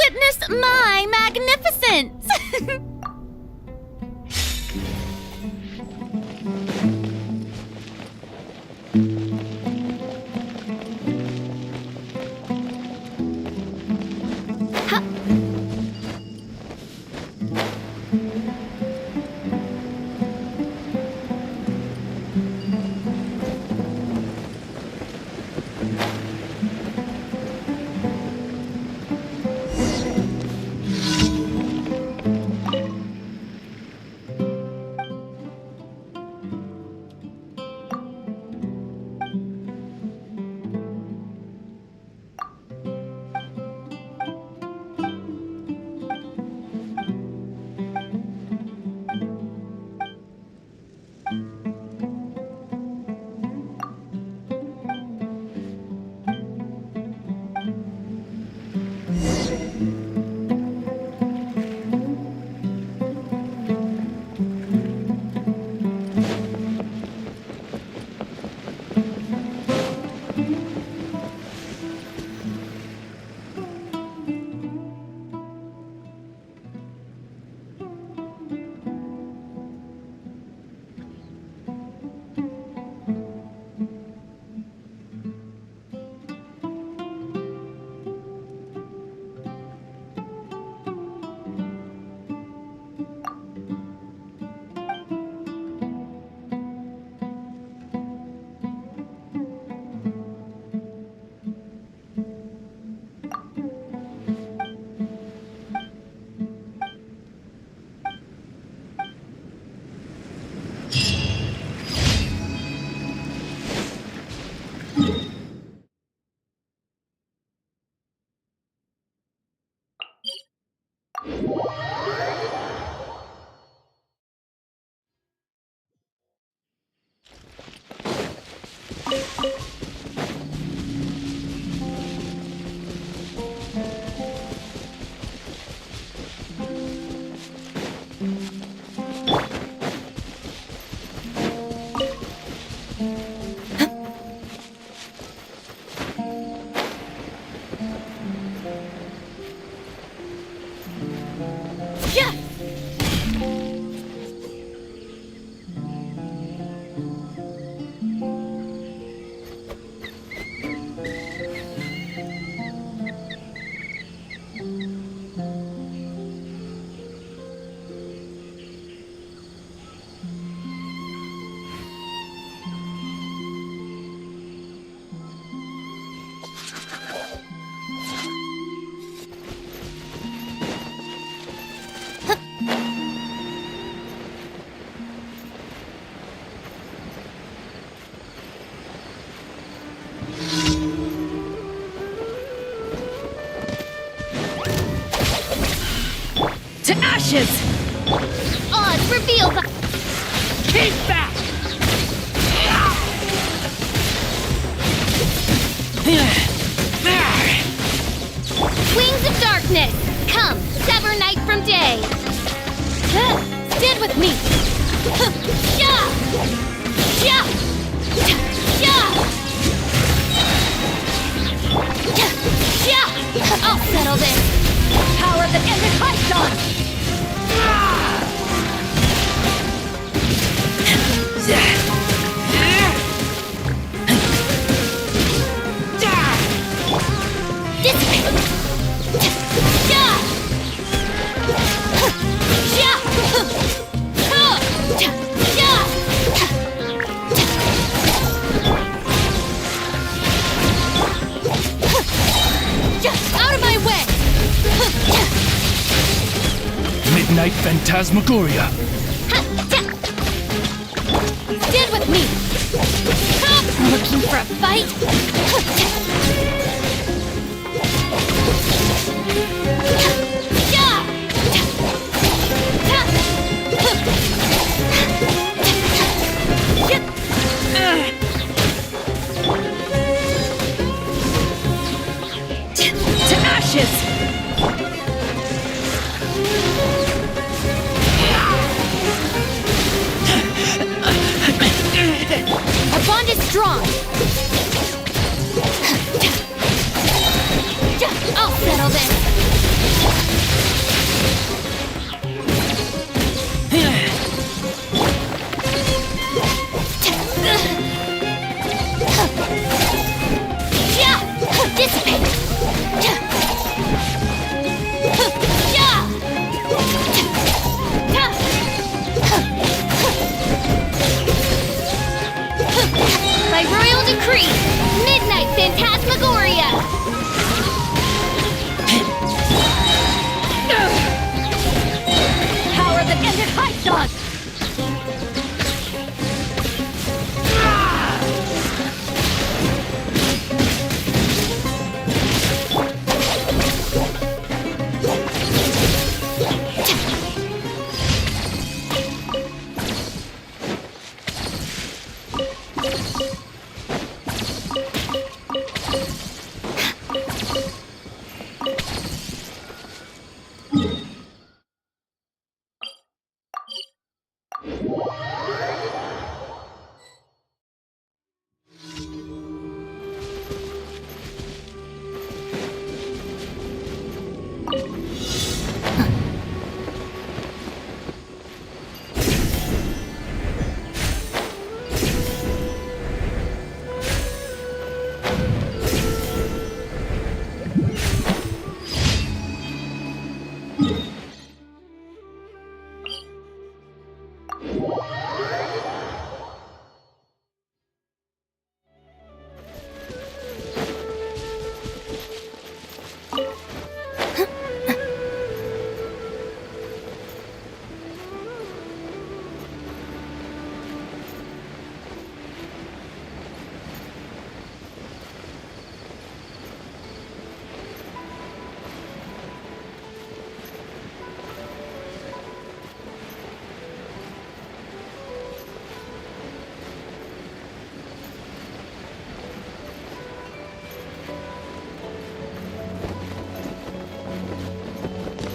Witness my magnificence! To ashes! Odds reveal the... Keep back! Wings of darkness! Come, sever night from day! Stand with me! I'll settle this! Power that ended Python! Out of my way! Midnight Phantasmagoria. Stand with me! Looking for a fight? To ashes!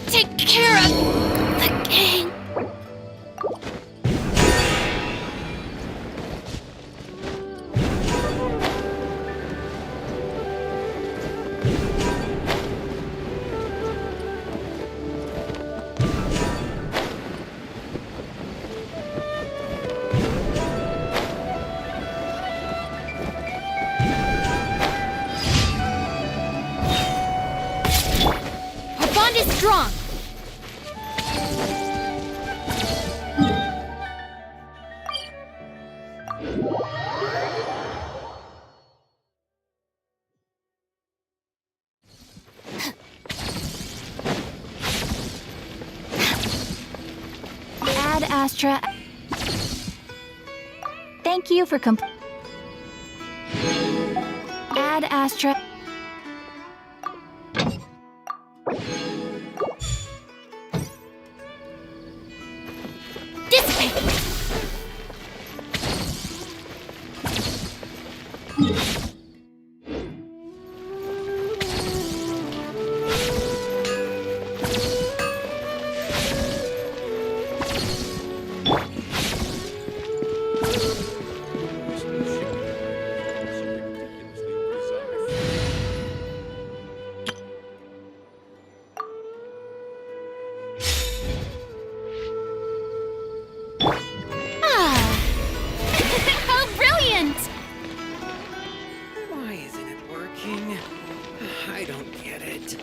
Take care of the gang. Our bond is strong. Ad Astra. Thank you for Ad Astra. Dissipate. How brilliant! Why isn't it working? I don't get it.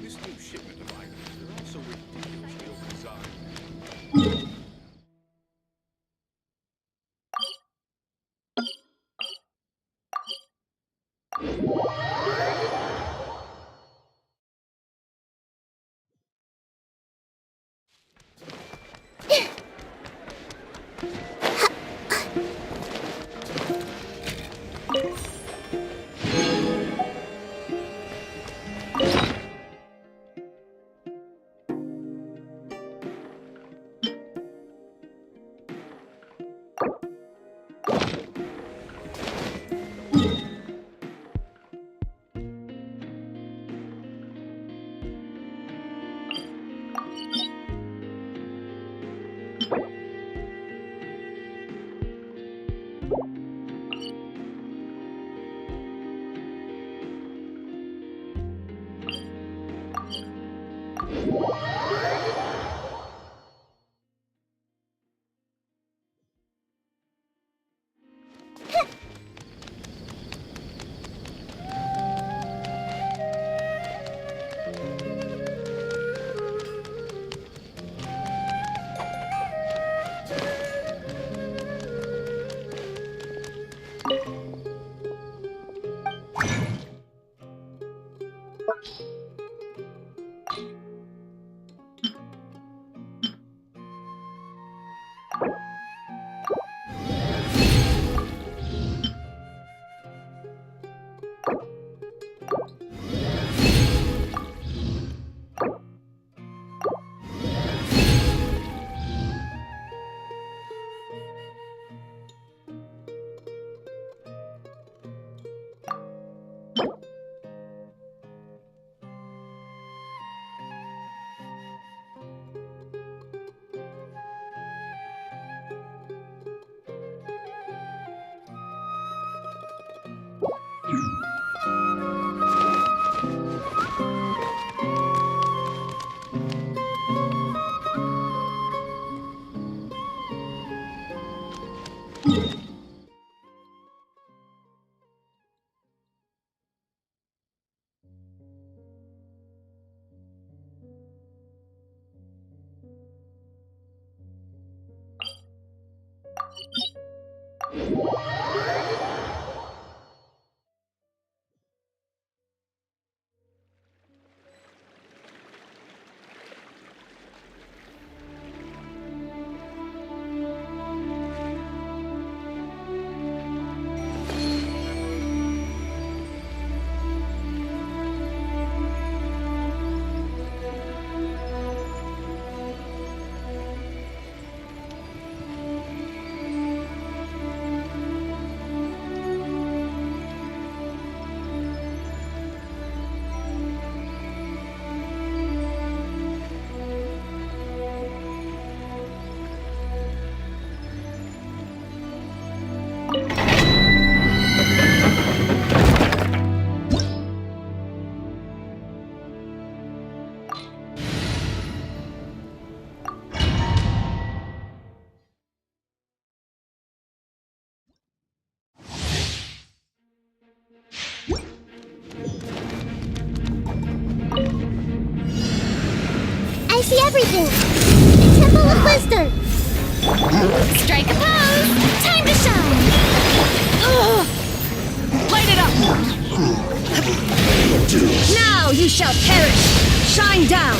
This new shipment of items, they're also ridiculously overdesigned. I see everything! The Temple of Wisdom! Strike a pose! Time to shine! Light it up! Now you shall perish! Shine down!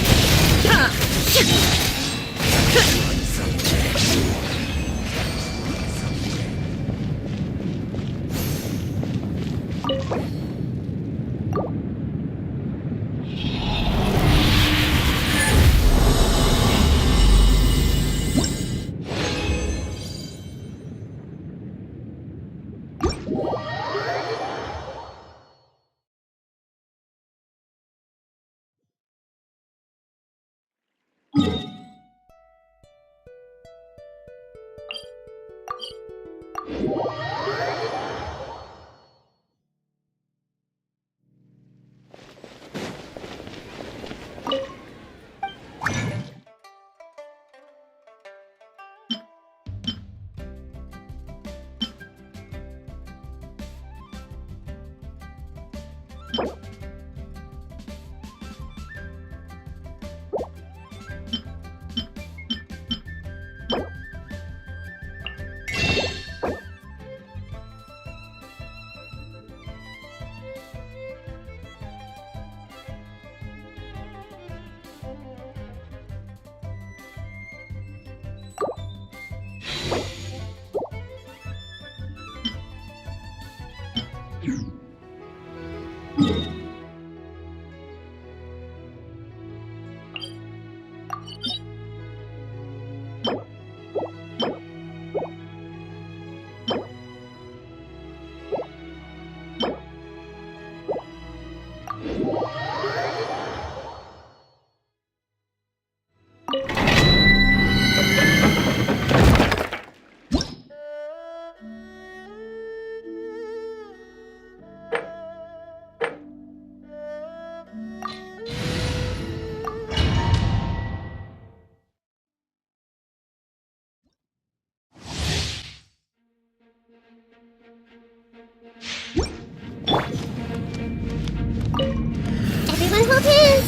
Everyone hold hands!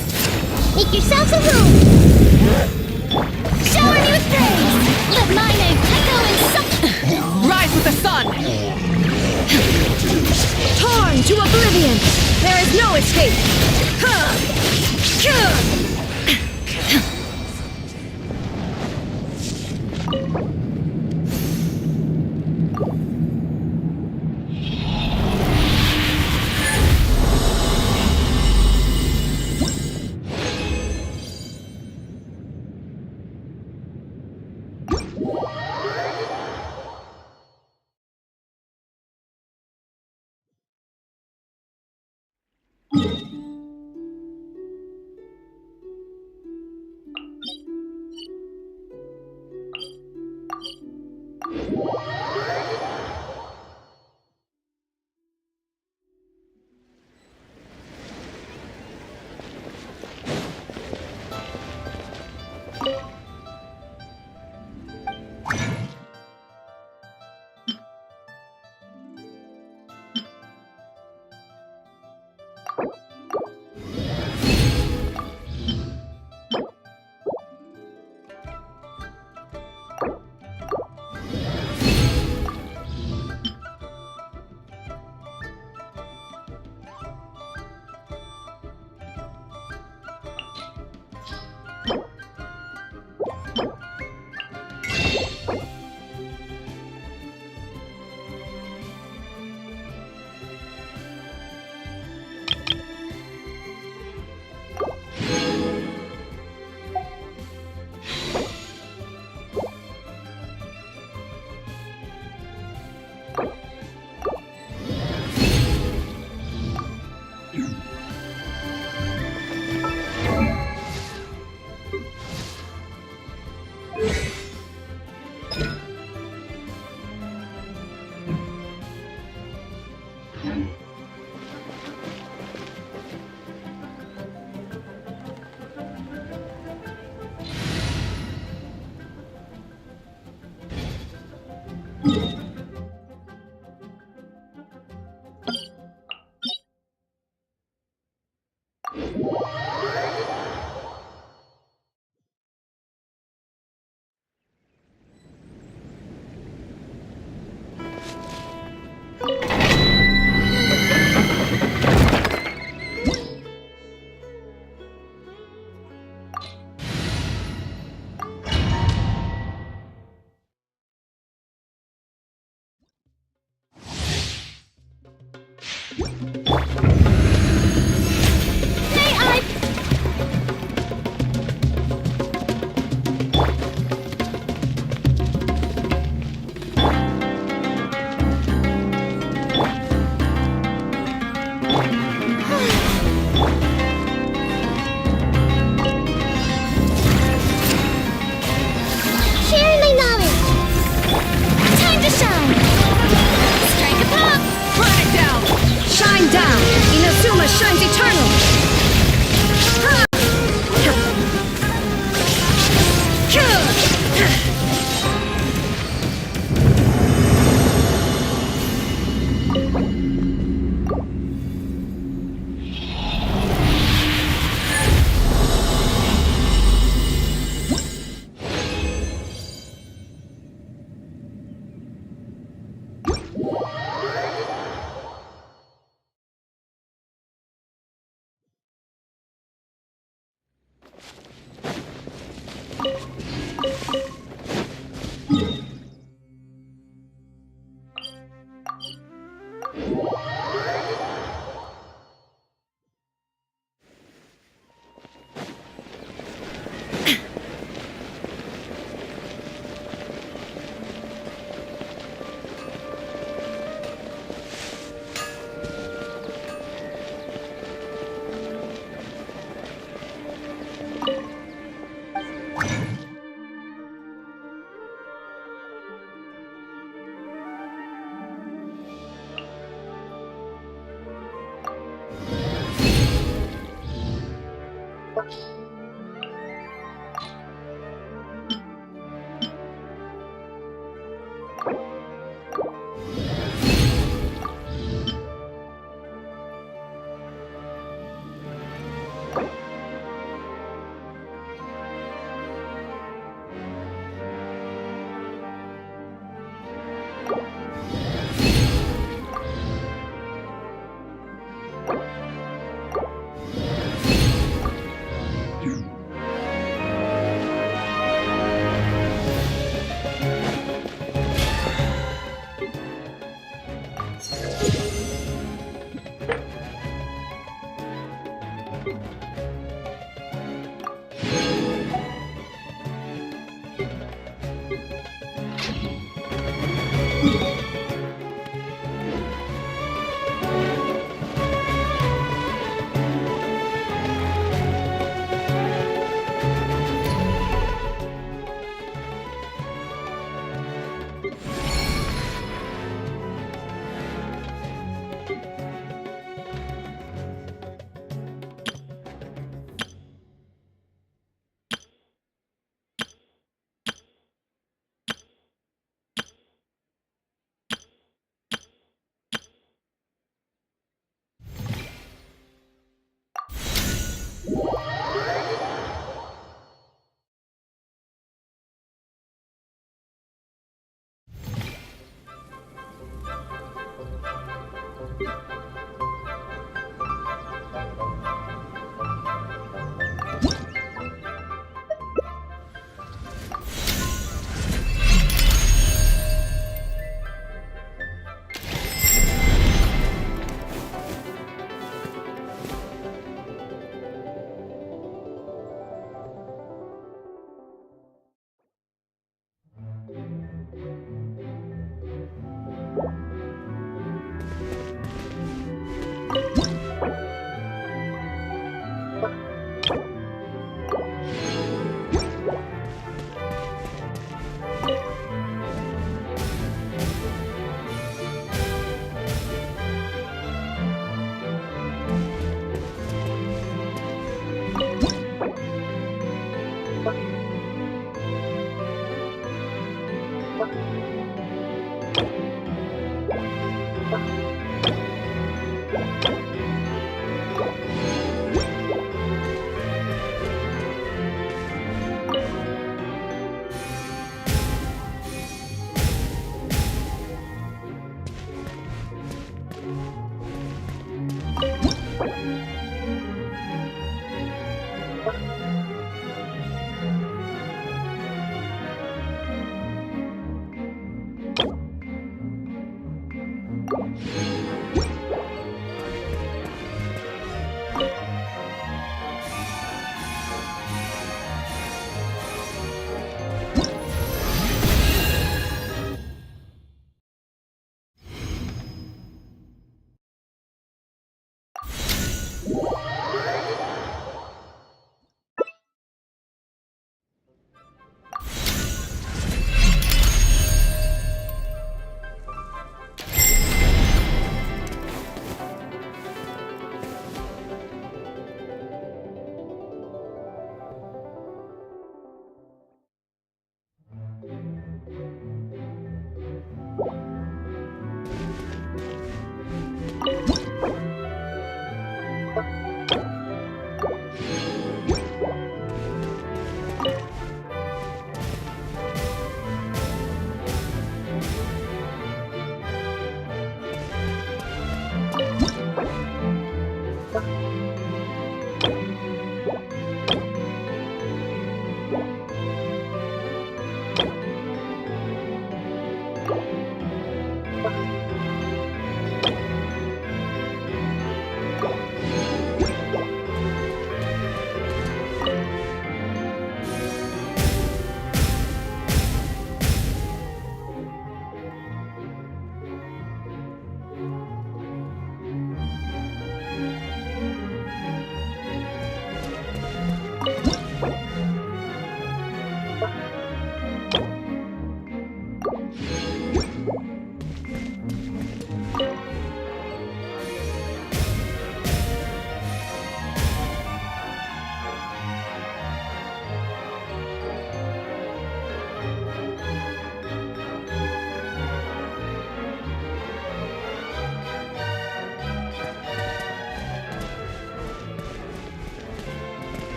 Make yourselves at home! Shower me with praise! Let my name echo in Rise with the sun! Torn to oblivion! There is no escape!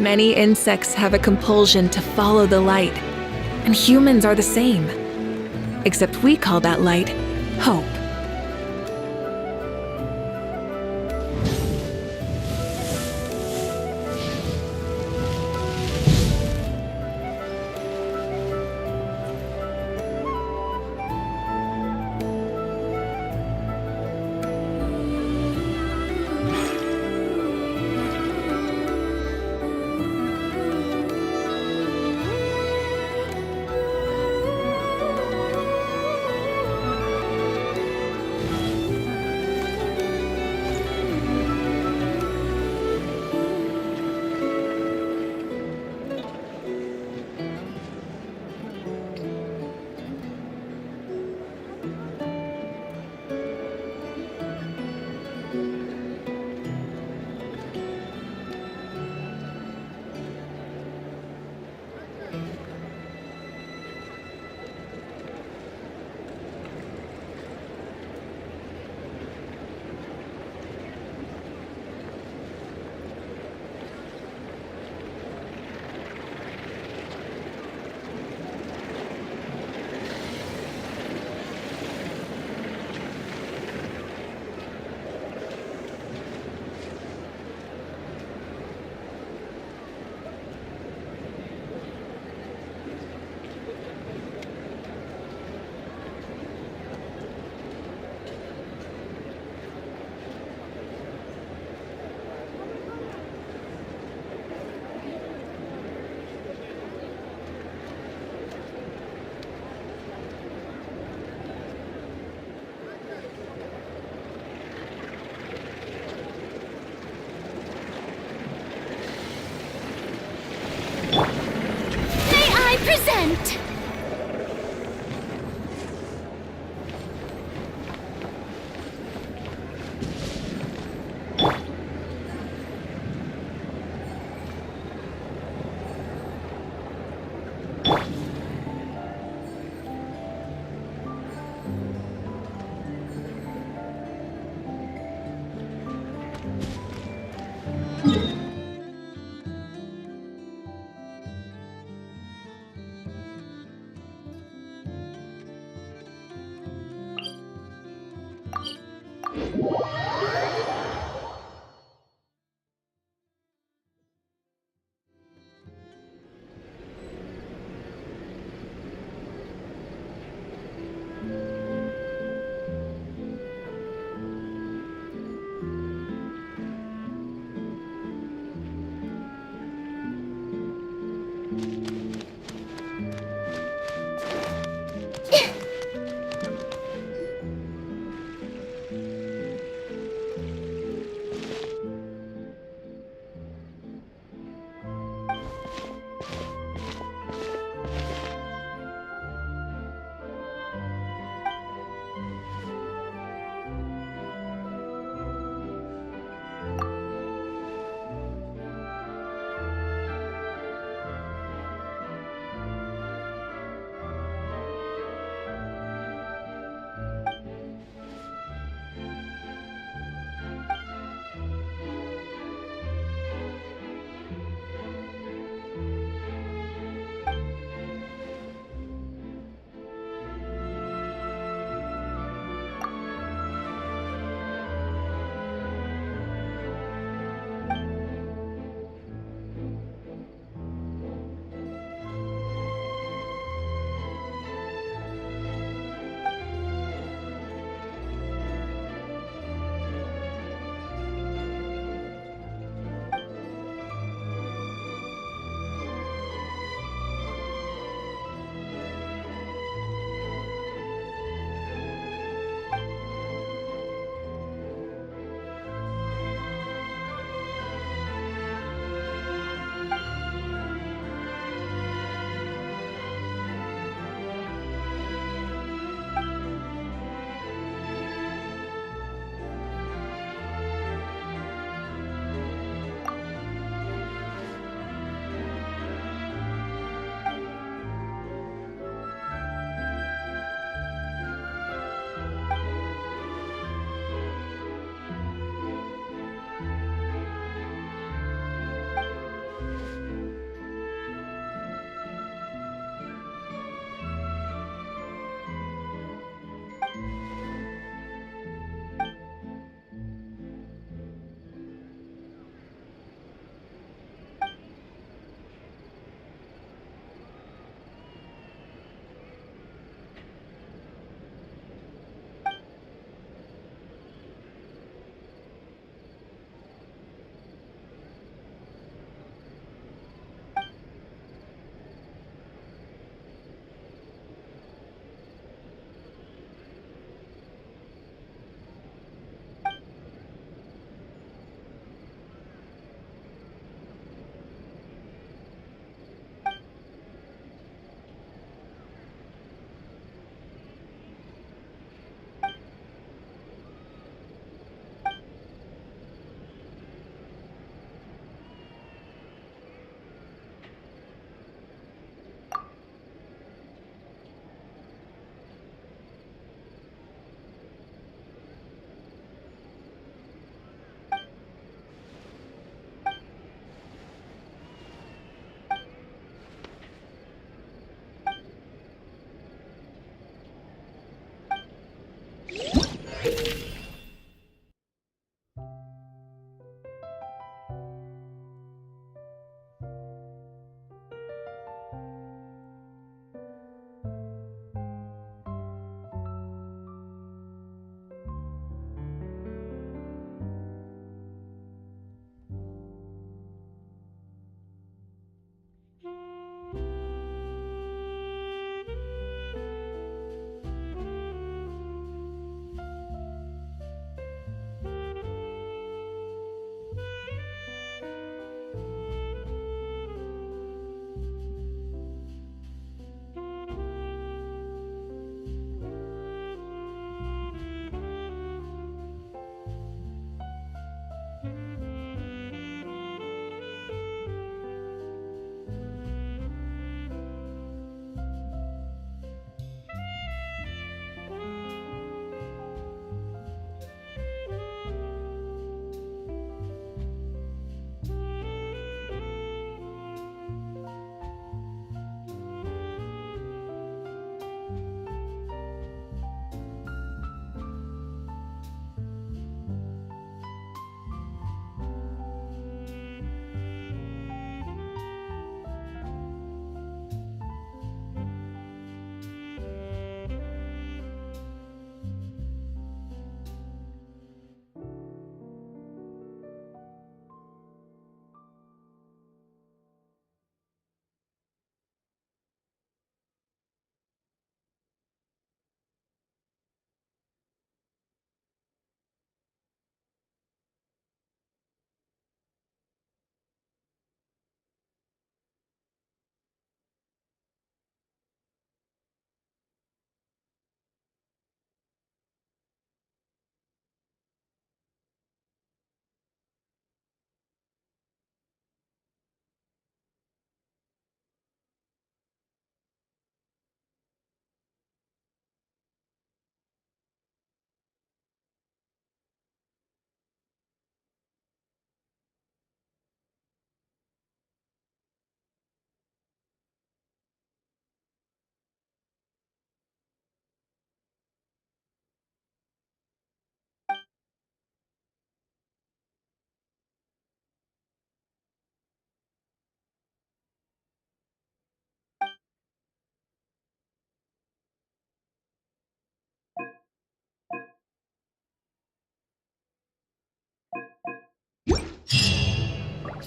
Many insects have a compulsion to follow the light, and humans are the same. Except we call that light hope. Present!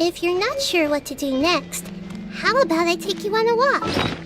If you're not sure what to do next, how about I take you on a walk?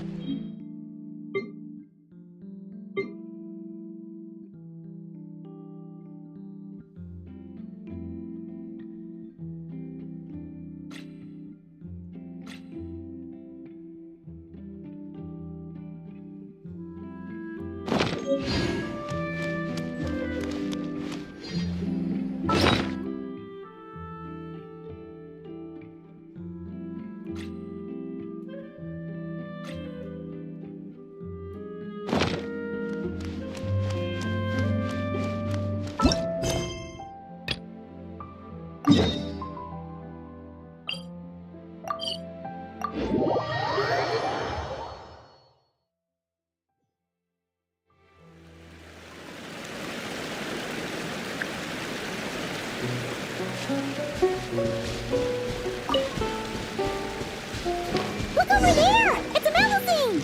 Look over there! It's a Melusine!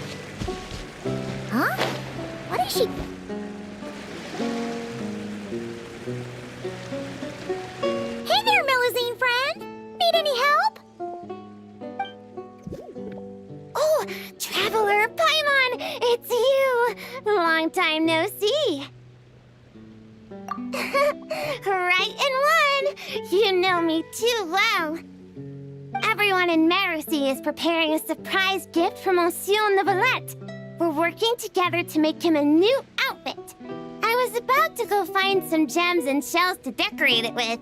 Huh? What is she... Hey there, Melusine friend! Need any help? Oh, Traveler Paimon! It's you! Long time no see! Right in one! You know me too well. Everyone in Marcy is preparing a surprise gift for Monsieur Neuvillette. We're working together to make him a new outfit. I was about to go find some gems and shells to decorate it with.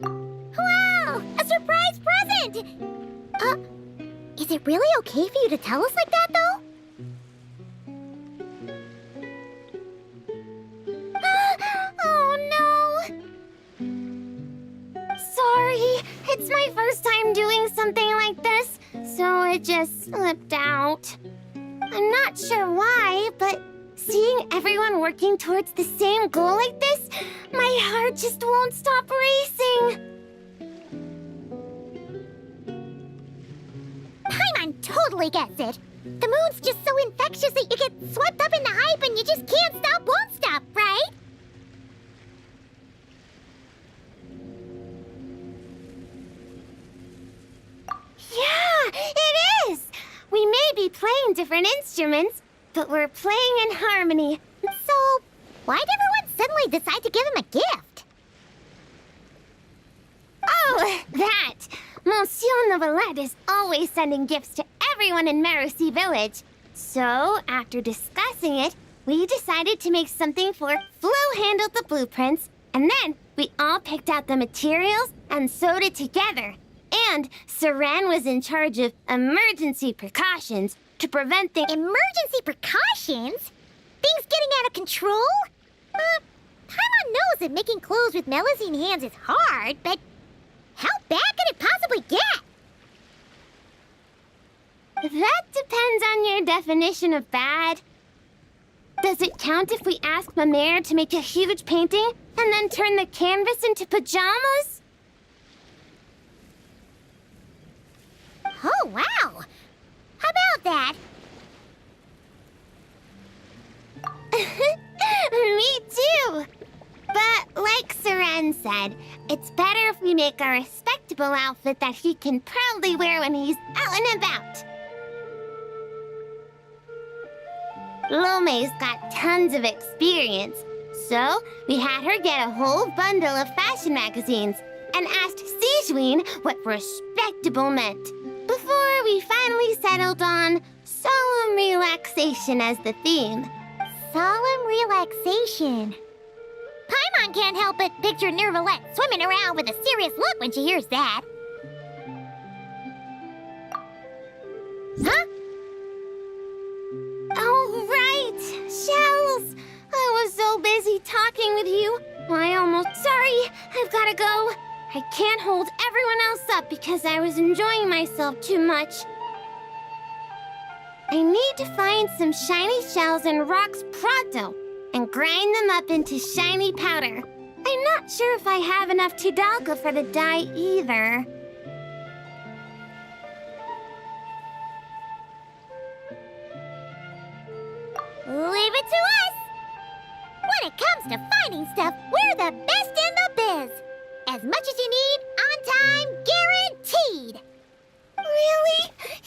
Wow! A surprise present! Is it really okay for you to tell us like that, though? Oh, no! Sorry, it's my first time doing something like this, so it just slipped out. I'm not sure why, but seeing everyone working towards the same goal like this, my heart just won't stop racing. Paimon totally gets it. The moon's just so infectious that you get swept up in the hype and you just can't stop, won't stop, right? Yeah, it is! We may be playing different instruments, but we're playing in harmony. So, why'd everyone suddenly decide to give him a gift? Oh, that! Monsieur Neuvillette is always sending gifts to everyone in Marcy Village. So, after discussing it, we decided to make something for Flo handled the blueprints, And then we all picked out the materials and sewed it together. And Seren was in charge of emergency precautions to prevent things. Emergency precautions? Things getting out of control? Paimon knows that making clothes with Melusine hands is hard, but how bad could it possibly get? That depends on your definition of bad. Does it count if we ask Mamere to make a huge painting and then turn the canvas into pajamas? Oh, wow! How about that? Me too! But like Seren said, it's better if we make a respectable outfit that he can proudly wear when he's out and about. Lome's got tons of experience, so we had her get a whole bundle of fashion magazines and asked Sigewinne what respectable meant, before we finally settled on solemn relaxation as the theme. Solemn relaxation. Paimon can't help but picture Neuvillette swimming around with a serious look when she hears that. Huh? Oh, right! Shells! I was so busy talking with you. Sorry, I've gotta go. I can't hold everyone else up because I was enjoying myself too much. I need to find some shiny shells and rocks pronto and grind them up into shiny powder. I'm not sure if I have enough Tidalco for the dye either. Leave it to us! When it comes to finding stuff, we're the best in the biz! As much as you need, on time, guaranteed! Really?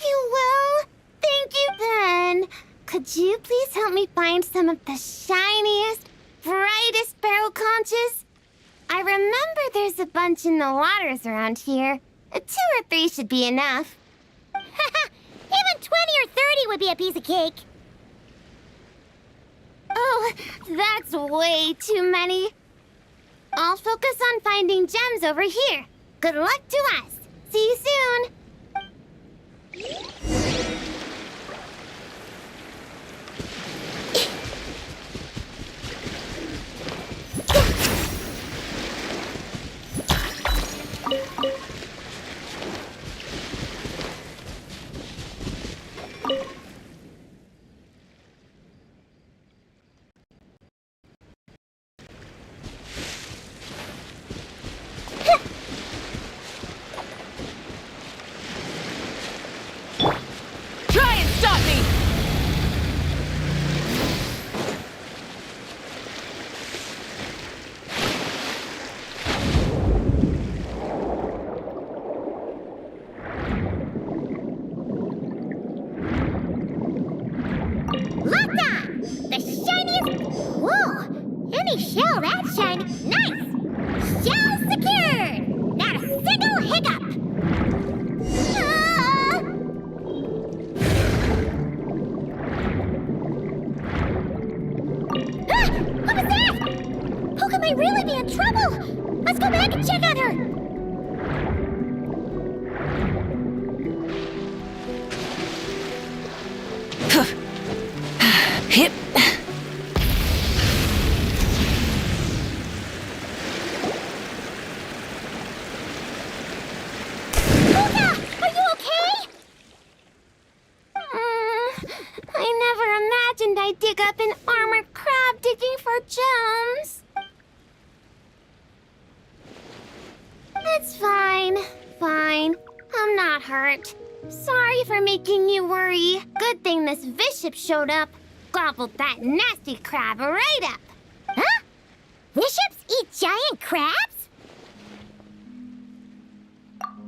You will? Thank you, then. Could you please help me find some of the shiniest, brightest barrel conches? I remember there's a bunch in the waters around here. 2 or 3 should be enough. Even 20 or 30 would be a piece of cake. Oh, that's way too many. I'll focus on finding gems over here. Good luck to us. See you soon. Try and stop me! Lotta! The shiniest... Whoa! Any shell that shiny... Nice! Shell secured! Not a single hiccup! Ah! Ah! What was that? Poke may really be in trouble! Let's go back and check on her! Hit. Luca! Are you okay? I never imagined I'd dig up an armored crab digging for gems. It's fine. I'm not hurt. Sorry for making you worry. Good thing this bishop showed up. Gobbled that nasty crab right up. Huh? Bishops eat giant crabs?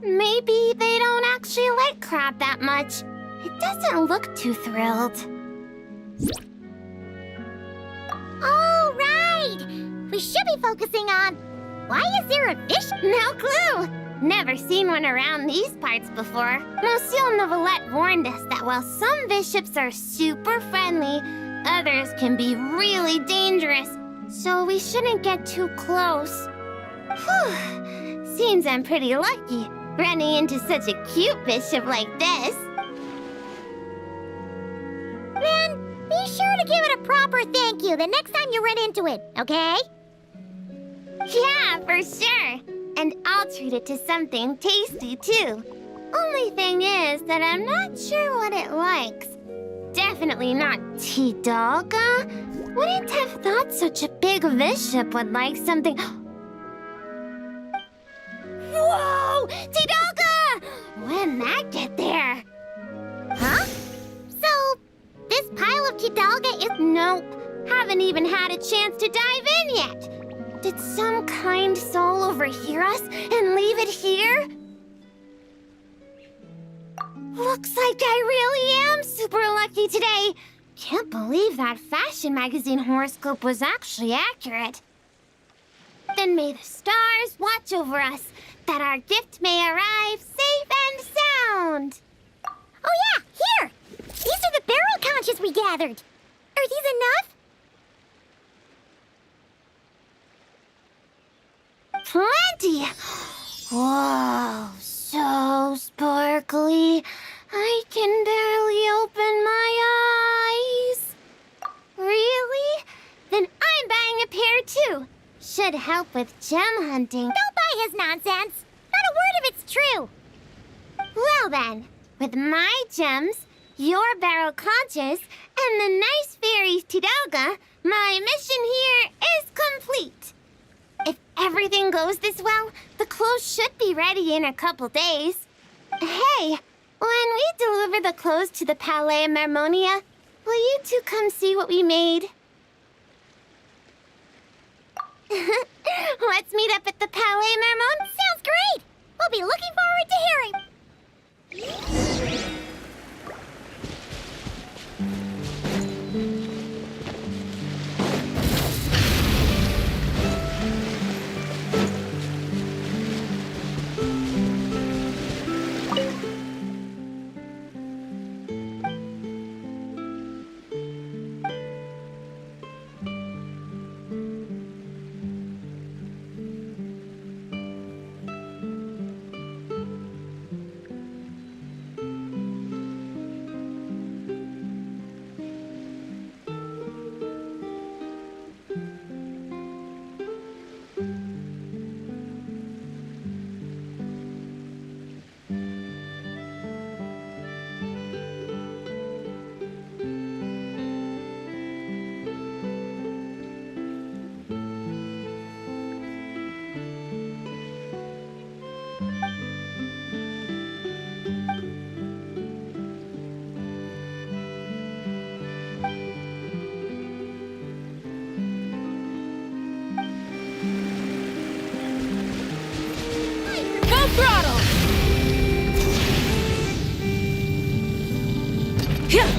Maybe they don't actually like crab that much. It doesn't look too thrilled. Oh, right! We should be focusing on... Why is there a bishop? No clue. Never seen one around these parts before. Monsieur Neuvillette warned us that while some bishops are super friendly, others can be really dangerous, so we shouldn't get too close. Whew. Seems I'm pretty lucky, running into such a cute bishop like this. Then be sure to give it a proper thank you the next time you run into it, okay? Yeah, for sure. And I'll treat it to something tasty, too. Only thing is that I'm not sure what it likes. Definitely not Tidalga. Wouldn't have thought such a big bishop would like something... Whoa! Tidalga! When'd that get there? Huh? So, this pile of Tidalga is... Nope. Haven't even had a chance to dive in yet. Did some kind soul overhear us and leave it here? Looks like I really am super lucky today. Can't believe that fashion magazine horoscope was actually accurate. Then may the stars watch over us, that our gift may arrive safe and sound. Oh yeah, here! These are the barrel conches we gathered. Are these enough? Plenty! Whoa, so sparkly. I can barely open my eyes. Really? Then I'm buying a pair too. Should help with gem hunting. Don't buy his nonsense. Not a word of it's true. Well then, with my gems, your barrel conches, and the nice fairy Tidalga, my mission here is complete. If everything goes this well, the clothes should be ready in a couple days. Hey, when we deliver the clothes to the Palais Marmonia, will you two come see what we made? Let's meet up at the Palais Marmon. Sounds great! We'll be looking forward to hearing. Throttle! Yeah.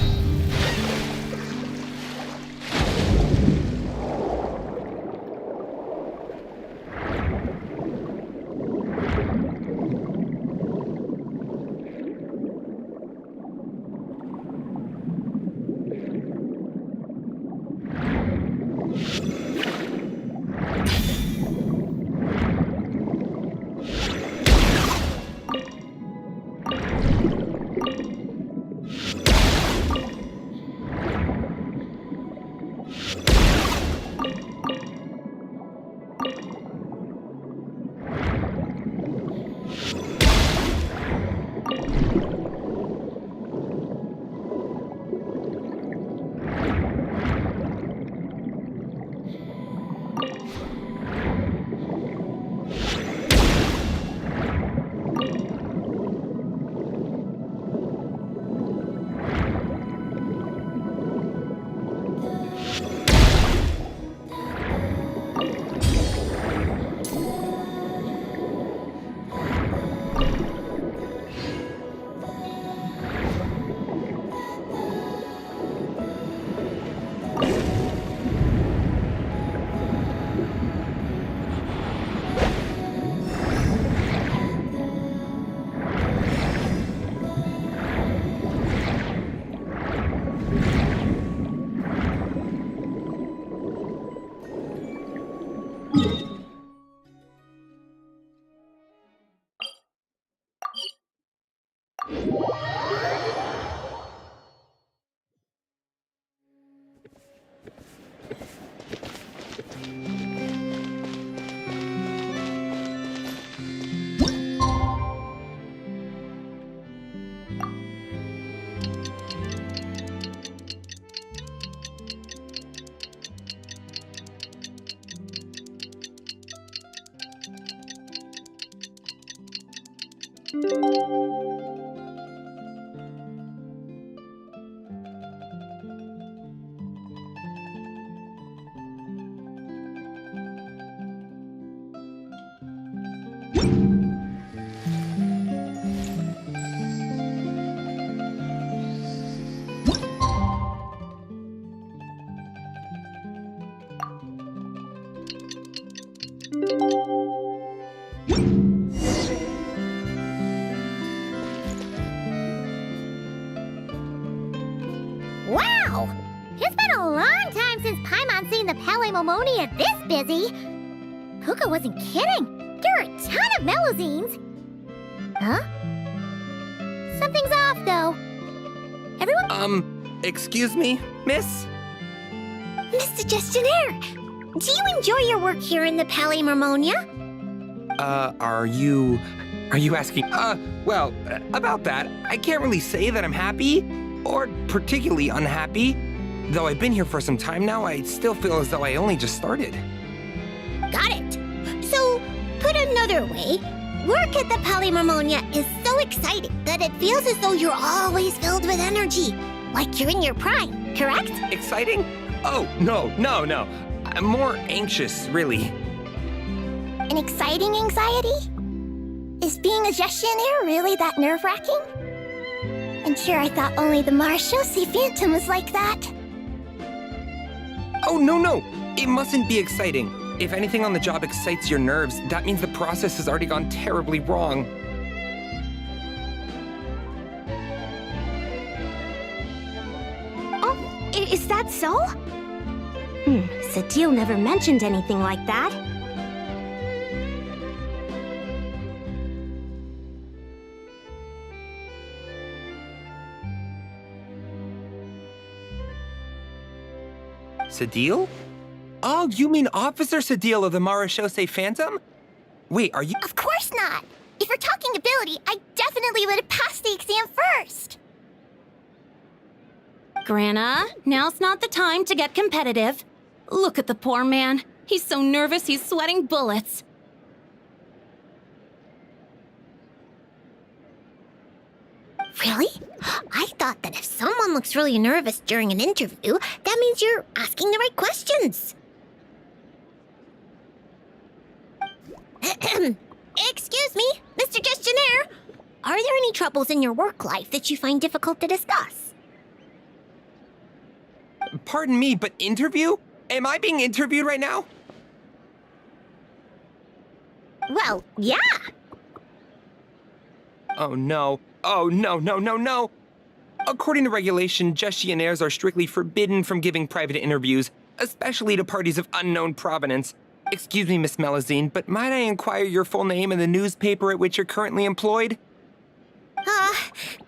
Wow! It's been a long time since Paimon's seen the Palaemomonia this busy. Puka wasn't kidding. There are a ton of Melazines. Huh? Something's off, though. Everyone? Excuse me, miss? Mr. Gestionnaire, do you enjoy your work here in the Palaemomonia? Are you asking? Well, about that, I can't really say that I'm happy, or particularly unhappy. Though I've been here for some time now, I still feel as though I only just started. Got it. So, put another way, work at the Palaemomonia is so exciting that it feels as though you're always filled with energy, like you're in your prime, correct? Exciting? Oh, no. I'm more anxious, really. An exciting anxiety? Is being a gestionnaire really that nerve-wracking? And sure, I thought only the Marechaussee Phantom was like that. Oh, no. It mustn't be exciting. If anything on the job excites your nerves, that means the process has already gone terribly wrong. Oh, is that so? Sadil never mentioned anything like that. Sadil? Oh, you mean Officer Sadil of the Marechaussee Phantom? Wait, are you— Of course not! If we're talking ability, I definitely would have passed the exam first! Grana, now's not the time to get competitive. Look at the poor man. He's so nervous he's sweating bullets. Really? I thought that if someone looks really nervous during an interview, that means you're asking the right questions. Excuse me, Mr. Gestionnaire. Are there any troubles in your work life that you find difficult to discuss? Pardon me, but interview? Am I being interviewed right now? Well, yeah. Oh, no. According to regulation, gestionnaires are strictly forbidden from giving private interviews, especially to parties of unknown provenance. Excuse me, Miss Melazine, but might I inquire your full name and the newspaper at which you're currently employed?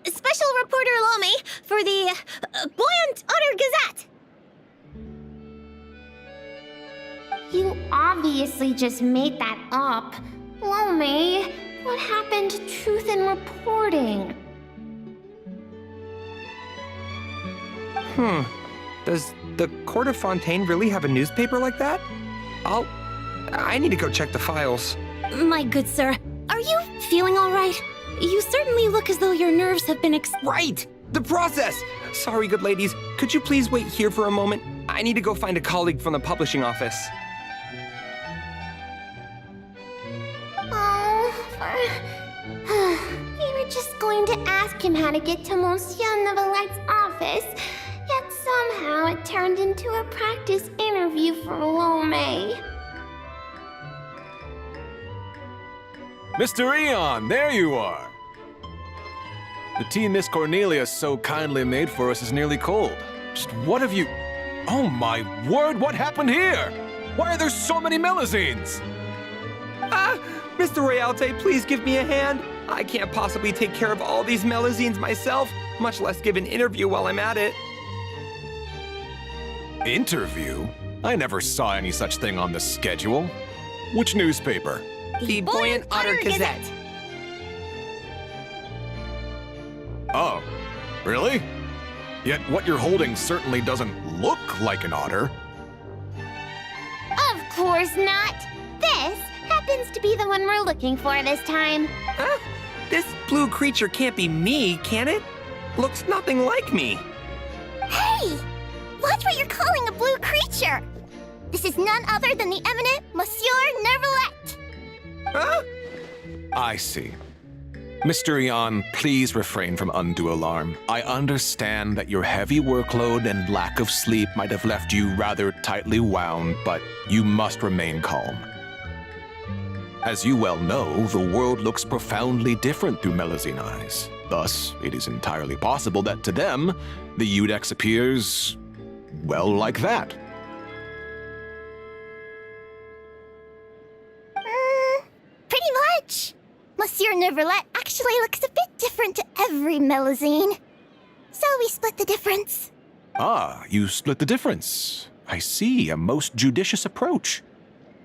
Special Reporter Lome for the Buoyant Otter Gazette. You obviously just made that up. Lome, what happened to truth in reporting? Does the Court of Fontaine really have a newspaper like that? I need to go check the files. My good sir, are you feeling all right? You certainly look as though your nerves have been Right! The process! Sorry, good ladies. Could you please wait here for a moment? I need to go find a colleague from the publishing office. We were just going to ask him how to get to Monsieur Neuvillette's office, yet somehow it turned into a practice interview for Lome. Mr. Eon, there you are! The tea Miss Cornelia so kindly made for us is nearly cold. Just what have you— Oh my word, what happened here? Why are there so many Melazines? Mr. Realte, please give me a hand. I can't possibly take care of all these Melazines myself, much less give an interview while I'm at it. Interview? I never saw any such thing on the schedule. Which newspaper? The Buoyant Otter Gazette. Oh, really? Yet what you're holding certainly doesn't look like an otter. Of course not. This happens to be the one we're looking for this time. This blue creature can't be me, can it? Looks nothing like me. Hey! Watch what you're calling a blue creature! This is none other than the eminent Monsieur Neuvillette! Huh? I see. Mr. Ian, please refrain from undue alarm. I understand that your heavy workload and lack of sleep might have left you rather tightly wound, but you must remain calm. As you well know, the world looks profoundly different through Melusine eyes. Thus, it is entirely possible that to them, the Iudex appears, well, like that. Pretty much. Monsieur Neuvillette actually looks a bit different to every Melusine. So we split the difference. Ah, you split the difference. I see, a most judicious approach.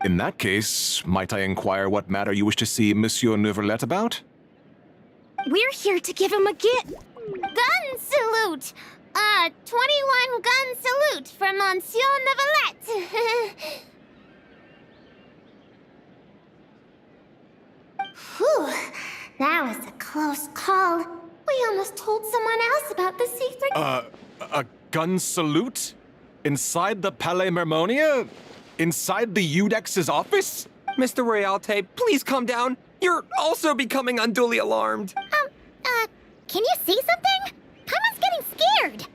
In that case, might I inquire what matter you wish to see Monsieur Neuvillette about? We're here to give him a gift. Gun salute! 21 gun salute from Monsieur Neuvillette. Whew, that was a close call. We almost told someone else about the secret. A gun salute? Inside the Palais Mermonia? Inside the Iudex's office? Mr. Realte, please calm down. You're also becoming unduly alarmed. Can you see something? Paimon's getting scared.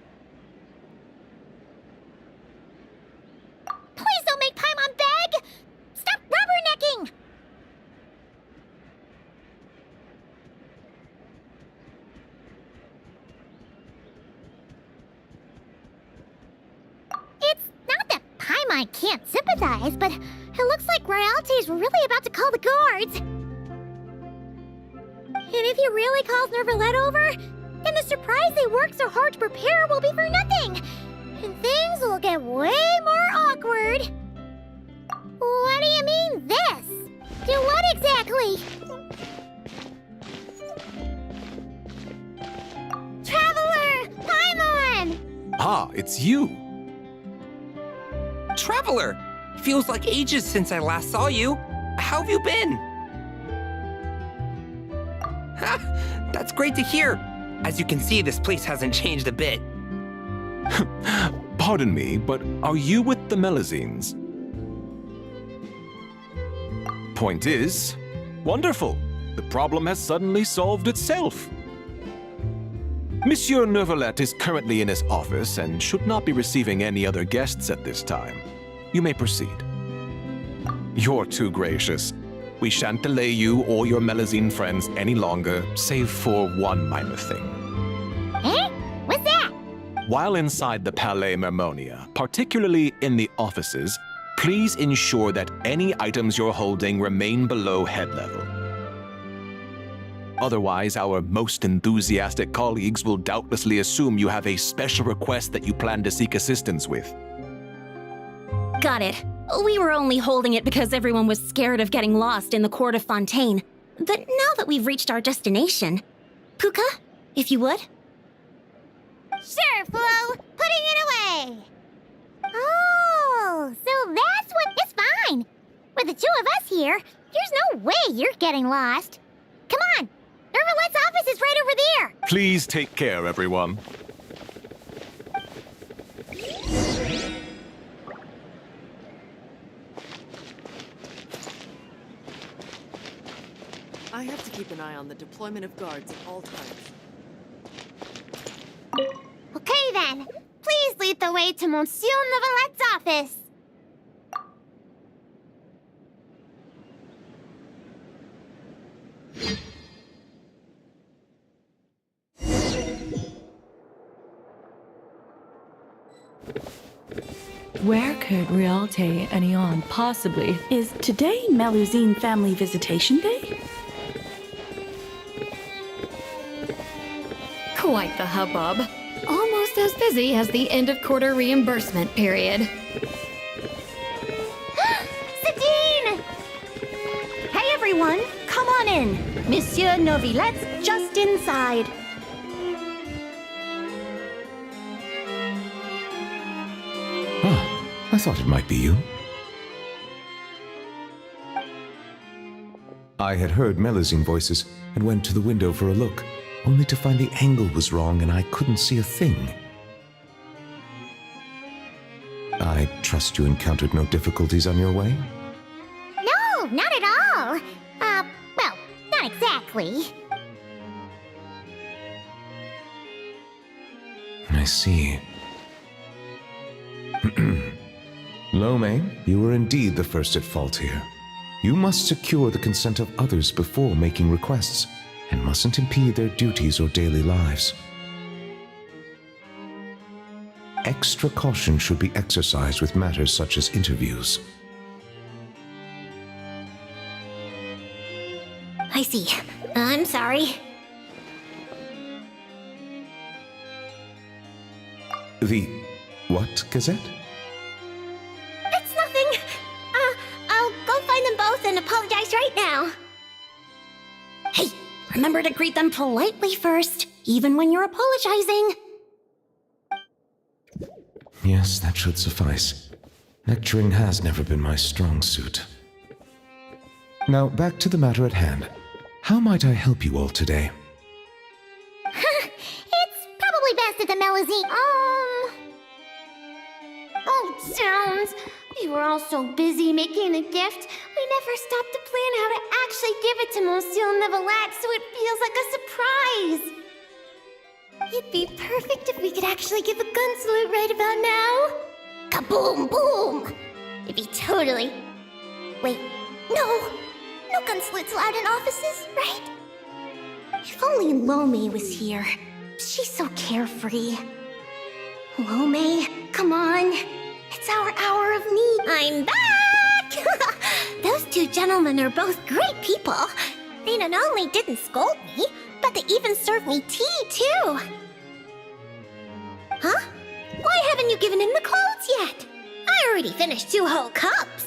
Please don't make Paimon beg! Stop rubbernecking! It's not that Paimon can't sympathize, but it looks like Realte's really about to call the guards. And if he really calls Neuvillette over, then the surprise they worked so hard to prepare will be for nothing. And things will get way more awkward. What do you mean, this? Do what exactly? Traveler! Paimon! Ah, it's you. Traveler! Feels like ages since I last saw you. How have you been? Ha! That's great to hear. As you can see, this place hasn't changed a bit. Pardon me, but are you with the Melusines? Point is, wonderful. The problem has suddenly solved itself. Monsieur Neuvillette is currently in his office and should not be receiving any other guests at this time. You may proceed. You're too gracious. We shan't delay you or your Melusine friends any longer, save for one minor thing. Eh? What's that? While inside the Palais Mermonia, particularly in the offices, please ensure that any items you're holding remain below head level. Otherwise, our most enthusiastic colleagues will doubtlessly assume you have a special request that you plan to seek assistance with. Got it. We were only holding it because everyone was scared of getting lost in the court of Fontaine. But now that we've reached our destination, Puka, if you would? Sure, Flo. Putting it away. Oh, so that's what... It's fine. With the two of us here, there's no way you're getting lost. Come on. Neuvillette's office is right over there. Please take care, everyone. I have to keep an eye on the deployment of guards at all times. Okay then. Please lead the way to Monsieur Neuvillette's office. Where could Realte and Ion possibly... Is today Melusine Family Visitation Day? Quite the hubbub. Almost as busy as the end-of-quarter reimbursement period. Sadine! Hey everyone, come on in. Monsieur Neuvillette's just inside. I thought it might be you. I had heard Melusine voices and went to the window for a look, only to find the angle was wrong and I couldn't see a thing. I trust you encountered no difficulties on your way? No, not at all. Well, not exactly. I see. Lome, you were indeed the first at fault here. You must secure the consent of others before making requests, and mustn't impede their duties or daily lives. Extra caution should be exercised with matters such as interviews. I see. I'm sorry. The what, Gazette? It's nothing. I'll go find them both and apologize right now. Hey, remember to greet them politely first, even when you're apologizing. Yes, that should suffice. Lecturing has never been my strong suit. Now, back to the matter at hand. How might I help you all today? It's probably best at the Melusine. Oh, Jones. We were all so busy making the gift, we never stopped to plan how to actually give it to Monsieur Neuvillette so it feels like a surprise. It'd be perfect if we could actually give a gun salute right about now. Kaboom, boom! It'd be totally... Wait, no! No gun salutes allowed in offices, right? If only Lome was here. She's so carefree. Lome, come on. It's our hour of need. I'm back! Those two gentlemen are both great people. They not only didn't scold me, but they even served me tea, too. Huh? Why haven't you given him the clothes yet? I already finished 2 whole cups.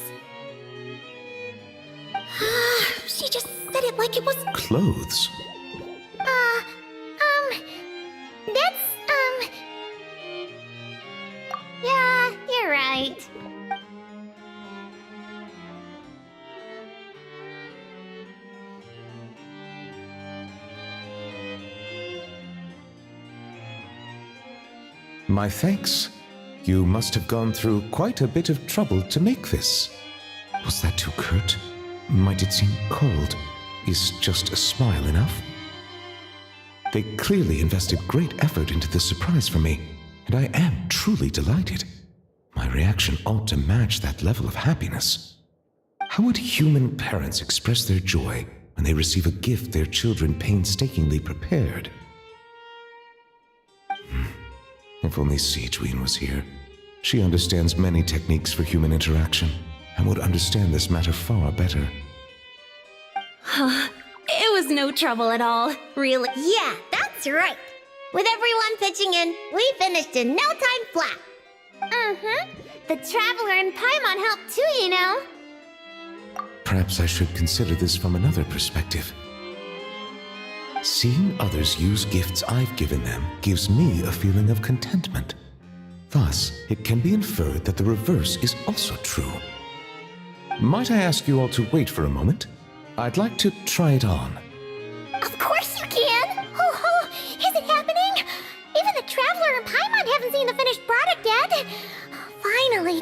She just said it like it was... Clothes? Yeah, you're right. My thanks. You must have gone through quite a bit of trouble to make this. Was that too curt? Might it seem cold? Is just a smile enough? They clearly invested great effort into this surprise for me, and I am truly delighted. My reaction ought to match that level of happiness. How would human parents express their joy when they receive a gift their children painstakingly prepared? If only Siegeween was here. She understands many techniques for human interaction and would understand this matter far better. It was no trouble at all, really. Yeah, that's right. With everyone pitching in, we finished in no time flat. The Traveler and Paimon helped too, you know. Perhaps I should consider this from another perspective. Seeing others use gifts I've given them gives me a feeling of contentment. Thus, it can be inferred that the reverse is also true. Might I ask you all to wait for a moment? I'd like to try it on. Of course you can! Oh, is it happening? Even the Traveler and Paimon haven't seen the finished product yet. Finally.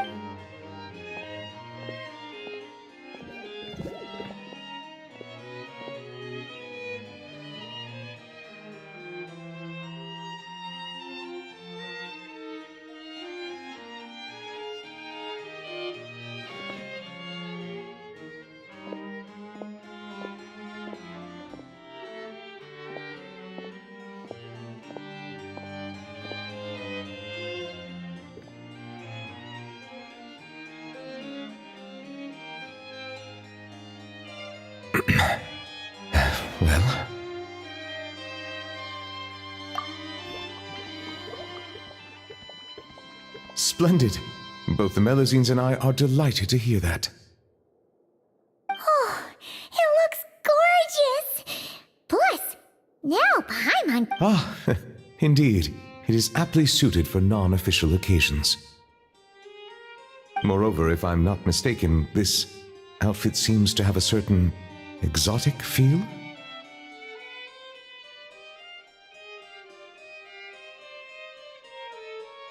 Well? Splendid. Both the Melusines and I are delighted to hear that. Oh, it looks gorgeous! Plus, now Paimon... Ah, indeed. It is aptly suited for non-official occasions. Moreover, if I'm not mistaken, this outfit seems to have a certain exotic feel?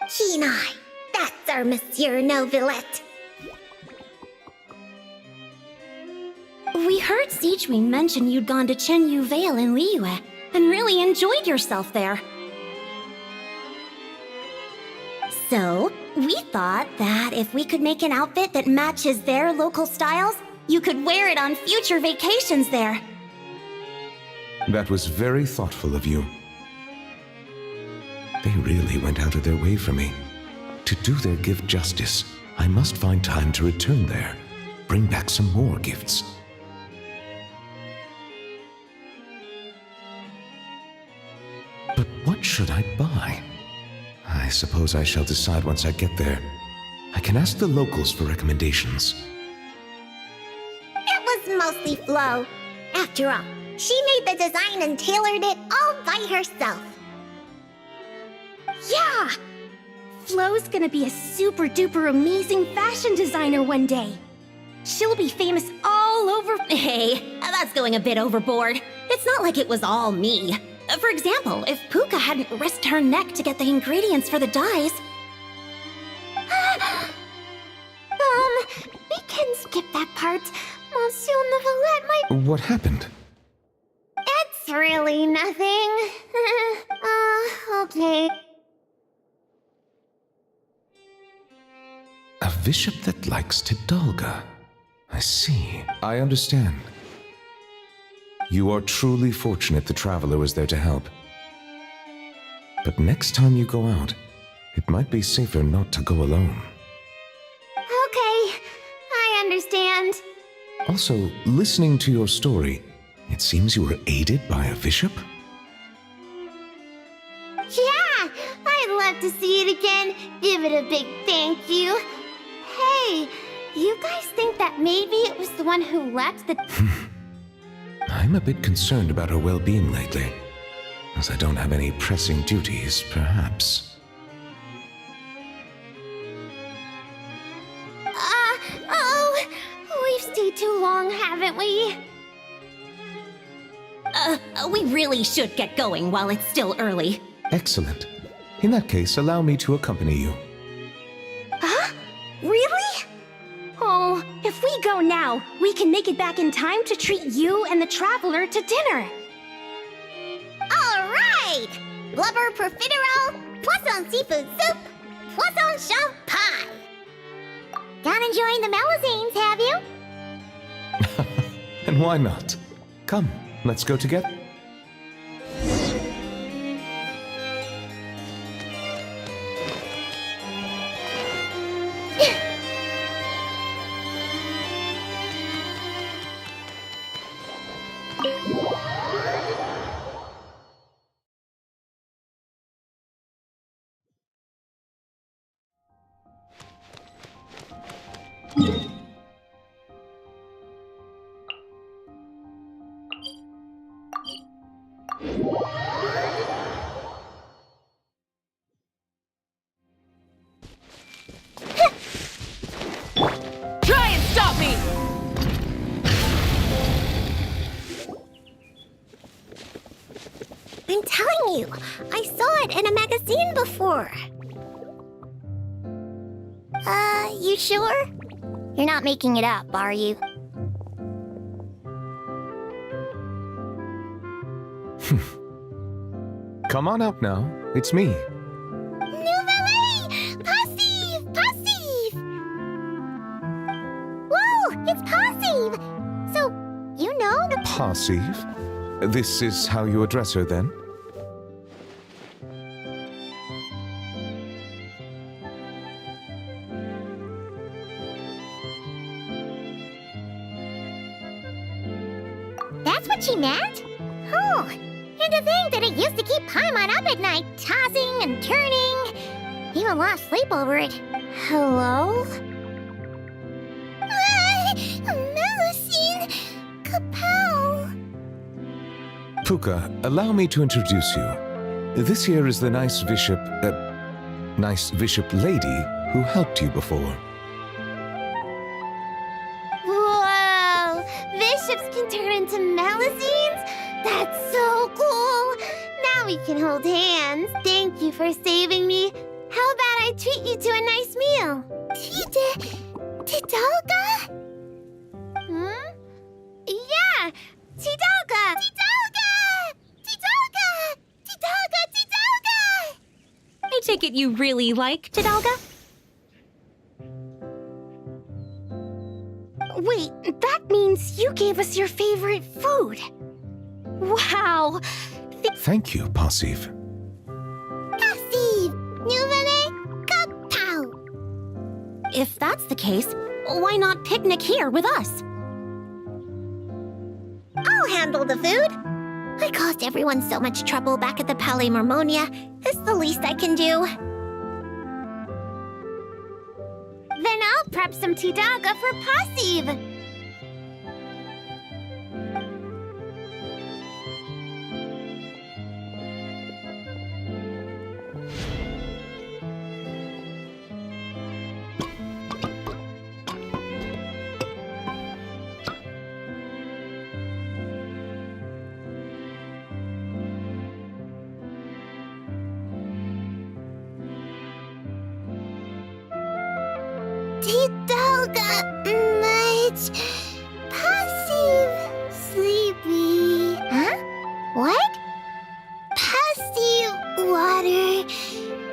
Chinai, that's our Monsieur Neuvillette. We heard Siegewing mention you'd gone to Chenyu Vale in Liyue and really enjoyed yourself there. So, we thought that if we could make an outfit that matches their local styles, you could wear it on future vacations there. That was very thoughtful of you. They really went out of their way for me. To do their gift justice, I must find time to return there. Bring back some more gifts. But what should I buy? I suppose I shall decide once I get there. I can ask the locals for recommendations. It was mostly Flo. After all, she made the design and tailored it all by herself. Yeah! Flo's gonna be a super duper amazing fashion designer one day. She'll be famous all over. Hey, that's going a bit overboard. It's not like it was all me. For example, if Puka hadn't risked her neck to get the ingredients for the dyes. We can skip that part. Monsieur Neuvillette might... What happened? It's really nothing. Okay. A bishop that likes Tidalga. I see. I understand. You are truly fortunate the traveler was there to help. But next time you go out, it might be safer not to go alone. Okay, I understand. Also, listening to your story, it seems you were aided by a bishop? Yeah, I'd love to see it again. Give it a big thank you. Hey, you guys think that maybe it was the one who left the... I'm a bit concerned about her well-being lately. As I don't have any pressing duties, perhaps. We've stayed too long, haven't we? We really should get going while it's still early. Excellent. In that case, allow me to accompany you. Huh? Really? Oh, if we go now, we can make it back in time to treat you and the traveler to dinner. All right! Blubber profiterole, poisson seafood soup, poisson champ pie. Not enjoying the Melusines, have you? And why not? Come, let's go together. Try and stop me! I'm telling you, I saw it in a magazine before. You sure? You're not making it up, are you? Come on out now. It's me. Nouvelle! Passive! Passive! Whoa! It's passive! So, you know the... Passive? This is how you address her, then? That's what she meant? Oh, and to think that it used to keep Paimon up at night, tossing and turning. Even lost sleep over it. Hello? Melusine! Capel! Puka, allow me to introduce you. This here is the nice bishop lady who helped you before. Whoa! Bishops can turn into we can hold hands. Thank you for saving me. How about I treat you to a nice meal? Tidalga? Hmm? Yeah! Tidalga! Tidalga! Tidalga! Tidalga! Tidalga! I take it you really like Tidalga? Wait, that means you gave us your favorite food. Wow. Thank you, Passive. Passive! Nouvelle Cocktail! If that's the case, why not picnic here with us? I'll handle the food. I caused everyone so much trouble back at the Palais Marmonia. It's the least I can do. Then I'll prep some Tidalga for Passive. Tidalga much. Passive. Sleepy. Huh? What? Passive water.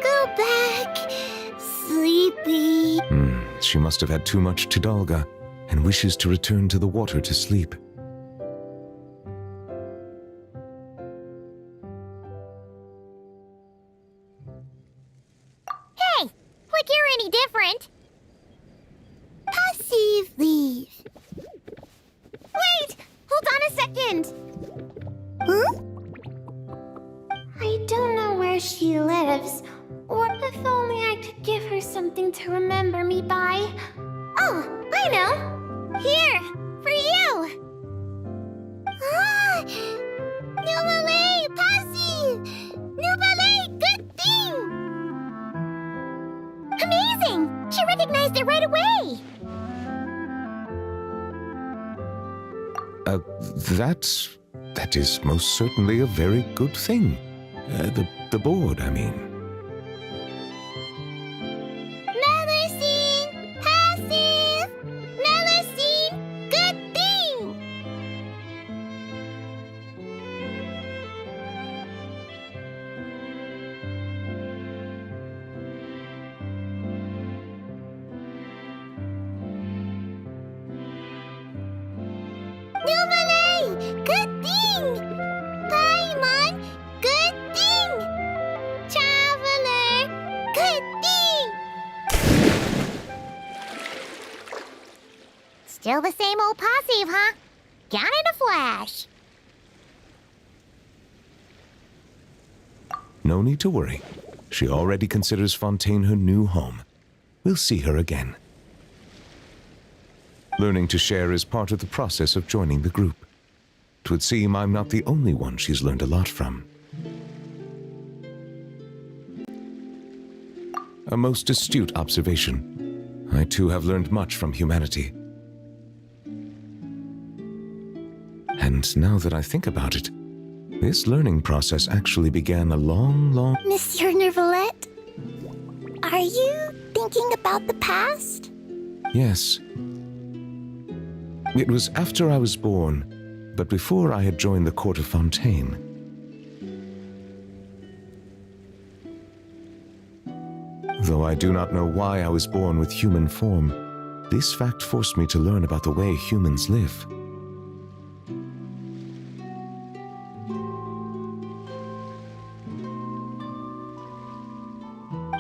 Go back. Sleepy. She must have had too much Tidalga and wishes to return to the water to sleep. Hey, like you're any different. Passive leave. Wait! Hold on a second. Huh? I don't know where she lives, or if only I could give her something to remember me by. Oh, I know! Here, for you! Ah! Nouvelle Passive! Nouvelle good thing! Amazing! She recognized it right away! That is most certainly a very good thing. The board, I mean. Melusine! Passive! Melusine! Good thing! Nouvelle! Good thing! Paimon! Good thing! Traveler! Good thing! Still the same old Passive, huh? Gone in a flash. No need to worry. She already considers Fontaine her new home. We'll see her again. Learning to share is part of the process of joining the group. 'Twould seem I'm not the only one she's learned a lot from. A most astute observation. I too have learned much from humanity. And now that I think about it, this learning process actually began a long... Monsieur Neuvillette, are you thinking about the past? Yes. It was after I was born, but before I had joined the court of Fontaine. Though I do not know why I was born with human form, this fact forced me to learn about the way humans live.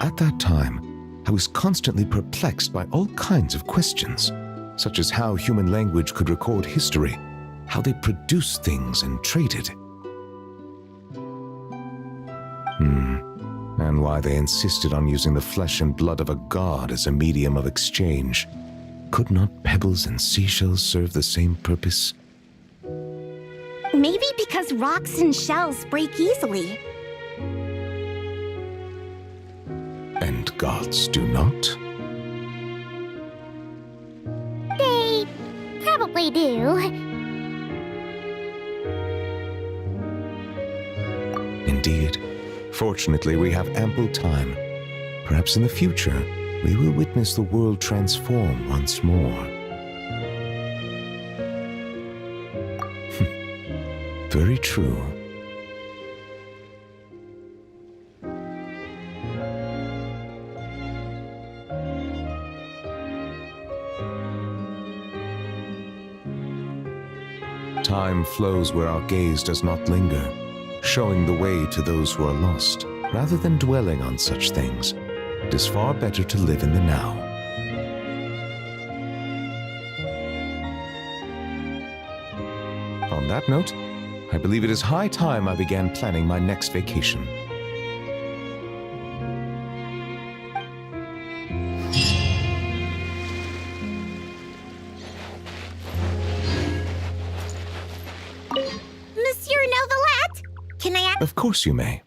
At that time, I was constantly perplexed by all kinds of questions, such as how human language could record history, how they produced things and traded. And why they insisted on using the flesh and blood of a god as a medium of exchange. Could not pebbles and seashells serve the same purpose? Maybe because rocks and shells break easily. And gods do not? They probably do. Indeed. Fortunately, we have ample time. Perhaps in the future, we will witness the world transform once more. Very true. Time flows where our gaze does not linger, showing the way to those who are lost. Rather than dwelling on such things, it is far better to live in the now. On that note, I believe it is high time I began planning my next vacation. Monsieur Neuvillette, can I ask? Of course you may.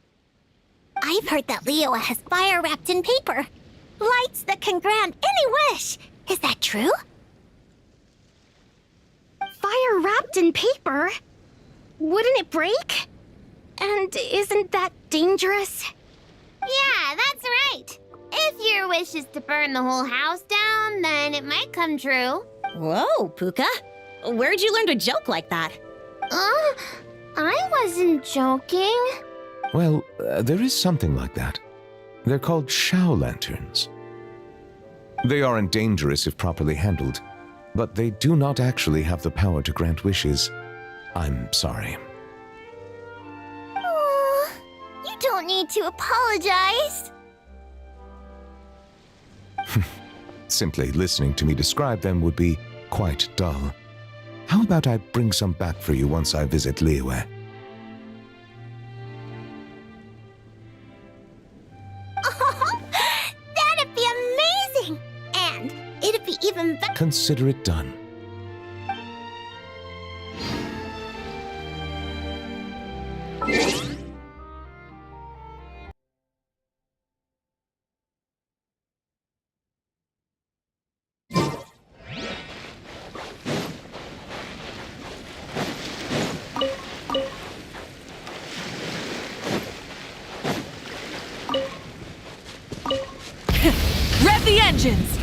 I've heard that Liyue has fire wrapped in paper. Lights that can grant any wish. Is that true? Fire wrapped in paper? Wouldn't it break? And isn't that dangerous? Yeah, that's right. If your wish is to burn the whole house down, then it might come true. Whoa, Puka. Where'd you learn to joke like that? I wasn't joking. Well, there is something like that. They're called Shao lanterns. They aren't dangerous if properly handled, but they do not actually have the power to grant wishes. I'm sorry. Oh, you don't need to apologize. Simply listening to me describe them would be quite dull. How about I bring some back for you once I visit Liyue? That'd be amazing! And it'd be even better. Consider it done. Rev the engines!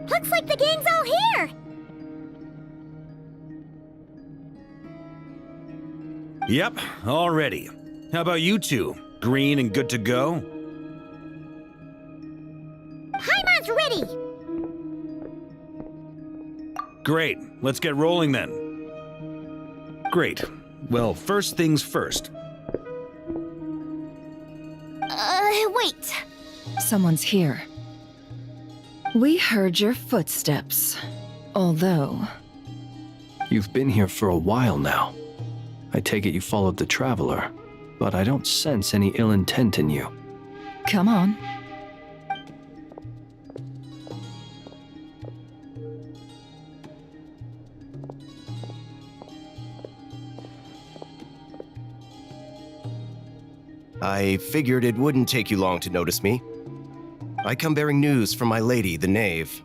Looks like the gang's all here! Yep, all ready. How about you two? Green and good to go? Paimon's ready! Great, let's get rolling then. Great. Well, first things first. wait! Someone's here. We heard your footsteps. Although... You've been here for a while now. I take it you followed the Traveler, but I don't sense any ill intent in you. Come on. I figured it wouldn't take you long to notice me. I come bearing news from my lady, the Knave.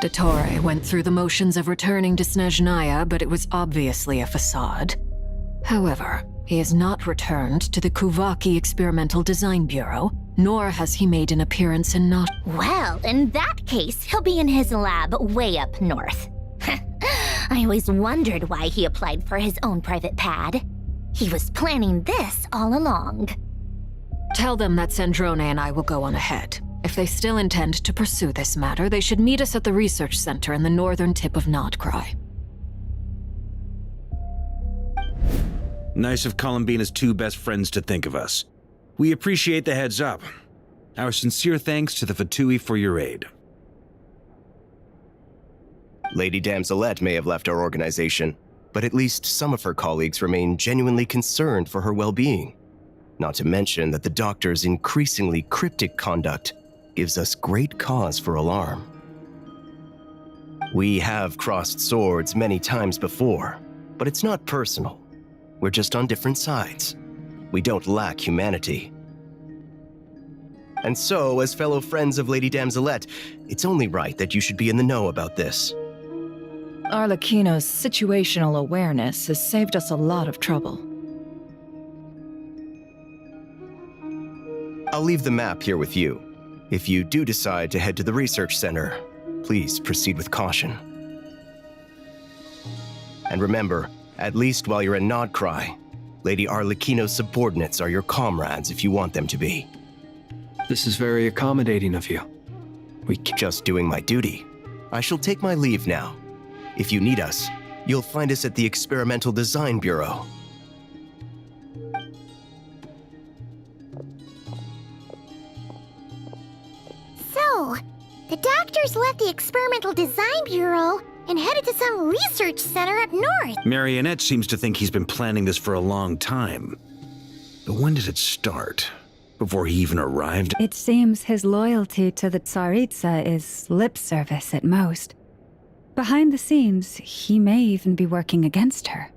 Dottore went through the motions of returning to Snezhnaya, but it was obviously a facade. However, he has not returned to the Kuvaki Experimental Design Bureau, nor has he made an appearance in Not. Well, in that case, he'll be in his lab way up north. I always wondered why he applied for his own private pad. He was planning this all along. Tell them that Sandrone and I will go on ahead. If they still intend to pursue this matter, they should meet us at the research center in the northern tip of Notcry. Nice of Columbina's two best friends to think of us. We appreciate the heads up. Our sincere thanks to the VIII for your aid. Lady Damselette may have left our organization, but at least some of her colleagues remain genuinely concerned for her well-being. Not to mention that the Doctor's increasingly cryptic conduct gives us great cause for alarm. We have crossed swords many times before, but it's not personal. We're just on different sides. We don't lack humanity. And so, as fellow friends of Lady Damselette, it's only right that you should be in the know about this. Arlecchino's situational awareness has saved us a lot of trouble. I'll leave the map here with you. If you do decide to head to the research center, please proceed with caution. And remember, at least while you're in Notcry, Lady Arlecchino's subordinates are your comrades if you want them to be. This is very accommodating of you. Just doing my duty. I shall take my leave now. If you need us, you'll find us at the Experimental Design Bureau. So, the Doctors left the Experimental Design Bureau and headed to some research center up north. Marionette seems to think he's been planning this for a long time. But when did it start? Before he even arrived? It seems his loyalty to the Tsaritsa is lip service at most. Behind the scenes, he may even be working against her.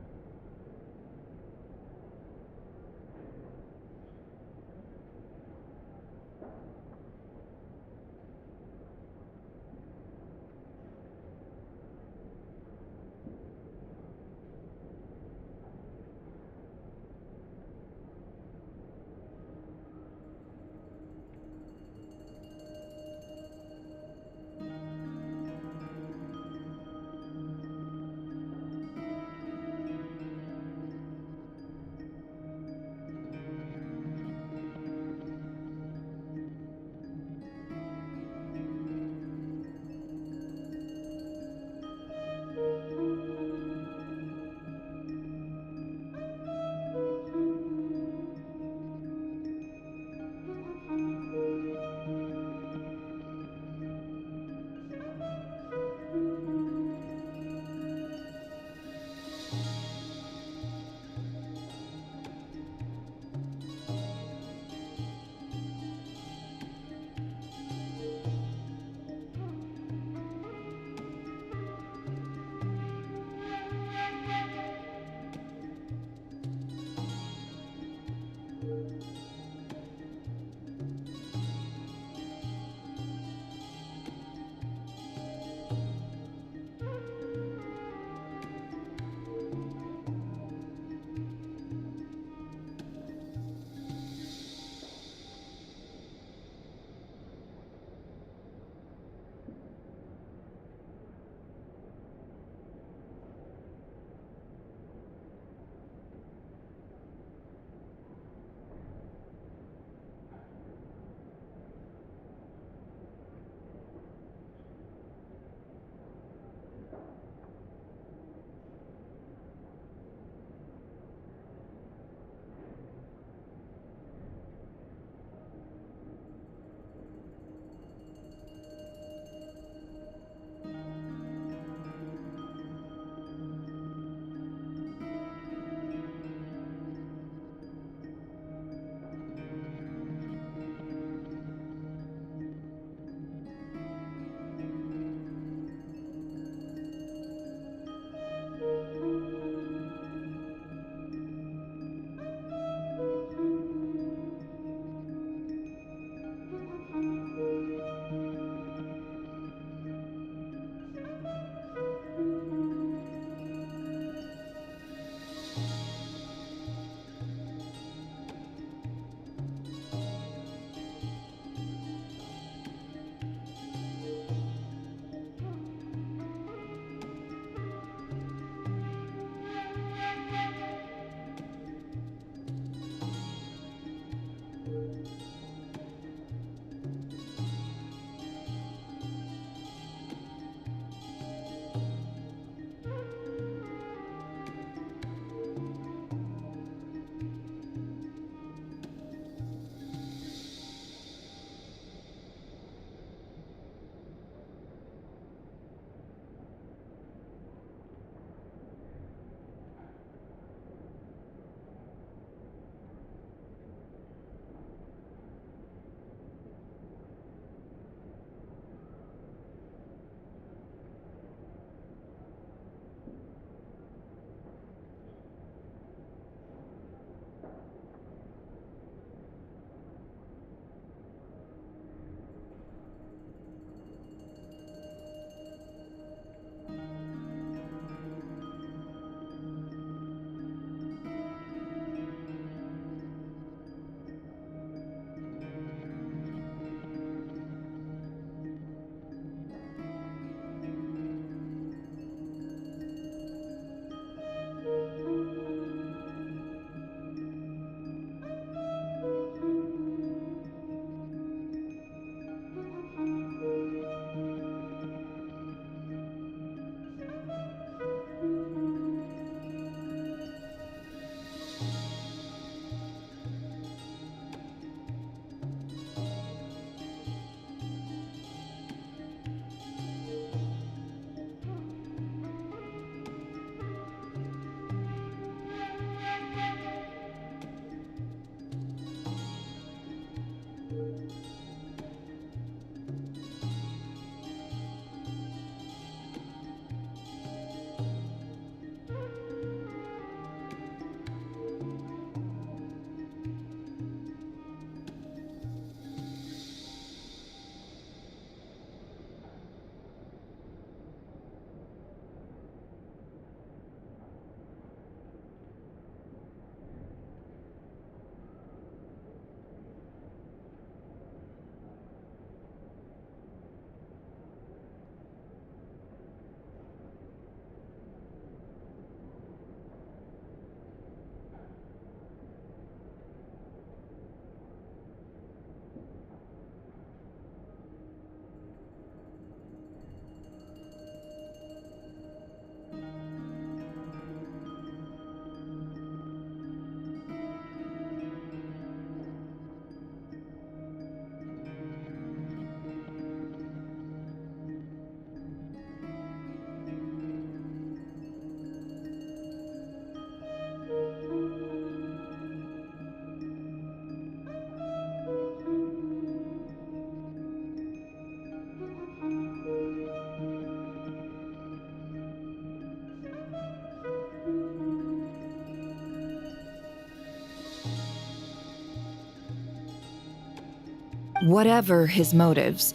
Whatever his motives,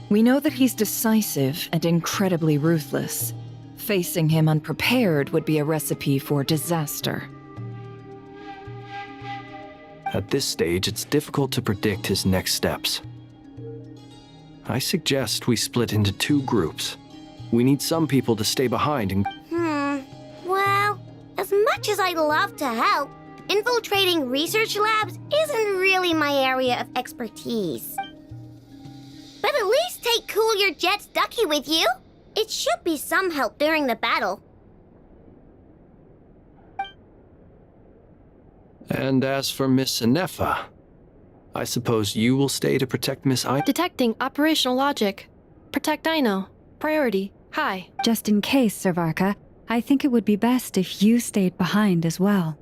we know that he's decisive and incredibly ruthless. Facing him unprepared would be a recipe for disaster. At this stage, it's difficult to predict his next steps. I suggest we split into 2 groups. We need some people to stay behind and... Well, as much as I'd love to help, infiltrating research labs isn't really my area of expertise. But at least take Cool Your Jet's Ducky with you. It should be some help during the battle. And as for Miss Inefa, I suppose you will stay to protect Miss I... Detecting operational logic. Protect Dino. Priority. High. Just in case, Servarka, I think it would be best if you stayed behind as well.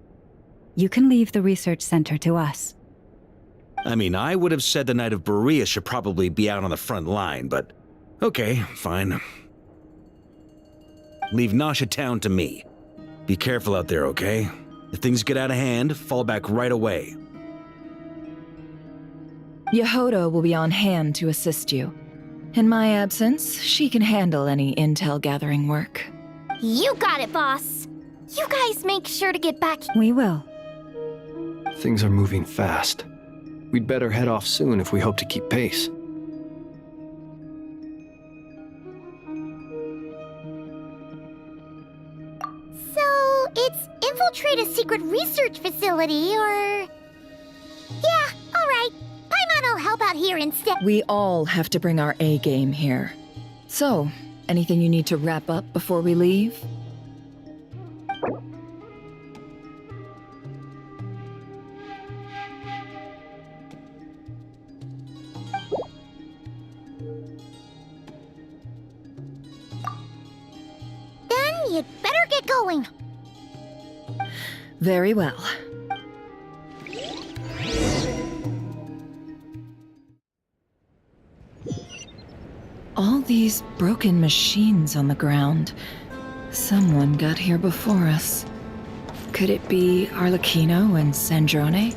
You can leave the research center to us. I mean, I would have said the Knight of Berea should probably be out on the front line, but okay, fine. Leave Nasha Town to me. Be careful out there, okay? If things get out of hand, fall back right away. Yehoda will be on hand to assist you. In my absence, she can handle any intel gathering work. You got it, boss. You guys make sure to get back. We will. Things are moving fast. We'd better head off soon if we hope to keep pace. So, it's infiltrate a secret research facility, or... Yeah, alright. Paimon will help out here instead. We all have to bring our A game here. So, anything you need to wrap up before we leave? Then you'd better get going. Very well. All these broken machines on the ground. Someone got here before us. Could it be Arlecchino and Sandrone?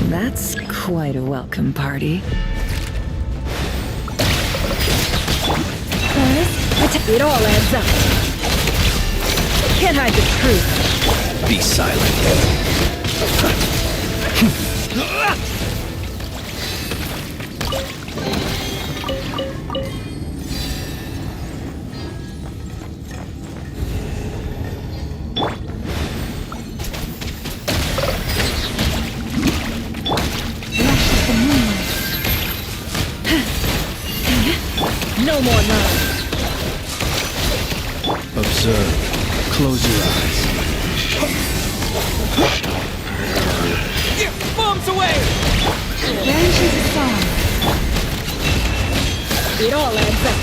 That's quite a welcome party. It all adds up. Can't hide the truth. Be silent. No more love. Observe. Close your eyes. Get bombs away! Branches a song. It all adds up.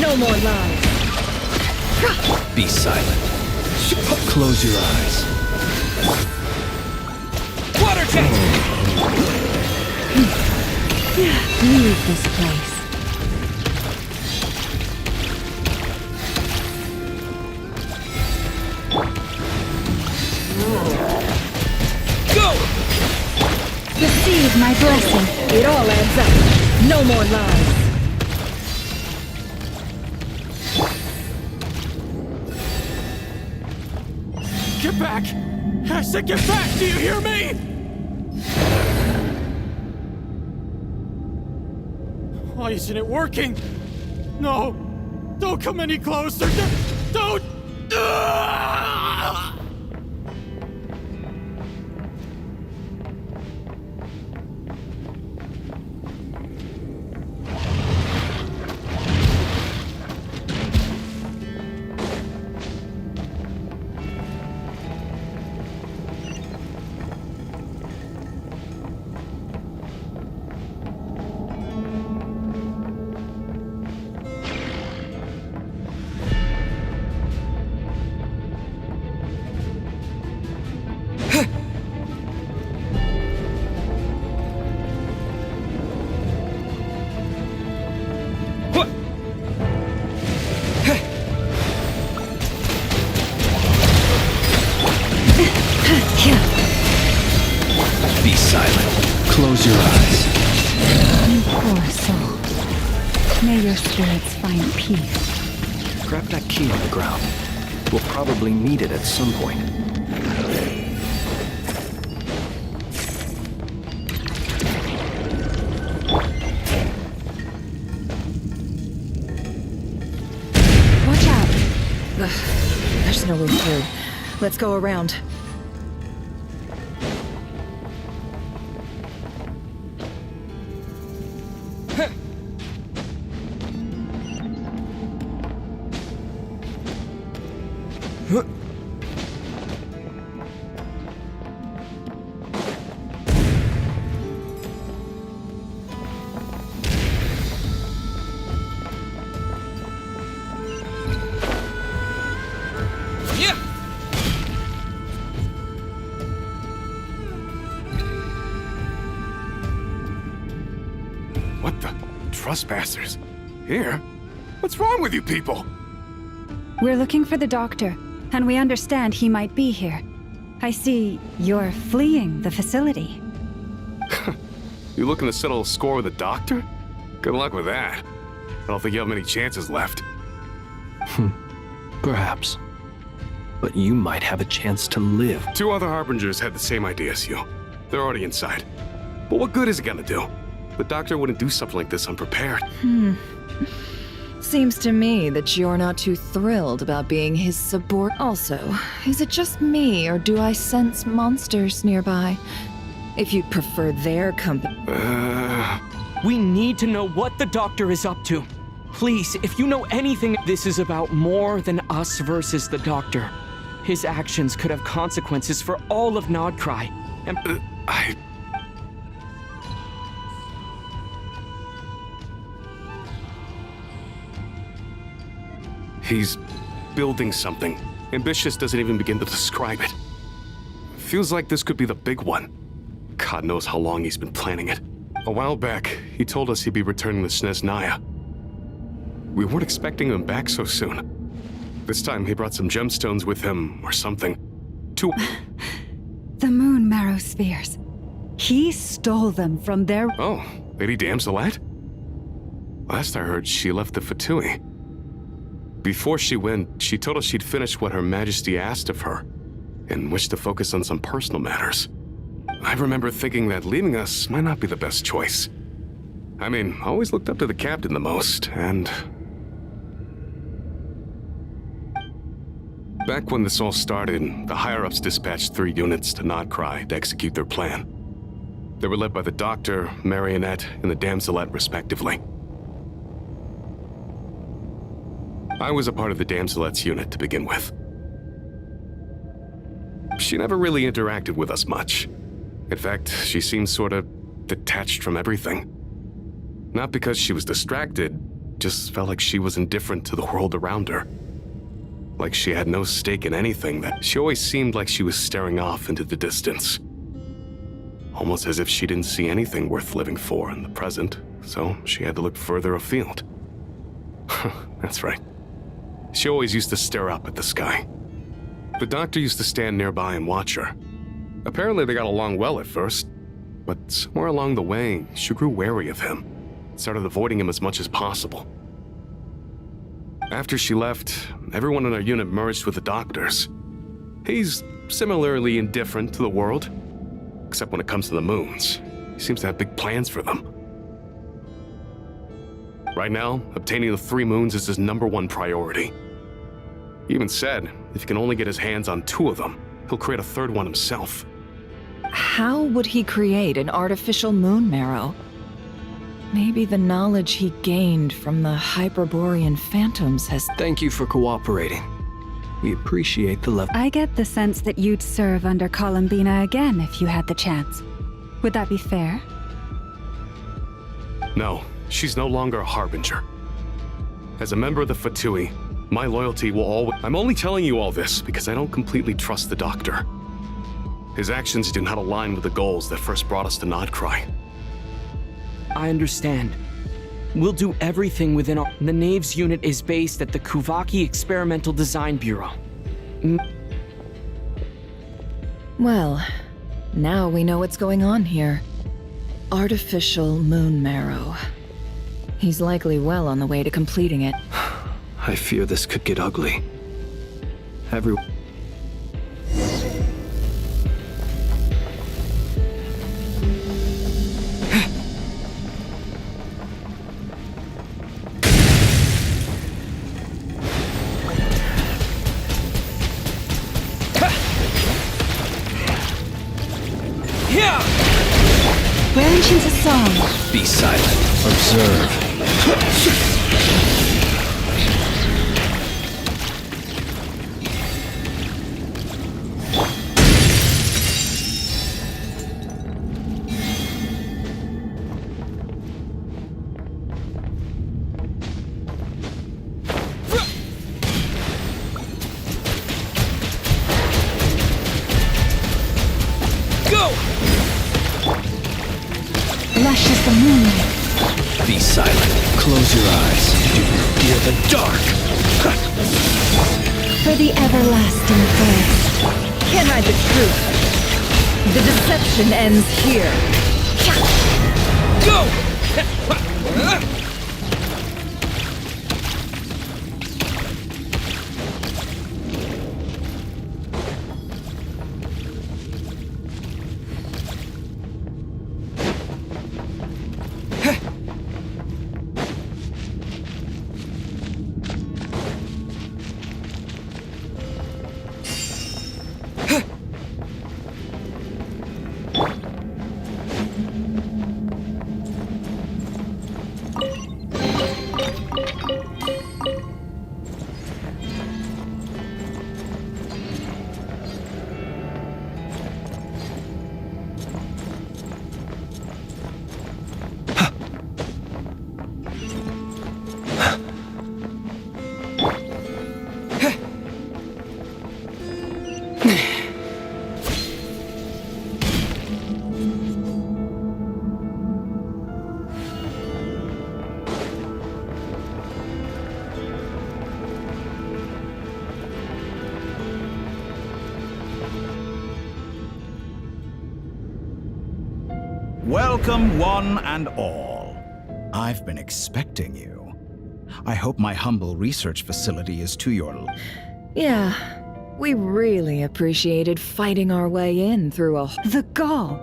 No more lies. Be silent. Close your eyes. Water jet! Leave this place. Go! Receive my blessing. It all adds up. No more lies. back! I said get back! Do you hear me? Why isn't it working? No! Don't come any closer! Don't! Be silent. Close your eyes. You poor soul. May your spirits find peace. Grab that key on the ground. We'll probably need it at some point. Watch out! Ugh, there's no way through. Let's go around. What the? Trespassers? Here? What's wrong with you people? We're looking for the doctor, and we understand he might be here. I see you're fleeing the facility. You looking to settle a score with the doctor? Good luck with that. I don't think you have many chances left. Perhaps. But you might have a chance to live. 2 other Harbingers had the same idea as you. They're already inside. But what good is it gonna do? The doctor wouldn't do something like this unprepared. Seems to me that you're not too thrilled about being his subordinate. Also, is it just me, or do I sense monsters nearby? If you'd prefer their company. We need to know what the doctor is up to. Please, if you know anything, this is about more than us versus the doctor. His actions could have consequences for all of Nodcry. And He's building something. Ambitious doesn't even begin to describe it. Feels like this could be the big one. God knows how long he's been planning it. A while back, he told us he'd be returning to Snezhnaya. We weren't expecting him back so soon. This time he brought some gemstones with him, or something. The moon marrow spheres. He stole them from their... Oh, Lady Damselette? Last I heard, she left the VIII. Before she went, she told us she'd finished what Her Majesty asked of her, and wished to focus on some personal matters. I remember thinking that leaving us might not be the best choice. I mean, I always looked up to the captain the most, and... Back when this all started, the higher-ups dispatched 3 units to Nodcry to execute their plan. They were led by the Doctor, Marionette, and the Damselette, respectively. I was a part of the Damselette's unit to begin with. She never really interacted with us much. In fact, she seemed sort of detached from everything. Not because she was distracted, just felt like she was indifferent to the world around her. Like she had no stake in anything, that she always seemed like she was staring off into the distance. Almost as if she didn't see anything worth living for in the present, so she had to look further afield. That's right. She always used to stare up at the sky. The Doctor used to stand nearby and watch her. Apparently they got along well at first, but somewhere along the way, she grew wary of him, started avoiding him as much as possible. After she left, everyone in our unit merged with the Doctor's. He's similarly indifferent to the world. Except when it comes to the moons. He seems to have big plans for them. Right now, obtaining the 3 moons is his #1 priority. He even said if he can only get his hands on 2 of them, he'll create a 3rd one himself. How would he create an artificial moon marrow? Maybe the knowledge he gained from the Hyperborean phantoms has... Thank you for cooperating. We appreciate the level. I get the sense that you'd serve under Columbina again if you had the chance. Would that be fair? No, she's no longer a harbinger. As a member of the VIII, my loyalty will always... I'm only telling you all this because I don't completely trust the Doctor. His actions do not align with the goals that first brought us to Nodcry. I understand. We'll do everything within our... The Knaves unit is based at the Kuvaki Experimental Design Bureau. Well, now we know what's going on here. Artificial moon marrow. He's likely well on the way to completing it. I fear this could get ugly. Where mentions a song? Be silent. Observe. Lush as the moon. Be silent. Close your eyes. Do you fear the dark? For the everlasting thirst. Can't hide the truth. The deception ends here. Go! Welcome, one and all. I've been expecting you. I hope my humble research facility is to your... Yeah, we really appreciated fighting our way in through a... The gall.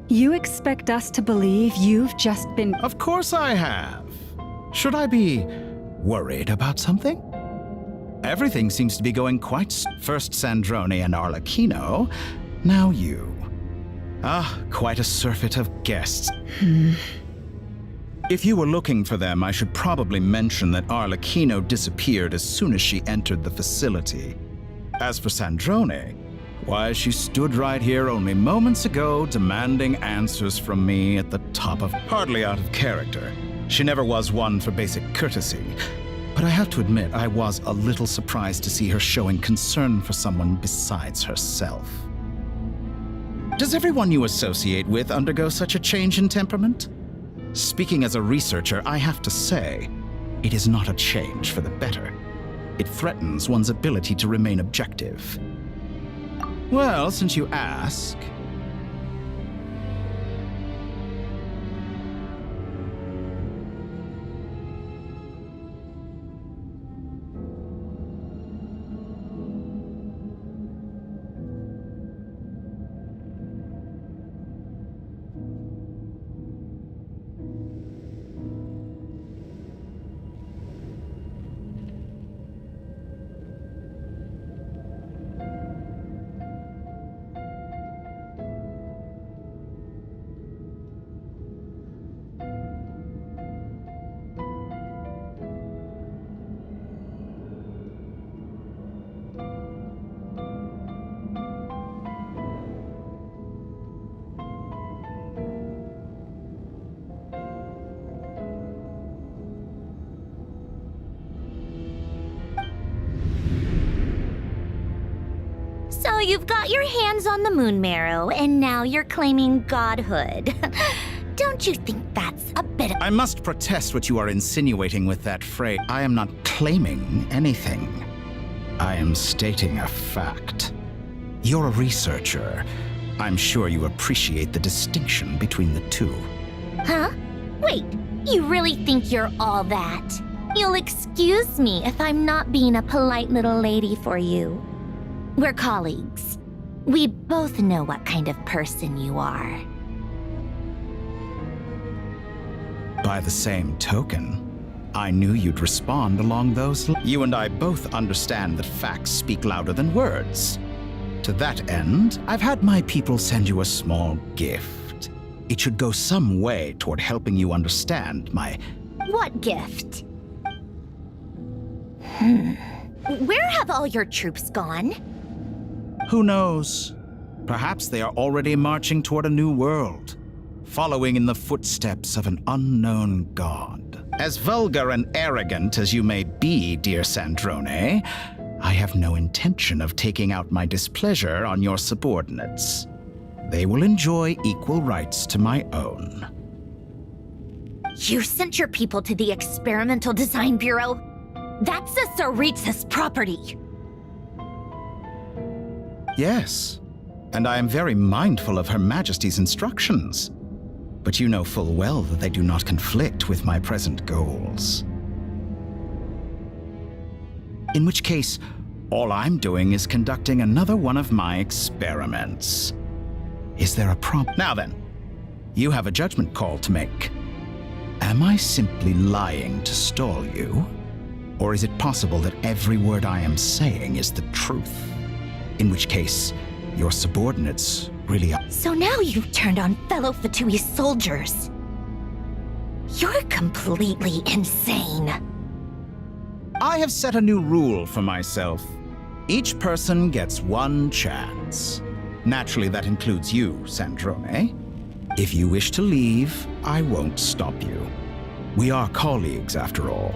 You expect us to believe you've just been... Of course I have. Should I be worried about something? Everything seems to be going quite... First Sandrone and Arlecchino, now you. Ah, quite a surfeit of guests. If you were looking for them, I should probably mention that Arlecchino disappeared as soon as she entered the facility. As for Sandrone, why, she stood right here only moments ago demanding answers from me at the top of... Hardly out of character. She never was one for basic courtesy. But I have to admit, I was a little surprised to see her showing concern for someone besides herself. Does everyone you associate with undergo such a change in temperament? Speaking as a researcher, I have to say, it is not a change for the better. It threatens one's ability to remain objective. Well, since you ask... So you've got your hands on the moon marrow, and now you're claiming godhood. Don't you think that's a bit of— I must protest what you are insinuating with that phrase. I am not claiming anything. I am stating a fact. You're a researcher. I'm sure you appreciate the distinction between the two. Huh? Wait, you really think you're all that? You'll excuse me if I'm not being a polite little lady for you. We're colleagues. We both know what kind of person you are. By the same token, I knew you'd respond along those lines. You and I both understand that facts speak louder than words. To that end, I've had my people send you a small gift. It should go some way toward helping you understand my— What gift? Where have all your troops gone? Who knows? Perhaps they are already marching toward a new world, following in the footsteps of an unknown god. As vulgar and arrogant as you may be, dear Sandrone, I have no intention of taking out my displeasure on your subordinates. They will enjoy equal rights to my own. You sent your people to the Experimental Design Bureau? That's the Tsaritsa's property. Yes, and I am very mindful of Her Majesty's instructions. But you know full well that they do not conflict with my present goals. In which case, all I'm doing is conducting another one of my experiments. Is there a problem? Now then, you have a judgment call to make. Am I simply lying to stall you? Or is it possible that every word I am saying is the truth? In which case, your subordinates really are— So now you've turned on fellow Fatui soldiers. You're completely insane. I have set a new rule for myself. Each person gets one chance. Naturally, that includes you, Sandrone. If you wish to leave, I won't stop you. We are colleagues, after all.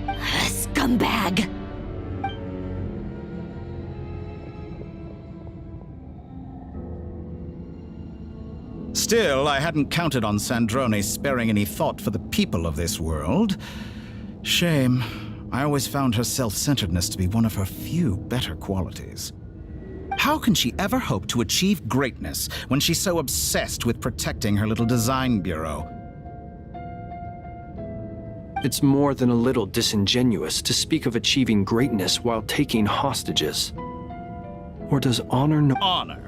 Scumbag! Still, I hadn't counted on Sandrone sparing any thought for the people of this world. Shame. I always found her self-centeredness to be one of her few better qualities. How can she ever hope to achieve greatness when she's so obsessed with protecting her little design bureau? It's more than a little disingenuous to speak of achieving greatness while taking hostages. Or does honor no— Honor?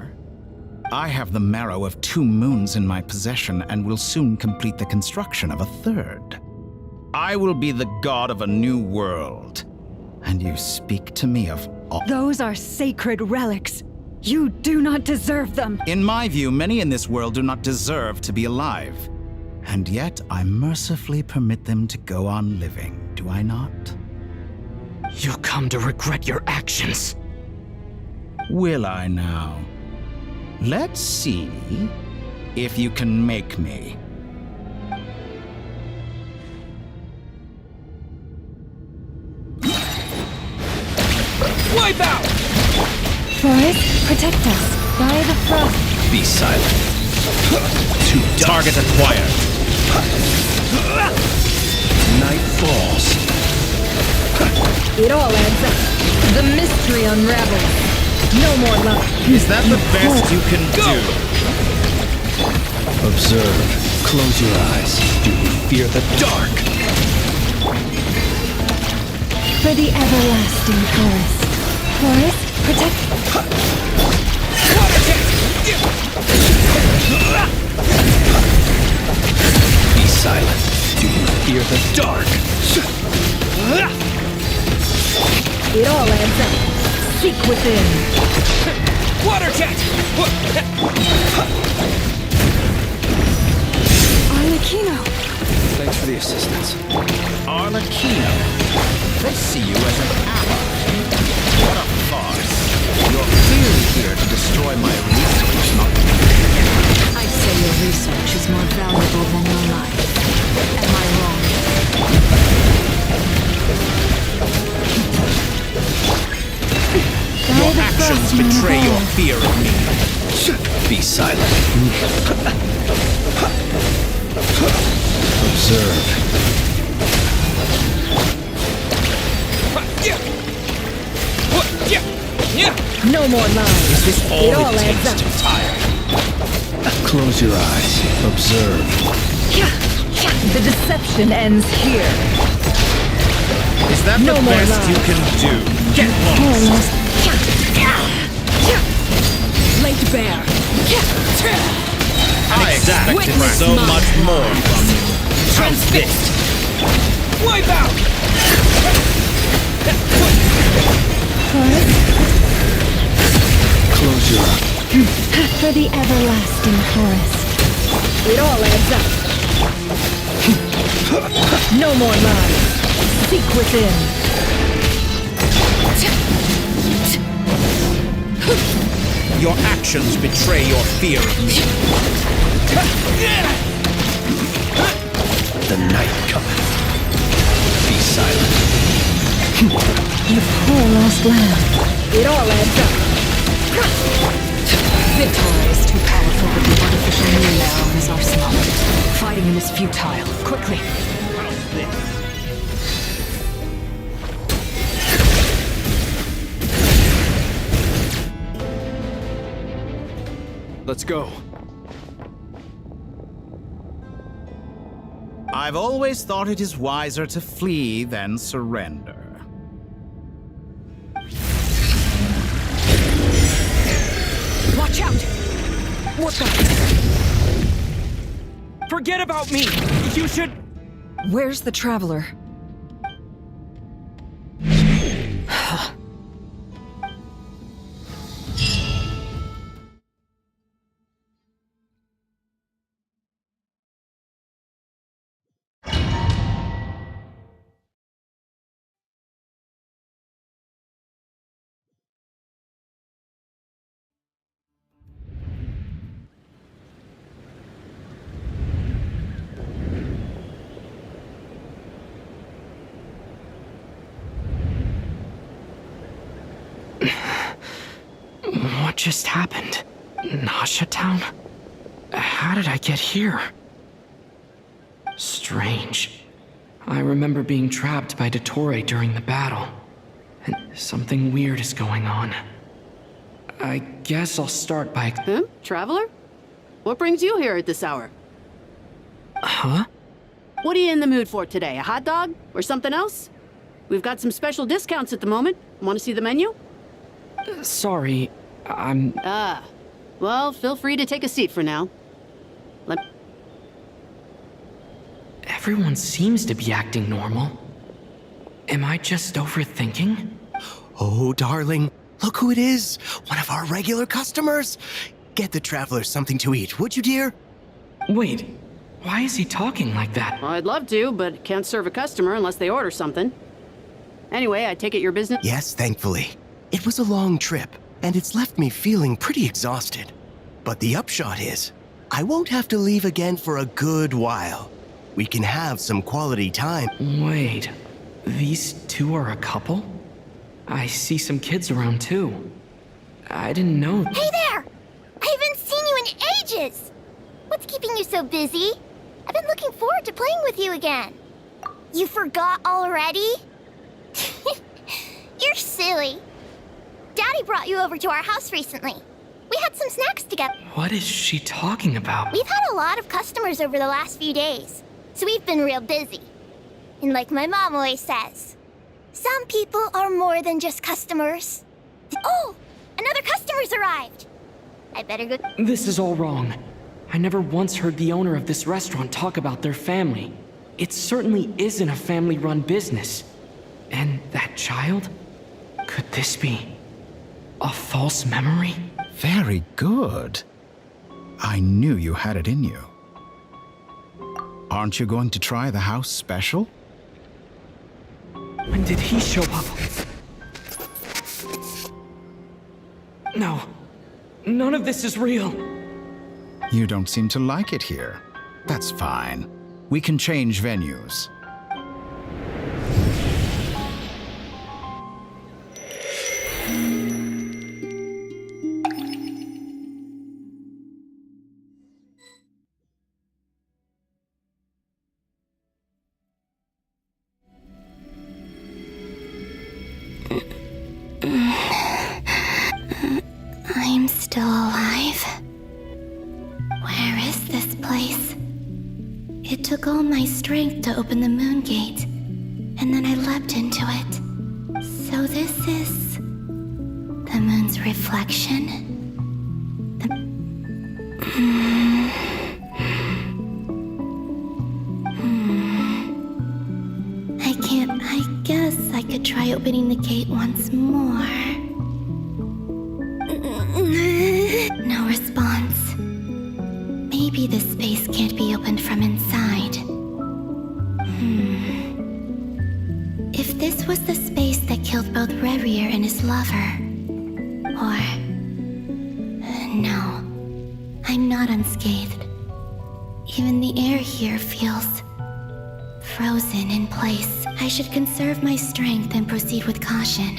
I have the marrow of 2 moons in my possession and will soon complete the construction of a 3rd. I will be the god of a new world. And you speak to me of— Those are sacred relics. You do not deserve them. In my view, many in this world do not deserve to be alive. And yet, I mercifully permit them to go on living, do I not? You'll come to regret your actions. Will I now? Let's see if you can make me. Wipe out! Forest, protect us. By the frost. Be silent. Target acquired. Night falls. It all adds up. The mystery unravels. No more love. Is that the best you can do? Observe. Close your eyes. Do you fear the dark? For the everlasting forest. Forest, protect. Be silent. Do you fear the dark? It all adds up. Seek within. Water jet! Arlecchino. Thanks for the assistance. Arlecchino. They see you as an ally. What a farce. You're clearly here to destroy my research, not me. I'd say your research is more valuable than your life. Am I wrong? Your actions betray your fear of me. Be silent. Observe. No more lies. Is this all It all it adds takes up. to tire? Close your eyes. Observe. The deception ends here. Is that No the more best lies. you can do? Get lost! Laid bare. I expected Witness so mine. much more from you. Transfixed. Wipe out! Close your eyes. For the everlasting forest. It all adds up. No more lies. Seek within. Your actions betray your fear of me. The night cometh. Be silent. You poor lost lamb. It all adds up. Vitar is too powerful with the artificial moon now in his arsenal. Fighting him is futile. Quickly. Let's go. I've always thought it is wiser to flee than surrender. Watch out! What the? Forget about me! You should... Where's the traveler? What just happened? Nasha Town? How did I get here? Strange. I remember being trapped by Dottore during the battle. And something weird is going on. I guess I'll start by... Traveler? What brings you here at this hour? Huh? What are you in the mood for today? A hot dog? Or something else? We've got some special discounts at the moment. Want to see the menu? Sorry, I'm... Ah. Well, feel free to take a seat for now. Everyone seems to be acting normal. Am I just overthinking? Oh, darling, look who it is. One of our regular customers. Get the traveler something to eat, would you, dear? Wait, why is he talking like that? Well, I'd love to, but can't serve a customer unless they order something. Anyway, I take it your business? Yes, thankfully. It was a long trip, and it's left me feeling pretty exhausted. But the upshot is, I won't have to leave again for a good while. We can have some quality time. Wait, these two are a couple? I see some kids around too. I didn't know. Hey there! I haven't seen you in ages! What's keeping you so busy? I've been looking forward to playing with you again. You forgot already? You're silly. Daddy brought you over to our house recently. We had some snacks together. What is she talking about? We've had a lot of customers over the last few days, so we've been real busy. And like my mom always says, some people are more than just customers. Oh, another customer's arrived. I better go. This is all wrong. I never once heard the owner of this restaurant talk about their family. It certainly isn't a family-run business. And that child? Could this be a false memory? Very good. I knew you had it in you. Aren't you going to try the house special? When did he show up? No. None of this is real. You don't seem to like it here. That's fine. We can change venues. still alive? Where is this place? It took all my strength to open the moon gate, and then I leapt into it. So this is the moon's reflection? I guess I could try opening the gate once more. No response. Maybe this space can't be opened from inside. If this was the space that killed both Rerir and his lover, or... no, I'm not unscathed. Even the air here feels frozen in place. I should conserve my strength and proceed with caution.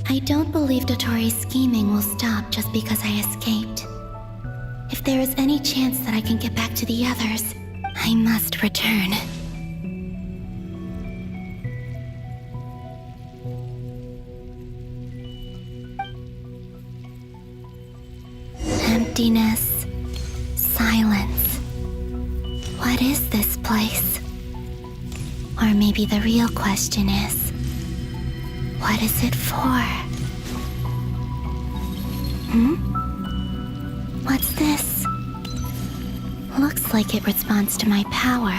I don't believe Dotori's scheming will stop just because I escaped. If there is any chance that I can get back to the others, I must return. Emptiness, silence. What is this place? Or maybe the real question is, what is it for? What's this? Looks like it responds to my power.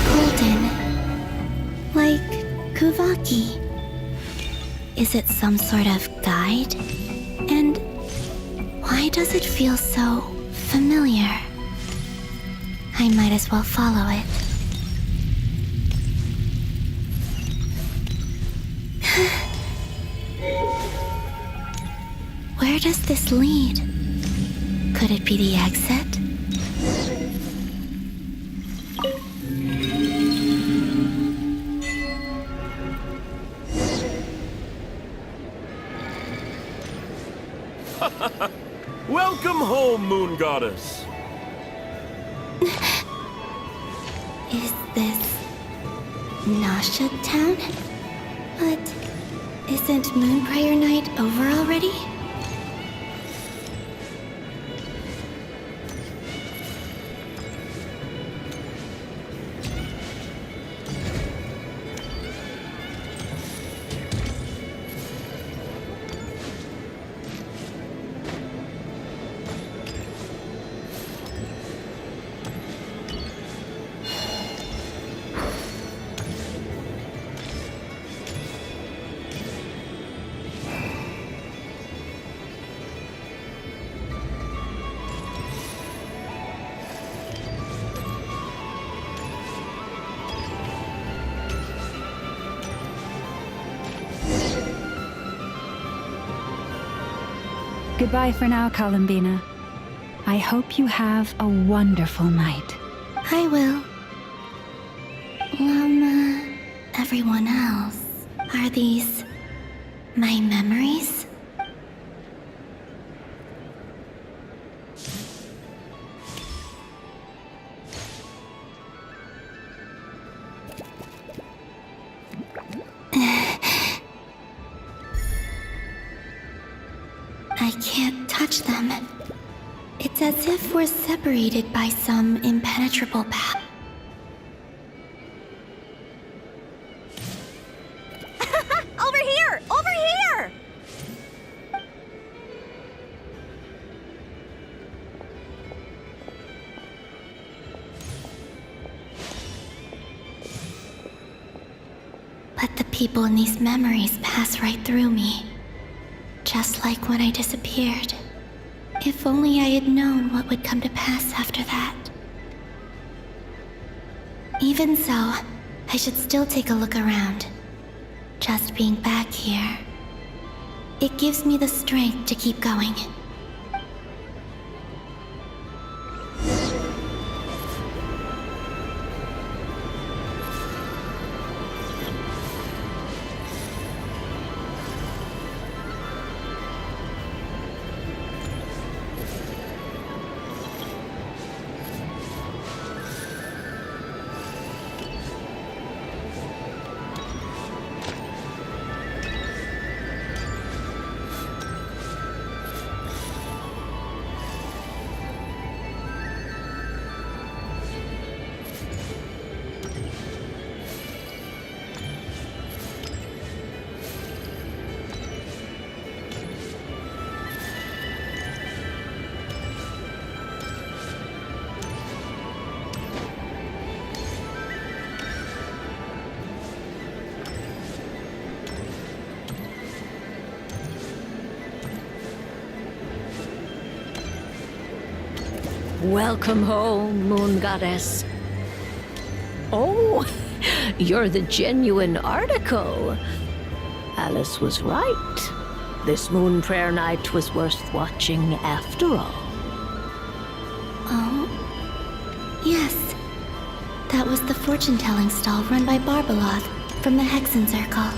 Golden. Like Kuvaki. Is it some sort of guide? And why does it feel so familiar? I might as well follow it. Where does this lead? Could it be the exit? Welcome home, Moon Goddess. Is this Nasha Town? But isn't Moon Prayer Night over already? Goodbye for now, Columbina. I hope you have a wonderful night. I will. Everyone else. Are these my memories? I can't touch them. It's as if we're separated by some impenetrable path. Over here! Over here! But the people in these memories pass right through me. Just like when I disappeared. If only I had known what would come to pass after that. Even so, I should still take a look around. Just being back here. It gives me the strength to keep going. Welcome home, Moon Goddess. Oh, you're the genuine article. Alice was right. This moon prayer night was worth watching after all. Oh, yes. That was the fortune-telling stall run by Barbeloth from the Hexen Circle.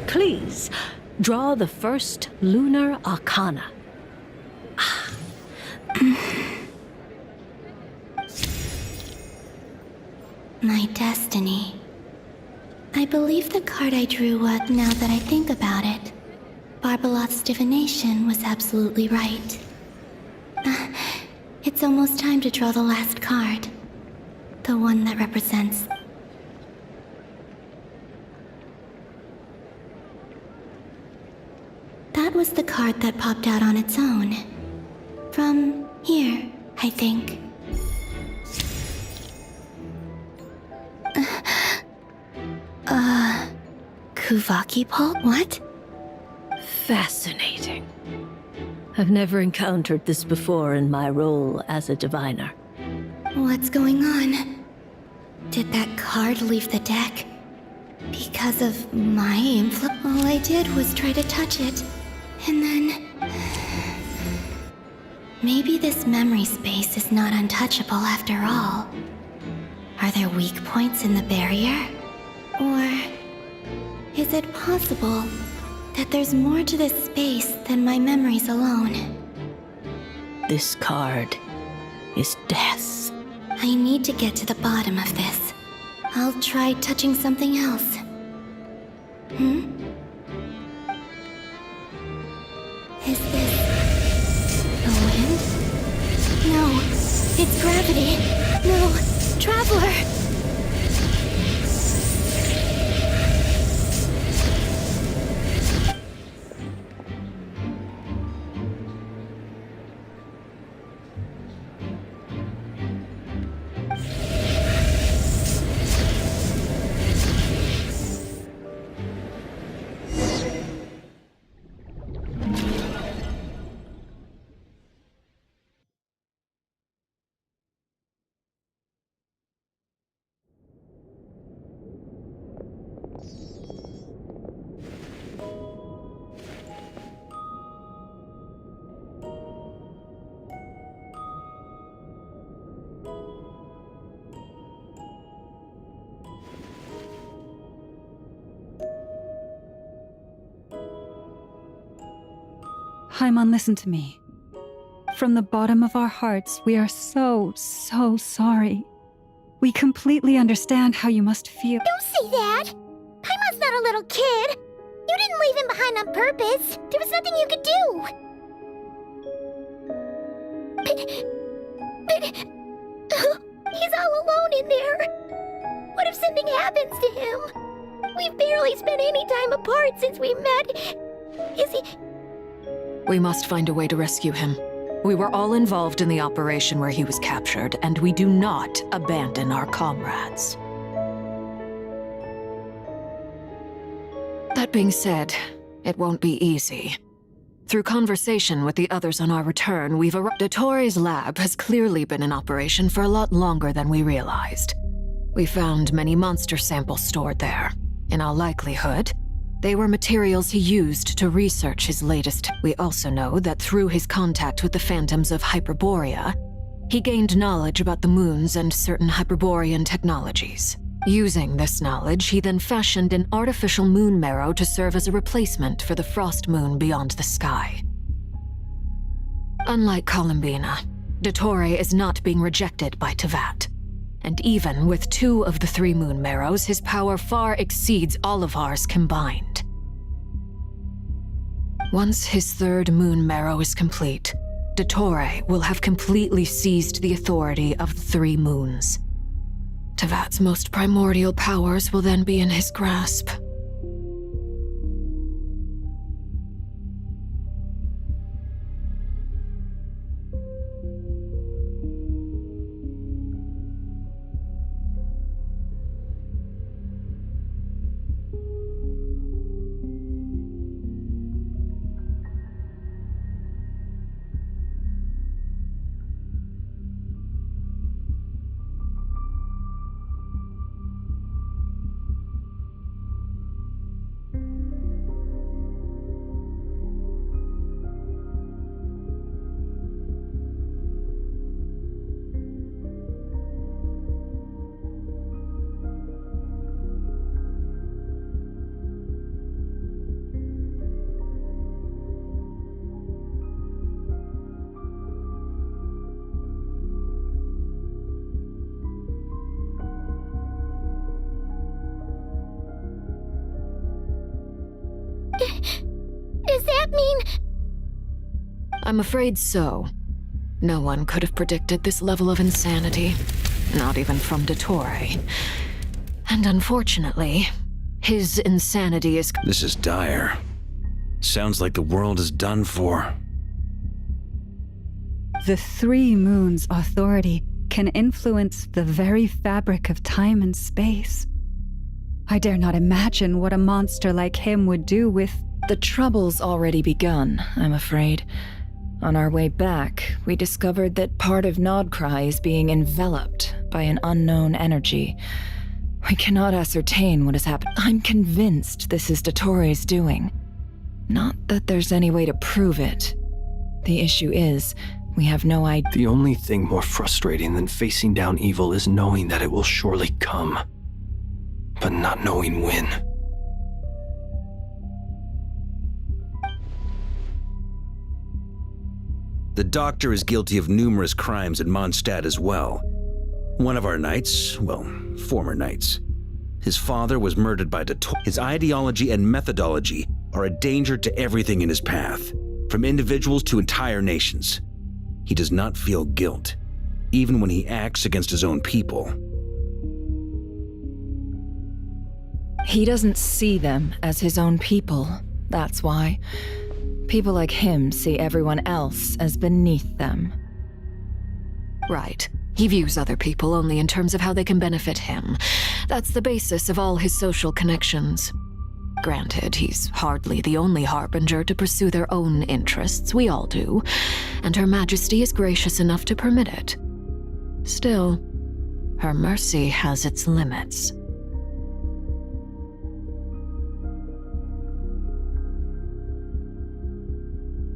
Please, draw the first lunar arcana. My destiny. I believe the card I drew was, now that I think about it. Barbeloth's divination was absolutely right. It's almost time to draw the last card. The one that represents... That was the card that popped out on its own. From here, I think. Kuvaki pulp? What? Fascinating. I've never encountered this before in my role as a diviner. What's going on? Did that card leave the deck? Because of my influence? All I did was try to touch it, and then... Maybe this memory space is not untouchable after all. Are there weak points in the barrier? Or... is it possible that there's more to this space than my memories alone? This card is death. I need to get to the bottom of this. I'll try touching something else. Is this... the wind? No, it's gravity. No, Traveler! Paimon, listen to me. From the bottom of our hearts, we are so sorry. We completely understand how you must feel. Don't say that! Paimon's not a little kid! You didn't leave him behind on purpose! There was nothing you could do! But... he's all alone in there! What if something happens to him? We've barely spent any time apart since we met. Is he... We must find a way to rescue him. We were all involved in the operation where he was captured, and we do not abandon our comrades. That being said, it won't be easy. Through conversation with the others on our return, we've arrived. Dottore's lab has clearly been in operation for a lot longer than we realized. We found many monster samples stored there. In all likelihood, they were materials he used to research his latest. We also know that through his contact with the phantoms of Hyperborea, he gained knowledge about the moons and certain Hyperborean technologies. Using this knowledge, he then fashioned an artificial moon marrow to serve as a replacement for the frost moon beyond the sky. Unlike Columbina, Dottore is not being rejected by Teyvat. And even with 2 of the 3 moon marrows, his power far exceeds all of ours combined. Once his 3rd moon marrow is complete, Dottore will have completely seized the authority of the 3 moons. Teyvat's most primordial powers will then be in his grasp. that mean... I'm afraid so. No one could have predicted this level of insanity. Not even from Dottore. And unfortunately, his insanity is... This is dire. Sounds like the world is done for. The Three Moons' authority can influence the very fabric of time and space. I dare not imagine what a monster like him would do with... The trouble's already begun, I'm afraid. On our way back, we discovered that part of Nodcry is being enveloped by an unknown energy. We cannot ascertain what has happened. I'm convinced this is Dottore's doing. Not that there's any way to prove it. The issue is, we have no idea. The only thing more frustrating than facing down evil is knowing that it will surely come, but not knowing when. The Doctor is guilty of numerous crimes in Mondstadt as well. One of our knights, well, former knights. His father was murdered by Dottore. His ideology and methodology are a danger to everything in his path, from individuals to entire nations. He does not feel guilt, even when he acts against his own people. He doesn't see them as his own people, that's why. People like him see everyone else as beneath them. Right. He views other people only in terms of how they can benefit him. That's the basis of all his social connections. Granted, he's hardly the only harbinger to pursue their own interests. We all do. And Her Majesty is gracious enough to permit it. Still, her mercy has its limits.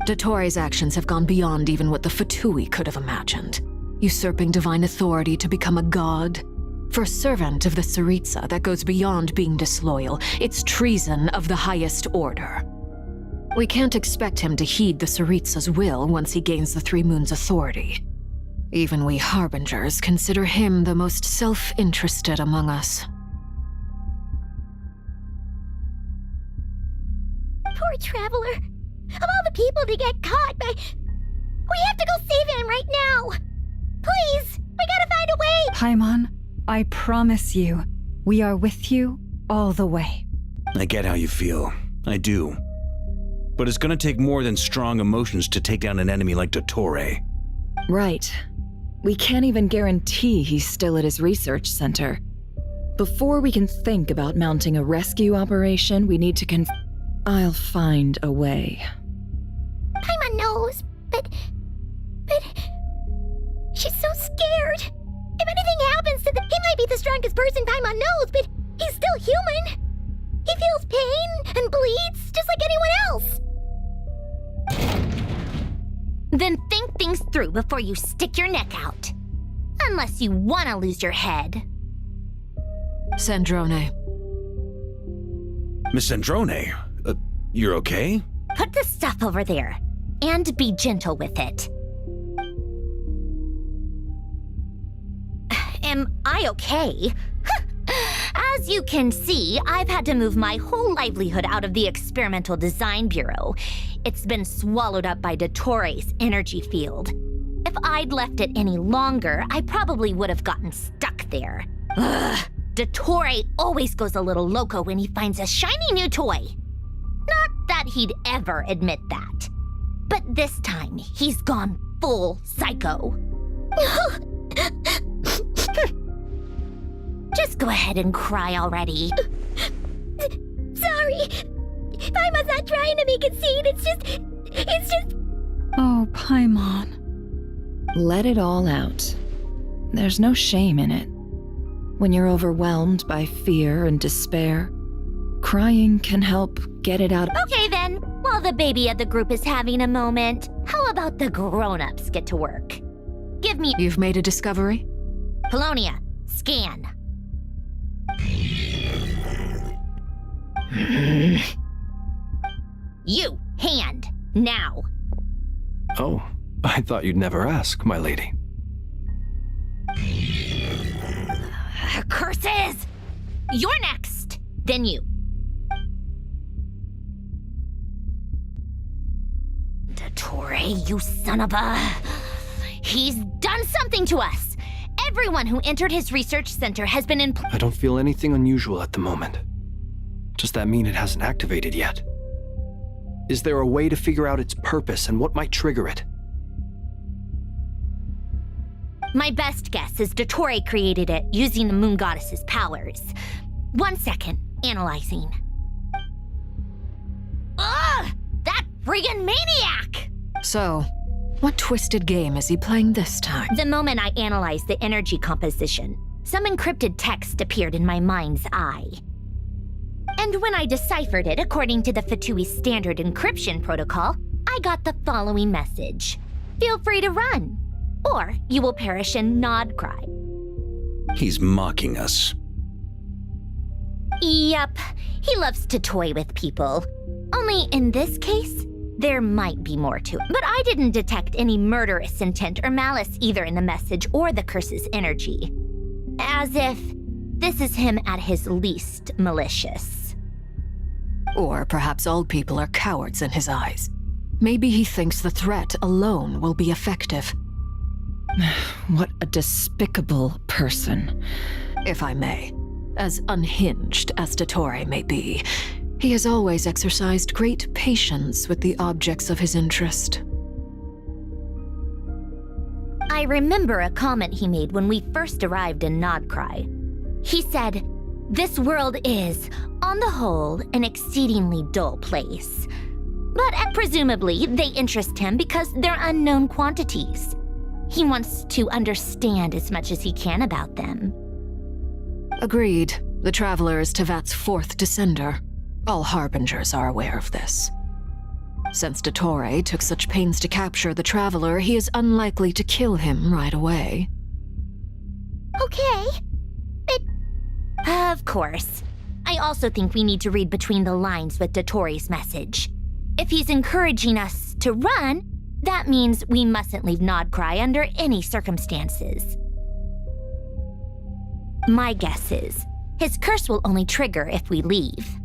Dottore's actions have gone beyond even what the Fatui could have imagined. Usurping divine authority to become a god. For a servant of the Tsaritsa, that goes beyond being disloyal. It's treason of the highest order. We can't expect him to heed the Tsaritsa's will once he gains the Three Moons' authority. Even we harbingers consider him the most self-interested among us. Poor Traveler. Of all the people to get caught by... We have to go save him right now! Please! We gotta find a way! Paimon, I promise you, we are with you all the way. I get how you feel. I do. But it's gonna take more than strong emotions to take down an enemy like Dottore. Right. We can't even guarantee he's still at his research center. Before we can think about mounting a rescue operation, we need to I'll find a way. Paimon knows, but... She's so scared. If anything happens to he might be the strongest person Paimon knows, but he's still human. He feels pain and bleeds just like anyone else. Then think things through before you stick your neck out. Unless you want to lose your head. Sandrone. Miss Sandrone, you're okay? Put the stuff over there, and be gentle with it. Am I okay? As you can see, I've had to move my whole livelihood out of the Experimental Design Bureau. It's been swallowed up by Dottore's energy field. If I'd left it any longer, I probably would have gotten stuck there. Ugh, Dottore always goes a little loco when he finds a shiny new toy. Not that he'd ever admit that. But this time, he's gone full psycho. Just go ahead and cry already. Sorry. Paimon's not trying to make it seem. It's just... Oh, Paimon. Let it all out. There's no shame in it. When you're overwhelmed by fear and despair, crying can help get it out. Okay then, while the baby of the group is having a moment, how about the grown-ups get to work? Give me... You've made a discovery? Polonia, scan. You, hand, now. Oh, I thought you'd never ask, my lady. Curses! You're next, then you. you son of a... He's done something to us! Everyone who entered his research center has been in... I don't feel anything unusual at the moment. Does that mean it hasn't activated yet? Is there a way to figure out its purpose and what might trigger it? My best guess is Dottore created it using the Moon Goddess's powers. 1 second, analyzing. Ugh! That friggin' maniac! So, what twisted game is he playing this time? The moment I analyzed the energy composition, some encrypted text appeared in my mind's eye. And when I deciphered it according to the VIII standard encryption protocol, I got the following message. Feel free to run, or you will perish in nod cry. He's mocking us. Yep, he loves to toy with people. Only in this case, there might be more to it. But I didn't detect any murderous intent or malice either in the message or the curse's energy. As if this is him at his least malicious. Or perhaps all people are cowards in his eyes. Maybe he thinks the threat alone will be effective. What a despicable person. If I may, as unhinged as Dottore may be, he has always exercised great patience with the objects of his interest. I remember a comment he made when we first arrived in Nodcry. He said, "This world is, on the whole, an exceedingly dull place. But presumably, they interest him because they're unknown quantities. He wants to understand as much as he can about them." Agreed. The Traveler is Teyvat's 4th descender. All Harbingers are aware of this. Since Dottore took such pains to capture the Traveler, he is unlikely to kill him right away. Okay, but... Of course. I also think we need to read between the lines with Dottore's message. If he's encouraging us to run, that means we mustn't leave Nodcry under any circumstances. My guess is, his curse will only trigger if we leave.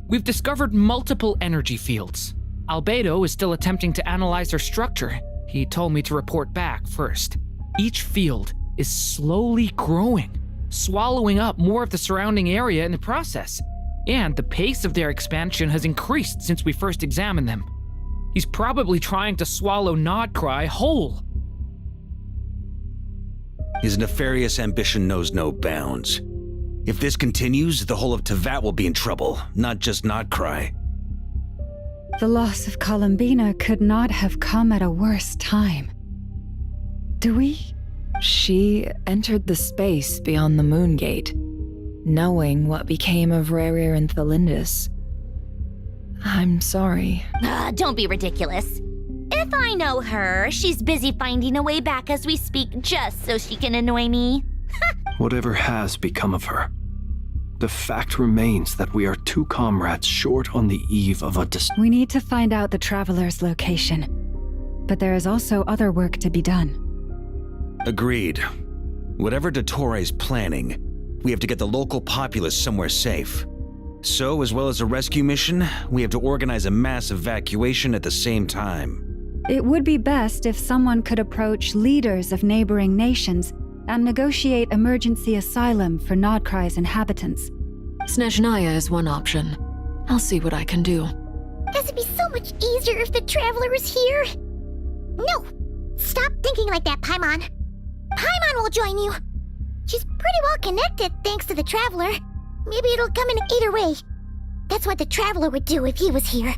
We've discovered multiple energy fields. Albedo is still attempting to analyze their structure. He told me to report back first. Each field is slowly growing, swallowing up more of the surrounding area in the process. And the pace of their expansion has increased since we first examined them. He's probably trying to swallow Nodcry whole. His nefarious ambition knows no bounds. If this continues, the whole of Teyvat will be in trouble, not just Nodcry. The loss of Columbina could not have come at a worse time. Do we? She entered the space beyond the Moon Gate, knowing what became of Rerir and Thelindis. I'm sorry. Don't be ridiculous. If I know her, she's busy finding a way back as we speak just so she can annoy me. Whatever has become of her, the fact remains that we are 2 comrades short on the eve of a We need to find out the Traveler's location. But there is also other work to be done. Agreed. Whatever Dottore's planning, we have to get the local populace somewhere safe. So, as well as a rescue mission, we have to organize a mass evacuation at the same time. It would be best if someone could approach leaders of neighboring nations and negotiate emergency asylum for Nodcry's inhabitants. Snezhnaya is one option. I'll see what I can do. This would be so much easier if the Traveler was here. No! Stop thinking like that, Paimon. Paimon will join you. She's pretty well connected thanks to the Traveler. Maybe it'll come in either way. That's what the Traveler would do if he was here.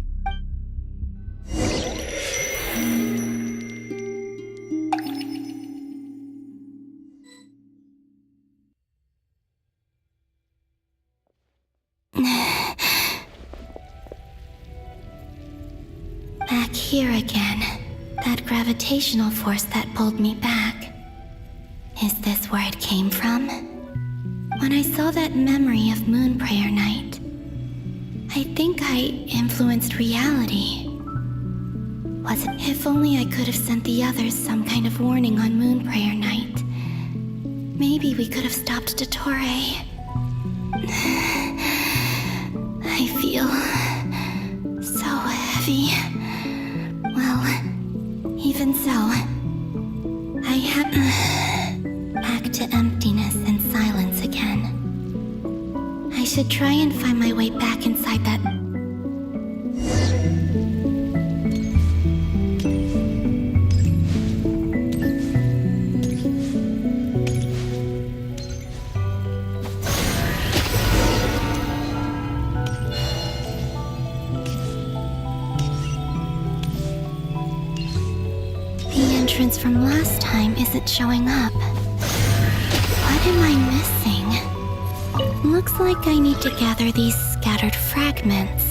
Back here again. That gravitational force that pulled me back. Is this where it came from? When I saw that memory of Moon Prayer Night, I think I influenced reality. Was it? If only I could have sent the others some kind of warning on Moon Prayer Night. Maybe we could have stopped Dottore. I feel so heavy. Well, even so, I have back to emptiness and silence again. I should try and find my way back inside that. From last time isn't showing up. What am I missing? Looks like I need to gather these scattered fragments.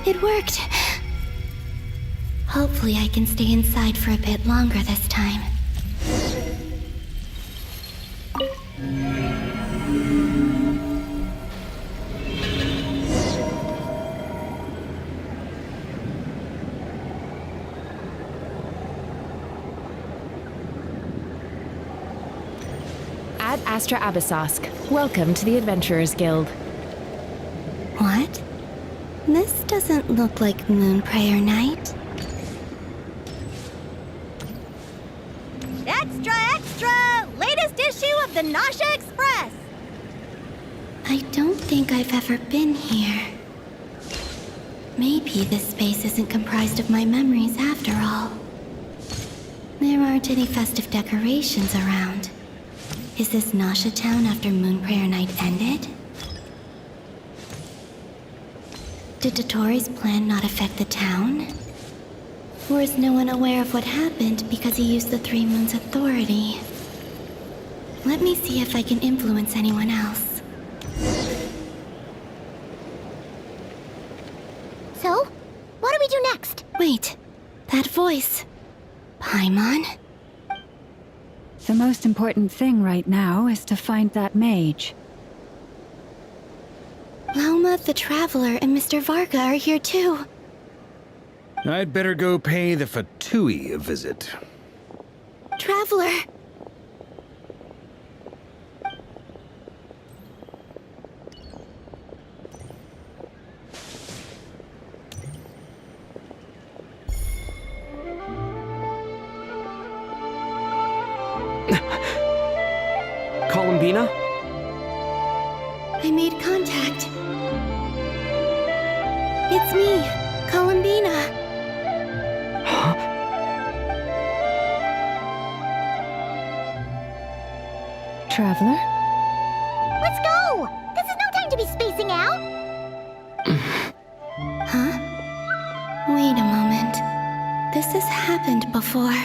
It worked. Hopefully I can stay inside for a bit longer this time. Ad Astra Abyssosk. Welcome to the Adventurers Guild. What? This doesn't look like Moonprayer Night. Extra, extra! Latest issue of the Nausea Express! I don't think I've ever been here. Maybe this space isn't comprised of my memories after all. There aren't any festive decorations around. Is this Nausea Town after Moonprayer Night ended? Did Dottore's plan not affect the town? Or is no one aware of what happened because he used the Three Moons' authority? Let me see if I can influence anyone else. So, what do we do next? Wait, that voice. Paimon? The most important thing right now is to find that mage. Lauma the Traveler and Mr. Varga are here too. I'd better go pay the VIII a visit. Traveler! Columbina? I made contact. It's me, Columbina. Huh? Traveler? Let's go! This is no time to be spacing out! Huh? Wait a moment. This has happened before.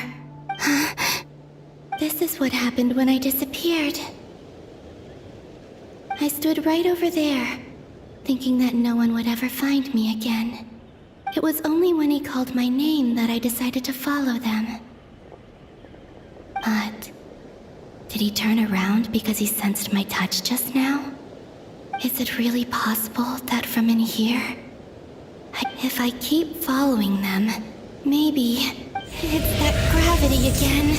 This is what happened when I disappeared. I stood right over there, thinking that no one would ever find me again. It was only when he called my name that I decided to follow them. But did he turn around because he sensed my touch just now? Is it really possible that from in here, if I keep following them, maybe it's that gravity again?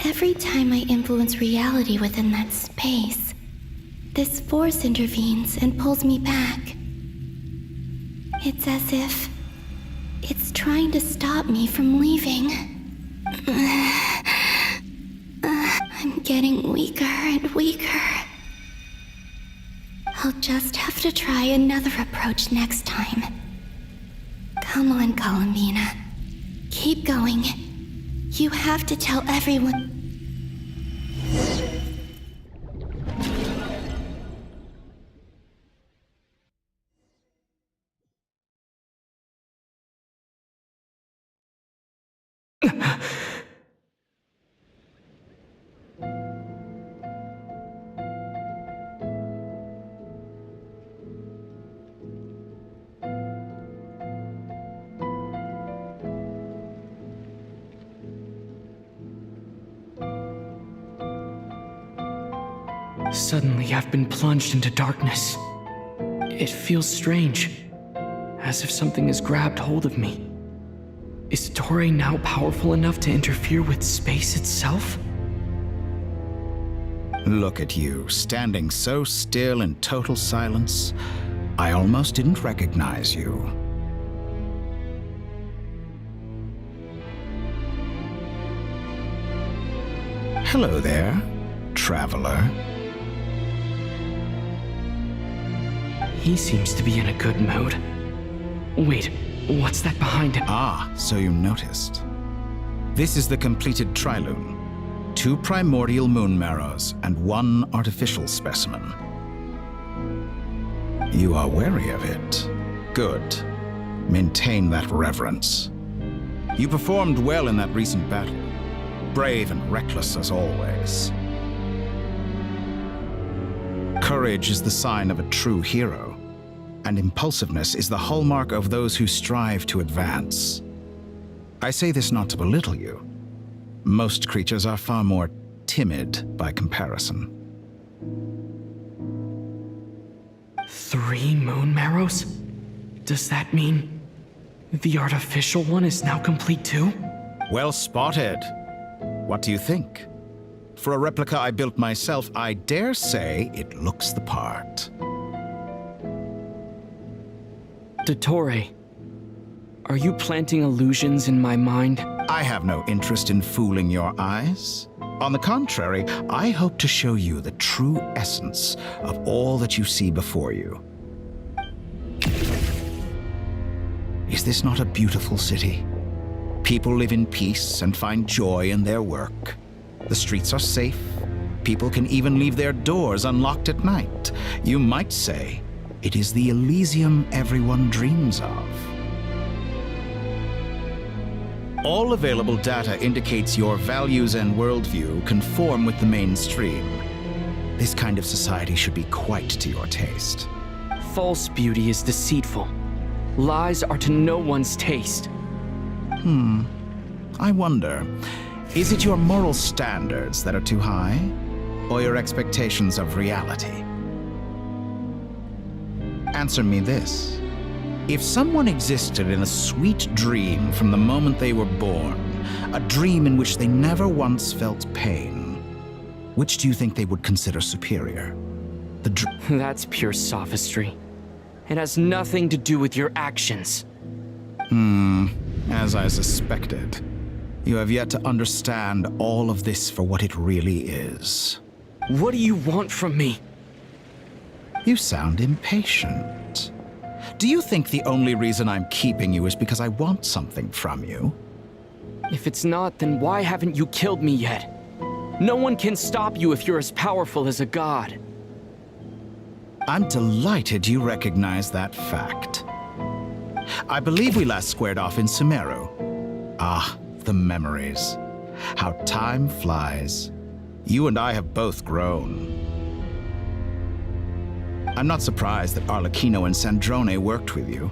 Every time I influence reality within that space, this force intervenes and pulls me back. It's as if it's trying to stop me from leaving. I'm getting weaker and weaker. I'll just have to try another approach next time. Come on, Columbina. Keep going. You have to tell everyone. Suddenly, I've been plunged into darkness. It feels strange, as if something has grabbed hold of me. Is Torre now powerful enough to interfere with space itself? Look at you, standing so still in total silence. I almost didn't recognize you. Hello there, traveler. He seems to be in a good mood. Wait, what's that behind him? Ah, so you noticed. This is the completed trilune. 2 primordial moon marrows and 1 artificial specimen. You are wary of it. Good. Maintain that reverence. You performed well in that recent battle. Brave and reckless as always. Courage is the sign of a true hero, and impulsiveness is the hallmark of those who strive to advance. I say this not to belittle you. Most creatures are far more timid by comparison. 3 moon marrows? Does that mean the artificial one is now complete too? Well spotted. What do you think? For a replica I built myself, I dare say it looks the part. Torre, are you planting illusions in my mind? I have no interest in fooling your eyes. On the contrary, I hope to show you the true essence of all that you see before you. Is this not a beautiful city? People live in peace and find joy in their work. The streets are safe. People can even leave their doors unlocked at night. You might say it is the Elysium everyone dreams of. All available data indicates your values and worldview conform with the mainstream. This kind of society should be quite to your taste. False beauty is deceitful. Lies are to no one's taste. I wonder, is it your moral standards that are too high, or your expectations of reality? Answer me this. If someone existed in a sweet dream from the moment they were born, a dream in which they never once felt pain, which do you think they would consider superior? That's pure sophistry. It has nothing to do with your actions. As I suspected. You have yet to understand all of this for what it really is. What do you want from me? You sound impatient. Do you think the only reason I'm keeping you is because I want something from you? If it's not, then why haven't you killed me yet? No one can stop you if you're as powerful as a god. I'm delighted you recognize that fact. I believe we last squared off in Sumeru. Ah, the memories. How time flies. You and I have both grown. I'm not surprised that Arlecchino and Sandrone worked with you.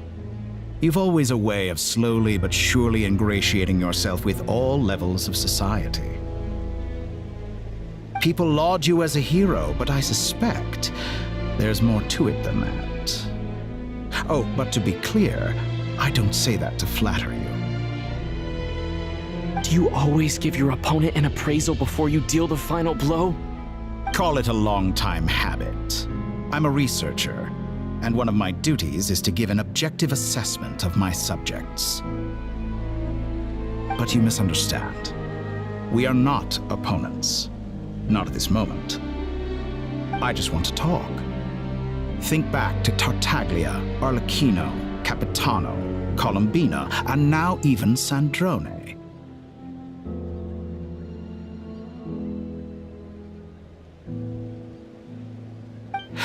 You've always a way of slowly but surely ingratiating yourself with all levels of society. People laud you as a hero, but I suspect there's more to it than that. Oh, but to be clear, I don't say that to flatter you. Do you always give your opponent an appraisal before you deal the final blow? Call it a long-time habit. I'm a researcher. and one of my duties is to give an objective assessment of my subjects. But you misunderstand. We are not opponents. Not at this moment. I just want to talk. Think back to Tartaglia, Arlecchino, Capitano, Colombina, and now even Sandrone.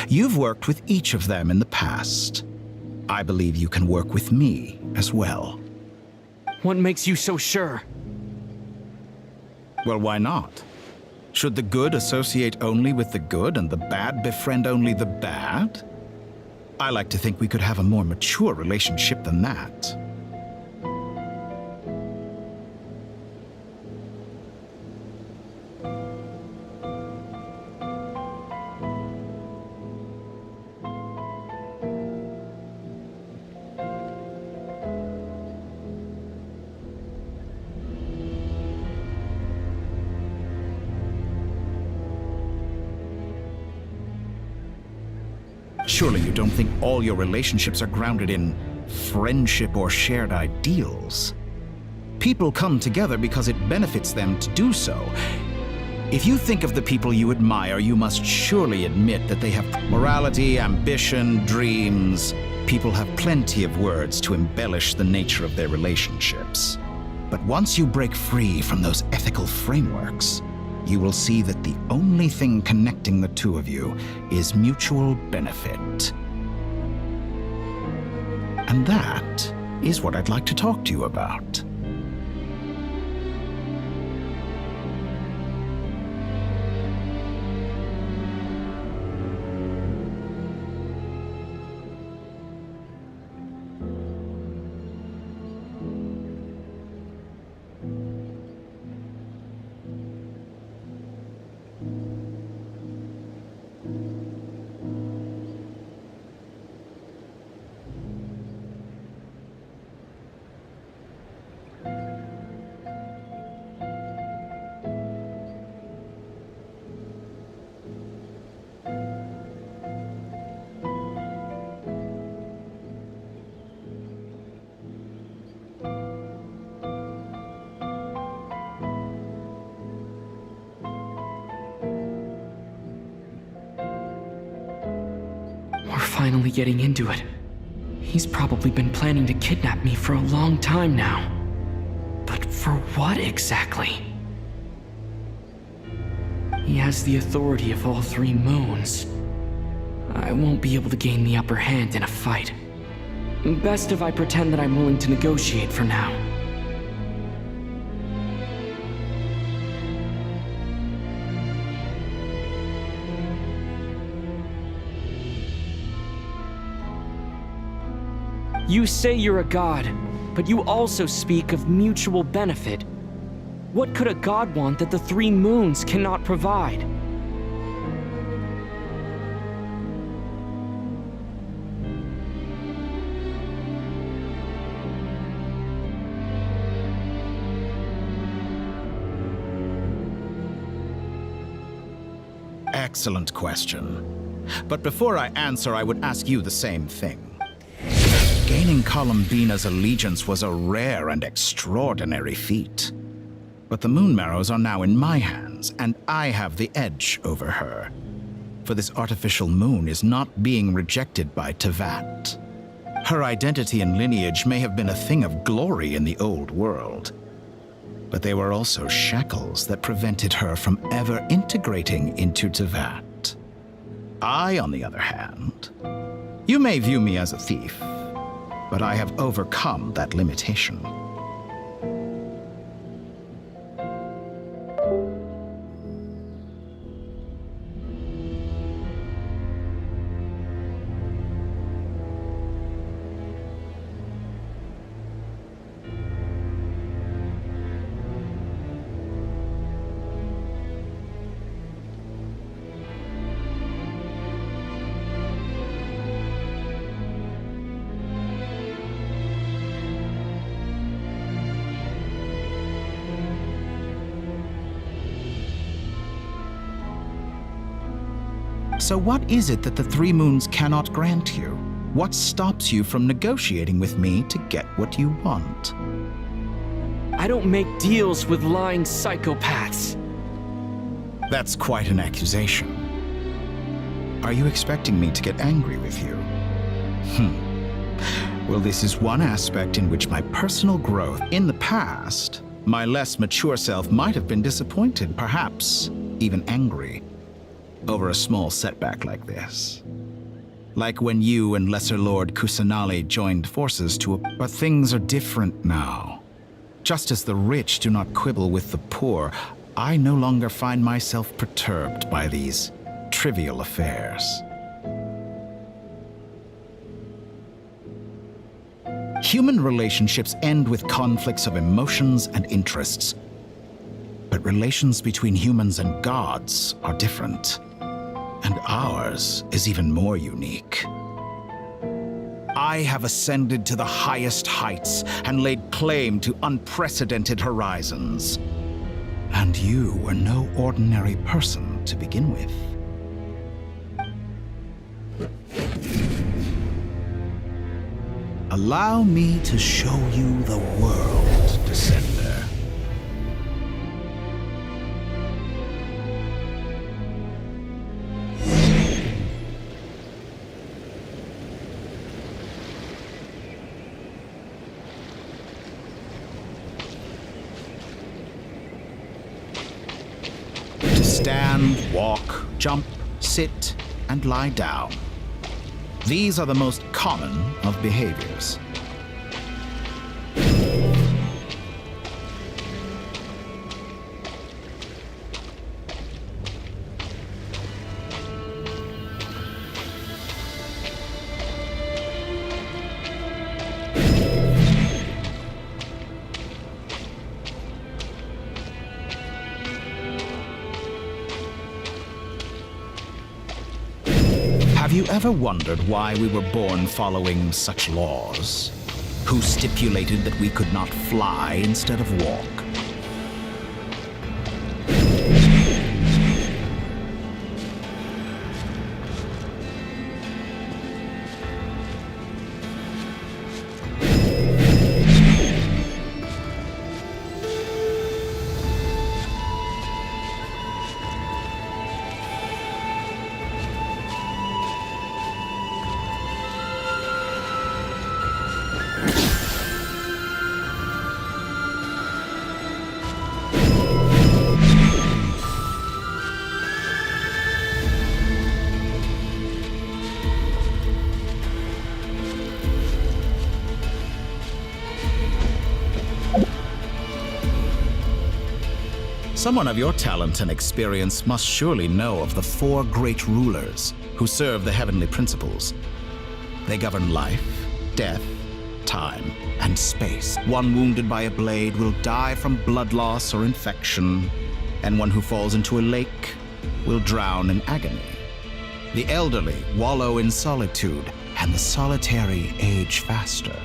You've worked with each of them in the past. I believe you can work with me as well. What makes you so sure? Well, why not? Should the good associate only with the good and the bad befriend only the bad? I like to think we could have a more mature relationship than that. Surely you don't think all your relationships are grounded in friendship or shared ideals? People come together because it benefits them to do so. If you think of the people you admire, you must surely admit that they have morality, ambition, dreams. People have plenty of words to embellish the nature of their relationships. But once you break free from those ethical frameworks, you will see that the only thing connecting the two of you is mutual benefit. And that is what I'd like to talk to you about. Finally getting into it. He's probably been planning to kidnap me for a long time now. But for what exactly? He has the authority of all three moons. I won't be able to gain the upper hand in a fight. Best if I pretend that I'm willing to negotiate for now. You say you're a god, but you also speak of mutual benefit. What could a god want that the three moons cannot provide? Excellent question. But before I answer, I would ask you the same thing. Gaining Colombina's allegiance was a rare and extraordinary feat. But the Moon Marrows are now in my hands, and I have the edge over her. For this artificial moon is not being rejected by Teyvat. Her identity and lineage may have been a thing of glory in the old world, but they were also shackles that prevented her from ever integrating into Teyvat. I, on the other hand, you may view me as a thief, but I have overcome that limitation. So what is it that the Three Moons cannot grant you? What stops you from negotiating with me to get what you want? I don't make deals with lying psychopaths. That's quite an accusation. Are you expecting me to get angry with you? Well, this is one aspect in which my personal growth in the past, my less mature self might have been disappointed, perhaps even angry, over a small setback like this. Like when you and Lesser Lord Kusanali joined forces but things are different now. Just as the rich do not quibble with the poor, I no longer find myself perturbed by these trivial affairs. Human relationships end with conflicts of emotions and interests. But relations between humans and gods are different. And ours is even more unique. I have ascended to the highest heights and laid claim to unprecedented horizons. And you were no ordinary person to begin with. Allow me to show you the world, Descender. Stand, walk, jump, sit, and lie down. These are the most common of behaviors. Have you ever wondered why we were born following such laws? Who stipulated that we could not fly instead of walk? Someone of your talent and experience must surely know of the four great rulers who serve the heavenly principles. They govern life, death, time, and space. One wounded by a blade will die from blood loss or infection, and one who falls into a lake will drown in agony. The elderly wallow in solitude, and the solitary age faster.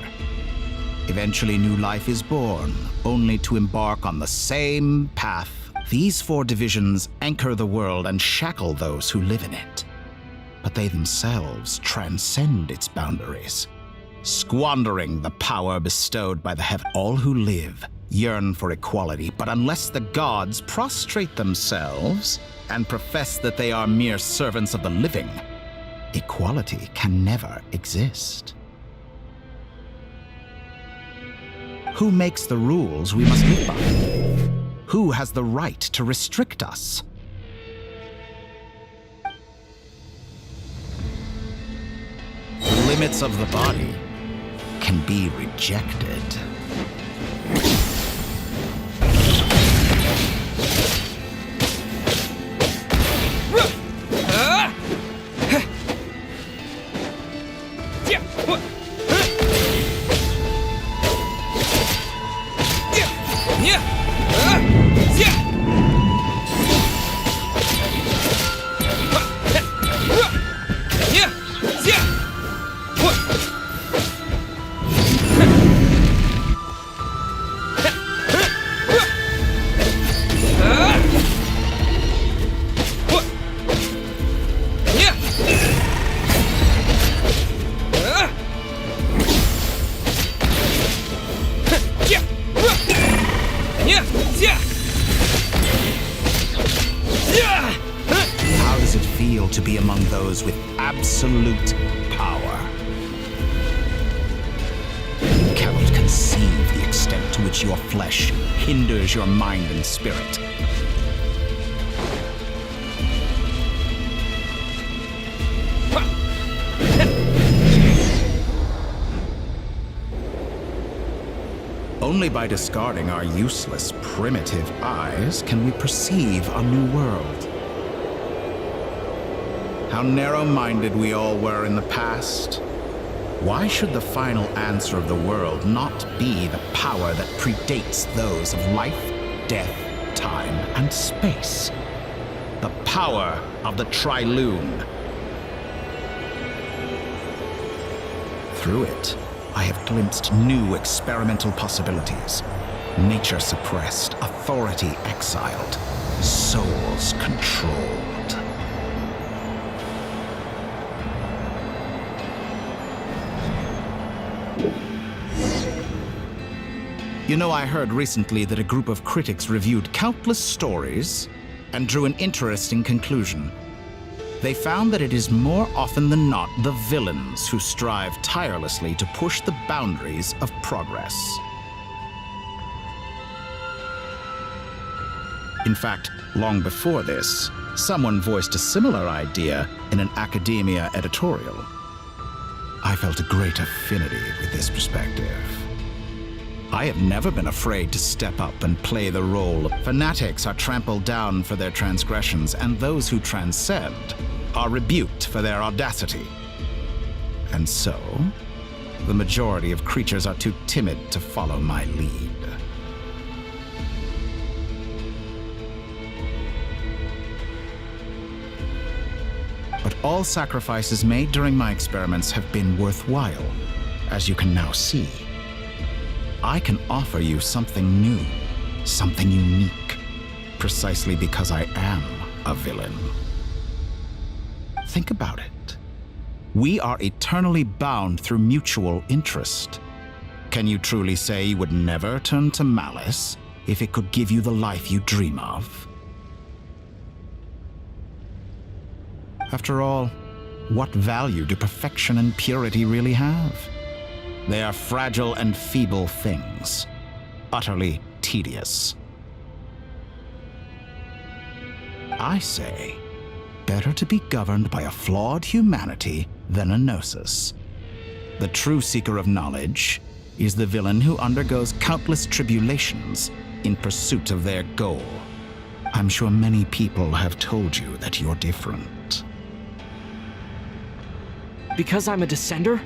Eventually, new life is born, only to embark on the same path. These four divisions anchor the world and shackle those who live in it. But they themselves transcend its boundaries, squandering the power bestowed by the heaven. All who live yearn for equality, but unless the gods prostrate themselves and profess that they are mere servants of the living, equality can never exist. Who makes the rules we must live by? Who has the right to restrict us? The limits of the body can be rejected. to be among those with absolute power. You cannot conceive the extent to which your flesh hinders your mind and spirit. Only by discarding our useless, primitive eyes can we perceive a new world. How narrow-minded we all were in the past. Why should the final answer of the world not be the power that predates those of life, death, time, and space? The power of the Trilune. Through it, I have glimpsed new experimental possibilities. Nature suppressed, authority exiled, souls controlled. You know, I heard recently that a group of critics reviewed countless stories and drew an interesting conclusion. They found that it is more often than not the villains who strive tirelessly to push the boundaries of progress. In fact, long before this, someone voiced a similar idea in an academia editorial. I felt a great affinity with this perspective. I have never been afraid to step up and play the role. Fanatics are trampled down for their transgressions, and those who transcend are rebuked for their audacity. And so, the majority of creatures are too timid to follow my lead. But all sacrifices made during my experiments have been worthwhile, as you can now see. I can offer you something new, something unique, precisely because I am a villain. Think about it. We are eternally bound through mutual interest. Can you truly say you would never turn to malice if it could give you the life you dream of? After all, what value do perfection and purity really have? They are fragile and feeble things, utterly tedious. I say, better to be governed by a flawed humanity than a gnosis. The true seeker of knowledge is the villain who undergoes countless tribulations in pursuit of their goal. I'm sure many people have told you that you're different. Because I'm a descender?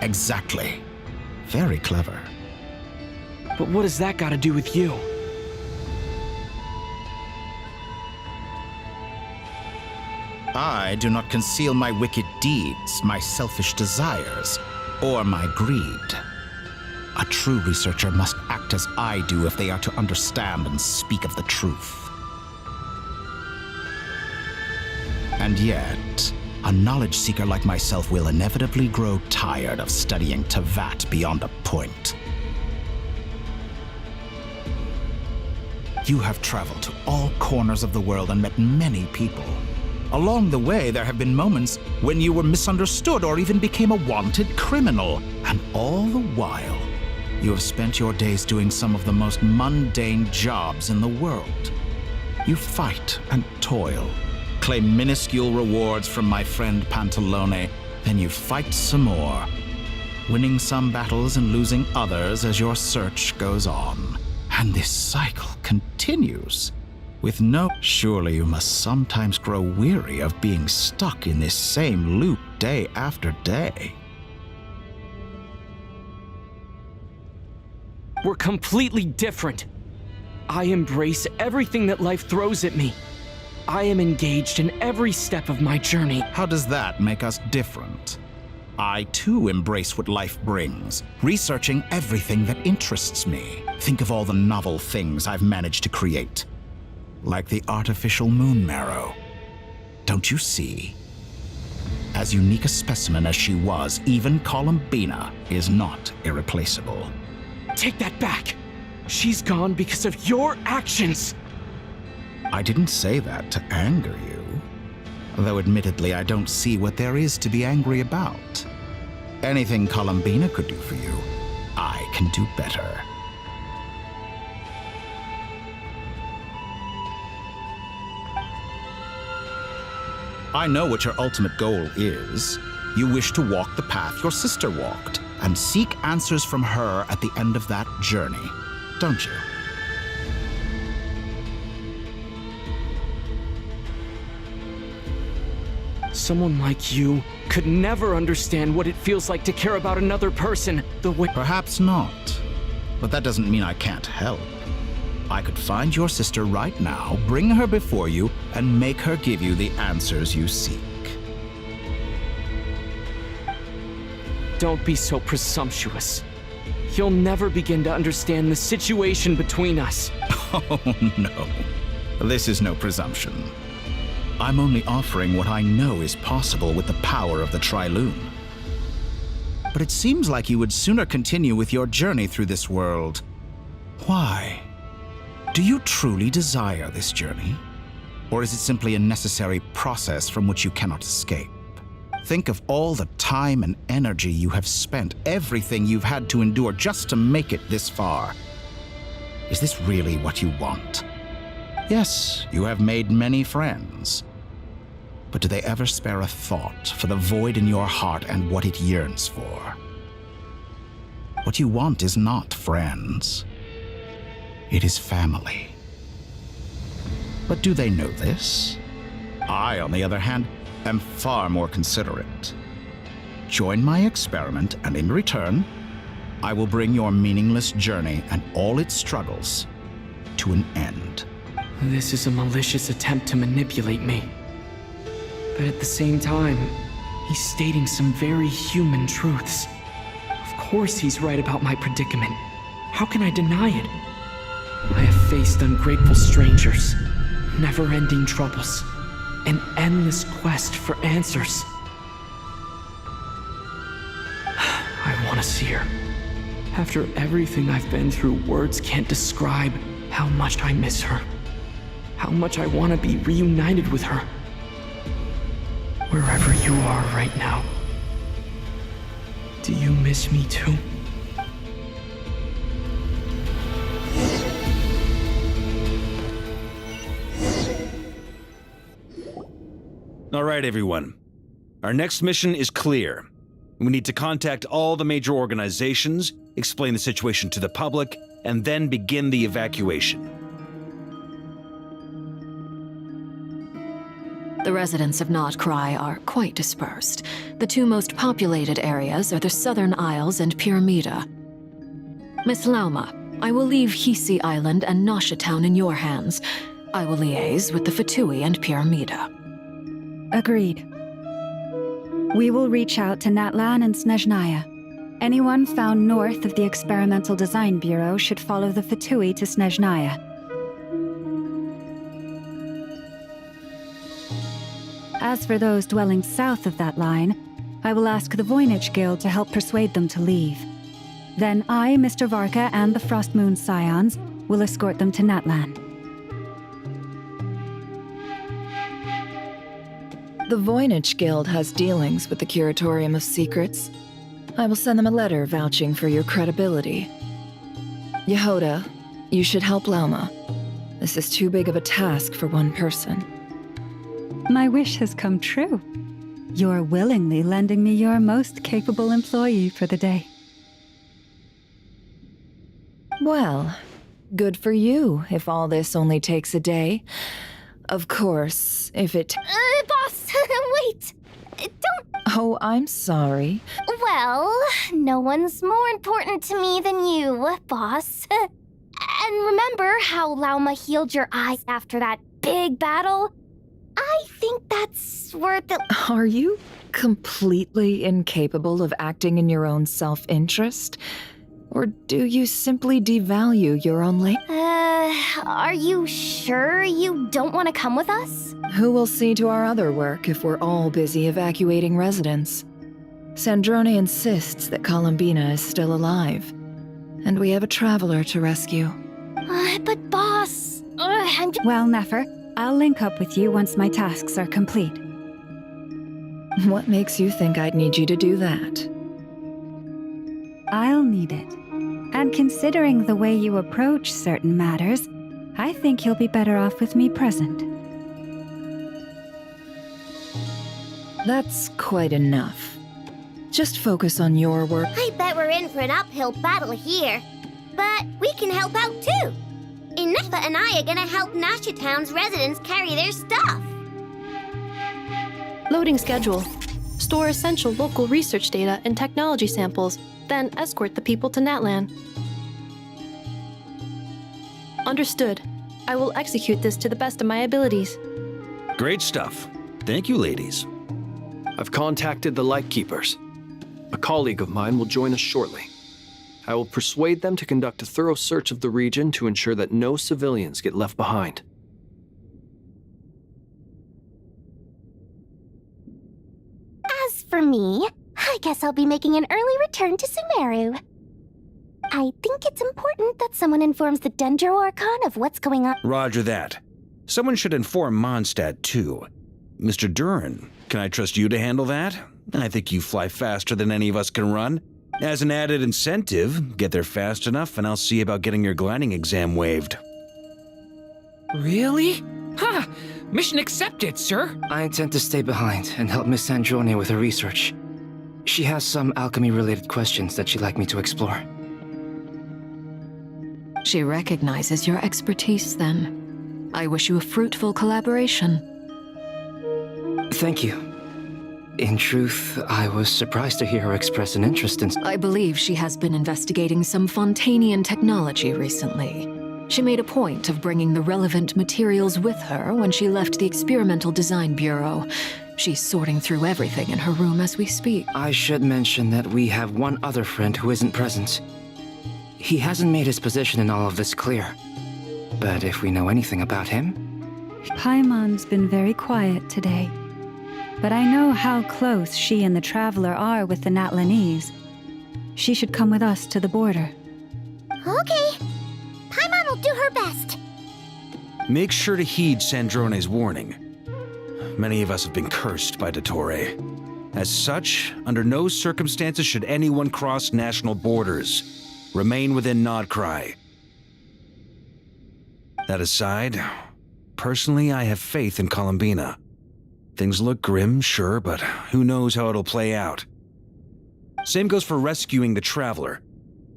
Exactly. Very clever. But what has that got to do with you? I do not conceal my wicked deeds, my selfish desires, or my greed. A true researcher must act as I do if they are to understand and speak of the truth. And yet, a knowledge seeker like myself will inevitably grow tired of studying Teyvat beyond a point. You have traveled to all corners of the world and met many people. Along the way, there have been moments when you were misunderstood or even became a wanted criminal. And all the while, you have spent your days doing some of the most mundane jobs in the world. You fight and toil, claim minuscule rewards from my friend Pantalone, then you fight some more, winning some battles and losing others as your search goes on. And this cycle continues. With no... Surely you must sometimes grow weary of being stuck in this same loop day after day. We're completely different. I embrace everything that life throws at me. I am engaged in every step of my journey. How does that make us different? I too embrace what life brings, researching everything that interests me. Think of all the novel things I've managed to create. Like the artificial moon marrow. Don't you see? As unique a specimen as she was, even Columbina is not I didn't say that to anger you. Though admittedly, I don't see what there is to be angry about. Anything Columbina could do for you, I can do better. I know what your ultimate goal is. You wish to walk the path your sister walked, and seek answers from her at the end of that journey, don't you? Someone like you could never understand what it feels like to care about another person the way— Perhaps not, but that doesn't mean I can't help. I could find your sister right now, bring her before you, and make her give you the answers you seek. Don't be so presumptuous. You'll never begin to understand the situation between us. Oh, no. This is no presumption. I'm only offering what I know is possible with the power of the Trilune. But it seems like you would sooner continue with your journey through this world. Why? Do you truly desire this journey? Or is it simply a necessary process from which you cannot escape? Think of all the time and energy you have spent, everything you've had to endure just to make it this far. Is this really what you want? Yes, you have made many friends. But do they ever spare a thought for the void in your heart and what it yearns for? What you want is not friends. It is family. But do they know this? I, on the other hand, am far more considerate. Join my experiment, and in return, I will bring your meaningless journey and all its struggles to an end. This is a malicious attempt to manipulate me. But at the same time, he's stating some very human truths. Of course he's right about my predicament. How can I deny it? I have faced ungrateful strangers, never-ending troubles, an endless quest for answers. I want to see her. After everything I've been through, words can't describe how much I miss her. How much I want to be reunited with her. Wherever you are right now, do you miss me too? All right, everyone. Our next mission is clear. We need to contact all the major organizations, explain the situation to the public, and then begin the evacuation. The residents of Nodcry are quite dispersed. The two most populated areas are the Southern Isles and Pyramida. Miss Lauma, I will leave Hisi Island and Nosha Town in your hands. I will liaise with the Fatui and Pyramida. Agreed. We will reach out to Natlan and Snezhnaya. Anyone found north of the Experimental Design Bureau should follow the Fatui to Snezhnaya. As for those dwelling south of that line, I will ask the Voynich Guild to help persuade them to leave. Then I, Mr. Varka, and the Frostmoon Scions will escort them to Natlan. The Voynich Guild has dealings with the Curatorium of Secrets. I will send them a letter vouching for your credibility. Yehoda, you should help Lauma. This is too big of a task for one person. My wish has come true. You're willingly lending me your most capable employee for the day. Well, good for you if all this only takes a day. Of course, if it— Boss, wait! Don't— Oh, I'm sorry. Well, no one's more important to me than you, boss. And remember how Lauma healed your eyes after that big battle? I think that's worth it. Are you completely incapable of acting in your own self-interest? Or do you simply devalue your own Are you sure you don't want to come with us? Who will see to our other work if we're all busy evacuating residents? Sandrone insists that Columbina is still alive, and we have a traveler to rescue. But boss, Well, Nefer, I'll link up with you once my tasks are complete. What makes you think I'd need you to do that? I'll need it. And considering the way you approach certain matters, I think you'll be better off with me present. That's quite enough. Just focus on your work. I bet we're in for an uphill battle here. But we can help out too. Inefa and I are gonna help Nasha Town's residents carry their stuff. Loading schedule. Store essential local research data and technology samples, then escort the people to Natlan. Understood. I will execute this to the best of my abilities. Great stuff. Thank you, ladies. I've contacted the Lightkeepers. A colleague of mine will join us shortly. I will persuade them to conduct a thorough search of the region to ensure that no civilians get left behind. As for me, I guess I'll be making an early return to Sumeru. I think it's important that someone informs the Dendro Archon of what's going on. Roger that. Someone should inform Mondstadt, too. Mr. Durin, can I trust you to handle that? I think you fly faster than any of us can run. As an added incentive, get there fast enough and I'll see about getting your gliding exam waived. Really? Ha! Mission accepted, sir. I intend to stay behind and help Miss Sandrone with her research. She has some alchemy-related questions that she'd like me to explore. She recognizes your expertise, then. I wish you a fruitful collaboration. Thank you. In truth, I was surprised to hear her express an interest in... I believe she has been investigating some Fontanian technology recently. She made a point of bringing the relevant materials with her when she left the Experimental Design Bureau. She's sorting through everything in her room as we speak. I should mention that we have one other friend who isn't present. He hasn't made his position in all of this clear. But if we know anything about him... Paimon's been very quiet today. But I know how close she and the Traveler are with the Natlanese. She should come with us to the border. Okay. Paimon will do her best. Make sure to heed Sandrone's warning. Many of us have been cursed by Dottore. As such, under no circumstances should anyone cross national borders. Remain within Nodcry. That aside, personally I have faith in Columbina. Things look grim, sure, but who knows how it'll play out. Same goes for rescuing the Traveler.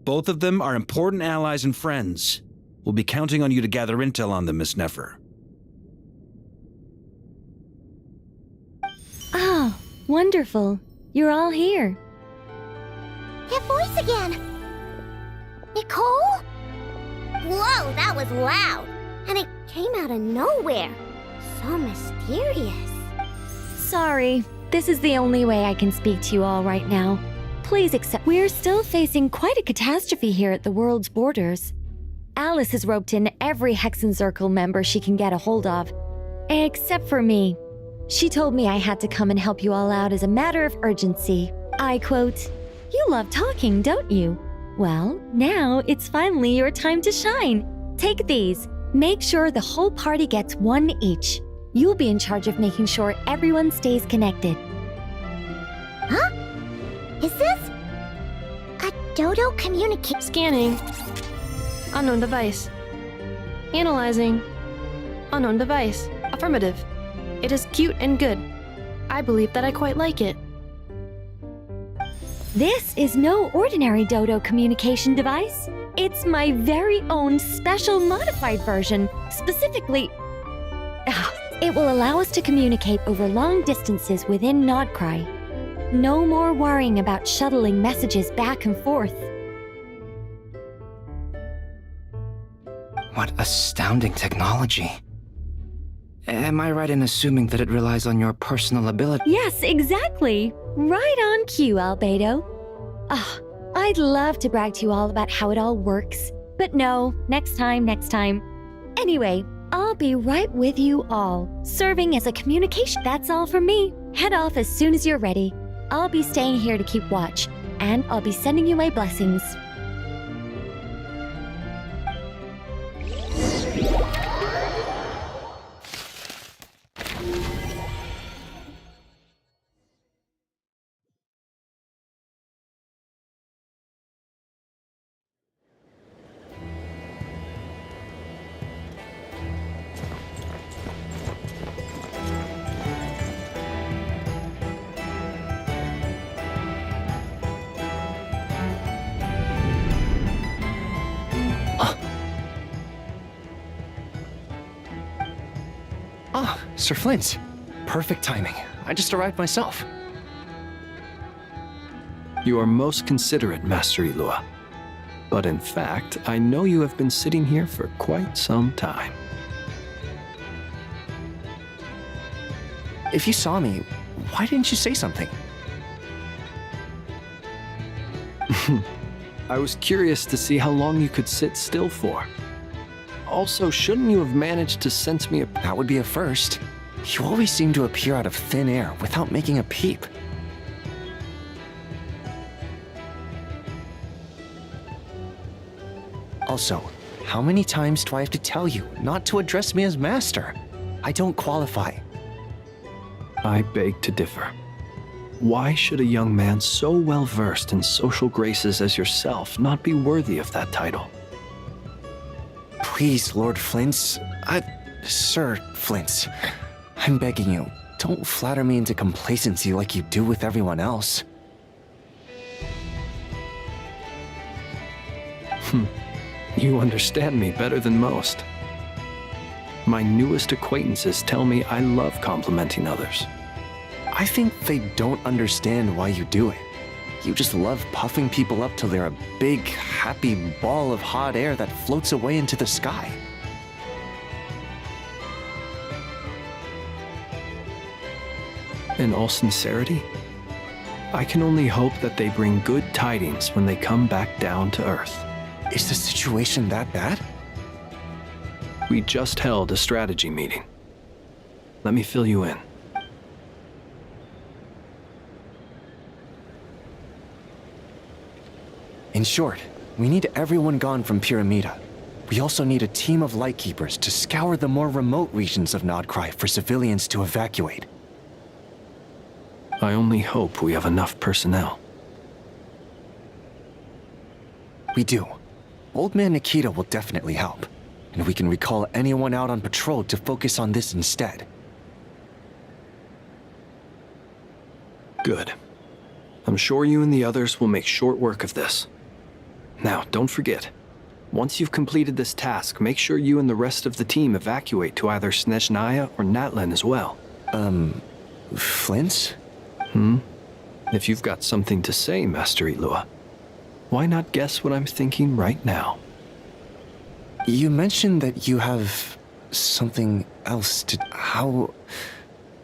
Both of them are important allies and friends. We'll be counting on you to gather intel on them, Miss Nefer. Oh, wonderful. You're all here. That voice again! Nicole? Whoa, that was loud. And it came out of nowhere. So mysterious. Sorry, this is the only way I can speak to you all right now. Please accept. We're still facing quite a catastrophe here at the world's borders. Alice has roped in every Hexen Circle member she can get a hold of. Except for me. She told me I had to come and help you all out as a matter of urgency. I quote, "You love talking, don't you? Well, now it's finally your time to shine. Take these. Make sure the whole party gets one each. You'll be in charge of making sure everyone stays connected." Huh? Is this a dodo communicate? Scanning. Unknown device. Analyzing. Unknown device. Affirmative. It is cute and good. I believe that I quite like it. This is no ordinary dodo communication device. It's my very own special modified version, specifically... It will allow us to communicate over long distances within Nodcry. No more worrying about shuttling messages back and forth. What astounding technology. Am I right in assuming that it relies on your personal ability? Yes, exactly. Right on cue, Albedo. I'd love to brag to you all about how it all works. But no, next time. Anyway, I'll be right with you all, serving as a communication. That's all from me. Head off as soon as you're ready. I'll be staying here to keep watch, and I'll be sending you my blessings. Ah, Sir Flint. Perfect timing. I just arrived myself. You are most considerate, Master Ilua. But in fact, I know you have been sitting here for quite some time. If you saw me, why didn't you say something? I was curious to see how long you could sit still for. Also, shouldn't you have managed to sense me a... That would be a first. You always seem to appear out of thin air without making a peep. Also, how many times do I have to tell you not to address me as master? I don't qualify. I beg to differ. Why should a young man so well versed in social graces as yourself not be worthy of that title? Please, Lord Flint's... Sir Flint's. I'm begging you, don't flatter me into complacency like you do with everyone else. You understand me better than most. My newest acquaintances tell me I love complimenting others. I think they don't understand why you do it. You just love puffing people up till they're a big, happy ball of hot air that floats away into the sky. In all sincerity, I can only hope that they bring good tidings when they come back down to Earth. Is the situation that bad? We just held a strategy meeting. Let me fill you in. In short, we need everyone gone from Pyramida. We also need a team of lightkeepers to scour the more remote regions of Nodcry for civilians to evacuate. I only hope we have enough personnel. We do. Old Man Nikita will definitely help, and we can recall anyone out on patrol to focus on this instead. Good. I'm sure you and the others will make short work of this. Now, don't forget, once you've completed this task, make sure you and the rest of the team evacuate to either Snezhnaya or Natlan as well. Flint? If you've got something to say, Master Ilua, why not guess what I'm thinking right now? You mentioned that you have something else to... How...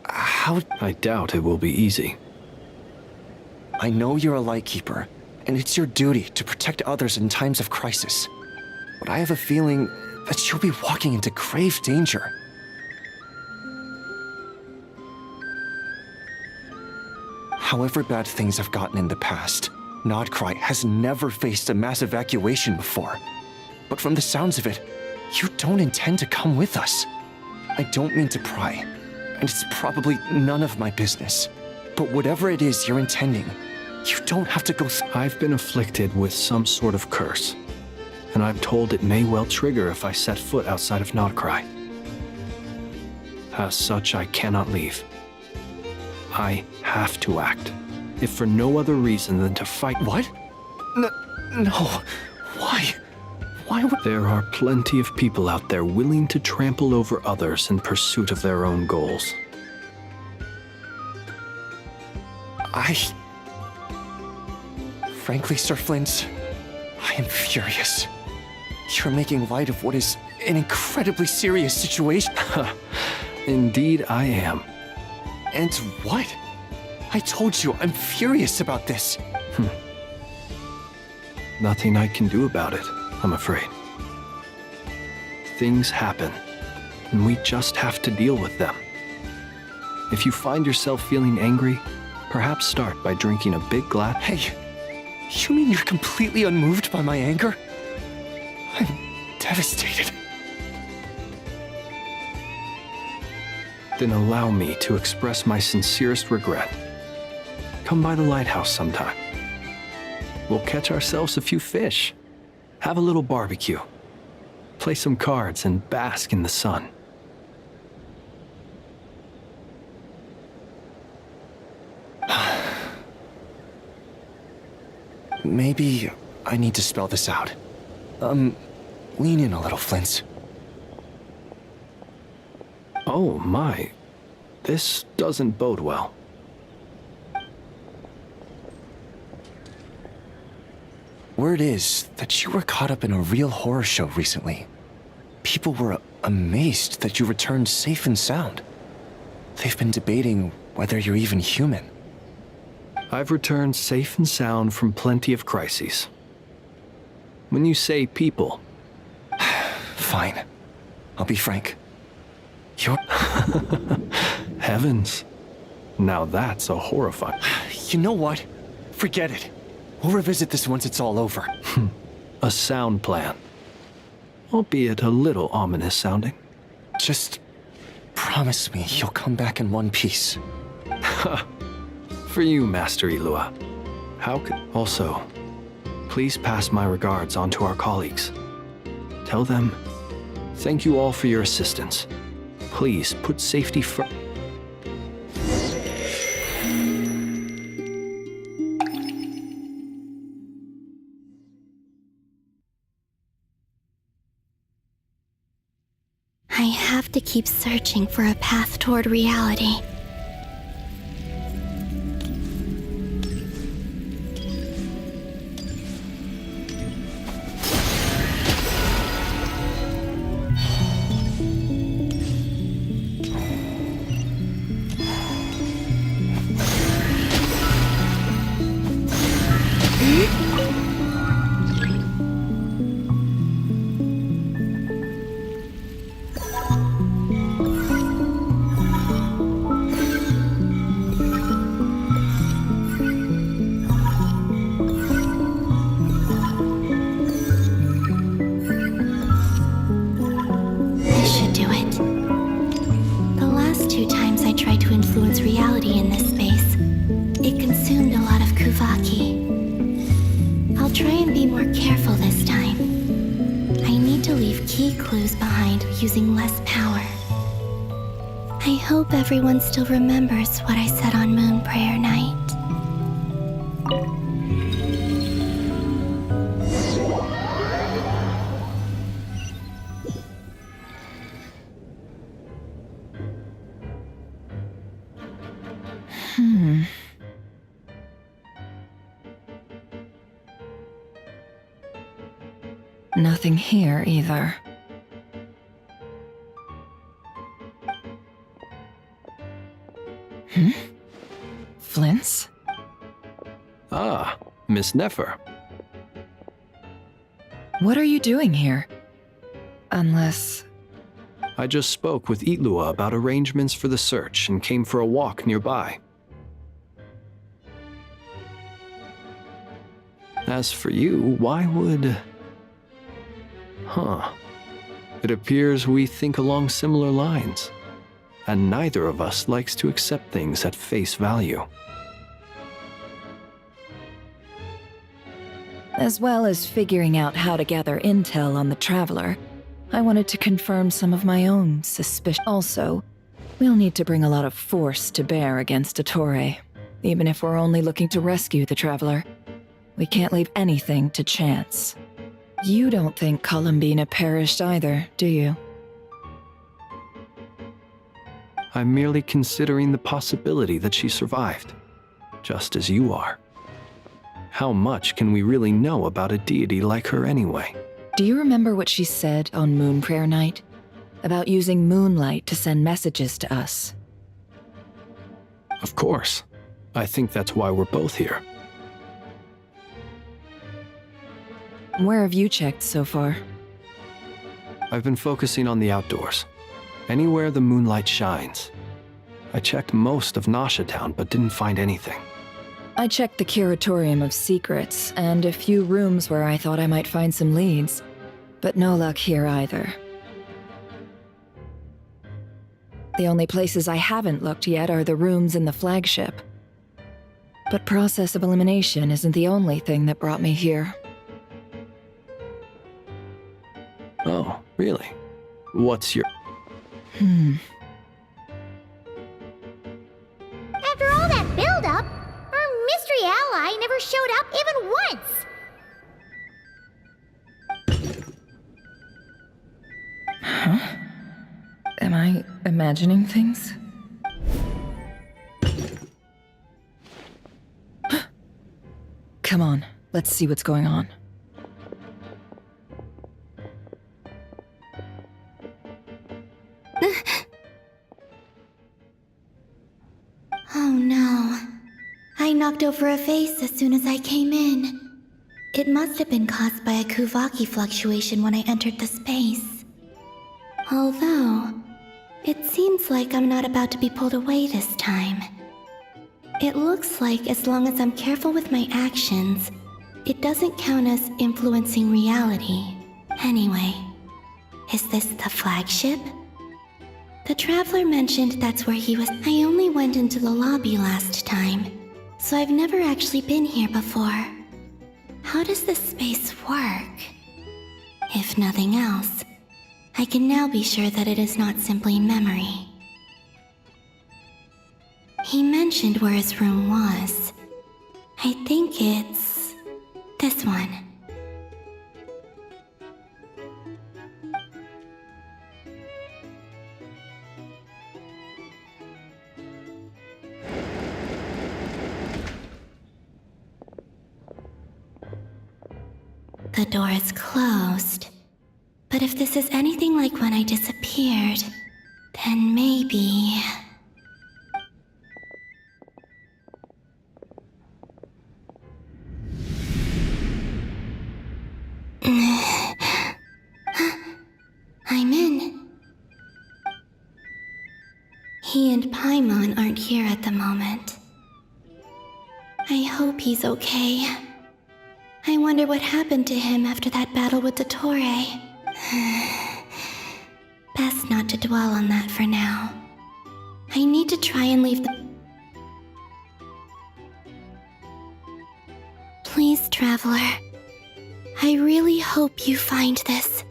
I doubt it will be easy. I know you're a lightkeeper, and it's your duty to protect others in times of crisis. But I have a feeling that you'll be walking into grave danger. However bad things have gotten in the past, Nodcry has never faced a mass evacuation before. But from the sounds of it, you don't intend to come with us. I don't mean to pry, and it's probably none of my business. But whatever it is you're intending, you don't have to go I've been afflicted with some sort of curse, and I'm told it may well trigger if I set foot outside of Nodcry. As such, I cannot leave. I have to act, if for no other reason than to fight. What? No. Why? Why would... There are plenty of people out there willing to trample over others in pursuit of their own goals. Frankly, Sir Flint, I am furious. You're making light of what is an incredibly serious situation. Indeed, I am. And what? I told you I'm furious about this. Nothing I can do about it, I'm afraid. Things happen, and we just have to deal with them. If you find yourself feeling angry, perhaps start by drinking a big glass. Hey, you mean you're completely unmoved by my anger? I'm devastated. Then allow me to express my sincerest regret. Come by the lighthouse sometime. We'll catch ourselves a few fish, have a little barbecue, play some cards, and bask in the sun. Maybe I need to spell this out. Lean in a little, Flint. Oh my, this doesn't bode well. Word is that you were caught up in a real horror show recently. People were amazed that you returned safe and sound. They've been debating whether you're even human. I've returned safe and sound from plenty of crises. When you say people... Fine. I'll be frank. You're... Heavens. Now that's a horrifying... You know what? Forget it. We'll revisit this once it's all over. A sound plan. Albeit a little ominous sounding. Just promise me you'll come back in one piece. For you, Master Ilua. How could... Also, please pass my regards on to our colleagues. Tell them, thank you all for your assistance. Please put safety first. I have to keep searching for a path toward reality. Everyone still remembers what I said on Moon Prayer Night. Nothing here either. Flint's? Ah, Miss Nefer. What are you doing here? Unless... I just spoke with Ilua about arrangements for the search and came for a walk nearby. As for you, why would... It appears we think along similar lines, and neither of us likes to accept things at face value. As well as figuring out how to gather intel on the Traveler, I wanted to confirm some of my own suspicions. Also, we'll need to bring a lot of force to bear against Ettore, even if we're only looking to rescue the Traveler. We can't leave anything to chance. You don't think Columbina perished either, do you? I'm merely considering the possibility that she survived, just as you are. How much can we really know about a deity like her anyway? Do you remember what she said on Moon Prayer Night? About using moonlight to send messages to us? Of course. I think that's why we're both here. Where have you checked so far? I've been focusing on the outdoors. Anywhere the moonlight shines. I checked most of Nasha Town, but didn't find anything. I checked the Curatorium of Secrets, and a few rooms where I thought I might find some leads. But no luck here either. The only places I haven't looked yet are the rooms in the flagship. But process of elimination isn't the only thing that brought me here. Oh, really? What's your... After all that build-up, our mystery ally never showed up even once! Huh? Am I imagining things? Come on, let's see what's going on. Oh no. I knocked over a vase as soon as I came in. It must have been caused by a Kuvaki fluctuation when I entered the space. Although, it seems like I'm not about to be pulled away this time. It looks like as long as I'm careful with my actions, it doesn't count as influencing reality. Anyway, is this the flagship? The Traveler mentioned that's where he was. I only went into the lobby last time, so I've never actually been here before. How does this space work? If nothing else, I can now be sure that it is not simply memory. He mentioned where his room was. I think it's this one. The door is closed. But if this is anything like when I disappeared, then maybe... I'm in. He and Paimon aren't here at the moment. I hope he's okay. I wonder what happened to him after that battle with the Torre. Best not to dwell on that for now. I need to try and leave the... Please, Traveler. I really hope you find this.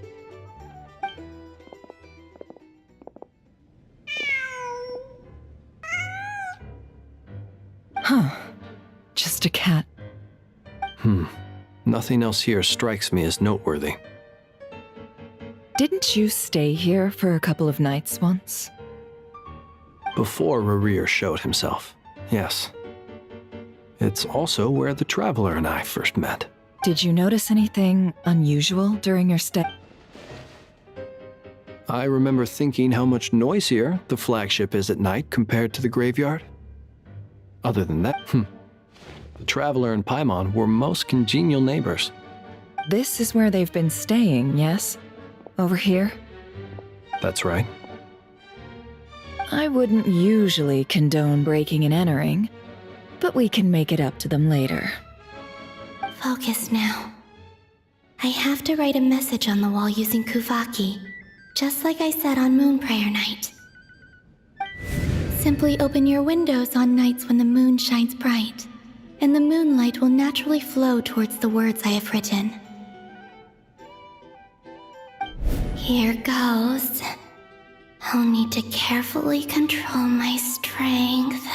Huh. Just a cat. Nothing else here strikes me as noteworthy. Didn't you stay here for a couple of nights once? Before Rerir showed himself, yes. It's also where the Traveler and I first met. Did you notice anything unusual during your stay? I remember thinking how much noisier the flagship is at night compared to the graveyard. Other than that, the Traveler and Paimon were most congenial neighbors. This is where they've been staying, yes? Over here? That's right. I wouldn't usually condone breaking and entering, but we can make it up to them later. Focus now. I have to write a message on the wall using Kuvaki, just like I said on Moon Prayer Night. Simply open your windows on nights when the moon shines bright, and the moonlight will naturally flow towards the words I have written. Here goes. I'll need to carefully control my strength.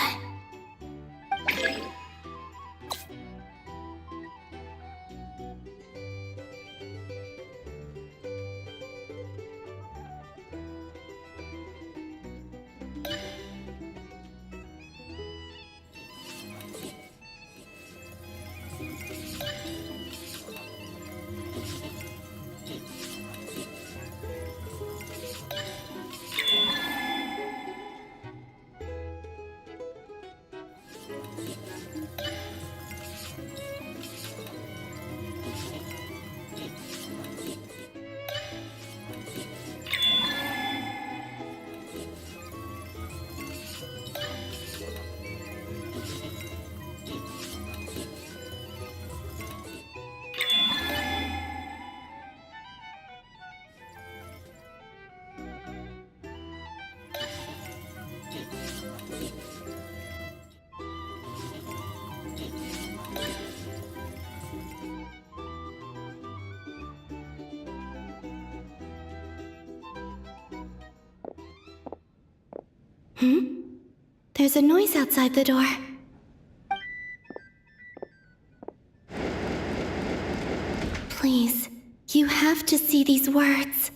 There's a noise outside the door. Please, you have to see these words.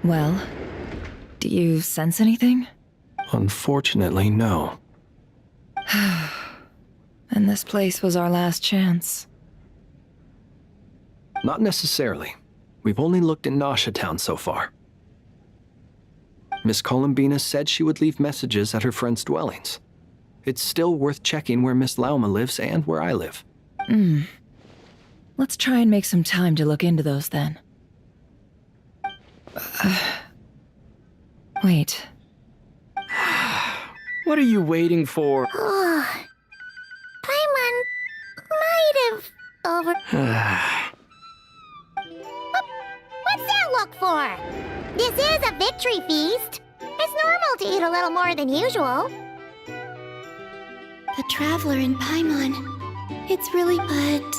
Well, do you sense anything? Unfortunately, no. And this place was our last chance. Not necessarily. We've only looked in Nasha Town so far. Miss Columbina said she would leave messages at her friends' dwellings. It's still worth checking where Miss Lauma lives and where I live. Let's try and make some time to look into those then. Wait. What are you waiting for? Paimon might have over... What's that look for? This is a victory feast. It's normal to eat a little more than usual. The Traveler in Paimon. It's really, but...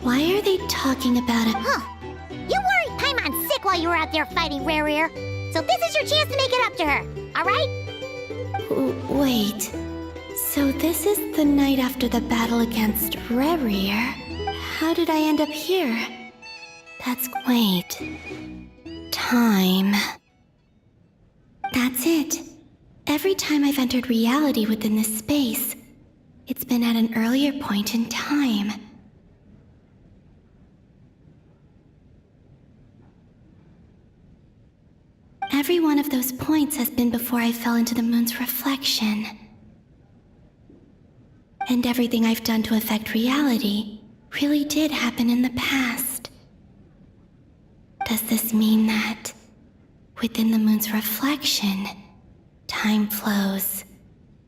Why are they talking about it? You worried Paimon sick while you were out there fighting Rerir, so this is your chance to make it up to her, alright? Wait. So this is the night after the battle against Rerir? How did I end up here? Wait. Time. That's it. Every time I've entered reality within this space, it's been at an earlier point in time. Every one of those points has been before I fell into the moon's reflection. And everything I've done to affect reality really did happen in the past. Does this mean that, within the moon's reflection, time flows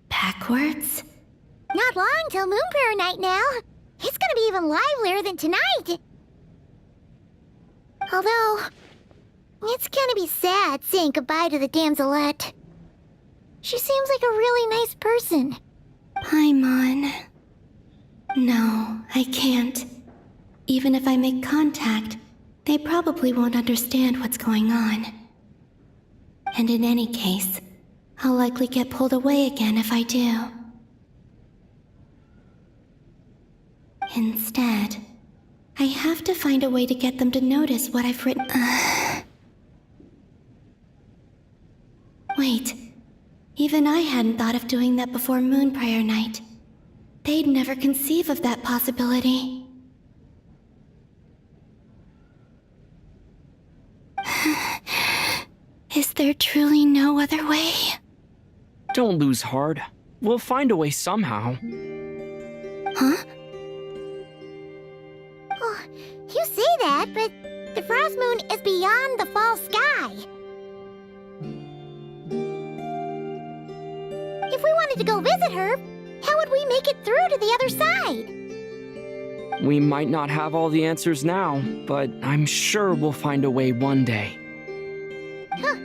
backwards? Not long till Moon Prayer Night now. It's gonna be even livelier than tonight. Although, it's gonna be sad saying goodbye to the damselette. She seems like a really nice person. Paimon. No, I can't. Even if I make contact, they probably won't understand what's going on. And in any case, I'll likely get pulled away again if I do. Instead, I have to find a way to get them to notice what I've written. Wait, even I hadn't thought of doing that before Moon Prayer Night. They'd never conceive of that possibility. Is there truly no other way? Don't lose heart. We'll find a way somehow. Huh? Oh, you say that, but the Frost Moon is beyond the fall sky. If we wanted to go visit her, how would we make it through to the other side? We might not have all the answers now, but I'm sure we'll find a way one day. Huh.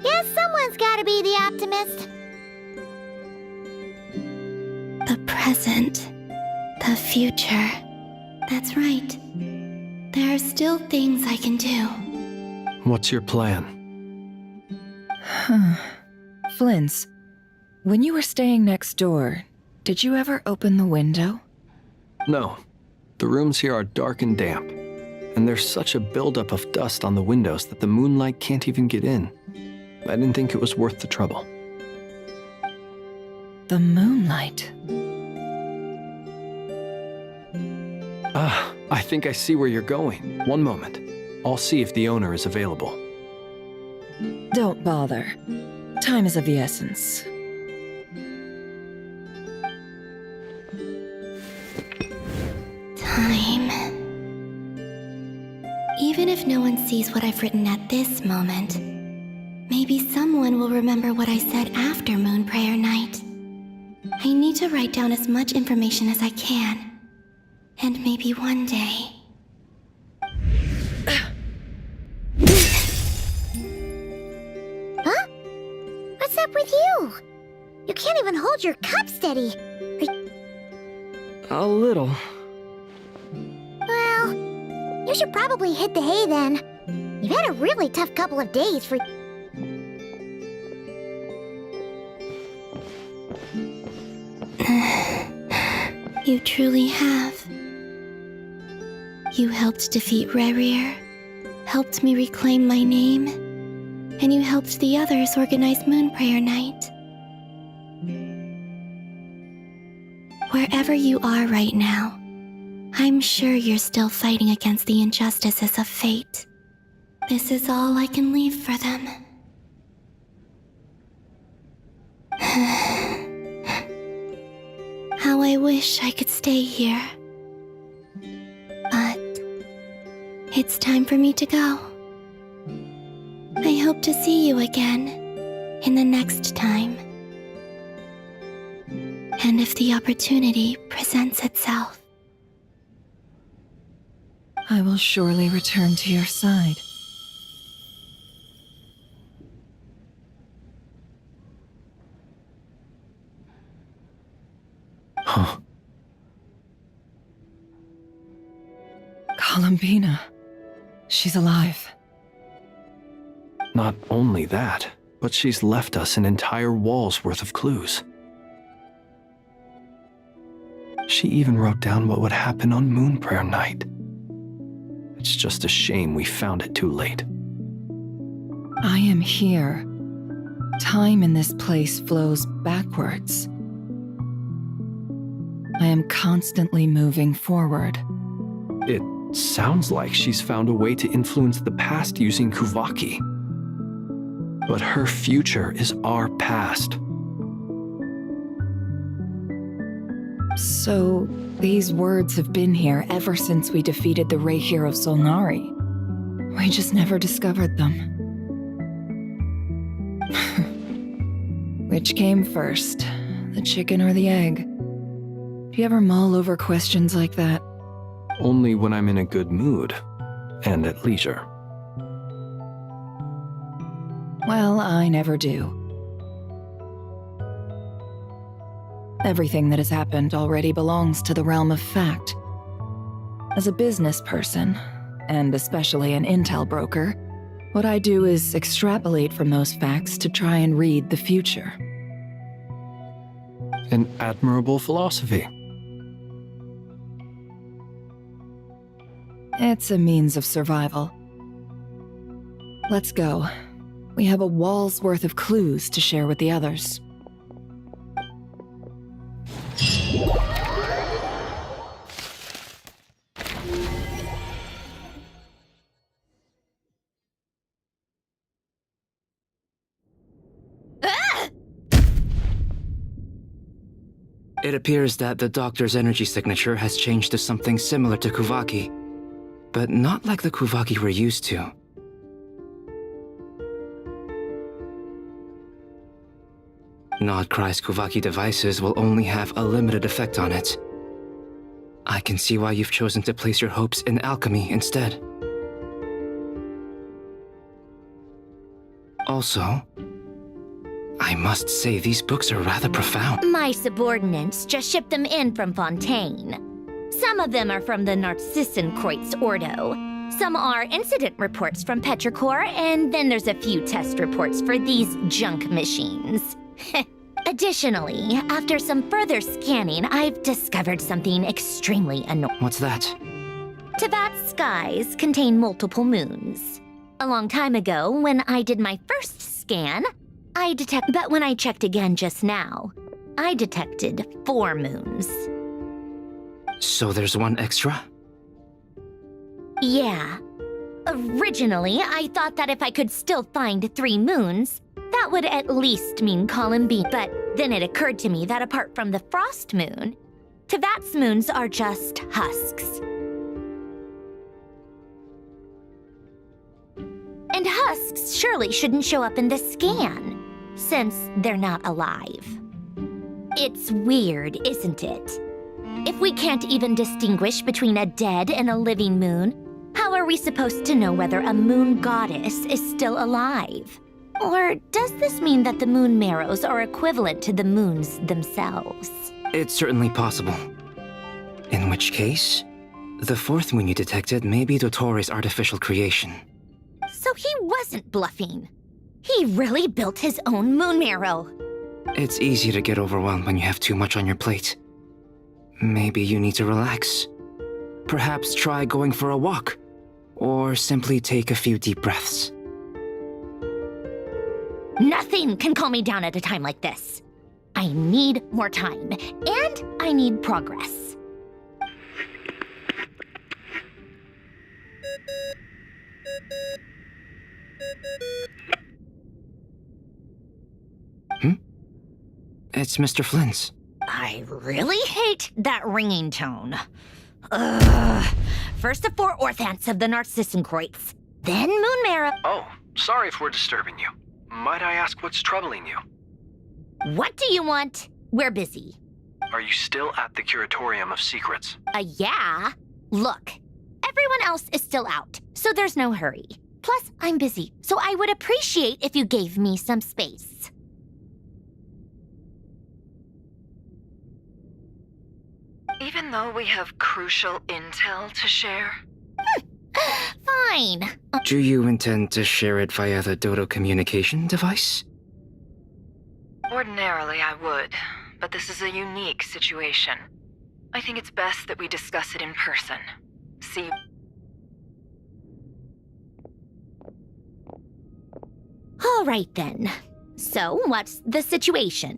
Guess someone's gotta be the optimist. The present. The future. That's right. There are still things I can do. What's your plan? Flint's, when you were staying next door, did you ever open the window? No. The rooms here are dark and damp, and there's such a buildup of dust on the windows that the moonlight can't even get in. I didn't think it was worth the trouble. The moonlight. I think I see where you're going. One moment. I'll see if the owner is available. Don't bother. Time is of the essence. Time. Even if no one sees what I've written at this moment, maybe someone will remember what I said after Moon Prayer Night. I need to write down as much information as I can. And maybe one day... Huh? What's up with you? You can't even hold your cup steady. A little. Well, you should probably hit the hay then. You've had a really tough couple of days for... You truly have. You helped defeat Rerir, helped me reclaim my name, and you helped the others organize Moon Prayer Night. Wherever you are right now, I'm sure you're still fighting against the injustices of fate. This is all I can leave for them. How I wish I could stay here. But it's time for me to go. I hope to see you again in the next time. And if the opportunity presents itself. I will surely return to your side. Huh. Columbina. She's alive. Not only that, but she's left us an entire wall's worth of clues. She even wrote down what would happen on Moon Prayer Night. It's just a shame we found it too late. I am here. Time in this place flows backwards. I am constantly moving forward. It sounds like she's found a way to influence the past using Kuvaki. But her future is our past. So, these words have been here ever since we defeated the Ray hero Solnari. We just never discovered them. Which came first, the chicken or the egg? Do you ever mull over questions like that? Only when I'm in a good mood and at leisure. Well, I never do. Everything that has happened already belongs to the realm of fact. As a business person, and especially an intel broker, what I do is extrapolate from those facts to try and read the future. An admirable philosophy. It's a means of survival. Let's go. We have a wall's worth of clues to share with the others. It appears that the doctor's energy signature has changed to something similar to Kuvaki, but not like the Kuvaki we're used to. Nodcry's Kuvaki devices will only have a limited effect on it. I can see why you've chosen to place your hopes in alchemy instead. Also, I must say these books are rather profound. My subordinates just shipped them in from Fontaine. Some of them are from the Narcissenkreuz Ordo. Some are incident reports from Petrichor, and then there's a few test reports for these junk machines. Additionally, after some further scanning, I've discovered something extremely annoying. What's that? Teyvat's skies contain multiple moons. A long time ago, when I did my first scan, but when I checked again just now, I detected 4 moons. So there's one extra? Yeah. Originally, I thought that if I could still find 3 moons, that would at least mean Columbine. But then it occurred to me that apart from the frost moon, Teyvat's moons are just husks. And husks surely shouldn't show up in the scan, since they're not alive. It's weird, isn't it? If we can't even distinguish between a dead and a living moon, how are we supposed to know whether a moon goddess is still alive? Or does this mean that the moon marrows are equivalent to the moons themselves? It's certainly possible. In which case, the fourth moon you detected may be Dottore artificial creation. So he wasn't bluffing. He really built his own moon marrow. It's easy to get overwhelmed when you have too much on your plate. Maybe you need to relax. Perhaps try going for a walk, or simply take a few deep breaths. Nothing can calm me down at a time like this. I need more time, and I need progress. It's Mr. Flynn's. I really hate that ringing tone. Ugh. First the four orthants of the Narcissenkreuz, then moon marrow. Oh, sorry if we're disturbing you. Might I ask what's troubling you? What do you want? We're busy. Are you still at the Curatorium of Secrets? Yeah. Look, everyone else is still out, so there's no hurry. Plus, I'm busy, so I would appreciate if you gave me some space. Even though we have crucial intel to share? Fine. Do you intend to share it via the Dodo communication device? Ordinarily, I would, but this is a unique situation. I think it's best that we discuss it in person. See. All right then. So, what's the situation?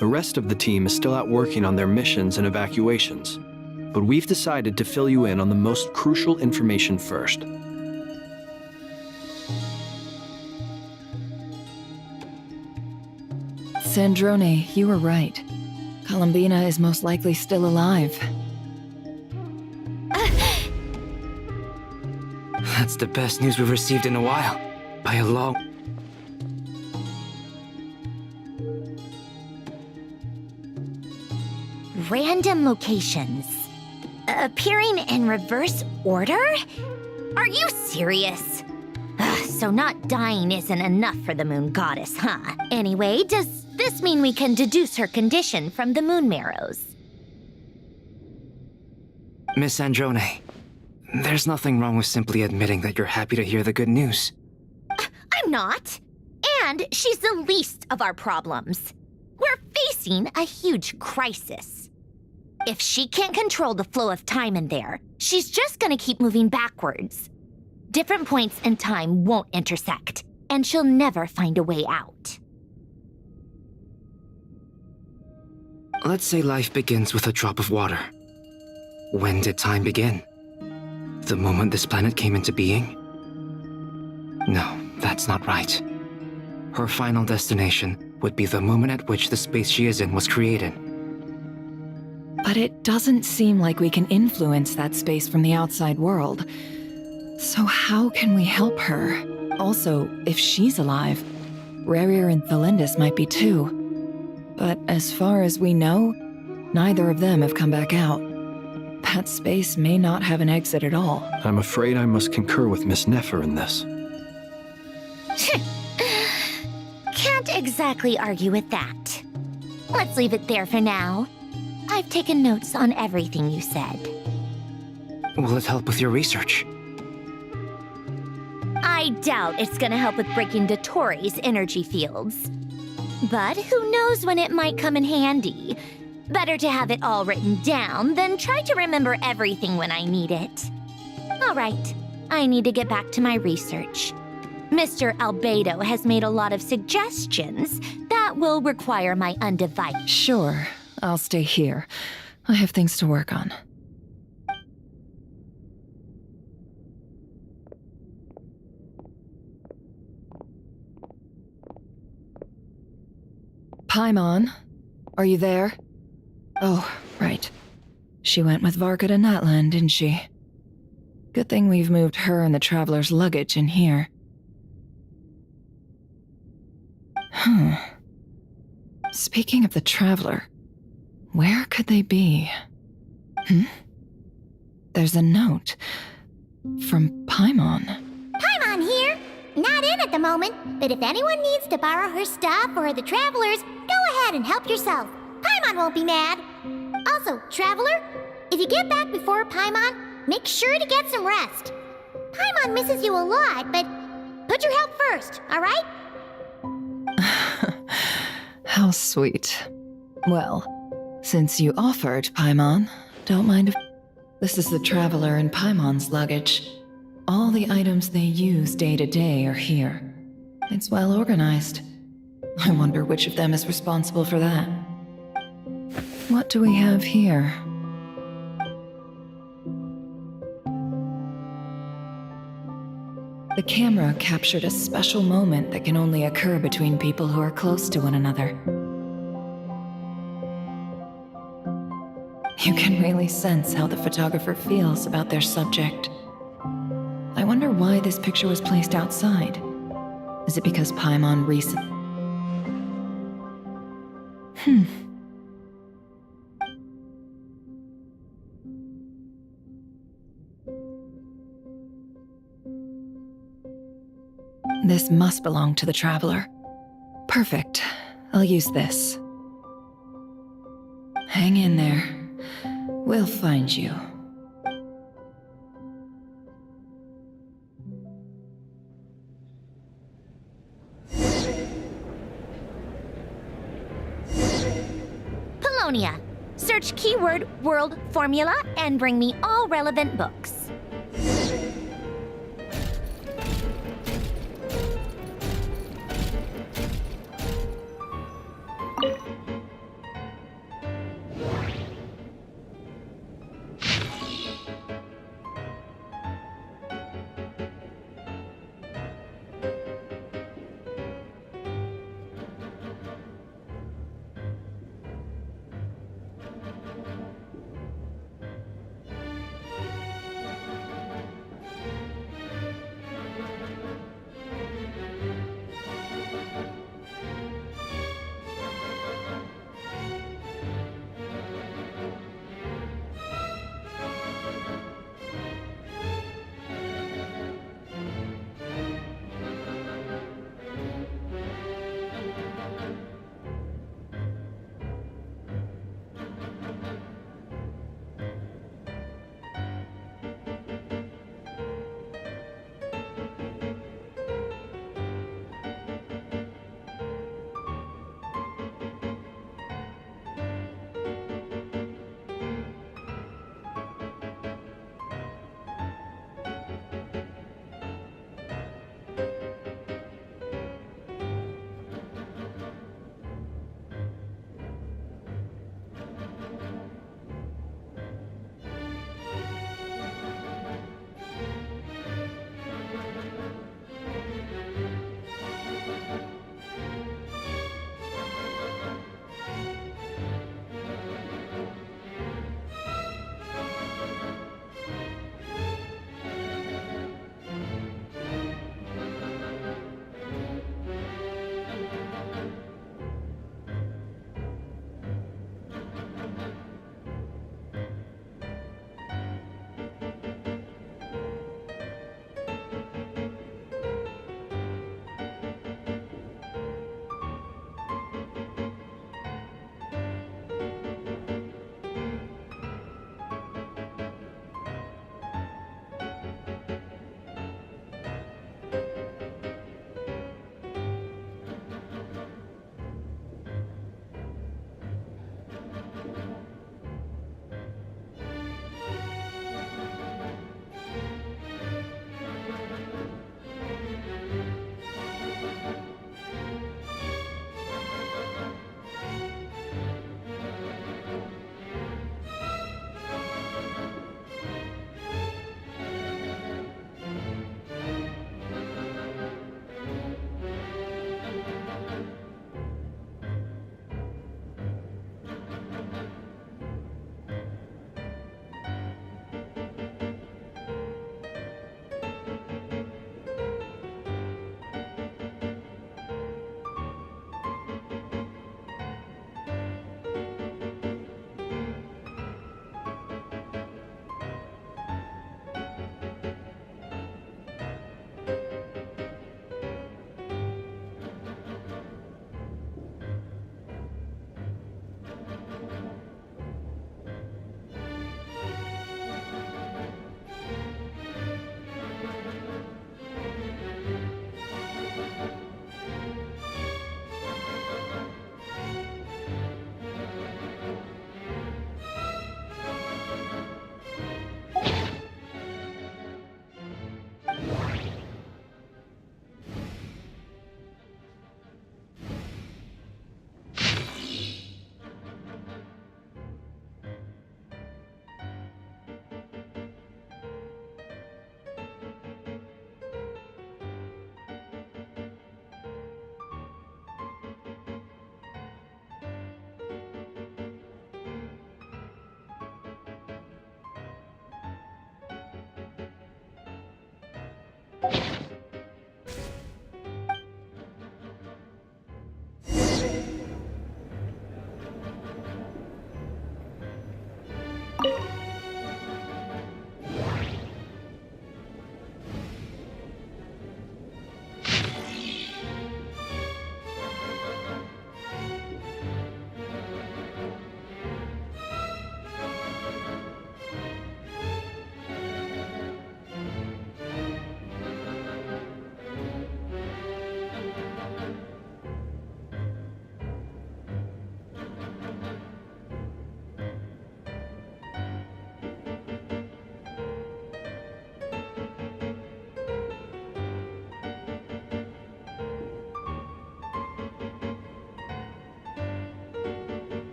The rest of the team is still out working on their missions and evacuations, but we've decided to fill you in on the most crucial information first. Sandrone, you were right. Columbina is most likely still alive. That's the best news we've received in a while. By a long... Random locations. Appearing in reverse order? Are you serious? So not dying isn't enough for the moon goddess, huh? Anyway, does this mean we can deduce her condition from the moon marrows? Miss Sandrone, there's nothing wrong with simply admitting that you're happy to hear the good news. I'm not. And she's the least of our problems. We're facing a huge crisis. If she can't control the flow of time in there, she's just gonna keep moving backwards. Different points in time won't intersect, and she'll never find a way out. Let's say life begins with a drop of water. When did time begin? The moment this planet came into being? No, that's not right. Her final destination would be the moment at which the space she is in was created. But it doesn't seem like we can influence that space from the outside world. So how can we help her? Also, if she's alive, Rerir and Thelindis might be too. But as far as we know, neither of them have come back out. That space may not have an exit at all. I'm afraid I must concur with Miss Nefer in this. Can't exactly argue with that. Let's leave it there for now. I've taken notes on everything you said. Will it help with your research? I doubt it's gonna help with breaking Dottore's energy fields. But who knows when it might come in handy. Better to have it all written down than try to remember everything when I need it. All right, I need to get back to my research. Mr. Albedo has made a lot of suggestions that will require my undivided... Sure, I'll stay here. I have things to work on. Paimon, are you there? Oh, right. She went with Varka to Natlan, didn't she? Good thing we've moved her and the traveler's luggage in here. Speaking of the traveler, where could they be? There's a note from Paimon. Paimon here! Not in at the moment, but if anyone needs to borrow her stuff or the travelers, go ahead and help yourself. Paimon won't be mad. Also, traveler, if you get back before Paimon, make sure to get some rest. Paimon misses you a lot, but put your health first, alright? How sweet. Well, since you offered, Paimon, don't mind if... This is the traveler and Paimon's luggage. All the items they use day to day are here. It's well organized. I wonder which of them is responsible for that. What do we have here? The camera captured a special moment that can only occur between people who are close to one another. You can really sense how the photographer feels about their subject. I wonder why this picture was placed outside. Is it because Paimon This must belong to the traveler. Perfect. I'll use this. Hang in there. We'll find you. Polonia. Search keyword world formula and bring me all relevant books.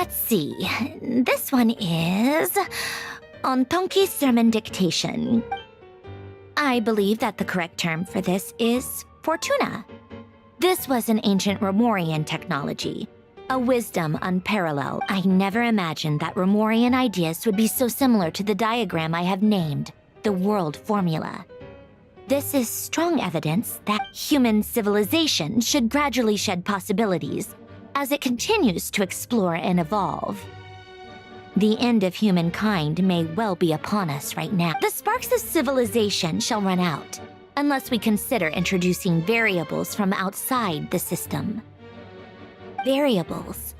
Let's see. This one is on Tonki sermon dictation. I believe that the correct term for this is fortuna. This was an ancient Romorian technology, a wisdom unparalleled. I never imagined that Romorian ideas would be so similar to the diagram I have named, the world formula. This is strong evidence that human civilization should gradually shed possibilities as it continues to explore and evolve. The end of humankind may well be upon us right now. The sparks of civilization shall run out, unless we consider introducing variables from outside the system. Variables?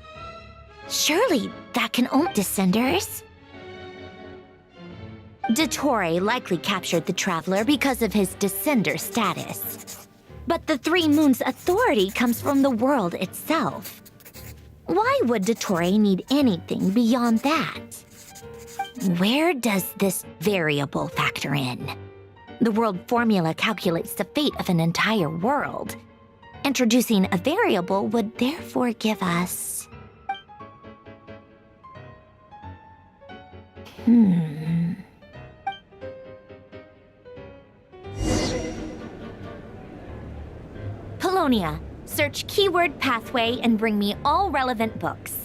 Surely that can only descenders? Dottore likely captured the Traveler because of his descender status. But the Three Moons' authority comes from the world itself. Why would Dottore need anything beyond that? Where does this variable factor in? The world formula calculates the fate of an entire world. Introducing a variable would therefore give us... Polonia, search keyword pathway and bring me all relevant books.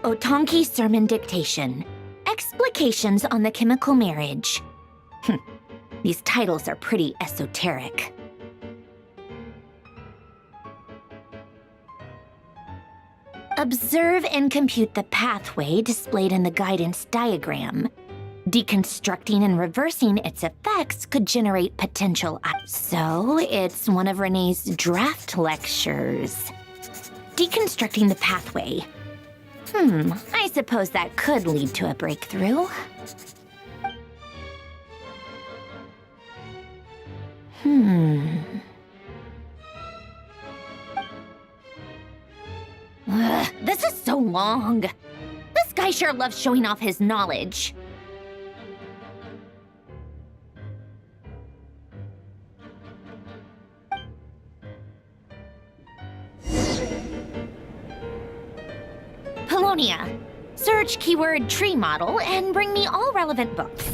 Otonki Sermon Dictation. Explications on the Chemical Marriage. These titles are pretty esoteric. Observe and compute the pathway displayed in the guidance diagram. Deconstructing and reversing its effects could generate potential. So, it's one of Renee's draft lectures. Deconstructing the pathway. I suppose that could lead to a breakthrough. This is so long. This guy sure loves showing off his knowledge. Polonia. Search keyword tree model and bring me all relevant books.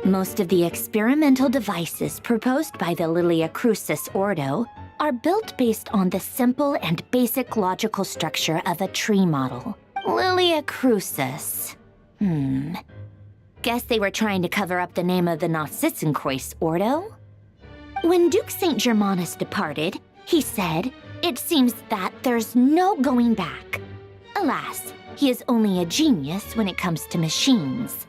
Most of the experimental devices proposed by the Lilia Crucis Ordo are built based on the simple and basic logical structure of a tree model. Lilia Crucis. Guess they were trying to cover up the name of the Narcissenkreuz Ordo? When Duke St. Germanus departed, he said, "It seems that there's no going back." Alas, he is only a genius when it comes to machines.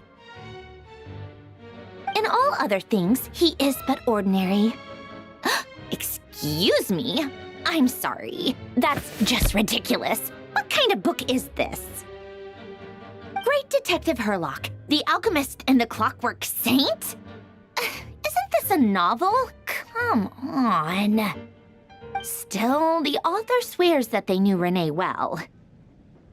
In all other things, he is but ordinary. Excuse me? I'm sorry. That's just ridiculous. What kind of book is this? Great Detective Herlock, the Alchemist and the Clockwork Saint? Isn't this a novel? Come on. Still, the author swears that they knew Renee well.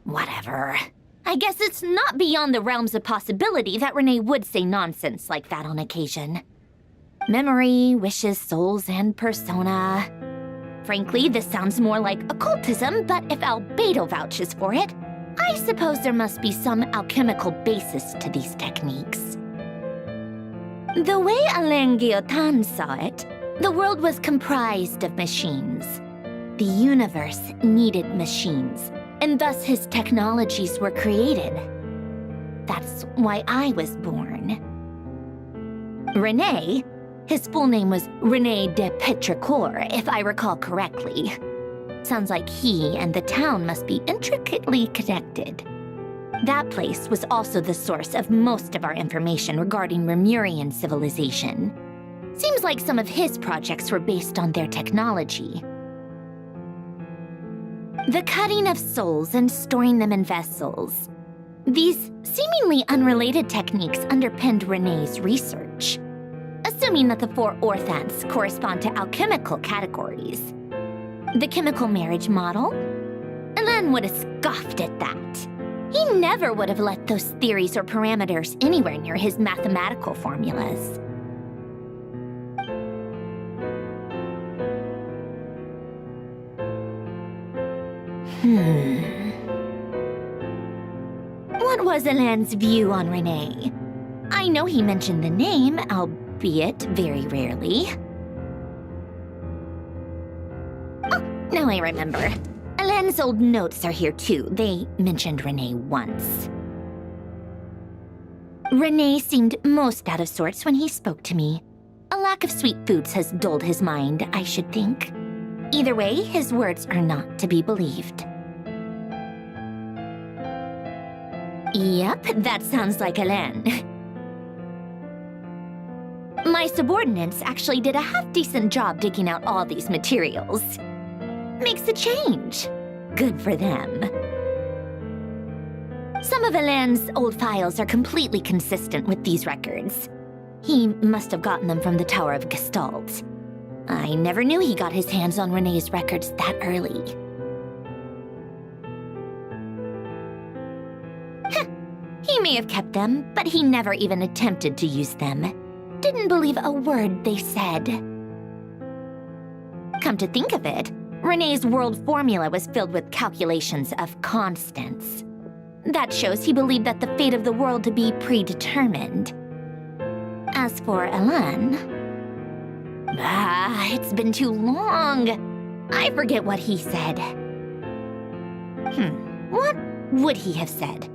Whatever. I guess it's not beyond the realms of possibility that Renee would say nonsense like that on occasion. Memory, wishes, souls, and persona. Frankly, this sounds more like occultism, but if Albedo vouches for it, I suppose there must be some alchemical basis to these techniques. The way Alain Guillotin saw it, the world was comprised of machines. The universe needed machines, and thus his technologies were created. That's why I was born. René, his full name was René de Petrichor, if I recall correctly. Sounds like he and the town must be intricately connected. That place was also the source of most of our information regarding Remurian civilization. Seems like some of his projects were based on their technology. The cutting of souls and storing them in vessels. These seemingly unrelated techniques underpinned René's research. Assuming that the 4 orthants correspond to alchemical categories. The chemical marriage model? Alain would have scoffed at that. He never would have let those theories or parameters anywhere near his mathematical formulas. What was Alain's view on René? I know he mentioned the name, albeit very rarely. Oh, now I remember. Alain's old notes are here too. They mentioned René once. René seemed most out of sorts when he spoke to me. A lack of sweet foods has dulled his mind, I should think. Either way, his words are not to be believed. Yep, that sounds like Alain. My subordinates actually did a half-decent job digging out all these materials. Makes a change. Good for them. Some of Alain's old files are completely consistent with these records. He must have gotten them from the Tower of Gestalt. I never knew he got his hands on René's records that early. He may have kept them, but he never even attempted to use them. Didn't believe a word they said. Come to think of it, René's world formula was filled with calculations of constants. That shows he believed that the fate of the world to be predetermined. As for Alain... it's been too long. I forget what he said. What would he have said?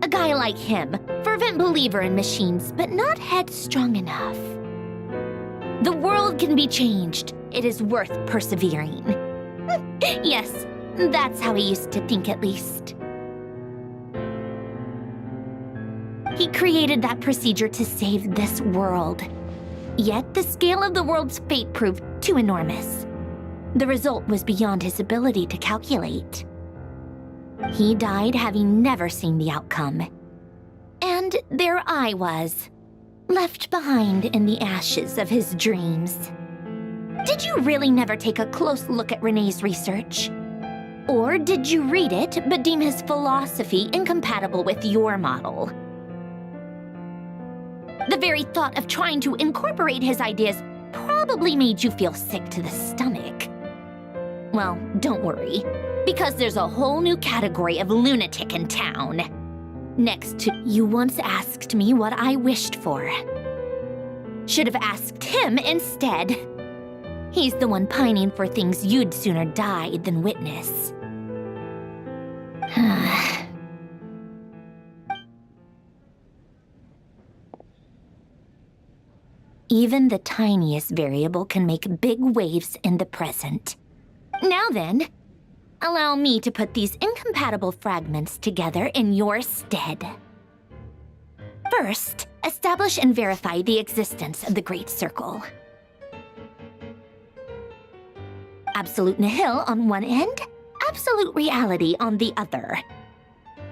A guy like him, fervent believer in machines, but not headstrong enough. The world can be changed. It is worth persevering. Yes, that's how he used to think at least. He created that procedure to save this world. Yet the scale of the world's fate proved too enormous. The result was beyond his ability to calculate. He died having never seen the outcome. And there I was, left behind in the ashes of his dreams. Did you really never take a close look at René's research? Or did you read it but deem his philosophy incompatible with your model? The very thought of trying to incorporate his ideas probably made you feel sick to the stomach. Well, don't worry, because there's a whole new category of lunatic in town. Next to you once asked me what I wished for. Should have asked him instead. He's the one pining for things you'd sooner die than witness. Even the tiniest variable can make big waves in the present. Now then, allow me to put these incompatible fragments together in your stead. First, establish and verify the existence of the Great Circle. Absolute nihil on one end, absolute reality on the other.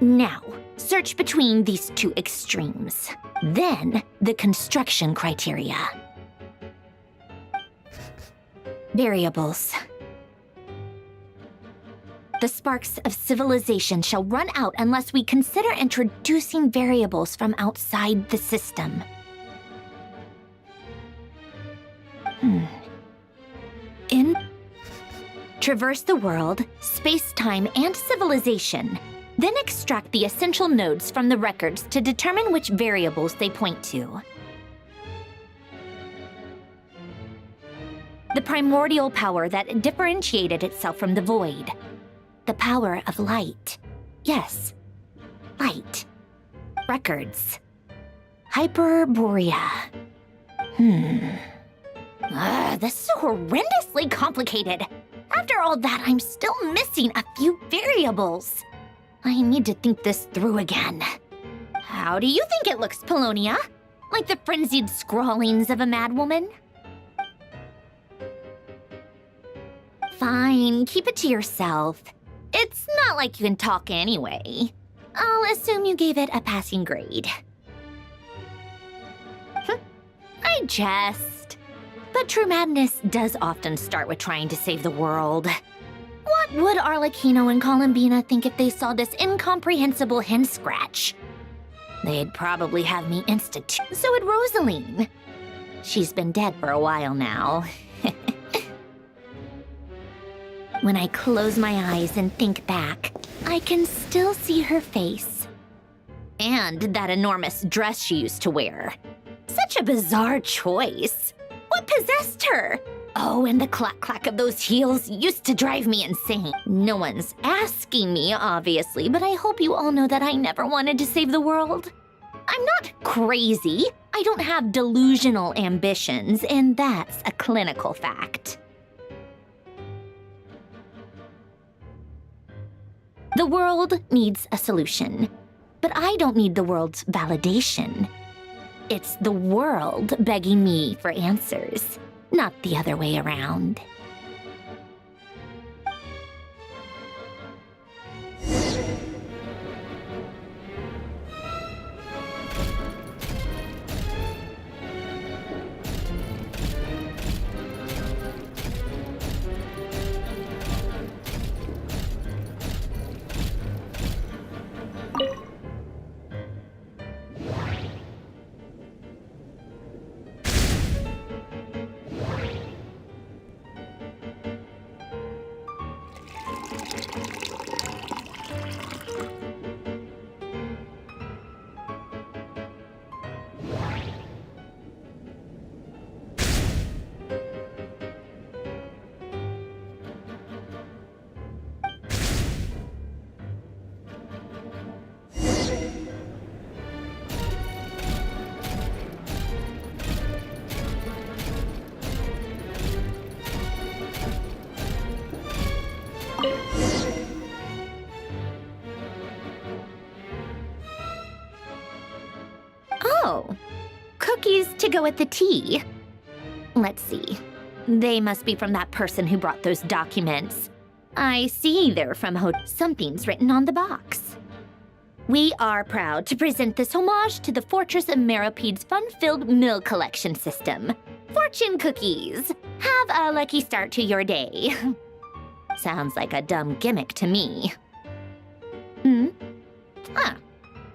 Now, search between these two extremes. Then, the construction criteria. Variables. The sparks of civilization shall run out unless we consider introducing variables from outside the system. Traverse the world, space-time, and civilization. Then extract the essential nodes from the records to determine which variables they point to. The primordial power that differentiated itself from the void. The power of light. Yes, light. Records. Hyperborea. This is horrendously complicated. After all that, I'm still missing a few variables. I need to think this through again. How do you think it looks, Polonia? Like the frenzied scrawlings of a madwoman? Fine, keep it to yourself. It's not like you can talk anyway. I'll assume you gave it a passing grade. I jest. But true madness does often start with trying to save the world. What would Arlecchino and Columbina think if they saw this incomprehensible hen scratch? They'd probably have me institute. So would Rosaline. She's been dead for a while now. When I close my eyes and think back, I can still see her face. And that enormous dress she used to wear. Such a bizarre choice. What possessed her? Oh, and the clack-clack of those heels used to drive me insane. No one's asking me, obviously, but I hope you all know that I never wanted to save the world. I'm not crazy. I don't have delusional ambitions, and that's a clinical fact. The world needs a solution, but I don't need the world's validation. It's the world begging me for answers, not the other way around. Oh, cookies to go with the tea. Let's see. They must be from that person who brought those documents. I see they're from something's written on the box. We are proud to present this homage to the Fortress of Meropede's fun-filled mill collection system. Fortune cookies. Have a lucky start to your day. Sounds like a dumb gimmick to me.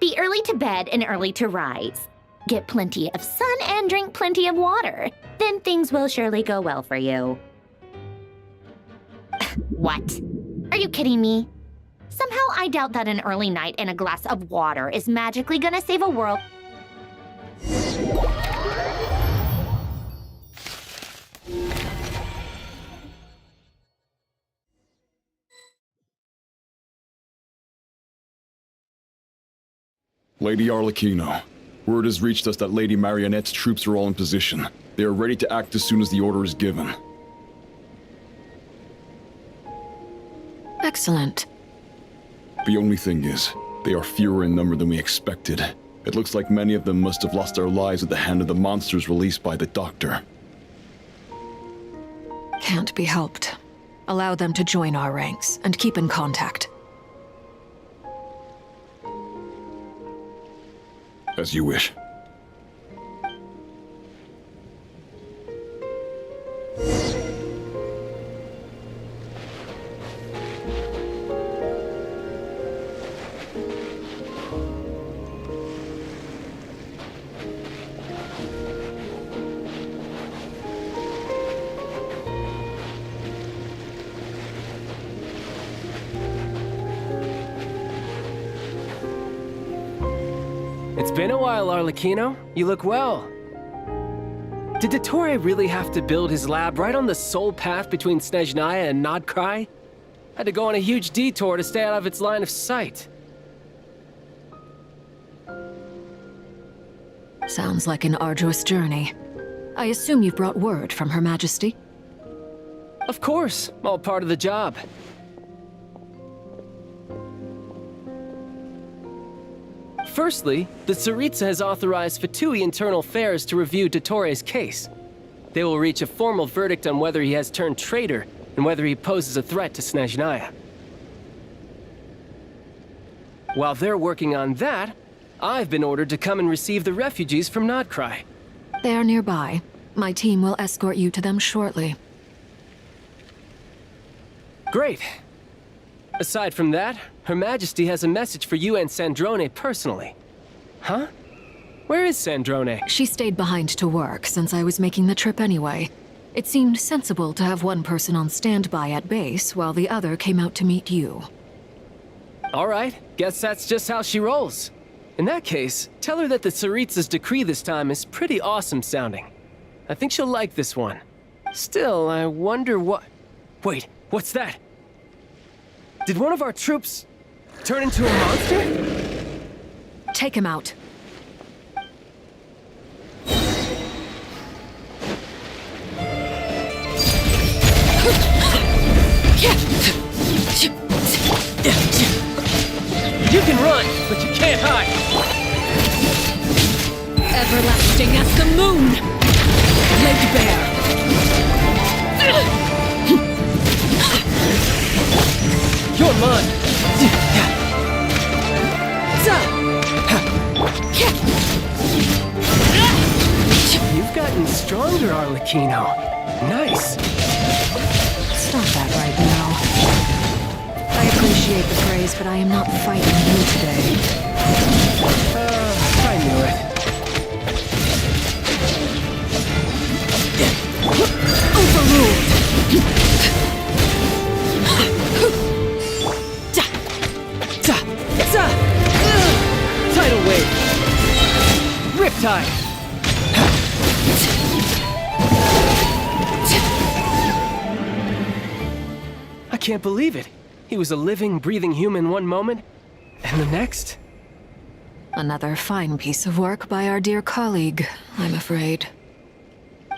Be early to bed and early to rise. Get plenty of sun and drink plenty of water. Then things will surely go well for you. What? Are you kidding me? Somehow I doubt that an early night and a glass of water is magically gonna save a world. Lady Arlecchino, word has reached us that Lady Marionette's troops are all in position. They are ready to act as soon as the order is given. Excellent. The only thing is, they are fewer in number than we expected. It looks like many of them must have lost their lives at the hand of the monsters released by the Doctor. Can't be helped. Allow them to join our ranks, and keep in contact. As you wish. It's been a while, Arlecchino. You look well. Did Dottore really have to build his lab right on the sole path between Snezhnaya and Nodcry? Had to go on a huge detour to stay out of its line of sight. Sounds like an arduous journey. I assume you've brought word from Her Majesty? Of course, all part of the job. Firstly, the Tsaritsa has authorized VIII Internal Affairs to review Dottore's case. They will reach a formal verdict on whether he has turned traitor and whether he poses a threat to Snezhnaya. While they're working on that, I've been ordered to come and receive the refugees from Nodcry. They are nearby. My team will escort you to them shortly. Great. Aside from that, Her Majesty has a message for you and Sandrone personally. Huh? Where is Sandrone? She stayed behind to work since I was making the trip anyway. It seemed sensible to have one person on standby at base while the other came out to meet you. All right, guess that's just how she rolls. In that case, tell her that the Tsaritsa's decree this time is pretty awesome sounding. I think she'll like this one. Still, I wonder what... Wait, what's that? Did one of our troops turn into a monster? Take him out. You can run, but you can't hide. Everlasting as the moon! Laid bare! You're mine! You've gotten stronger, Arlecchino. Nice. Stop that right now. I appreciate the praise, but I am not fighting you today. I knew it. Overruled! Tidal wave! Riptide! I can't believe it. He was a living, breathing human one moment, and the next? Another fine piece of work by our dear colleague, I'm afraid.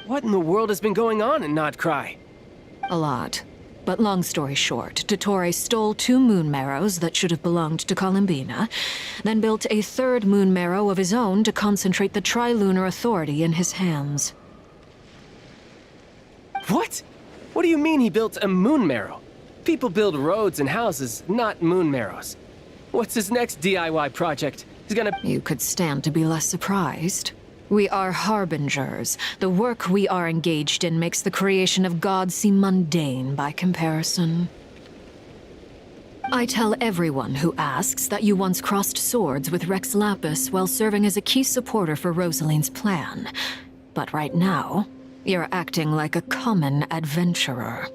What in the world has been going on in Nodcry? A lot. But long story short, Dottore stole 2 moon marrows that should have belonged to Columbina, then built a 3rd moon marrow of his own to concentrate the Tri-Lunar Authority in his hands. What? What do you mean he built a moon marrow? People build roads and houses, not moon marrows. What's his next DIY project? He's gonna... You could stand to be less surprised. We are harbingers. The work we are engaged in makes the creation of gods seem mundane by comparison. I tell everyone who asks that you once crossed swords with Rex Lapis while serving as a key supporter for Rosaline's plan. But right now, you're acting like a common adventurer.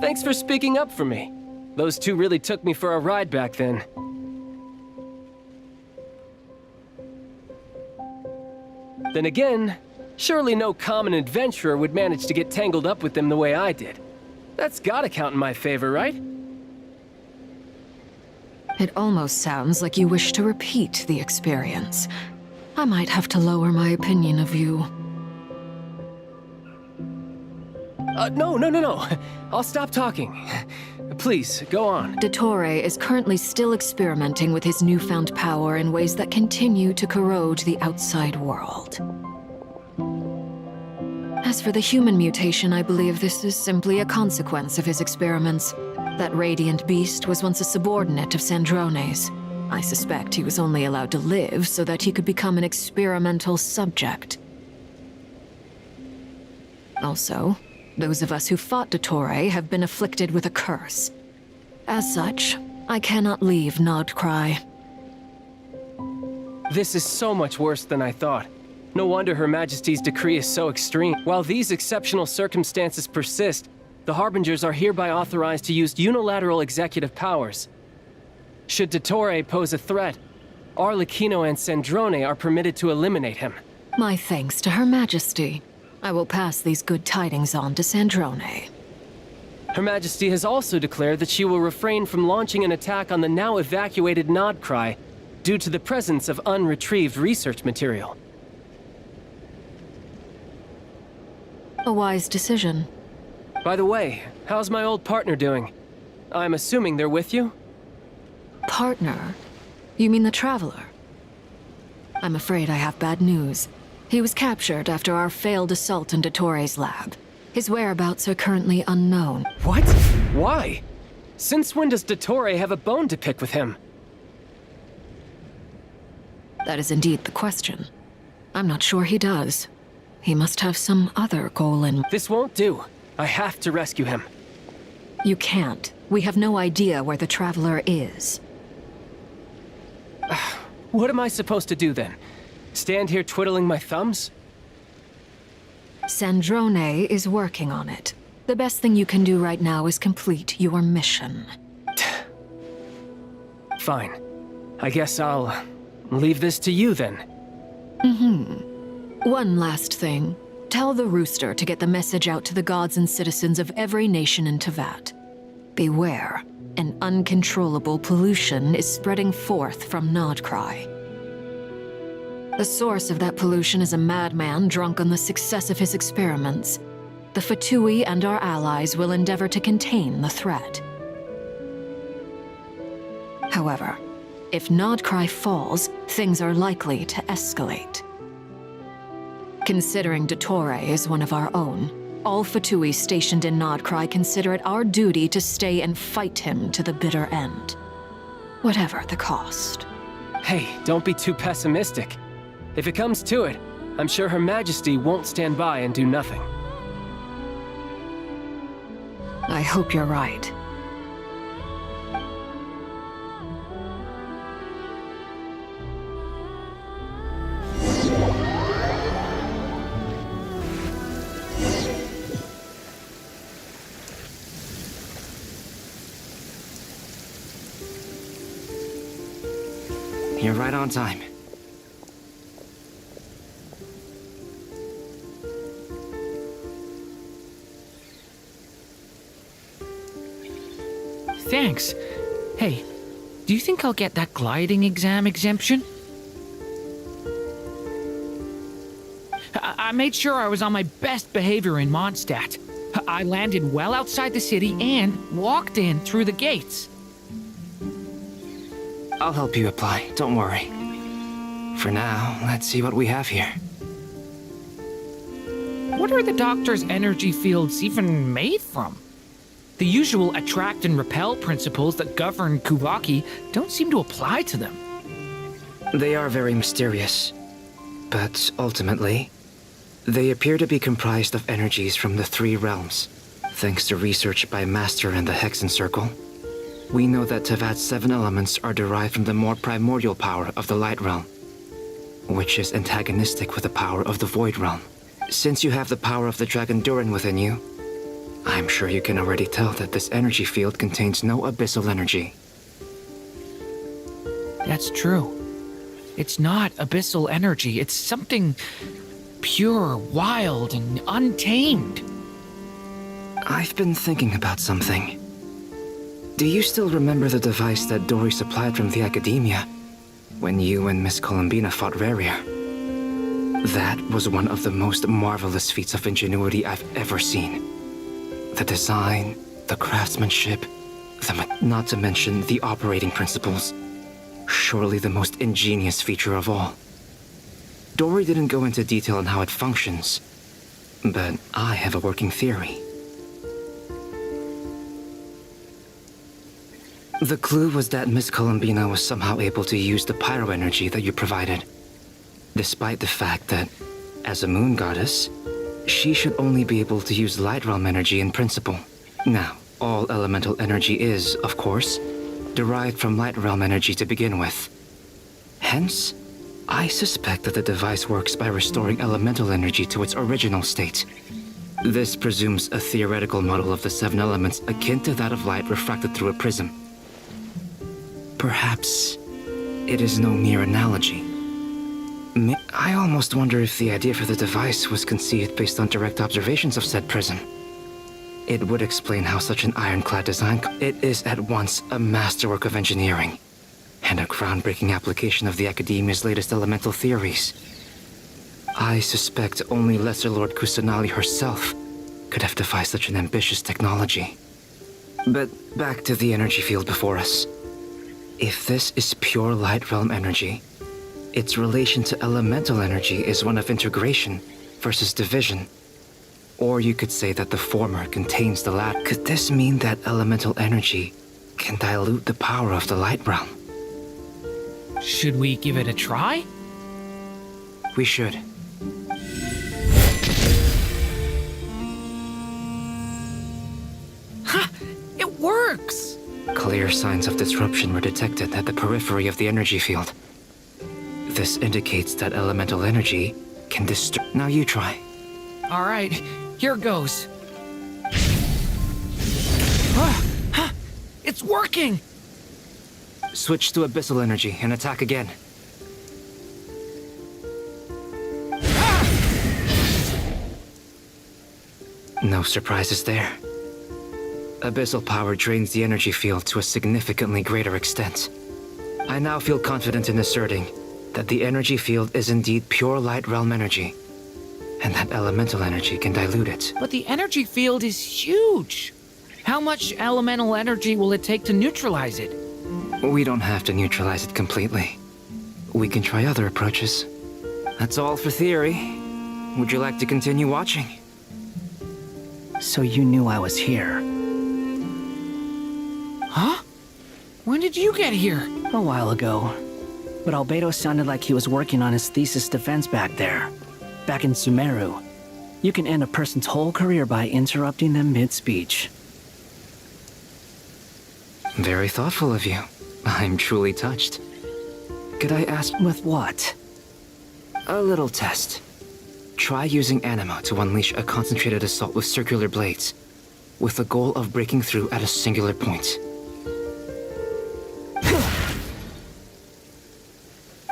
Thanks for speaking up for me. Those two really took me for a ride back then. Then again, surely no common adventurer would manage to get tangled up with them the way I did. That's gotta count in my favor, right? It almost sounds like you wish to repeat the experience. I might have to lower my opinion of you. No. I'll stop talking. Please, go on. Dottore is currently still experimenting with his newfound power in ways that continue to corrode the outside world. As for the human mutation, I believe this is simply a consequence of his experiments. That radiant beast was once a subordinate of Sandrone's. I suspect he was only allowed to live so that he could become an experimental subject. Also, those of us who fought Dottore have been afflicted with a curse. As such, I cannot leave Nodcry. This is so much worse than I thought. No wonder Her Majesty's decree is so extreme. While these exceptional circumstances persist, the Harbingers are hereby authorized to use unilateral executive powers. Should Dottore pose a threat, Arlecchino and Sandrone are permitted to eliminate him. My thanks to Her Majesty. I will pass these good tidings on to Sandrone. Her Majesty has also declared that she will refrain from launching an attack on the now evacuated Nodcry due to the presence of unretrieved research material. A wise decision. By the way, how's my old partner doing? I'm assuming they're with you? Partner? You mean the Traveler? I'm afraid I have bad news. He was captured after our failed assault in Dottore's lab. His whereabouts are currently unknown. What? Why? Since when does Dottore have a bone to pick with him? That is indeed the question. I'm not sure he does. He must have some other goal in... This won't do. I have to rescue him. You can't. We have no idea where the Traveler is. What am I supposed to do then? Stand here twiddling my thumbs? Sandrone is working on it. The best thing you can do right now is complete your mission. Fine. I guess I'll leave this to you then. One last thing. Tell the Rooster to get the message out to the gods and citizens of every nation in Teyvat. Beware. An uncontrollable pollution is spreading forth from Nodcry. The source of that pollution is a madman drunk on the success of his experiments. The Fatui and our allies will endeavor to contain the threat. However, if Nodcry falls, things are likely to escalate. Considering Dottore is one of our own, all Fatui stationed in Nodcry consider it our duty to stay and fight him to the bitter end. Whatever the cost. Hey, don't be too pessimistic. If it comes to it, I'm sure Her Majesty won't stand by and do nothing. I hope you're right. You're right on time. Thanks. Hey, do you think I'll get that gliding exam exemption? I made sure I was on my best behavior in Mondstadt. I landed well outside the city and walked in through the gates. I'll help you apply, don't worry. For now, let's see what we have here. What are the doctor's energy fields even made from? The usual attract and repel principles that govern Kuvaki don't seem to apply to them. They are very mysterious, but ultimately, they appear to be comprised of energies from the three realms. Thanks to research by Master in the Hexen Circle, we know that Teyvat's 7 elements are derived from the more primordial power of the Light Realm, which is antagonistic with the power of the Void Realm. Since you have the power of the Dragon Durin within you, I'm sure you can already tell that this energy field contains no abyssal energy. That's true. It's not abyssal energy. It's something pure, wild, and untamed. I've been thinking about something. Do you still remember the device that Dory supplied from the Academia when you and Miss Columbina fought Raria? That was one of the most marvelous feats of ingenuity I've ever seen. The design, the craftsmanship, not to mention the operating principles. Surely the most ingenious feature of all. Dory didn't go into detail on how it functions, but I have a working theory. The clue was that Miss Columbina was somehow able to use the pyro energy that you provided, despite the fact that, as a moon goddess, she should only be able to use light realm energy in principle. Now, all elemental energy is, of course, derived from light realm energy to begin with. Hence, I suspect that the device works by restoring elemental energy to its original state. This presumes a theoretical model of the 7 elements akin to that of light refracted through a prism. Perhaps it is no mere analogy. I almost wonder if the idea for the device was conceived based on direct observations of said prism. It would explain how such an ironclad design... It is at once a masterwork of engineering and a groundbreaking application of the Academia's latest elemental theories. I suspect only Lesser Lord Kusanali herself could have devised such an ambitious technology. But back to the energy field before us. If this is pure light realm energy, its relation to elemental energy is one of integration versus division. Or you could say that the former contains the latter. Could this mean that elemental energy can dilute the power of the light realm? Should we give it a try? We should. Ha! It works! Clear signs of disruption were detected at the periphery of the energy field. This indicates that elemental energy can disturb... Now you try. All right, here goes. It's working! Switch to abyssal energy and attack again. No surprises there. Abyssal power drains the energy field to a significantly greater extent. I now feel confident in asserting that the energy field is indeed pure light realm energy, and that elemental energy can dilute it. But the energy field is huge! How much elemental energy will it take to neutralize it? We don't have to neutralize it completely. We can try other approaches. That's all for theory. Would you like to continue watching? So you knew I was here. Huh? When did you get here? A while ago. But Albedo sounded like he was working on his thesis defense back there. Back in Sumeru. You can end a person's whole career by interrupting them mid-speech. Very thoughtful of you. I'm truly touched. Could I ask... With what? A little test. Try using Anima to unleash a concentrated assault with circular blades, with the goal of breaking through at a singular point.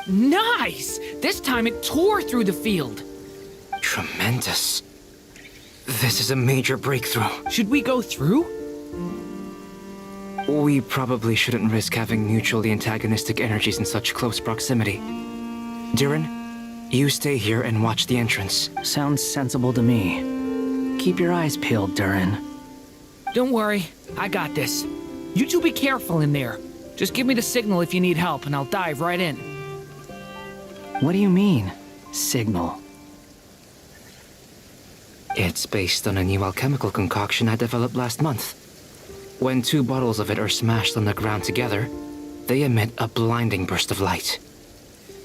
Nice! This time it tore through the field. Tremendous. This is a major breakthrough. Should we go through? We probably shouldn't risk having mutually antagonistic energies in such close proximity. Durin, you stay here and watch the entrance. Sounds sensible to me. Keep your eyes peeled, Durin. Don't worry, I got this. You two be careful in there. Just give me the signal if you need help and I'll dive right in. What do you mean, signal? It's based on a new alchemical concoction I developed last month. When 2 bottles of it are smashed on the ground together, they emit a blinding burst of light.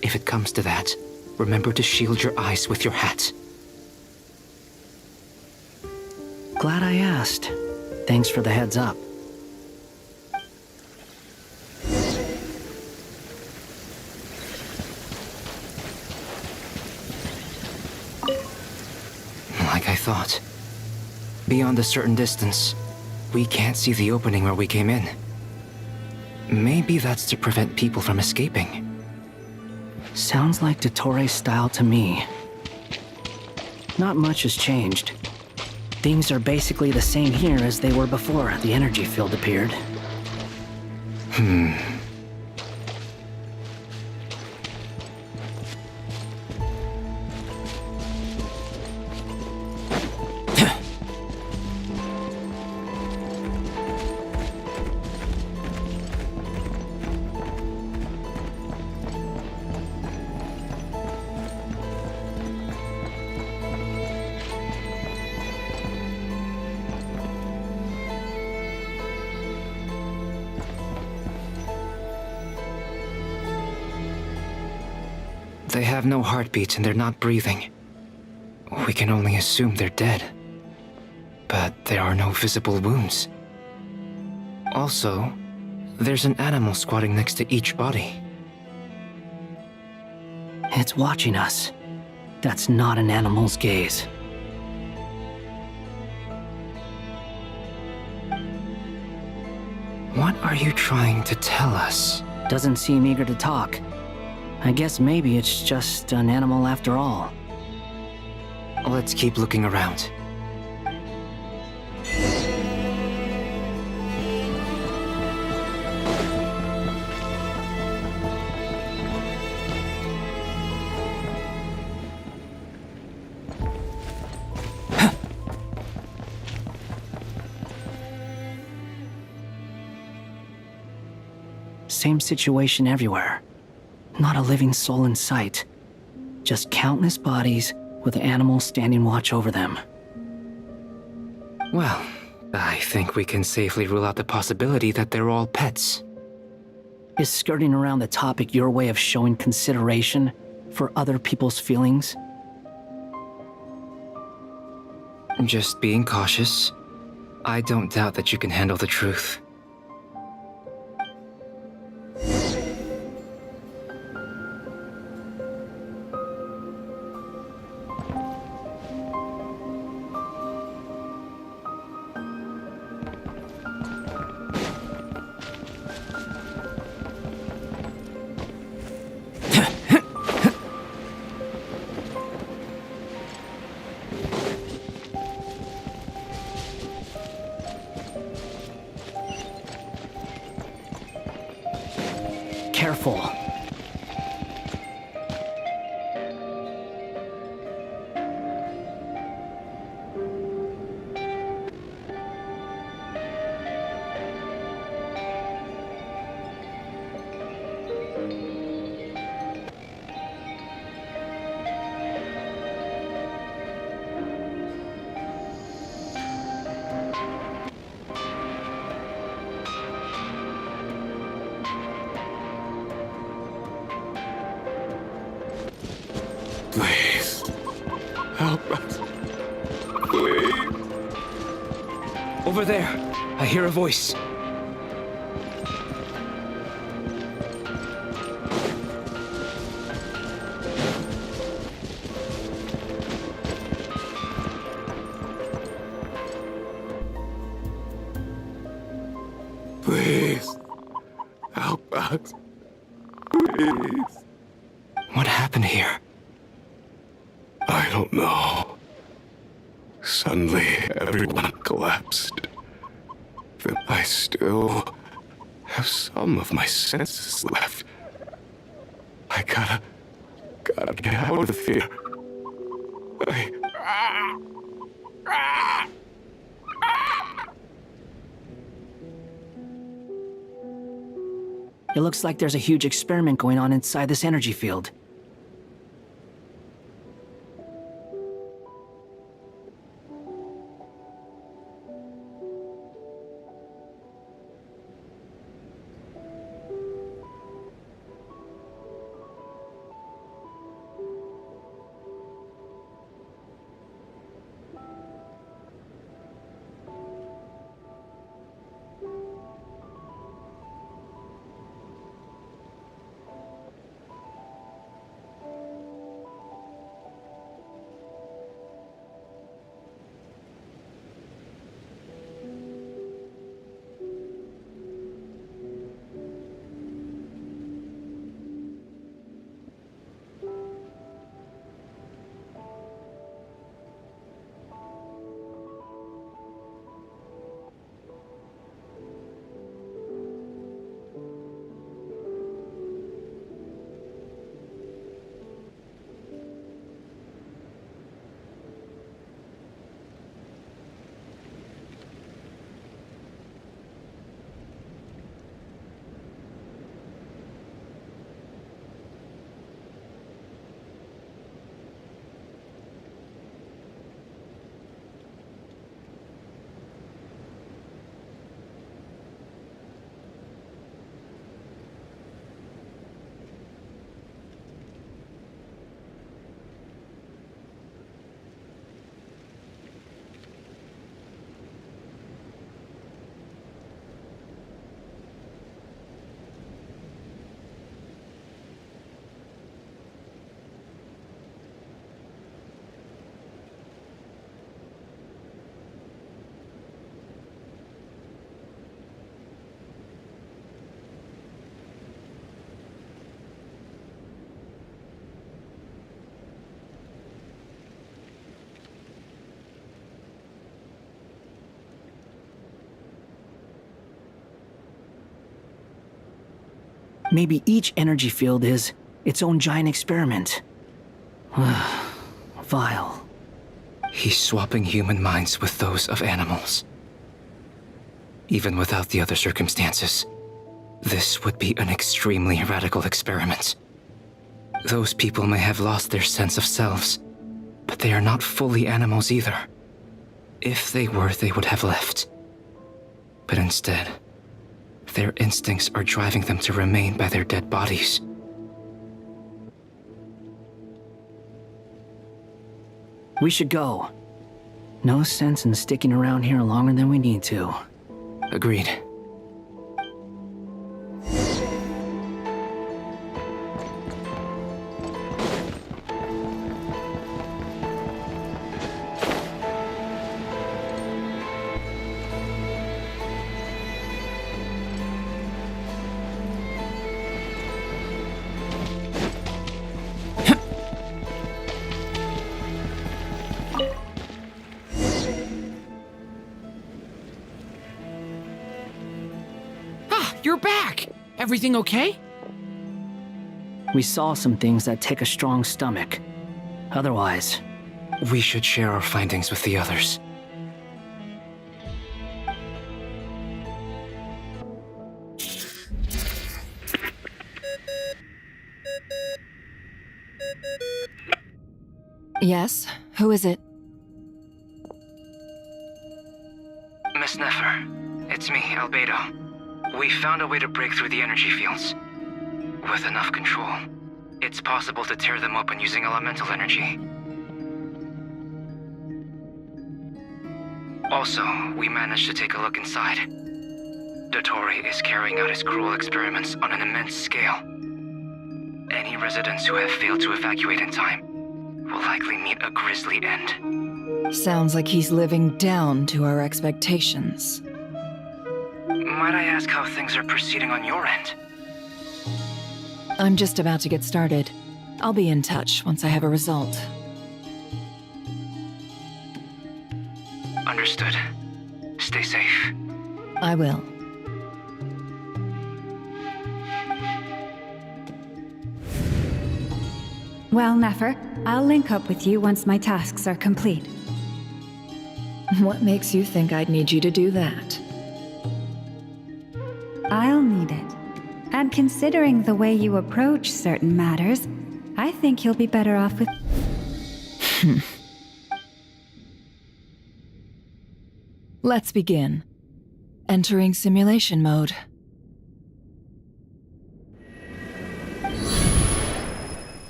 If it comes to that, remember to shield your eyes with your hat. Glad I asked. Thanks for the heads up. Like I thought. beyond a certain distance, we can't see the opening where we came in. Maybe that's to prevent people from escaping. Sounds like Dottore style to me. Not much has changed. Things are basically the same here as they were before the energy field appeared. They have no heartbeats and they're not breathing. We can only assume they're dead. But there are no visible wounds. Also, there's an animal squatting next to each body. It's watching us. That's not an animal's gaze. What are you trying to tell us? Doesn't seem eager to talk. I guess maybe it's just an animal after all. Let's keep looking around. Same situation everywhere. Not a living soul in sight. Just countless bodies with animals standing watch over them. Well, I think we can safely rule out the possibility that they're all pets. Is skirting around the topic your way of showing consideration for other people's feelings? Just being cautious. I don't doubt that you can handle the truth. Careful. Please. Help us. Please. Over there. I hear a voice. Please. Help us. Please. What happened here? I don't know. Suddenly, everyone collapsed. But I still have some of my senses left. I gotta get out of here. It looks like there's a huge experiment going on inside this energy field. Maybe each energy field is its own giant experiment. Vile. He's swapping human minds with those of animals. Even without the other circumstances, this would be an extremely radical experiment. Those people may have lost their sense of selves, but they are not fully animals either. If they were, they would have left. But instead, their instincts are driving them to remain by their dead bodies. We should go. No sense in sticking around here longer than we need to. Agreed. You're back! Everything okay? We saw some things that take a strong stomach. Otherwise, we should share our findings with the others. Yes? Who is it? Miss Nefer, it's me, Albedo. We found a way to break through the energy fields. With enough control, it's possible to tear them open using elemental energy. Also, we managed to take a look inside. Dottore is carrying out his cruel experiments on an immense scale. Any residents who have failed to evacuate in time will likely meet a grisly end. Sounds like he's living down to our expectations. Might I ask how things are proceeding on your end? I'm just about to get started. I'll be in touch once I have a result. Understood. Stay safe. I will. Well, Nefer, I'll link up with you once my tasks are complete. What makes you think I'd need you to do that? I'll need it. And considering the way you approach certain matters, I think you'll be better off with... Let's begin. Entering simulation mode.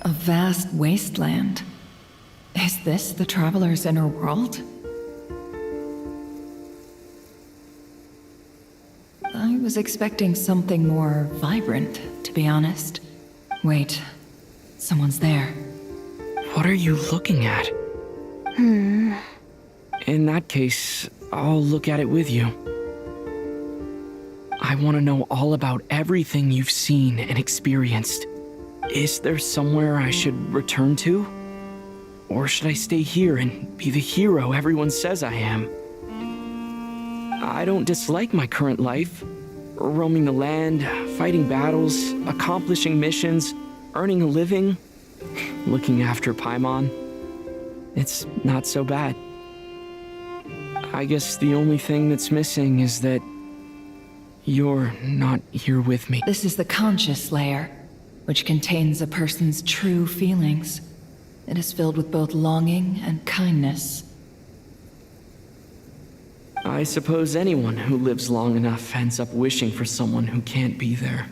A vast wasteland. Is this the traveler's inner world? I was expecting something more vibrant, to be honest. Wait, someone's there. What are you looking at? In that case, I'll look at it with you. I want to know all about everything you've seen and experienced. Is there somewhere I should return to? Or should I stay here and be the hero everyone says I am? I don't dislike my current life. Roaming the land, fighting battles, accomplishing missions, earning a living, looking after Paimon. It's not so bad. I guess the only thing that's missing is that you're not here with me. This is the conscious layer, which contains a person's true feelings. It is filled with both longing and kindness. I suppose anyone who lives long enough ends up wishing for someone who can't be there.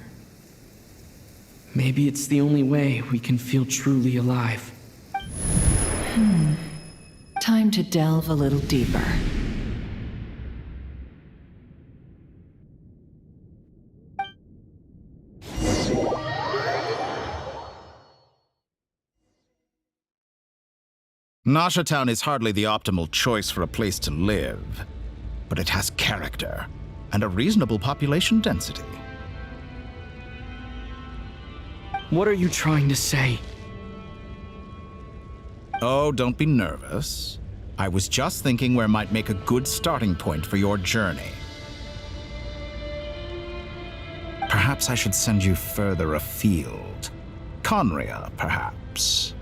Maybe it's the only way we can feel truly alive. Time to delve a little deeper. Nasha Town is hardly the optimal choice for a place to live, but it has character and a reasonable population density. What are you trying to say? Oh, don't be nervous. I was just thinking where might make a good starting point for your journey. Perhaps perhaps I should send you further afield. Conria, perhaps.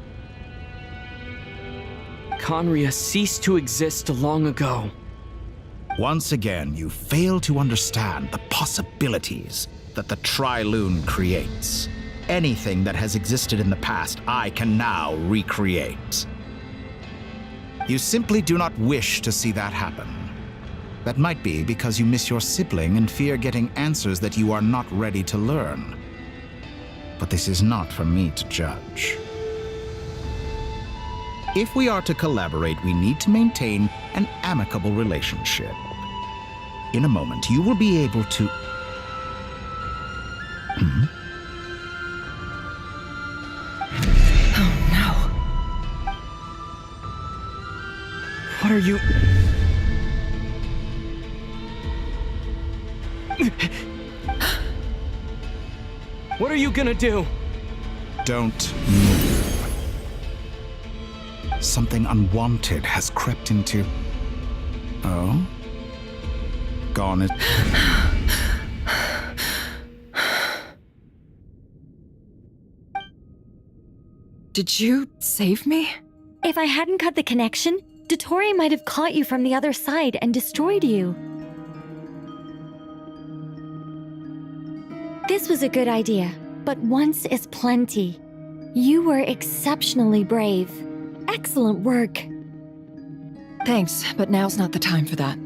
Conria ceased to exist long ago. Once again, you fail to understand the possibilities that the Trilune creates. Anything that has existed in the past, I can now recreate. You simply do not wish to see that happen. That might be because you miss your sibling and fear getting answers that you are not ready to learn. But this is not for me to judge. If we are to collaborate, we need to maintain an amicable relationship. In a moment, you will be able to... Oh no. What are you... What are you gonna do? Don't move. Something unwanted has crept into... Oh? Gone is... Did you save me? If I hadn't cut the connection, Dottore might have caught you from the other side and destroyed you. This was a good idea, but once is plenty. You were exceptionally brave. Excellent work. Thanks, but now's not the time for that.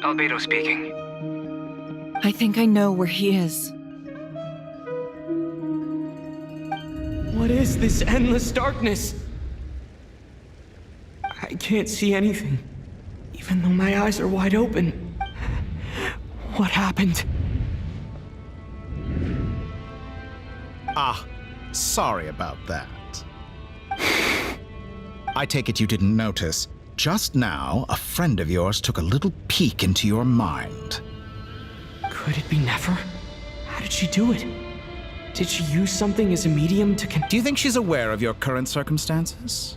Albedo speaking. I think I know where he is. What is this endless darkness? I can't see anything, even though my eyes are wide open. What happened? Ah, sorry about that. I take it you didn't notice. Just now, a friend of yours took a little peek into your mind. Could it be Never? How did she do it? Did she use something as a medium to Do you think she's aware of your current circumstances?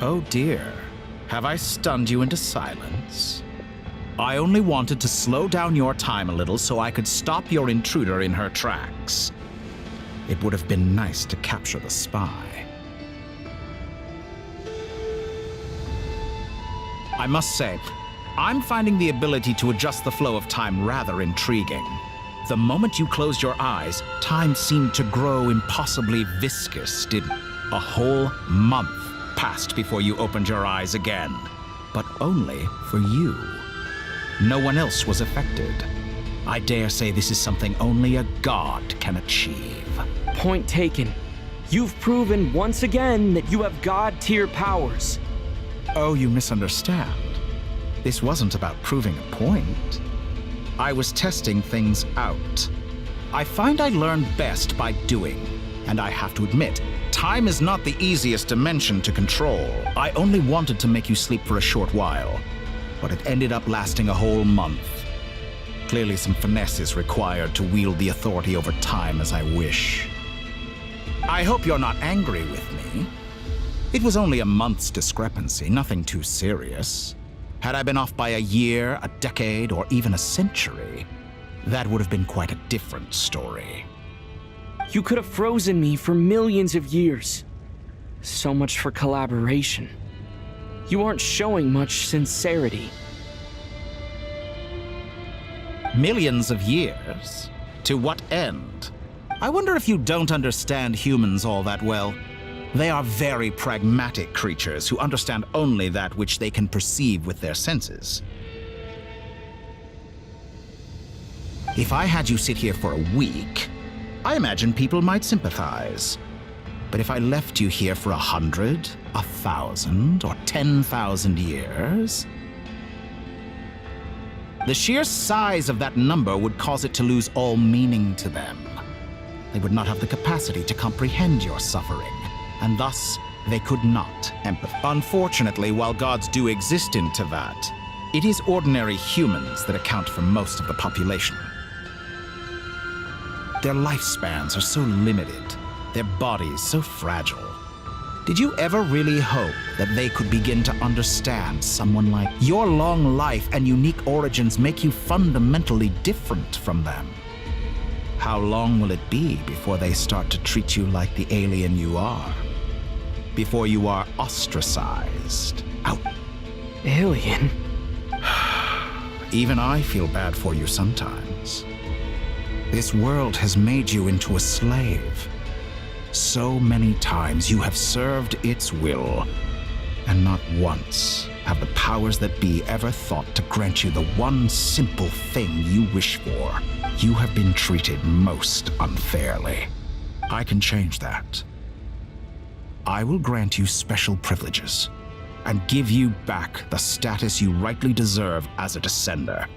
Oh dear, have I stunned you into silence? I only wanted to slow down your time a little so I could stop your intruder in her tracks. It would have been nice to capture the spy. I must say, I'm finding the ability to adjust the flow of time rather intriguing. The moment you closed your eyes, time seemed to grow impossibly viscous, didn't it? A whole month passed before you opened your eyes again. But only for you. No one else was affected. I dare say this is something only a god can achieve. Point taken. You've proven once again that you have god-tier powers. Oh, you misunderstand. This wasn't about proving a point. I was testing things out. I find I learn best by doing, and I have to admit, time is not the easiest dimension to control. I only wanted to make you sleep for a short while, but it ended up lasting a whole month. Clearly some finesse is required to wield the authority over time as I wish. I hope you're not angry with me. It was only a month's discrepancy, nothing too serious. Had I been off by a year, a decade, or even a century, that would have been quite a different story. You could have frozen me for millions of years. So much for collaboration. You aren't showing much sincerity. Millions of years? To what end? I wonder if you don't understand humans all that well. They are very pragmatic creatures who understand only that which they can perceive with their senses. If I had you sit here for a week, I imagine people might sympathize. But if I left you here for 100, 1,000, or 10,000 years, the sheer size of that number would cause it to lose all meaning to them. They would not have the capacity to comprehend your suffering, and thus they could not empathize. Unfortunately, while gods do exist in Teyvat, it is ordinary humans that account for most of the population. Their lifespans are so limited, their bodies so fragile. Did you ever really hope that they could begin to understand someone like you? Your long life and unique origins make you fundamentally different from them. How long will it be before they start to treat you like the alien you are? Before you are ostracized? Out. Alien? Even I feel bad for you sometimes. This world has made you into a slave. So many times you have served its will, and not once have the powers that be ever thought to grant you the one simple thing you wish for. You have been treated most unfairly. I can change that. I will grant you special privileges and give you back the status you rightly deserve as a descender.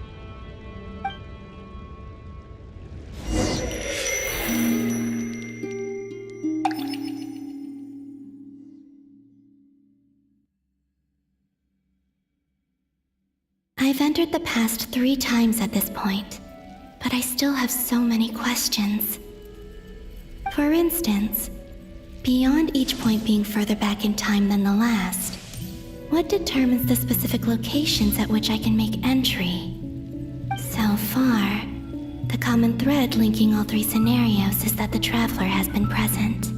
I've entered the past 3 times at this point, but I still have so many questions. For instance, beyond each point being further back in time than the last, what determines the specific locations at which I can make entry? So far, the common thread linking all 3 scenarios is that the traveler has been present.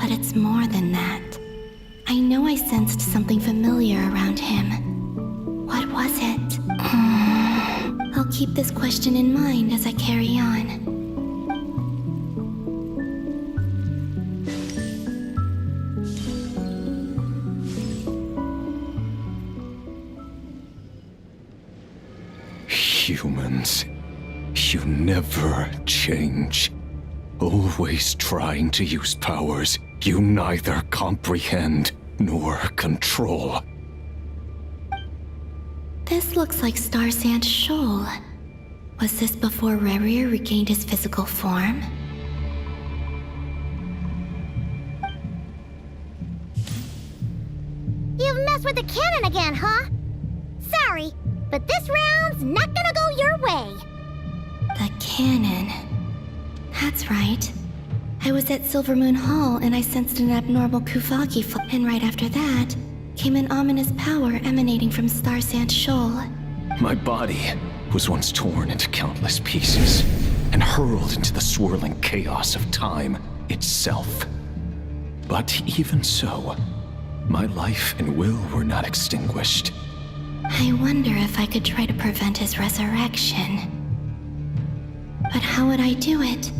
But it's more than that. I know I sensed something familiar around him. What was it? I'll keep this question in mind as I carry on. Humans, you never change. Always trying to use powers you neither comprehend nor control. This looks like Star Sand Shoal. Was this before Rerir regained his physical form? You've messed with the cannon again, huh? Sorry, but this round's not gonna go your way. The cannon. That's right. I was at Silver Moon Hall and I sensed an abnormal Kuvaki and right after that came an ominous power emanating from Star Sand Shoal. My body was once torn into countless pieces and hurled into the swirling chaos of time itself. But even so, My life and will were not extinguished. I wonder if I could try to prevent his resurrection. But how would I do it?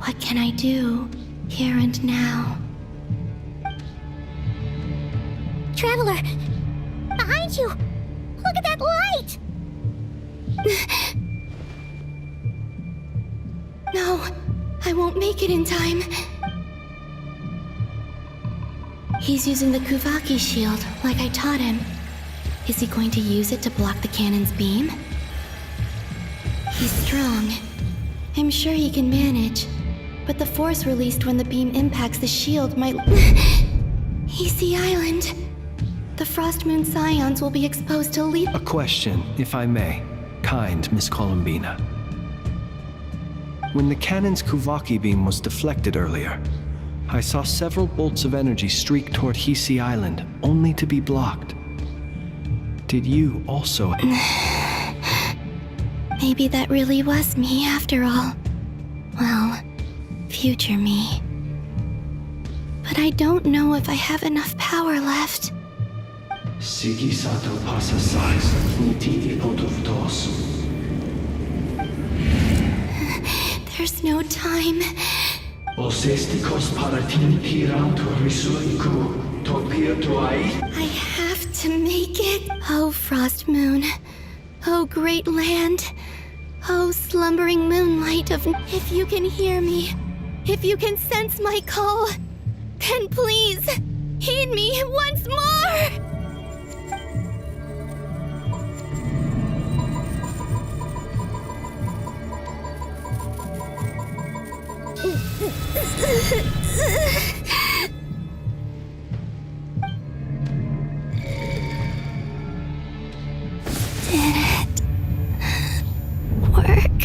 What can I do, here and now? Traveler! Behind you! Look at that light! No, I won't make it in time. He's using the Kuvaki shield, like I taught him. Is he going to use it to block the cannon's beam? He's strong. I'm sure he can manage. But the force released when the beam impacts the shield might... He's the island. The Frost Moon Scions will be exposed to lethal... A question, if I may. Kind Miss Columbina. When the cannon's Kuvaki beam was deflected earlier, I saw several bolts of energy streak toward Hisi Island, only to be blocked. Did you also... Maybe that really was me after all. Well, future me. But I don't know if I have enough power left. There's no time. I have to make it. Oh, Frost Moon. Oh, great land. Oh, slumbering moonlight of... If you can hear me, if you can sense my call, then please, heed me once more! Did it work?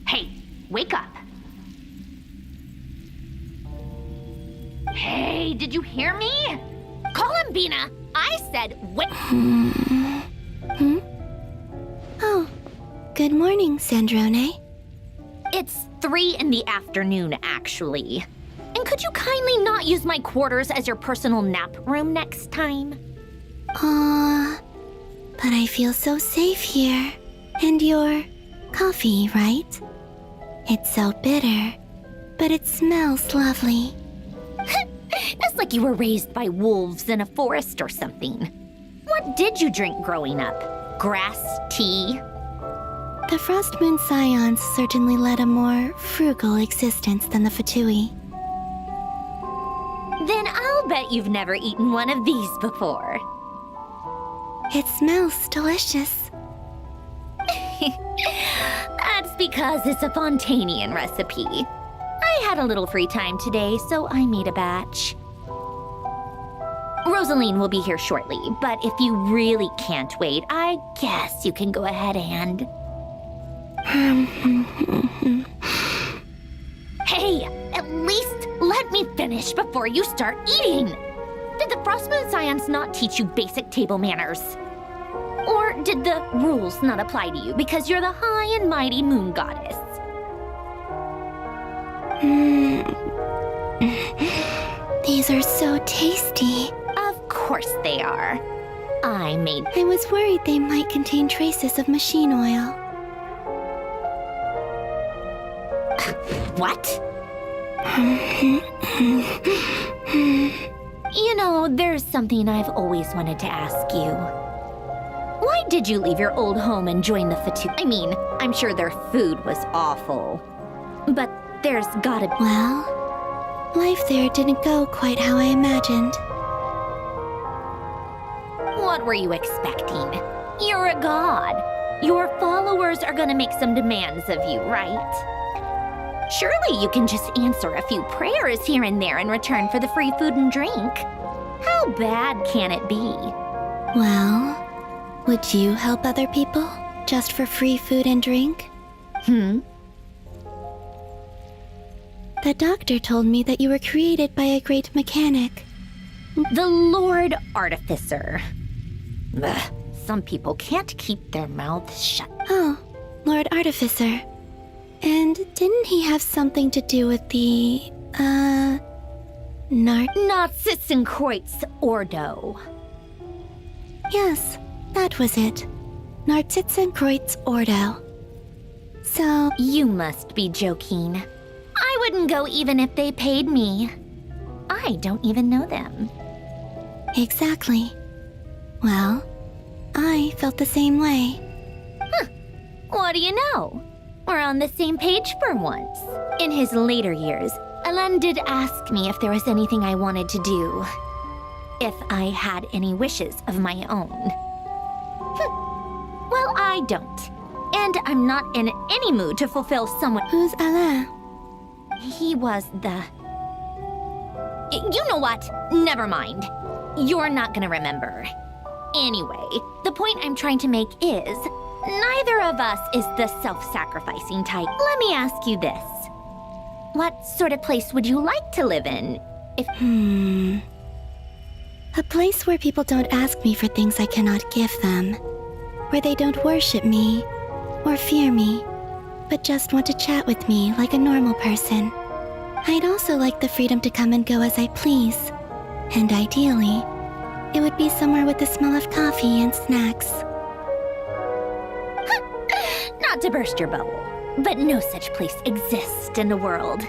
Hey, wake up. Hey, did you hear me? Columbina, I said wake. Oh, good morning, Sandrone. It's 3 in the afternoon, actually. And could you kindly not use my quarters as your personal nap room next time? Aw, but I feel so safe here. And your coffee, right? It's so bitter, but it smells lovely. It's like you were raised by wolves in a forest or something. What did you drink growing up? Grass tea? The Frost Moon Scions certainly led a more frugal existence than the Fatui. Then I'll bet you've never eaten one of these before. It smells delicious. That's because it's a Fontanian recipe. I had a little free time today, so I made a batch. Rosaline will be here shortly, but if you really can't wait, I guess you can go ahead and... Hey, at least let me finish before you start eating! Did the Frost Moon Scions not teach you basic table manners? Or did the rules not apply to you because you're the high and mighty moon goddess? These are so tasty. Of course they are. I was worried they might contain traces of machine oil. What? You know, there's something I've always wanted to ask you. Why did you leave your old home and join the Fatui? I mean, I'm sure their food was awful. But there's gotta be... Well, life there didn't go quite how I imagined. What were you expecting? You're a god. Your followers are gonna make some demands of you, right? Surely you can just answer a few prayers here and there in return for the free food and drink. How bad can it be? Well, would you help other people just for free food and drink? The doctor told me that you were created by a great mechanic. The Lord Artificer. Ugh, some people can't keep their mouths shut. Oh, Lord Artificer. And didn't he have something to do with the, Narzissenkreuz Ordo. Yes, that was it. Narzissenkreuz Ordo. So... You must be joking. I wouldn't go even if they paid me. I don't even know them. Exactly. Well, I felt the same way. Huh. What do you know? We're on the same page for once. In his later years, Alan did ask me if there was anything I wanted to do. If I had any wishes of my own. Well, I don't. And I'm not in any mood to fulfill someone— Who's Alain? He was the— You know what? Never mind. You're not gonna remember. Anyway, the point I'm trying to make is, neither of us is the self-sacrificing type. Let me ask you this. What sort of place would you like to live in? A place where people don't ask me for things I cannot give them. Where they don't worship me, or fear me, but just want to chat with me like a normal person. I'd also like the freedom to come and go as I please. And ideally, it would be somewhere with the smell of coffee and snacks. Not to burst your bubble, but no such place exists in the world.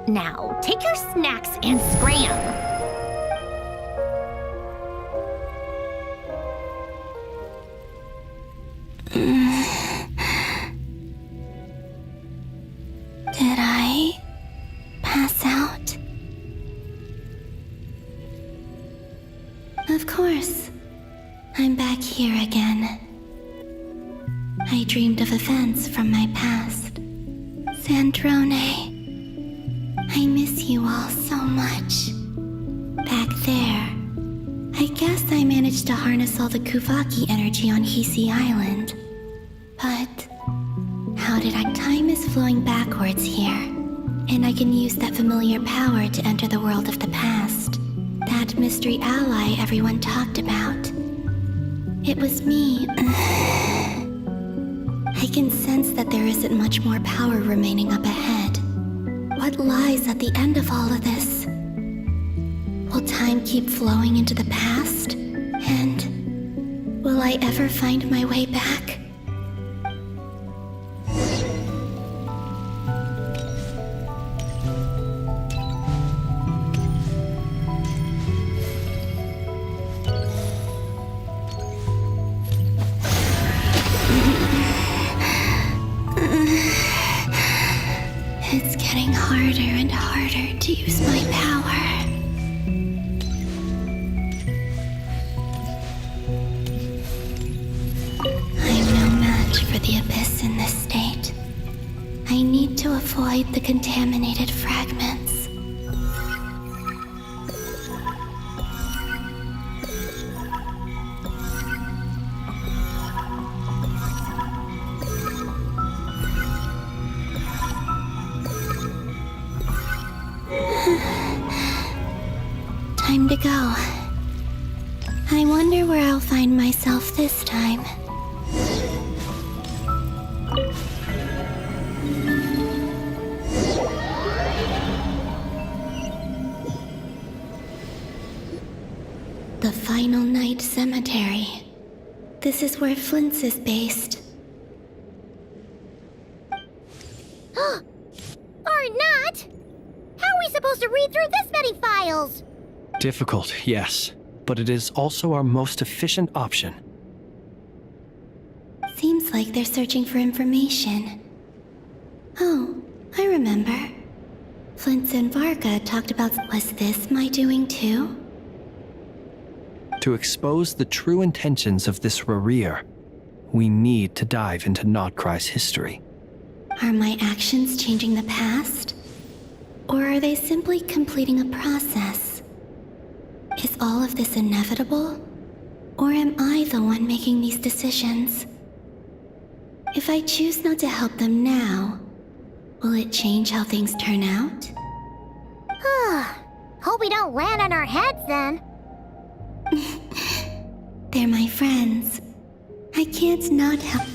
Now, take your snacks and scram! Did I pass out? Of course. I'm back here again. I dreamed of events from my past. Sandrone. I miss you all so much. Back there, I guess I managed to harness all the Kuvaki energy on Hisi Island. But how did I— Time is flowing backwards here, and I can use that familiar power to enter the world of the past. That mystery ally everyone talked about. It was me. I can sense that there isn't much more power remaining up ahead. What lies at the end of all of this? Will time keep flowing into the past? And will I ever find my way back? It's getting harder and harder to use my power. I'm no match for the Abyss in this state. I need to avoid the contaminated fragments. Time to go. I wonder where I'll find myself this time. The Final Night Cemetery. This is where Flint's is based. Or not! How are we supposed to read through this many files? Difficult, yes, but it is also our most efficient option. Seems like they're searching for information. Oh, I remember. Flint and Varka talked about— Was this my doing too? To expose the true intentions of this Rerir, we need to dive into Nodcry's history. Are my actions changing the past? Or are they simply completing a process? Is all of this inevitable? Or am I the one making these decisions? If I choose not to help them now, will it change how things turn out? Hope we don't land on our heads then. They're my friends. I can't not help.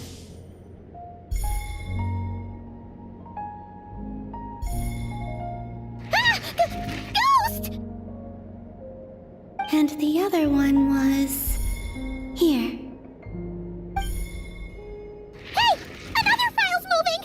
Ghost! And the other one was... here. Hey! Another file's moving!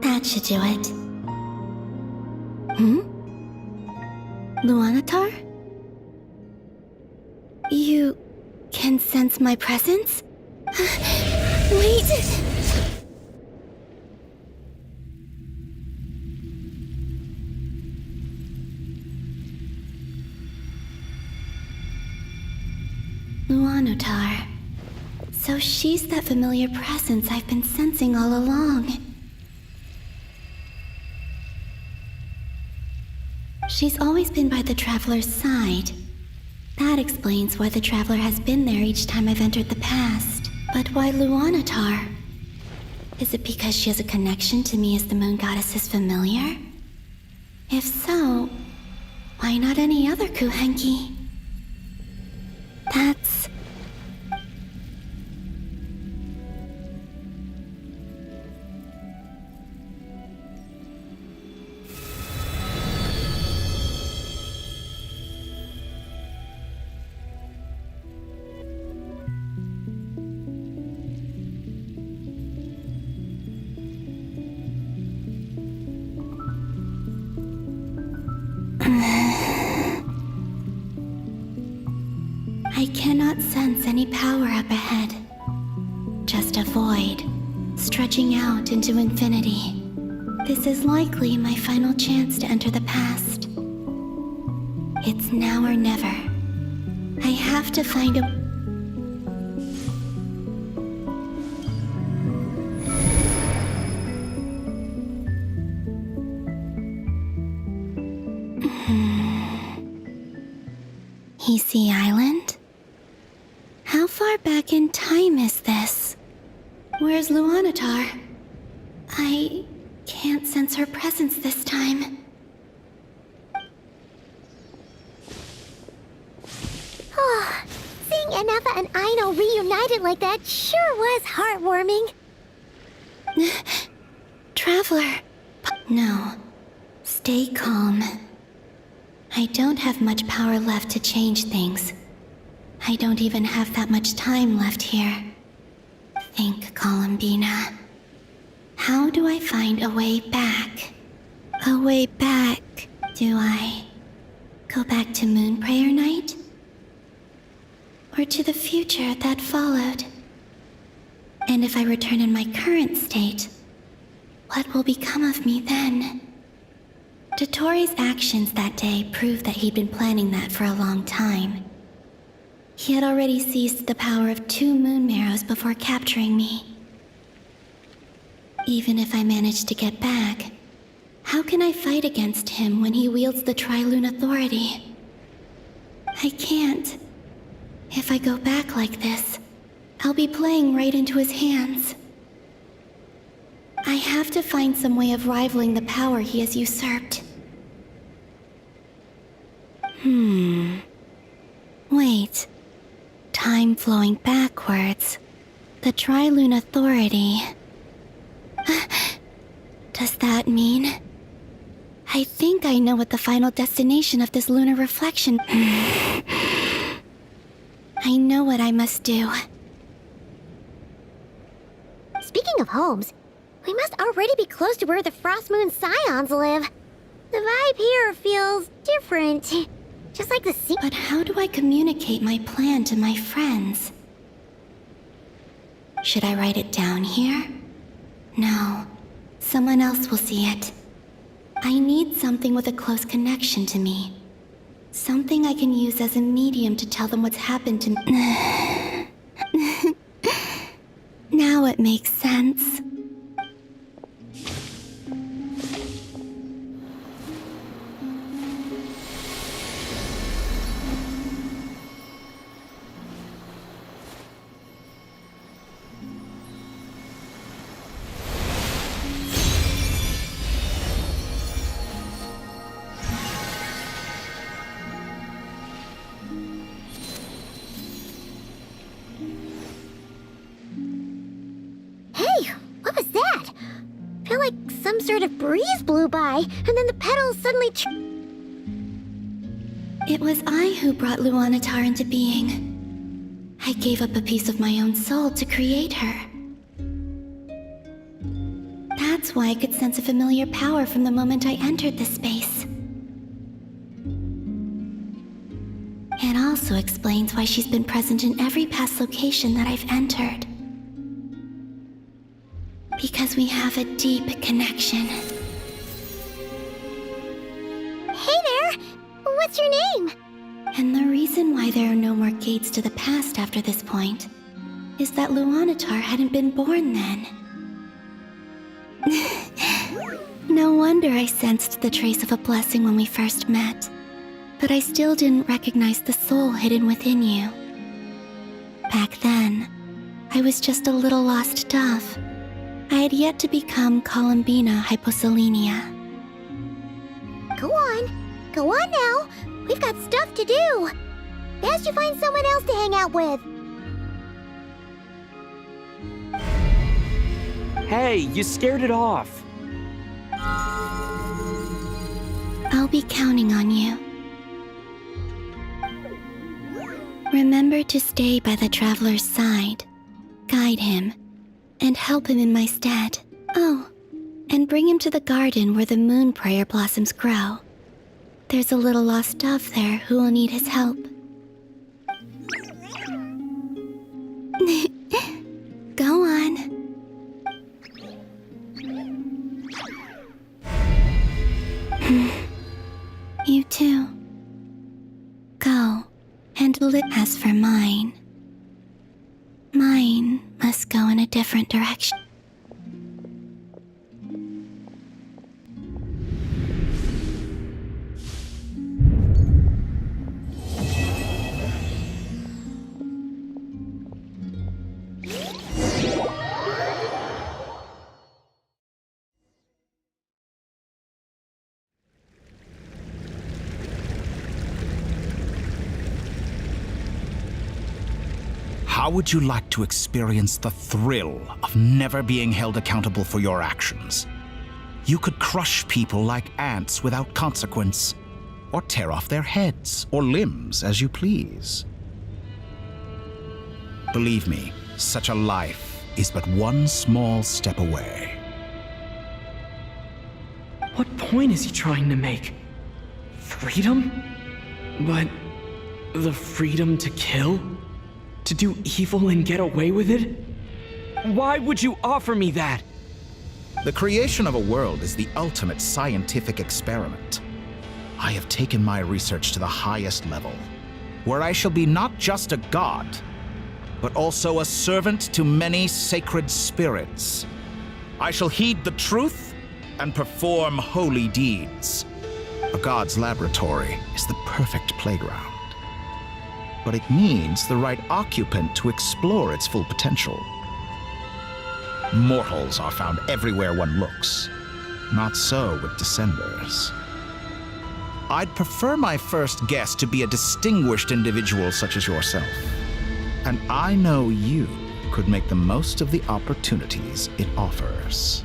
That should do it. Hmm? Luanatar? You can sense my presence? Wait! Luanatar. So she's that familiar presence I've been sensing all along. She's always been by the Traveler's side. That explains why the Traveler has been there each time I've entered the past. But why Luanatar? Is it because she has a connection to me as the Moon Goddess's familiar? If so, why not any other Kuhenki? That's... I cannot sense any power up ahead. Just a void, stretching out into infinity. This is likely my final chance to enter the past. It's now or never. I have to find a... Hisi Island? How far back in time is this? Where's Luanatar? I can't sense her presence this time. Oh, seeing Enefa and Aino reunited like that sure was heartwarming. Traveler. No. Stay calm. I don't have much power left to change things. I don't even have that much time left here. Think, Columbina. How do I find a way back? A way back. Do I go back to Moon Prayer Night? Or to the future that followed? And if I return in my current state, what will become of me then? Dotori's actions that day proved that he'd been planning that for a long time. He had already seized the power of 2 Moon Marrows before capturing me. Even if I managed to get back, how can I fight against him when he wields the Tri-Lune Authority? I can't. If I go back like this, I'll be playing right into his hands. I have to find some way of rivaling the power he has usurped. Wait. Time flowing backwards. The Tri-Lune Authority. Does that mean... I think I know what the final destination of this lunar reflection... I know what I must do. Speaking of homes, we must already be close to where the Frost Moon Scions live. The vibe here feels different. Just like the sea. But how do I communicate my plan to my friends? Should I write it down here? No. Someone else will see it. I need something with a close connection to me. Something I can use as a medium to tell them what's happened to me. Now it makes sense. some sort of breeze blew by, and then the petals suddenly It was I who brought Luanatar into being. I gave up a piece of my own soul to create her. That's why I could sense a familiar power from the moment I entered this space. It also explains why she's been present in every past location that I've entered. Because we have a deep connection. Hey there! What's your name? And the reason why there are no more gates to the past after this point is that Luanatar hadn't been born then. No wonder I sensed the trace of a blessing when we first met. But I still didn't recognize the soul hidden within you. Back then, I was just a little lost dove. I had yet to become Columbina Hyposelenia. Go on now. We've got stuff to do. Best you find someone else to hang out with. Hey, you scared it off. I'll be counting on you. Remember to stay by the traveler's side, guide him, and help him in my stead. Oh, and bring him to the garden where the moon prayer blossoms grow. There's a little lost dove there who will need his help. Go on. You too. Go and live. As for mine must go in a different direction. How would you like to experience the thrill of never being held accountable for your actions? You could crush people like ants without consequence, or tear off their heads or limbs as you please. Believe me, such a life is but one small step away. What point is he trying to make? Freedom? But the freedom to kill? To do evil and get away with it? Why would you offer me that? The creation of a world is the ultimate scientific experiment. I have taken my research to the highest level, where I shall be not just a god, but also a servant to many sacred spirits. I shall heed the truth and perform holy deeds. A god's laboratory is the perfect playground, but it needs the right occupant to explore its full potential. Mortals are found everywhere one looks. Not so with Descenders. I'd prefer my first guest to be a distinguished individual such as yourself. And I know you could make the most of the opportunities it offers.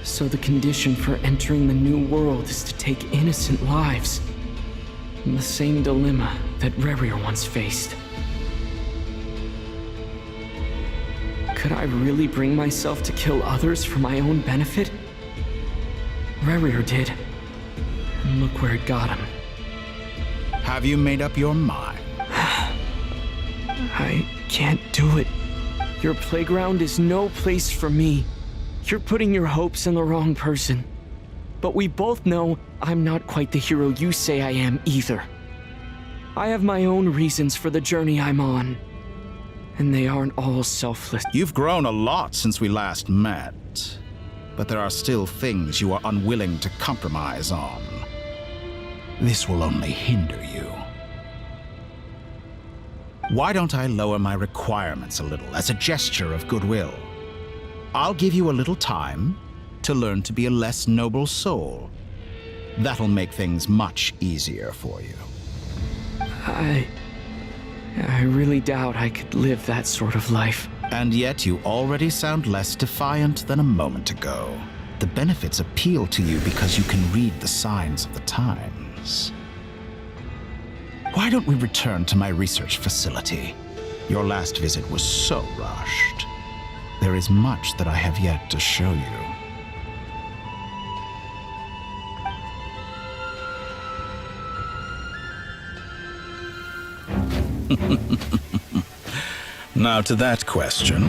So the condition for entering the new world is to take innocent lives. The same dilemma that Rerir once faced. Could I really bring myself to kill others for my own benefit? Rerir did. And look where it got him. Have you made up your mind? I can't do it. Your playground is no place for me. You're putting your hopes in the wrong person. But we both know I'm not quite the hero you say I am either. I have my own reasons for the journey I'm on. And they aren't all selfless. You've grown a lot since we last met, but there are still things you are unwilling to compromise on. This will only hinder you. Why don't I lower my requirements a little as a gesture of goodwill? I'll give you a little time to learn to be a less noble soul. That'll make things much easier for you. I really doubt I could live that sort of life. And yet you already sound less defiant than a moment ago. The benefits appeal to you because you can read the signs of the times. Why don't we return to my research facility? Your last visit was so rushed. There is much that I have yet to show you. Now to that question,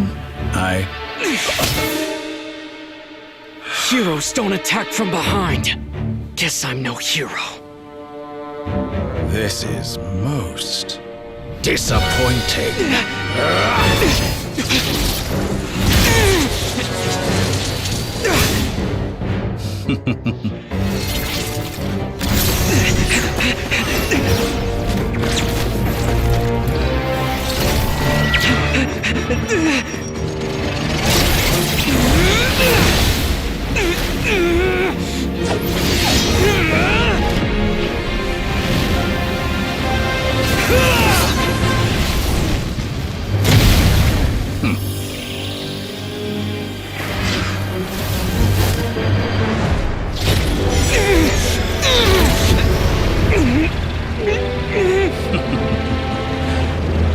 Heroes don't attack from behind. Guess I'm no hero. This is most disappointing.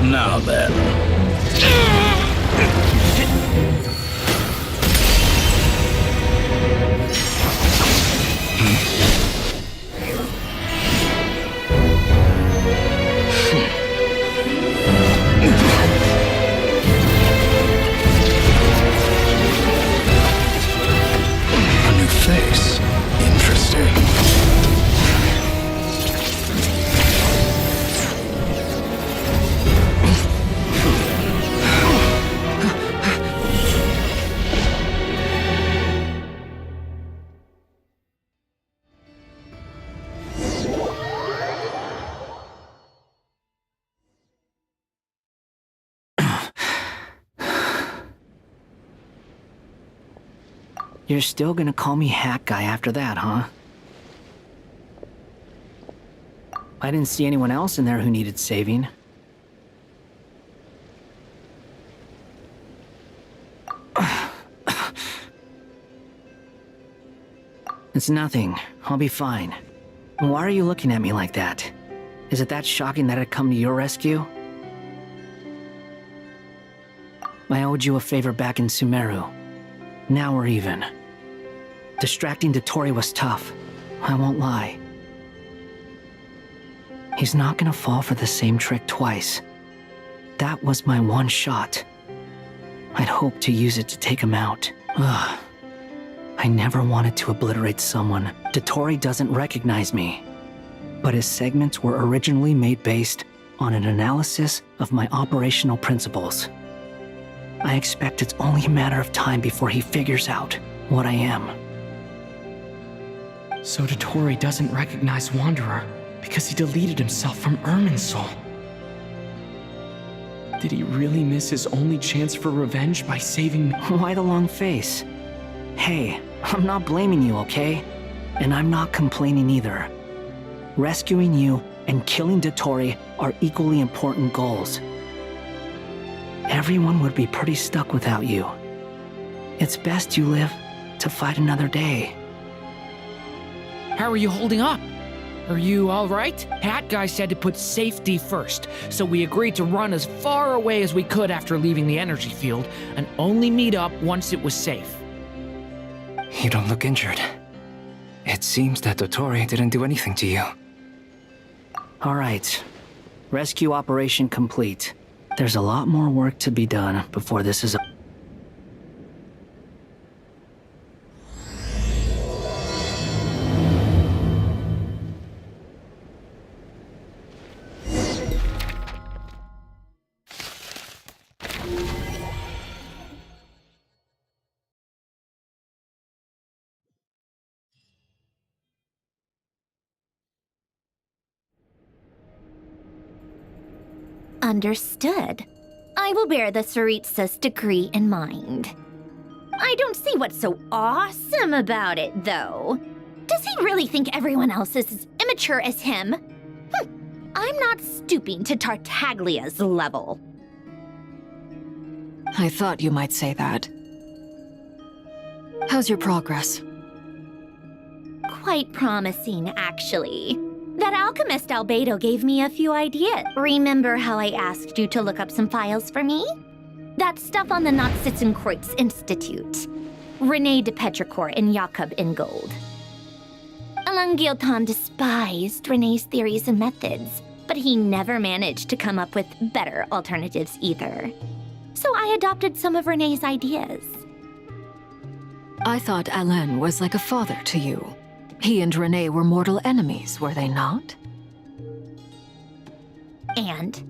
Now then. A new face. Interesting. You're still gonna call me Hat Guy after that, huh? I didn't see anyone else in there who needed saving. It's nothing. I'll be fine. Why are you looking at me like that? Is it that shocking that I'd come to your rescue? I owed you a favor back in Sumeru. Now we're even. Distracting Dotori was tough. I won't lie. He's not gonna fall for the same trick twice. That was my one shot. I'd hoped to use it to take him out. Ugh. I never wanted to obliterate someone. Dotori doesn't recognize me. But his segments were originally made based on an analysis of my operational principles. I expect it's only a matter of time before he figures out what I am. So Dotori doesn't recognize Wanderer because he deleted himself from Irminsul. Did he really miss his only chance for revenge by saving me? Why the long face? Hey, I'm not blaming you, okay? And I'm not complaining either. Rescuing you and killing Dotori are equally important goals. Everyone would be pretty stuck without you. It's best you live to fight another day. How are you holding up? Are you alright? Hat Guy said to put safety first, so we agreed to run as far away as we could after leaving the energy field, and only meet up once it was safe. You don't look injured. It seems that Dotori didn't do anything to you. Alright. Rescue operation complete. There's a lot more work to be done before this is Understood. I will bear the Tsaritsa's decree in mind. I don't see what's so awesome about it, though. Does he really think everyone else is as immature as him? I'm not stooping to Tartaglia's level. I thought you might say that. How's your progress? Quite promising, actually. That alchemist Albedo gave me a few ideas. Remember how I asked you to look up some files for me? That stuff on the Nazissenkreuz Institute. René de Petrichor and Jakob Ingold. Alain Guillotin despised René's theories and methods, but he never managed to come up with better alternatives either. So I adopted some of René's ideas. I thought Alain was like a father to you. He and René were mortal enemies, were they not? And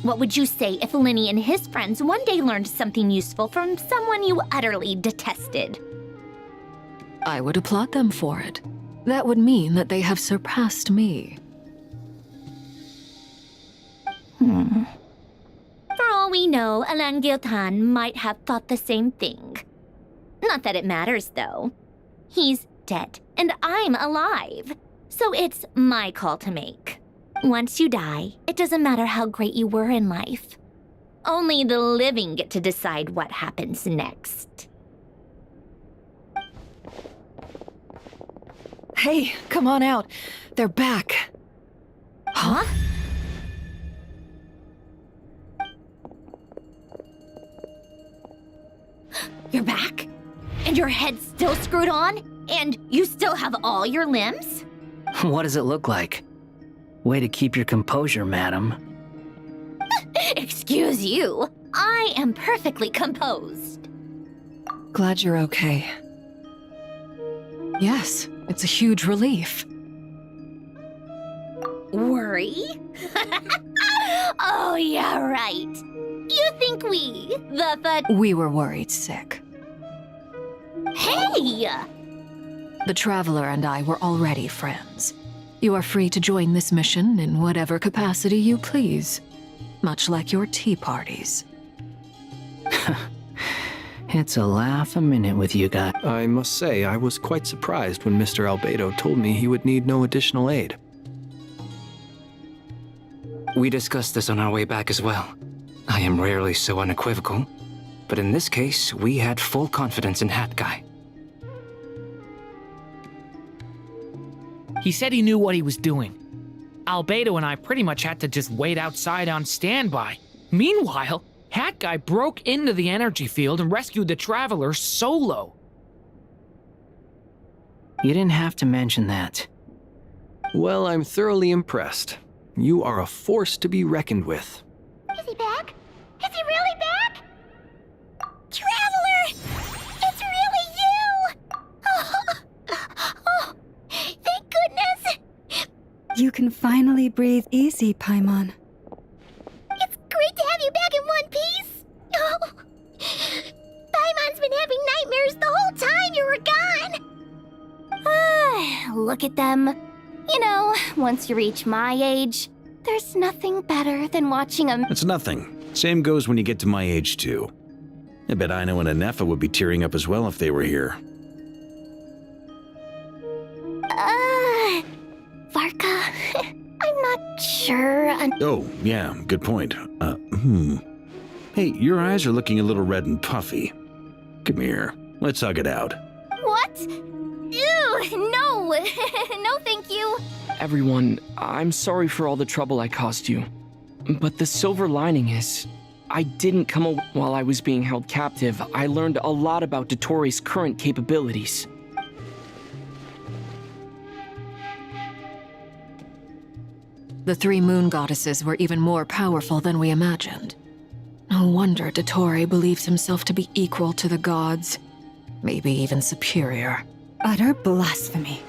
what would you say if Lenny and his friends one day learned something useful from someone you utterly detested? I would applaud them for it. That would mean that they have surpassed me. For all we know, Alain Guillotin might have thought the same thing. Not that it matters, though. He's dead, and I'm alive. So it's my call to make. Once you die, it doesn't matter how great you were in life. Only the living get to decide what happens next. Hey, come on out. They're back. Huh? You're back? And your head's still screwed on? And you still have all your limbs? What does it look like? Way to keep your composure, madam. Excuse you. I am perfectly composed. Glad you're okay. Yes, it's a huge relief. Worry? Oh, yeah, right. You think We were worried sick. Hey! The Traveler and I were already friends. You are free to join this mission in whatever capacity you please, much like your tea parties. It's a laugh a minute with you guys. I must say, I was quite surprised when Mr. Albedo told me he would need no additional aid. We discussed this on our way back as well. I am rarely so unequivocal, but in this case, we had full confidence in Hat Guy. He said he knew what he was doing. Albedo and I pretty much had to just wait outside on standby. Meanwhile, Hat Guy broke into the energy field and rescued the Traveler solo. You didn't have to mention that. Well, I'm thoroughly impressed. You are a force to be reckoned with. Is he back? Is he really back? Traveler! It's really you! Oh, thank goodness! You can finally breathe easy, Paimon. It's great to have you back in one piece! Oh, Paimon's been having nightmares the whole time you were gone! Look at them. You know, once you reach my age, there's nothing better than watching a... It's nothing. Same goes when you get to my age, too. I bet Aino and Anefa would be tearing up as well if they were here. Varka, I'm not sure. Oh, yeah, good point. Hey, your eyes are looking a little red and puffy. Come here, let's hug it out. What? Ew, no! No, thank you. Everyone, I'm sorry for all the trouble I caused you. But the silver lining is, I didn't come away while I was being held captive. I learned a lot about Dotori's current capabilities. The 3 moon goddesses were even more powerful than we imagined. No wonder Dottore believes himself to be equal to the gods, maybe even superior. Utter blasphemy.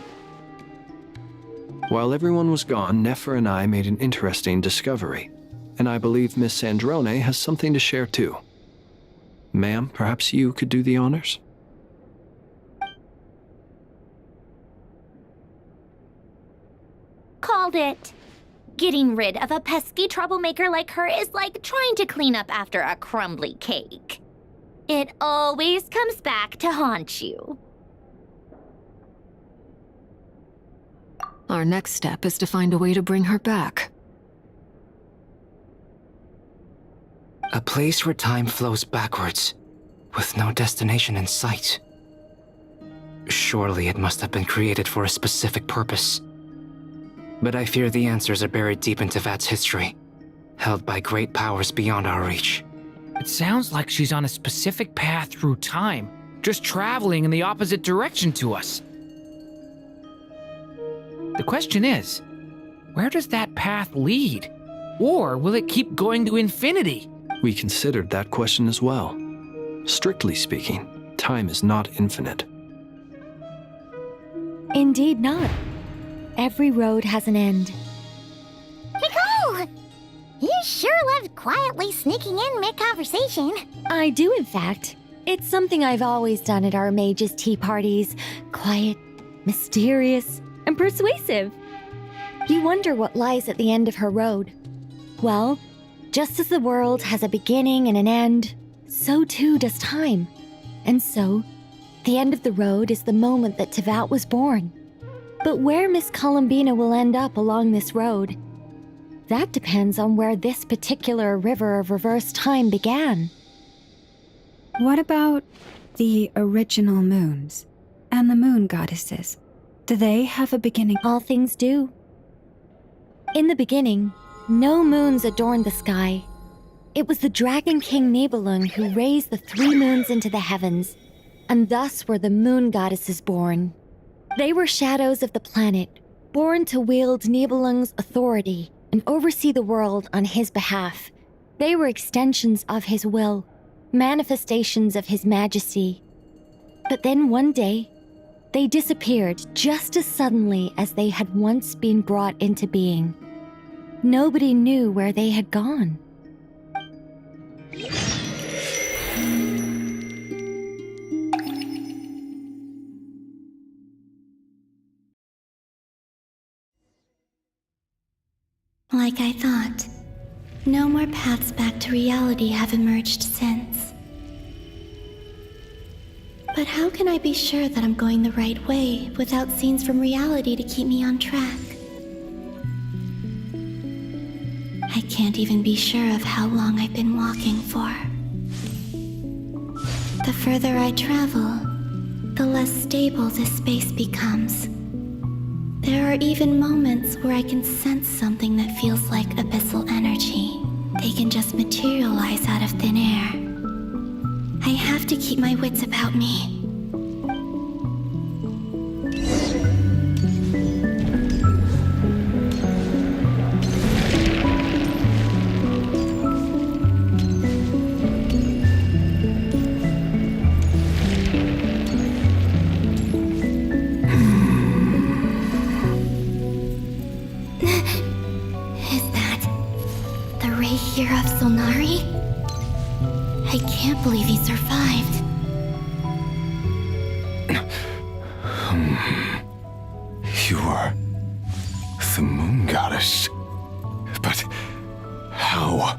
While everyone was gone, Nefer and I made an interesting discovery, and I believe Miss Sandrone has something to share too. Ma'am, perhaps you could do the honors? Called it. Getting rid of a pesky troublemaker like her is like trying to clean up after a crumbly cake. It always comes back to haunt you. Our next step is to find a way to bring her back. A place where time flows backwards, with no destination in sight. Surely it must have been created for a specific purpose. But I fear the answers are buried deep into VIII's history, held by great powers beyond our reach. It sounds like she's on a specific path through time, just traveling in the opposite direction to us. The question is, where does that path lead? Or will it keep going to infinity? We considered that question as well. Strictly speaking, time is not infinite. Indeed not. Every road has an end. Nicole! You sure loved quietly sneaking in mid-conversation. I do, in fact. It's something I've always done at our mages' tea parties. Quiet, mysterious, and persuasive. You wonder what lies at the end of her road. Well, just as the world has a beginning and an end, so too does time. And so, the end of the road is the moment that Teyvat was born. But where Miss Columbina will end up along this road, that depends on where this particular river of reverse time began. What about the original moons and the moon goddesses? Do they have a beginning? All things do. In the beginning, no moons adorned the sky. It was the Dragon King Nibelung who raised the 3 moons into the heavens, and thus were the moon goddesses born. They were shadows of the planet, born to wield Nibelung's authority and oversee the world on his behalf. They were extensions of his will, manifestations of his majesty. But then one day, they disappeared just as suddenly as they had once been brought into being. Nobody knew where they had gone. Like I thought, no more paths back to reality have emerged since. But how can I be sure that I'm going the right way without scenes from reality to keep me on track? I can't even be sure of how long I've been walking for. The further I travel, the less stable this space becomes. There are even moments where I can sense something that feels like abyssal energy. They can just materialize out of thin air. I have to keep my wits about me. You are the moon goddess. But how?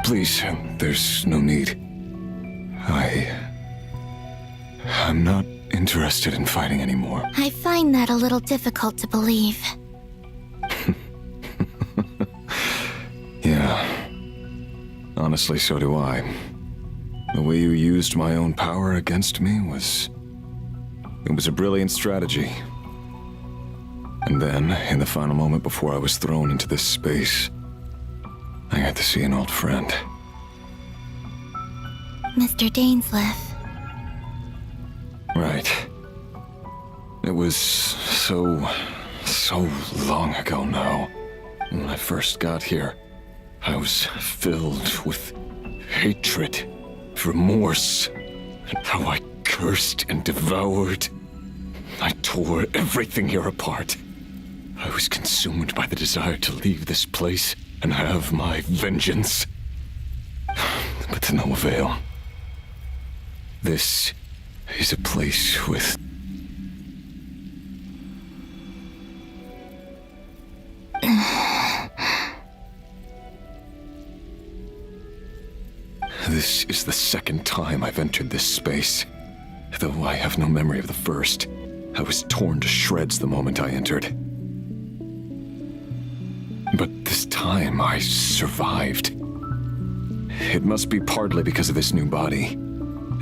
Please, there's no need. I'm not interested in fighting anymore. I find that a little difficult to believe. Yeah. Honestly, so do I. The way you used my own power against me was a brilliant strategy. And then, in the final moment before I was thrown into this space, I got to see an old friend. Mr. Dainsleif. Right. It was so long ago now. When I first got here, I was filled with hatred, remorse, and how I cursed and devoured. I tore everything here apart. I was consumed by the desire to leave this place and have my vengeance. But to no avail. This is a place with... This is the second time I've entered this space. Though I have no memory of the first, I was torn to shreds the moment I entered. But this time I survived. It must be partly because of this new body,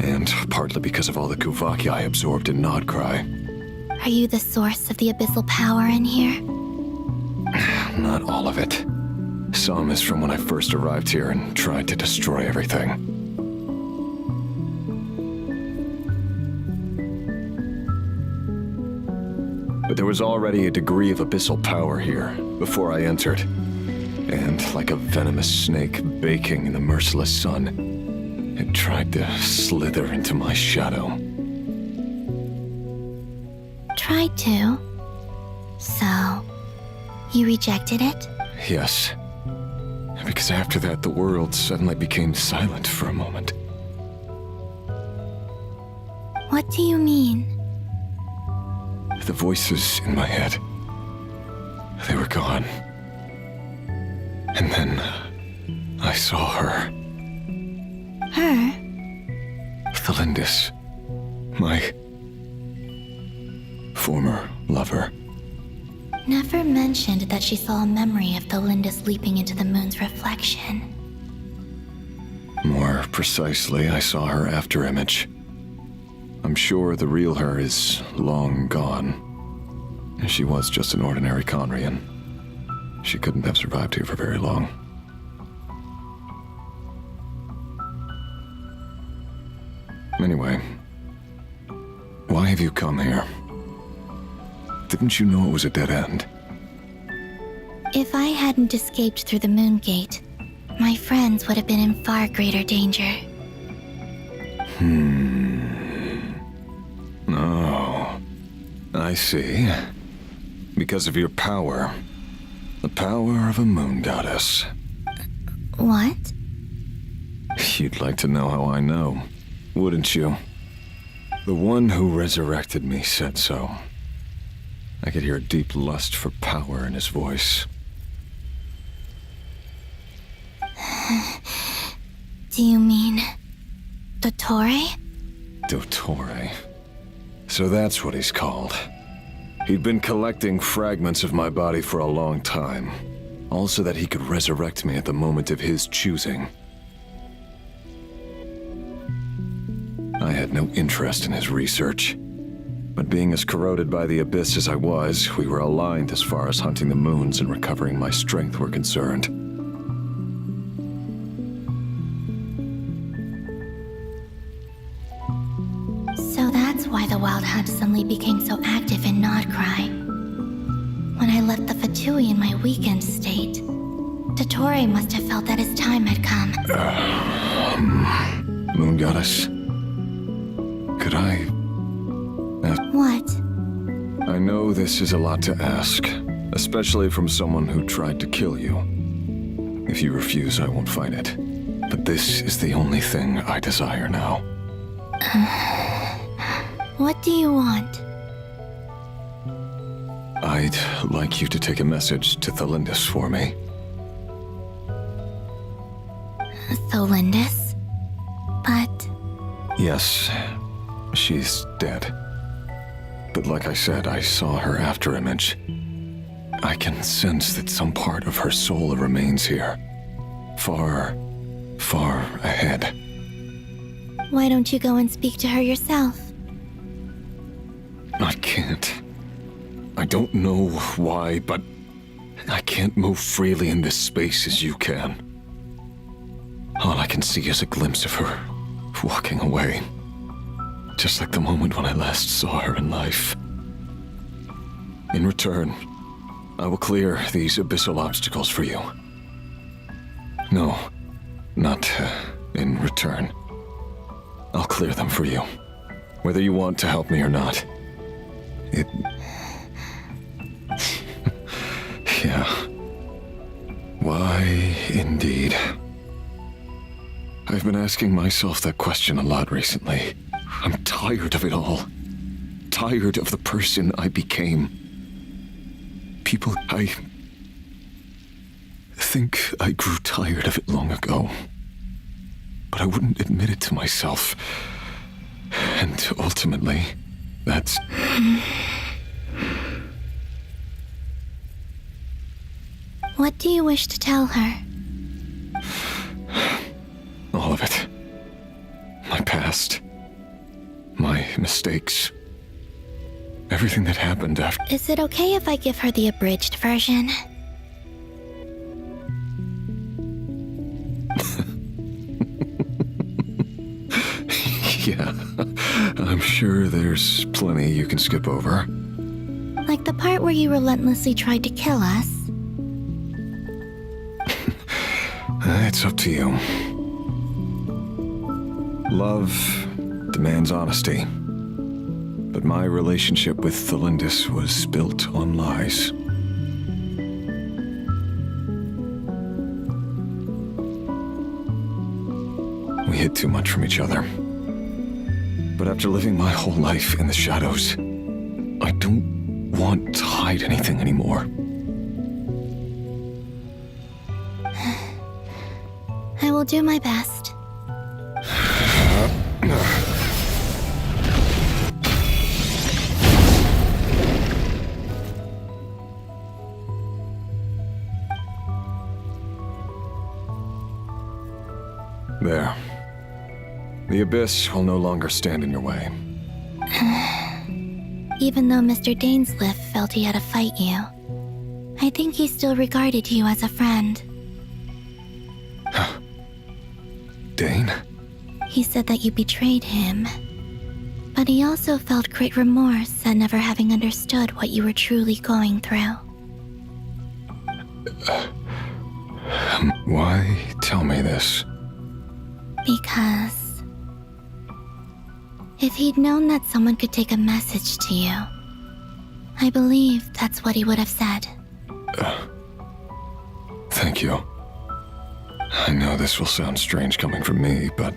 and partly because of all the Kuvaki I absorbed in Nodcry. Are you the source of the abyssal power in here? Not all of it. Some is from when I first arrived here and tried to destroy everything. But there was already a degree of abyssal power here before I entered. And like a venomous snake baking in the merciless sun, it tried to slither into my shadow. Tried to? So, you rejected it? Yes. Because after that, the world suddenly became silent for a moment. What do you mean? The voices in my head, they were gone. And then I saw her. Her? Thelindis, my former lover. Never mentioned that she saw a memory of Thelindis leaping into the moon's reflection. More precisely, I saw her afterimage. I'm sure the real her is long gone. She was just an ordinary Conrian. She couldn't have survived here for very long. Anyway, why have you come here? Didn't you know it was a dead end? If I hadn't escaped through the moon gate, my friends would have been in far greater danger. Oh, I see. Because of your power. The power of a moon goddess. What? You'd like to know how I know, wouldn't you? The one who resurrected me said so. I could hear a deep lust for power in his voice. Do you mean... Dottore? Dottore. So that's what he's called. He'd been collecting fragments of my body for a long time, all so that he could resurrect me at the moment of his choosing. I had no interest in his research, but being as corroded by the abyss as I was, we were aligned as far as hunting the moons and recovering my strength were concerned. So that's why the Wild Hunt suddenly became so active in Nodcry. When I left the Fatui in my weakened state, Dottore must have felt that his time had come. Moon Goddess, could I... What? I know this is a lot to ask, especially from someone who tried to kill you. If you refuse, I won't fight it. But this is the only thing I desire now. What do you want? I'd like you to take a message to Thelindis for me. Thelindis? But... Yes, she's dead. But like I said, I saw her afterimage. I can sense that some part of her soul remains here. Far, far ahead. Why don't you go and speak to her yourself? I can't. I don't know why, but I can't move freely in this space as you can. All I can see is a glimpse of her walking away. Just like the moment when I last saw her in life. In return, I will clear these abyssal obstacles for you. No, not in return. I'll clear them for you, whether you want to help me or not. Yeah. Why, indeed. I've been asking myself that question a lot recently. I'm tired of it all. Tired of the person I became. I think I grew tired of it long ago. But I wouldn't admit it to myself. And ultimately, that's... What do you wish to tell her? All of it. My past. My mistakes. Everything that happened after. Is it okay if I give her the abridged version? Yeah, I'm sure there's plenty you can skip over. Like the part where you relentlessly tried to kill us? It's up to you. Love demands honesty. But my relationship with Thelindis was built on lies. We hid too much from each other. But after living my whole life in the shadows, I don't want to hide anything anymore. I will do my best. There. The Abyss will no longer stand in your way. Even though Mr. Dainsleif felt he had to fight you, I think he still regarded you as a friend. Dane? He said that you betrayed him, but he also felt great remorse at never having understood what you were truly going through. Why tell me this? Because if he'd known that someone could take a message to you, I believe that's what he would have said. Thank you. I know this will sound strange coming from me, but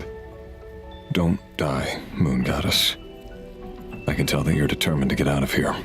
don't die, Moon Goddess. I can tell that you're determined to get out of here.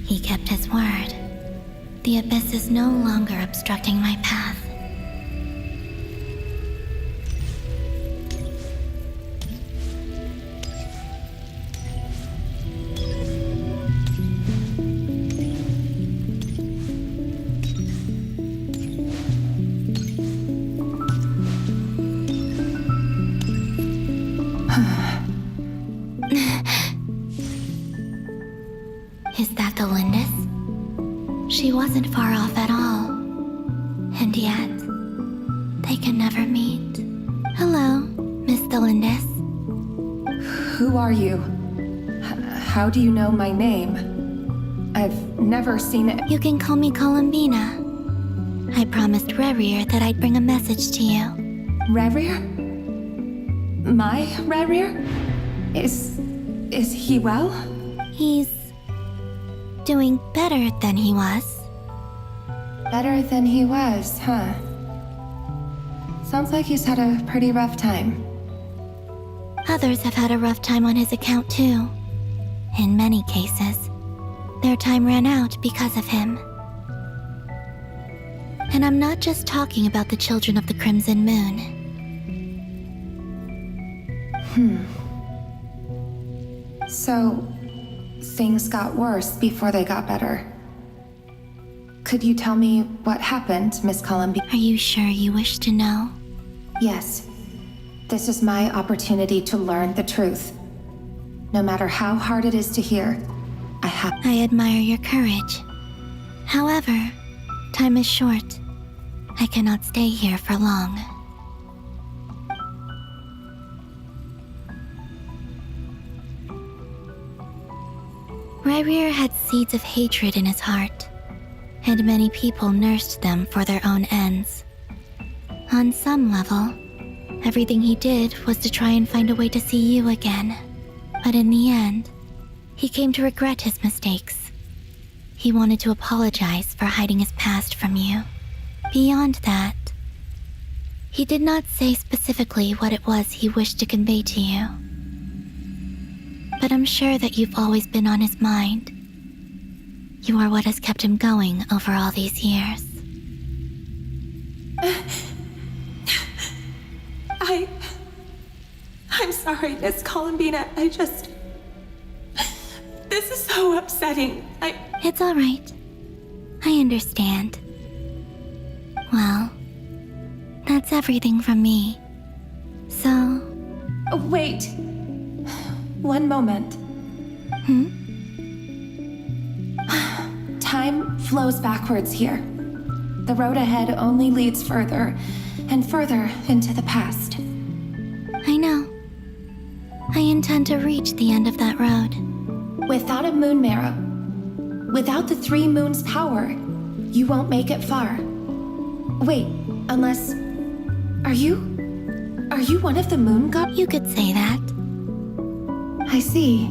He kept his word. The Abyss is no longer obstructing my path. Is that the Lindis? She wasn't far off at all. And yet, they can never meet. Hello, Miss Thelindis. Who are you? How do you know my name? I've never seen it. You can call me Columbina. I promised Rerir that I'd bring a message to you. Rerir? My Rerir? Is he well? He's doing better than he was. Better than he was, huh? Sounds like he's had a pretty rough time. Others have had a rough time on his account too. In many cases, their time ran out because of him. And I'm not just talking about the children of the Crimson Moon. So, things got worse before they got better. Could you tell me what happened, Miss Columbia? Are you sure you wish to know? Yes. This is my opportunity to learn the truth. No matter how hard it is to hear, I admire your courage. However, time is short. I cannot stay here for long. Rerir had seeds of hatred in his heart, and many people nursed them for their own ends. On some level, everything he did was to try and find a way to see you again. But in the end, he came to regret his mistakes. He wanted to apologize for hiding his past from you. Beyond that, he did not say specifically what it was he wished to convey to you. But I'm sure that you've always been on his mind. You are what has kept him going over all these years. I'm sorry, Miss Columbina. This is so upsetting. It's all right. I understand. Well, that's everything from me. So... Wait. One moment. Time flows backwards here. The road ahead only leads further and further into the past. I know. I intend to reach the end of that road. Without a moon marrow, without the 3 moons' power, you won't make it far. Wait, unless... Are you one of the moon gods? You could say that. I see.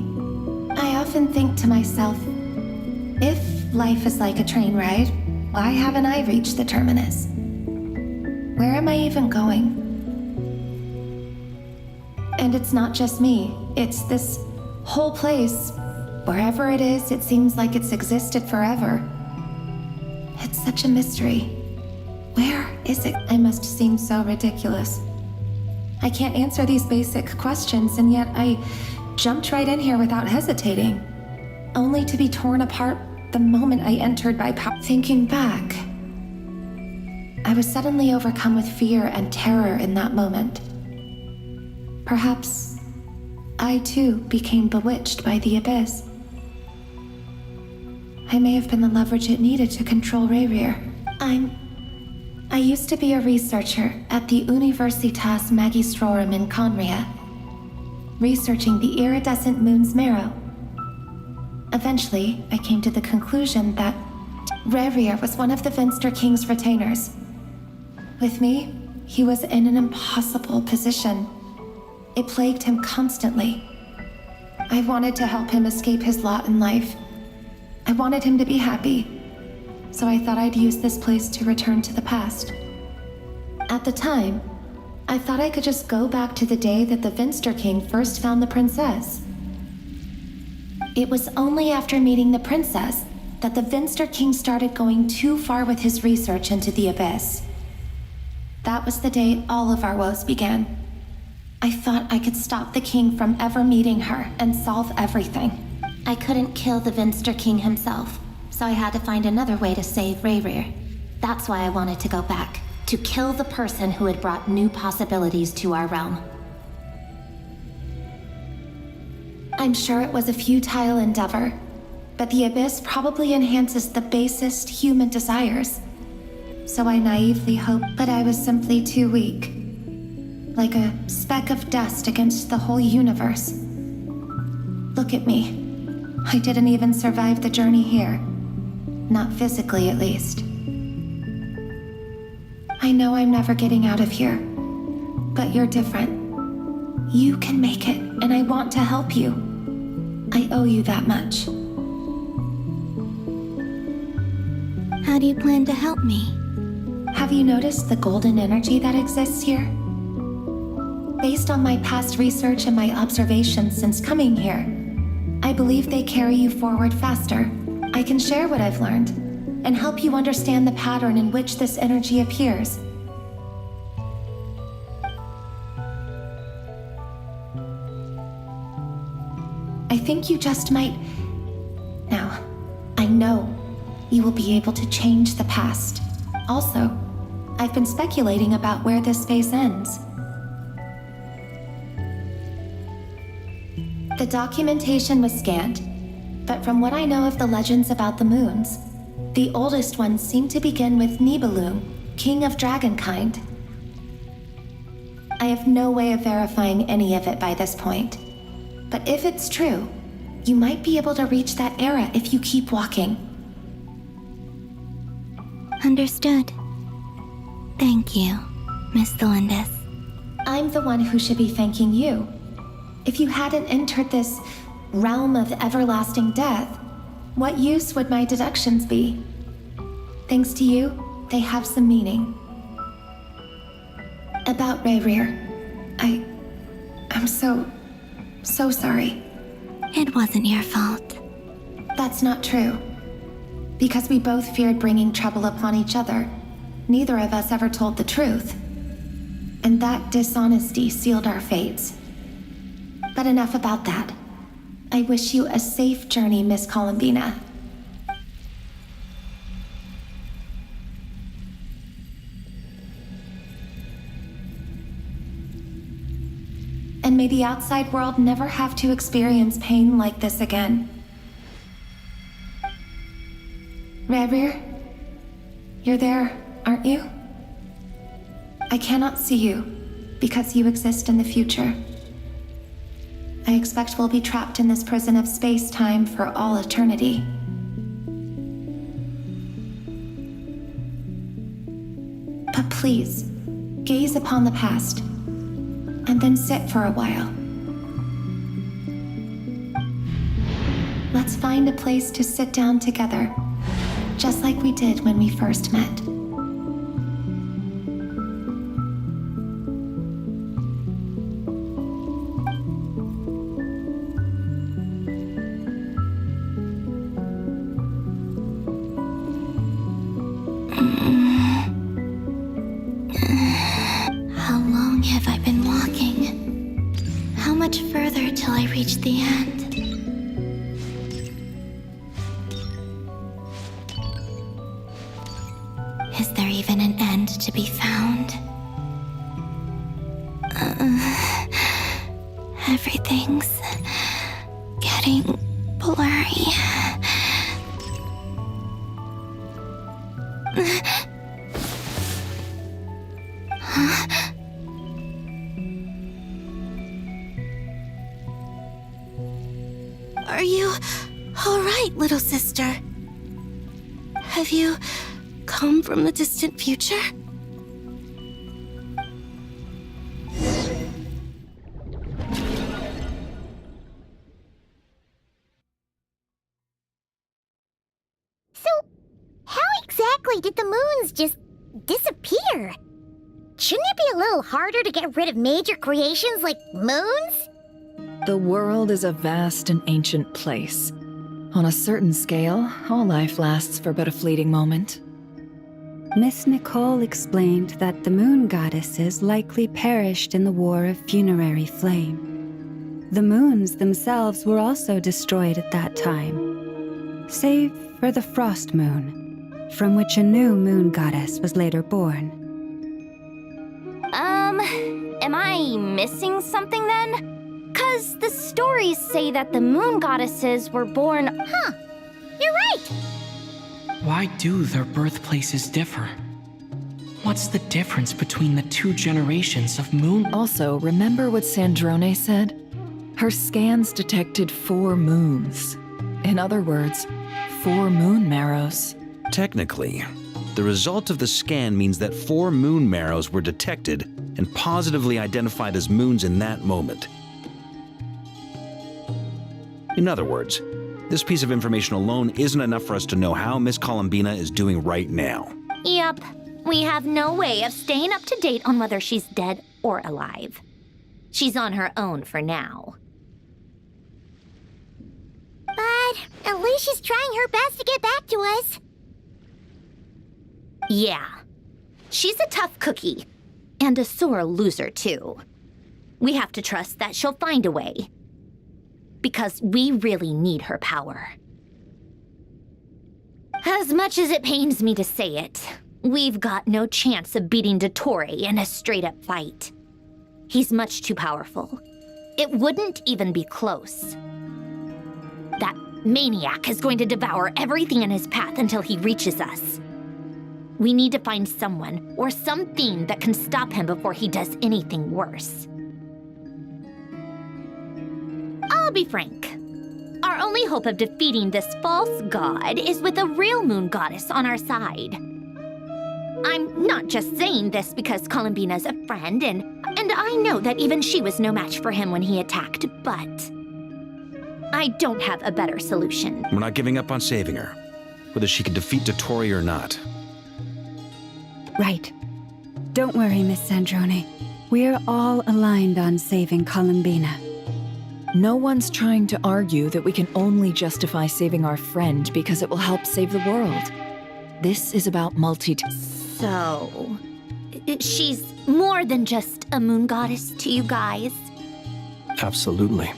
I often think to myself, if life is like a train ride, why haven't I reached the terminus? Where am I even going? And it's not just me, it's this whole place. Wherever it is, it seems like it's existed forever. It's such a mystery. Where is it? I must seem so ridiculous. I can't answer these basic questions, and yet I jumped right in here without hesitating, only to be torn apart the moment I entered by power. Thinking back, I was suddenly overcome with fear and terror in that moment. Perhaps I too became bewitched by the abyss. I may have been the leverage it needed to control Rerir. I used to be a researcher at the Universitas Magistrorum in Conria, researching the iridescent moon's marrow. Eventually, I came to the conclusion that Rerir was one of the Vinster King's retainers. With me, he was in an impossible position. It plagued him constantly. I wanted to help him escape his lot in life. I wanted him to be happy, so I thought I'd use this place to return to the past. At the time, I thought I could just go back to the day that the Vinster King first found the princess. It was only after meeting the princess that the Vinster King started going too far with his research into the abyss. That was the day all of our woes began. I thought I could stop the king from ever meeting her and solve everything. I couldn't kill the Vinster King himself, so I had to find another way to save Rerir. That's why I wanted to go back, to kill the person who had brought new possibilities to our realm. I'm sure it was a futile endeavor, but the abyss probably enhances the basest human desires. So I naively hoped, but I was simply too weak. Like a speck of dust against the whole universe. Look at me. I didn't even survive the journey here. Not physically, at least. I know I'm never getting out of here, but you're different. You can make it, and I want to help you. I owe you that much. How do you plan to help me? Have you noticed the golden energy that exists here? Based on my past research and my observations since coming here, I believe they carry you forward faster. I can share what I've learned and help you understand the pattern in which this energy appears. I think you just might... Now, I know you will be able to change the past. Also, I've been speculating about where this space ends. The documentation was scanned, but from what I know of the legends about the moons, the oldest ones seem to begin with Nibelung, king of dragonkind. I have no way of verifying any of it by this point, but if it's true, you might be able to reach that era if you keep walking. Understood. Thank you, Miss Thelindis. I'm the one who should be thanking you. If you hadn't entered this realm of everlasting death, What use would my deductions be? Thanks to you, they have some meaning. About Rerir, I'm so sorry. It wasn't your fault. That's not true. Because we both feared bringing trouble upon each other, neither of us ever told the truth. And that dishonesty sealed our fates. But enough about that. I wish you a safe journey, Miss Columbina. And may the outside world never have to experience pain like this again. Rerir, you're there, aren't you? I cannot see you, because you exist in the future. I expect we'll be trapped in this prison of space-time for all eternity. But please, gaze upon the past, and then sit for a while. Let's find a place to sit down together, just like we did when we first met. How long have I been walking? How much further till I reach the end? Is there even an end to be found? Everything's getting blurry. Are you all right, little sister? Have you come from the distant future? So, how exactly did the moons just disappear? Shouldn't it be a little harder to get rid of major creations like moons? The world is a vast and ancient place. On a certain scale, all life lasts for but a fleeting moment. Miss Nicole explained that the moon goddesses likely perished in the War of Funerary Flame. The moons themselves were also destroyed at that time, save for the Frost Moon, from which a new moon goddess was later born. Am I missing something then? 'Cause the stories say that the moon goddesses were born... Huh, you're right! Why do their birthplaces differ? What's the difference between the two generations of moon? Also, remember what Sandrone said? Her scans detected 4 moons. In other words, 4 moon marrows. Technically, the result of the scan means that 4 moon marrows were detected and positively identified as moons in that moment. In other words, this piece of information alone isn't enough for us to know how Miss Columbina is doing right now. Yep, we have no way of staying up to date on whether she's dead or alive. She's on her own for now. But at least she's trying her best to get back to us. Yeah, she's a tough cookie. And a sore loser, too. We have to trust that she'll find a way. Because we really need her power. As much as it pains me to say it, we've got no chance of beating Dottore in a straight-up fight. He's much too powerful. It wouldn't even be close. That maniac is going to devour everything in his path until he reaches us. We need to find someone or something that can stop him before he does anything worse. I'll be frank. Our only hope of defeating this false god is with a real moon goddess on our side. I'm not just saying this because Columbina's a friend, and I know that even she was no match for him when he attacked, but I don't have a better solution. We're not giving up on saving her, whether she can defeat Dottore or not. Right. Don't worry, Miss Sandrone. We're all aligned on saving Columbina. No one's trying to argue that we can only justify saving our friend because it will help save the world. This is about So, she's more than just a moon goddess to you guys? Absolutely.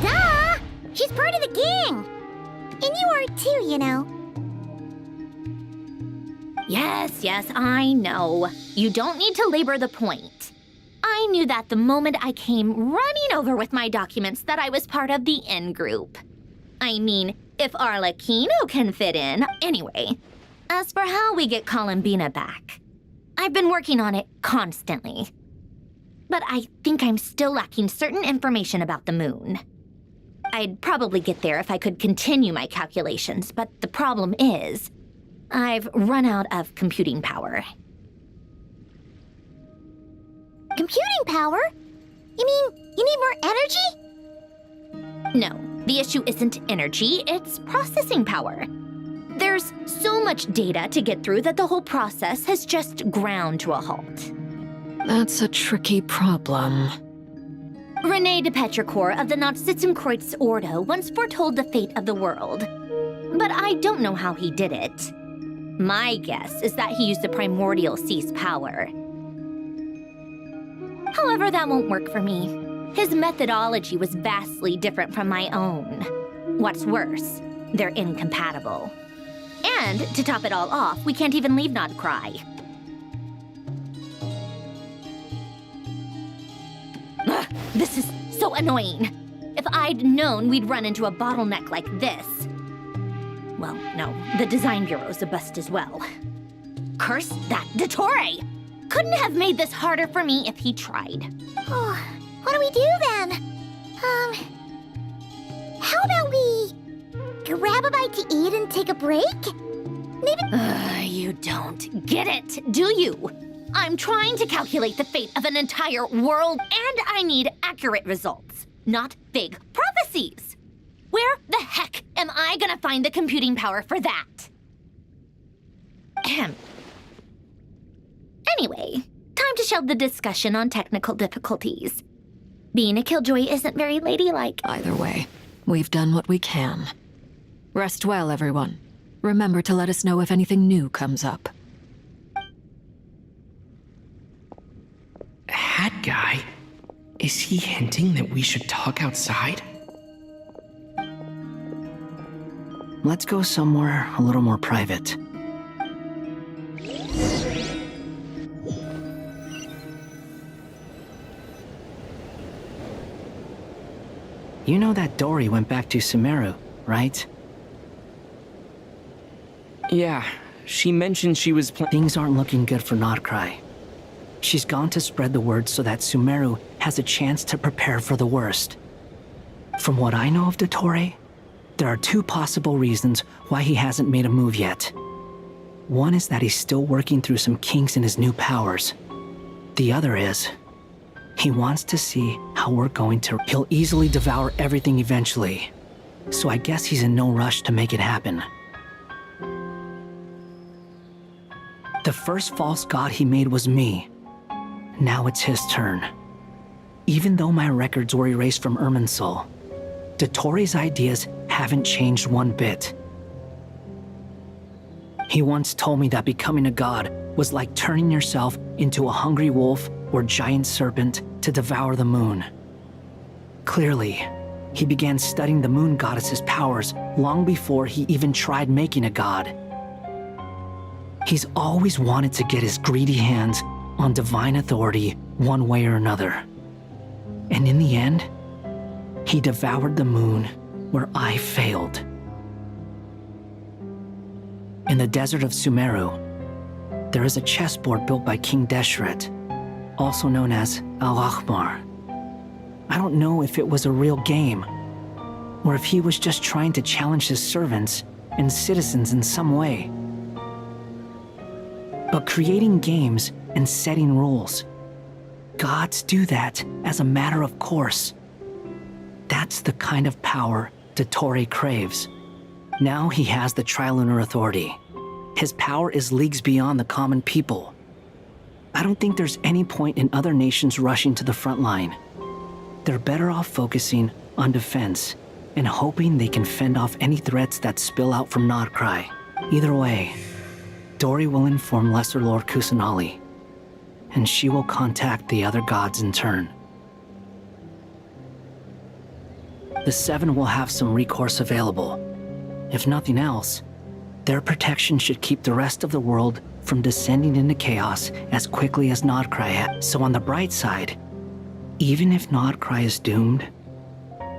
Duh! She's part of the gang! And you are too, you know. Yes, I know. You don't need to labor the point. I knew that the moment I came running over with my documents that I was part of the in-group. I mean, if Arlecchino can fit in. Anyway, as for how we get Columbina back, I've been working on it constantly. But I think I'm still lacking certain information about the moon. I'd probably get there if I could continue my calculations, but the problem is, I've run out of computing power. Computing power? You mean you need more energy? No, the issue isn't energy, it's processing power. There's so much data to get through that the whole process has just ground to a halt. That's a tricky problem. René de Petrichor of the Nazissenkreuz Ordo once foretold the fate of the world. But I don't know how he did it. My guess is that he used the primordial sea's power. However, that won't work for me. His methodology was vastly different from my own. What's worse, they're incompatible. And to top it all off, we can't even leave Nodcry. Ugh, this is so annoying. If I'd known we'd run into a bottleneck like this. Well, no, the design bureau's a bust as well. Curse that Dottore! Couldn't have made this harder for me if he tried. Oh, what do we do then? How about we grab a bite to eat and take a break? Maybe. You don't get it, do you? I'm trying to calculate the fate of an entire world, and I need accurate results, not big prophecies. Where the heck am I gonna find the computing power for that? Ahem. Anyway, time to shelve the discussion on technical difficulties. Being a killjoy isn't very ladylike. Either way, we've done what we can. Rest well, everyone. Remember to let us know if anything new comes up. Hat guy? Is he hinting that we should talk outside? Let's go somewhere a little more private. You know that Dory went back to Sumeru, right? Yeah, she mentioned she was Things aren't looking good for Nodcry. She's gone to spread the word so that Sumeru has a chance to prepare for the worst. From what I know of Dottore, there are two possible reasons why he hasn't made a move yet. One is that he's still working through some kinks in his new powers. The other is, he wants to see how we're going to... He'll easily devour everything eventually, so I guess he's in no rush to make it happen. The first false god he made was me. Now it's his turn. Even though my records were erased from Irminsul, Dottore's ideas haven't changed one bit. He once told me that becoming a god was like turning yourself into a hungry wolf or giant serpent to devour the moon. Clearly, he began studying the moon goddess's powers long before he even tried making a god. He's always wanted to get his greedy hands on divine authority one way or another. And in the end, he devoured the moon where I failed. In the desert of Sumeru, there is a chessboard built by King Deshret, also known as Al-Ahmar. I don't know if it was a real game, or if he was just trying to challenge his servants and citizens in some way. But creating games and setting rules, gods do that as a matter of course. That's the kind of power Dottore craves. Now he has the Trilunar Authority. His power is leagues beyond the common people. I don't think there's any point in other nations rushing to the front line. They're better off focusing on defense and hoping they can fend off any threats that spill out from Nodcry. Either way, Dori will inform Lesser Lord Kusanali, and she will contact the other gods in turn. The Seven will have some recourse available. If nothing else, their protection should keep the rest of the world from descending into chaos as quickly as Nodcry has. So on the bright side, even if Nodcry is doomed,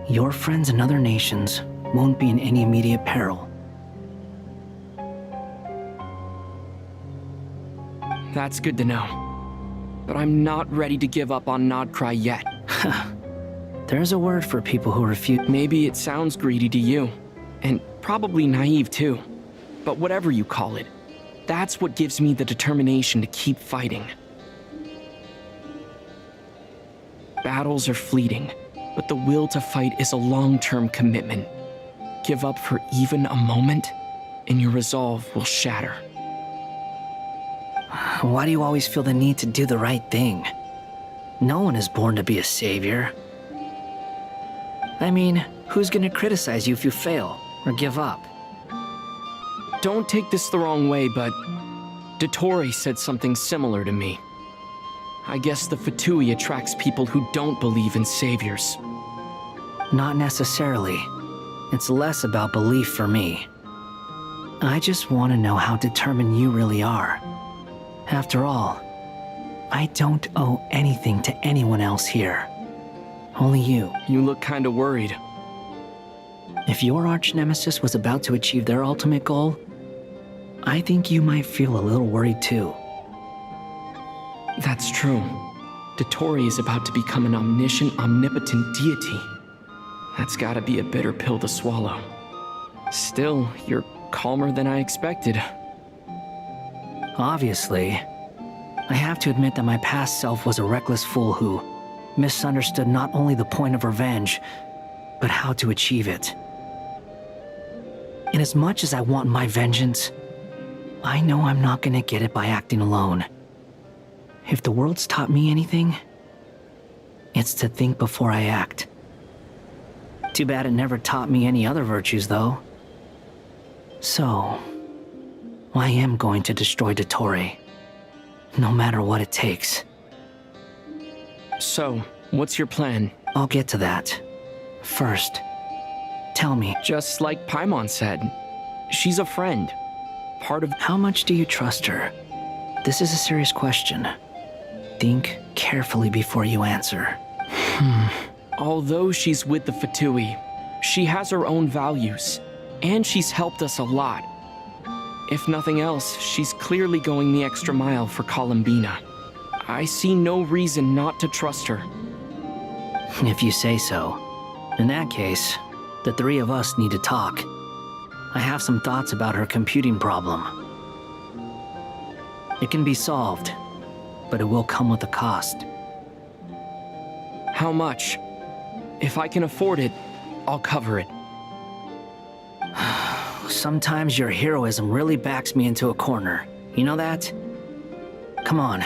your friends in other nations won't be in any immediate peril. That's good to know. But I'm not ready to give up on Nodcry yet. There's a word for people who refuse. Maybe it sounds greedy to you, and probably naive too. But whatever you call it, that's what gives me the determination to keep fighting. Battles are fleeting, but the will to fight is a long-term commitment. Give up for even a moment, and your resolve will shatter. Why do you always feel the need to do the right thing? No one is born to be a savior. I mean, who's gonna criticize you if you fail or give up? Don't take this the wrong way, but Dottore said something similar to me. I guess the VIII attracts people who don't believe in saviors. Not necessarily. It's less about belief for me. I just want to know how determined you really are. After all, I don't owe anything to anyone else here. Only you. You look kinda worried. If your arch-nemesis was about to achieve their ultimate goal, I think you might feel a little worried too. That's true. Dottore is about to become an omniscient, omnipotent deity. That's gotta be a bitter pill to swallow. Still, you're calmer than I expected. Obviously. I have to admit that my past self was a reckless fool who misunderstood not only the point of revenge, but how to achieve it. And as much as I want my vengeance, I know I'm not gonna get it by acting alone. If the world's taught me anything, it's to think before I act. Too bad it never taught me any other virtues, though. So, I am going to destroy Dottore, no matter what it takes. So, what's your plan? I'll get to that. First, tell me. Just like Paimon said, she's a friend. Part of... How much do you trust her? This is a serious question. Think carefully before you answer. Although she's with the VIII, she has her own values, and she's helped us a lot. If nothing else, she's clearly going the extra mile for Columbina. I see no reason not to trust her. If you say so. In that case, the three of us need to talk. I have some thoughts about her computing problem. It can be solved, but it will come with a cost. How much? If I can afford it, I'll cover it. Sometimes your heroism really backs me into a corner. You know that? Come on,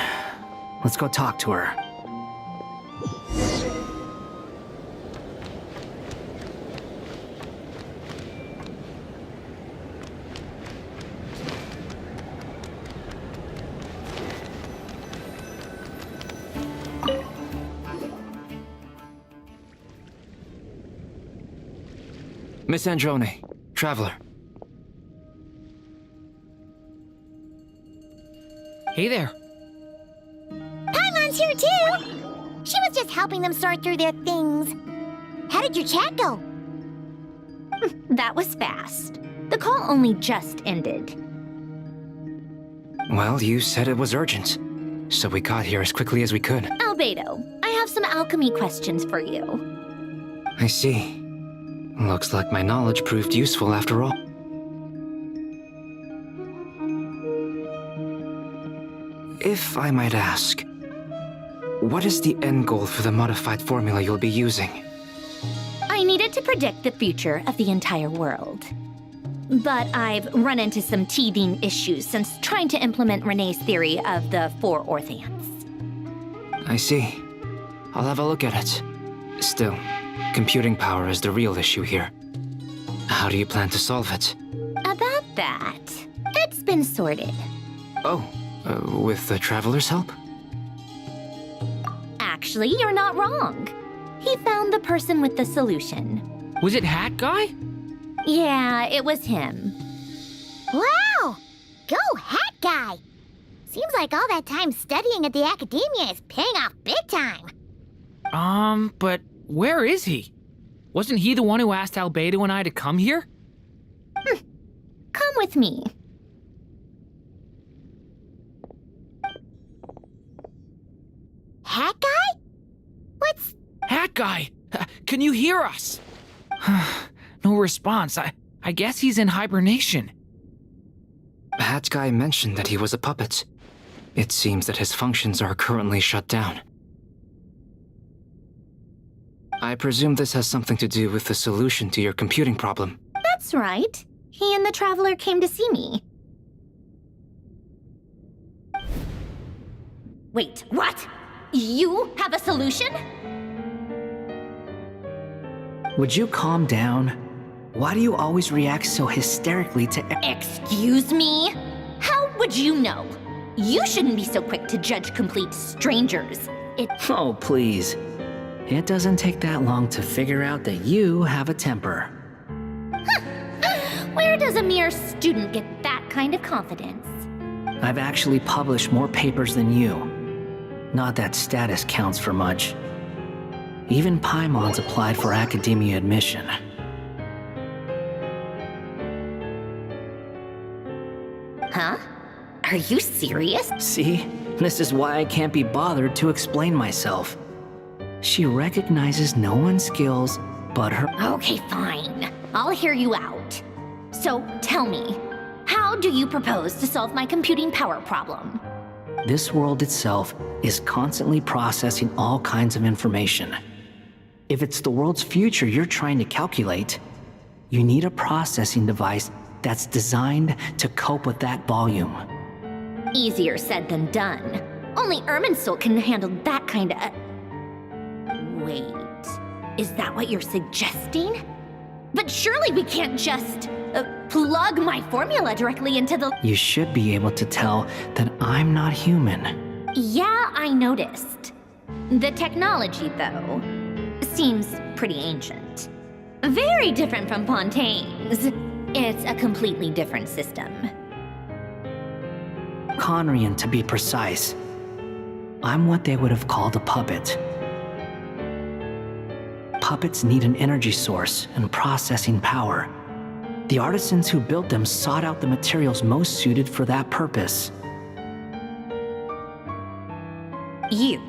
let's go talk to her. Miss Androne, Traveler. Hey there. Paimon's here too! She was just helping them sort through their things. How did your chat go? That was fast. The call only just ended. Well, you said it was urgent, so we got here as quickly as we could. Albedo, I have some alchemy questions for you. I see. Looks like my knowledge proved useful after all. If I might ask, what is the end goal for the modified formula you'll be using? I I needed to predict the future of the entire world. But I've run into some teething issues since trying to implement Renee's theory of the four Orthants. I see. I'll have a look at it. Still, computing power is the real issue here. How do you plan to solve it? About that, it's been sorted. Oh, with the Traveler's help? Actually, you're not wrong. He found the person with the solution. Was it Hat Guy? Yeah, it was him. Wow! Go Hat Guy! Seems like all that time studying at the academia is paying off big time. But where is he? Wasn't he the one who asked Albedo and I to come here? Come with me. Hat Guy? What's... Hat Guy! Can you hear us? No response. I guess he's in hibernation. Hat Guy mentioned that he was a puppet. It seems that his functions are currently shut down. I presume this has something to do with the solution to your computing problem. That's right. He and the Traveler came to see me. Wait, what? You have a solution? Would you calm down? Why do you always react so hysterically to... Excuse me? How would you know? You shouldn't be so quick to judge complete strangers. Oh, please. It doesn't take that long to figure out that you have a temper. Where does a mere student get that kind of confidence? I've actually published more papers than you. Not that status counts for much. Even Paimon's applied for academia admission. Huh? Are you serious? See? This is why I can't be bothered to explain myself. She recognizes no one's skills but her... Okay, fine. I'll hear you out. So, tell me, how do you propose to solve my computing power problem? This world itself is constantly processing all kinds of information. If it's the world's future you're trying to calculate, you need a processing device that's designed to cope with that volume. Easier said than done. Only Irminsul can handle that kind of... Wait, is that what you're suggesting? But surely we can't just plug my formula directly into the... You should be able to tell that I'm not human. Yeah, I noticed. The technology, though, seems pretty ancient. Very different from Pontaine's. It's a completely different system. Conrian, to be precise. I'm what they would have called a puppet. Puppets need an energy source and processing power. The artisans who built them sought out the materials most suited for that purpose. You?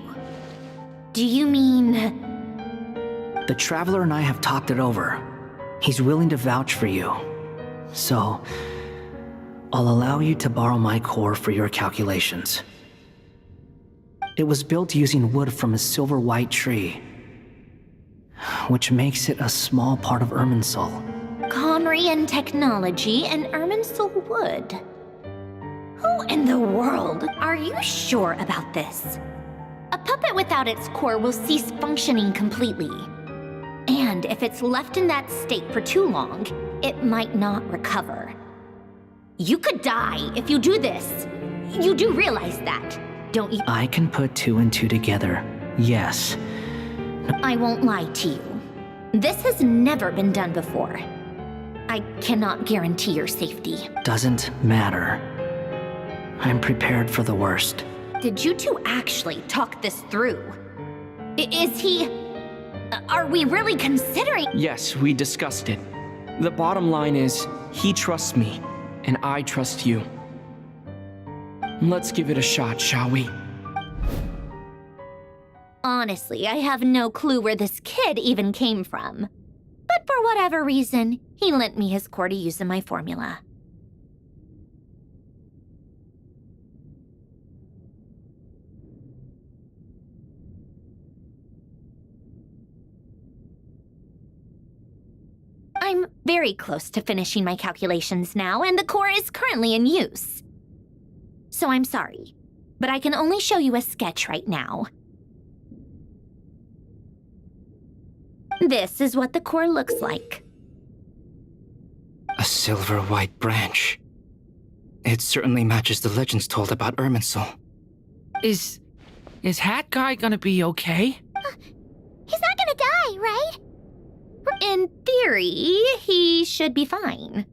Do you mean... The Traveler and I have talked it over. He's willing to vouch for you. So, I'll allow you to borrow my core for your calculations. It was built using wood from a silver-white tree, which makes it a small part of Irminsul. Conrian technology and Irminsul wood. Who in the world? Are you sure about this? A puppet without its core will cease functioning completely. And if it's left in that state for too long, it might not recover. You could die if you do this. You do realize that, don't you? I can put two and two together, yes. I won't lie to you. This has never been done before. I cannot guarantee your safety. Doesn't matter. I'm prepared for the worst. Did you two actually talk this through? Is he... Are we really considering... Yes, we discussed it. The bottom line is, he trusts me, and I trust you. Let's give it a shot, shall we? Honestly, I have no clue where this kid even came from. But for whatever reason, he lent me his core to use in my formula. very close to finishing my calculations now, and the core is currently in use. So I'm sorry, but I can only show you a sketch right now. This is what the core looks like. A silver-white branch. It certainly matches the legends told about Irminsul. Is Hat Guy gonna be okay? He's not gonna die, right? In theory, he should be fine.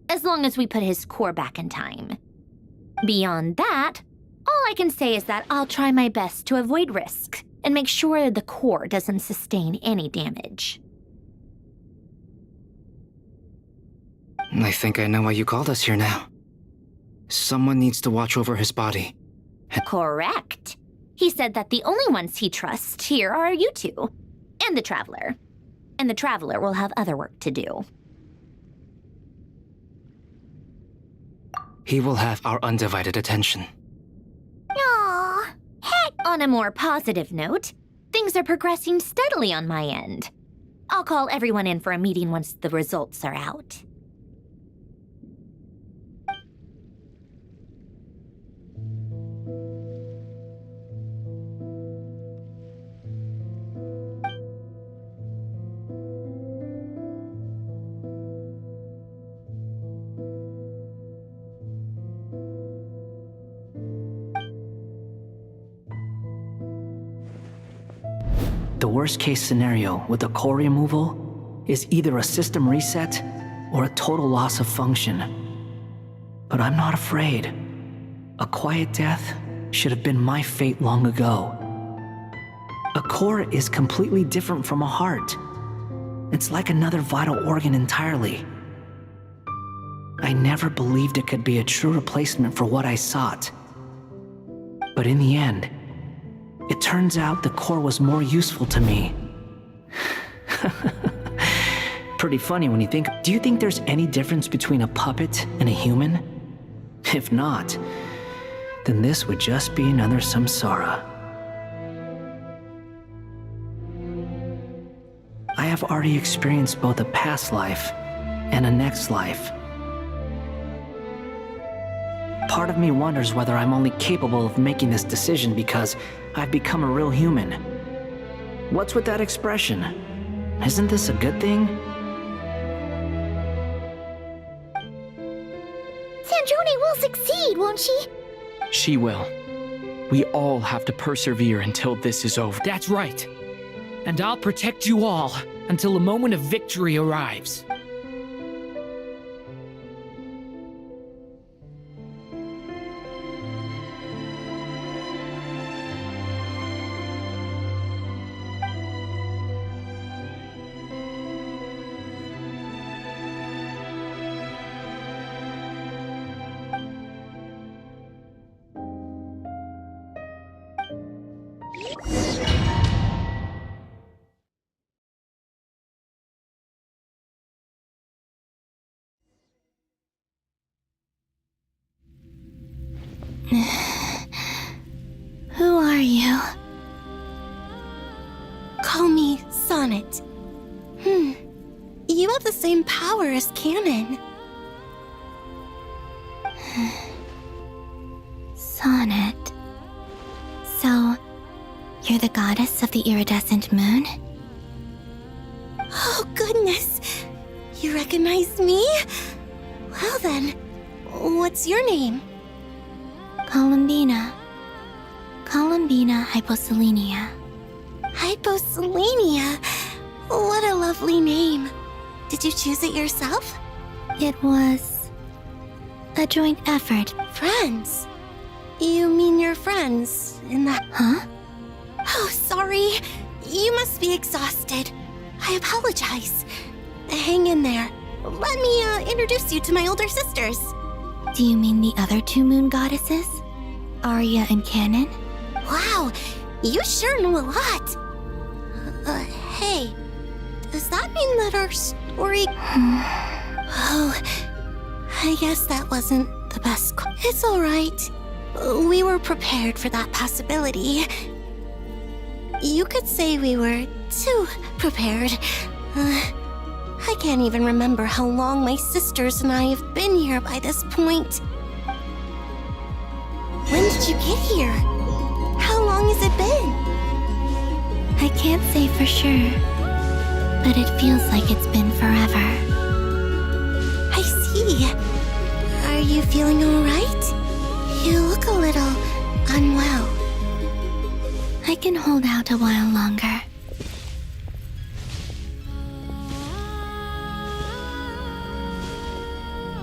As long as we put his core back in time. Beyond that, all I can say is that I'll try my best to avoid risk and make sure the core doesn't sustain any damage. I think I know why you called us here now. Someone needs to watch over his body. Correct. He said that the only ones he trusts here are you two, and the Traveler. And the Traveler will have other work to do. He will have our undivided attention. Aww. Heck, on a more positive note, things are progressing steadily on my end. I'll call everyone in for a meeting once the results are out. The worst-case scenario with the core removal is either a system reset or a total loss of function. But I'm not afraid. A quiet death should have been my fate long ago. A core is completely different from a heart. It's like another vital organ entirely. I never believed it could be a true replacement for what I sought. But in the end, it turns out the core was more useful to me. Pretty funny when you think. Do you think there's any difference between a puppet and a human? If not, then this would just be another samsara. I have already experienced both a past life and a next life. Part of me wonders whether I'm only capable of making this decision because I've become a real human. What's with that expression? Isn't this a good thing? Sandrone will succeed, won't she? She will. We all have to persevere until this is over. That's right. And I'll protect you all until a moment of victory arrives. Who are you? Call me Sonnet. You have the same power as Canon. Sonnet. So, you're the goddess of the iridescent moon? Oh, goodness! You recognize me? Well then, what's your name? Columbina. Columbina Hyposelenia. Hyposelenia? What a lovely name. Did you choose it yourself? It was a joint effort. Friends? You mean your friends in the... Huh? Oh, sorry. You must be exhausted. I apologize. Hang in there. Let me introduce you to my older sisters. Do you mean the other two moon goddesses? Arya and Canon? Wow, you sure know a lot. Hey, does that mean that our story... Oh, I guess that wasn't the best... It's alright. We were prepared for that possibility. You could say we were too prepared. I can't even remember how long my sisters and I have been here by this point. When did you get here? How long has it been? I can't say for sure, but it feels like it's been forever. I see. Are you feeling all right? You look a little unwell. I can hold out a while longer.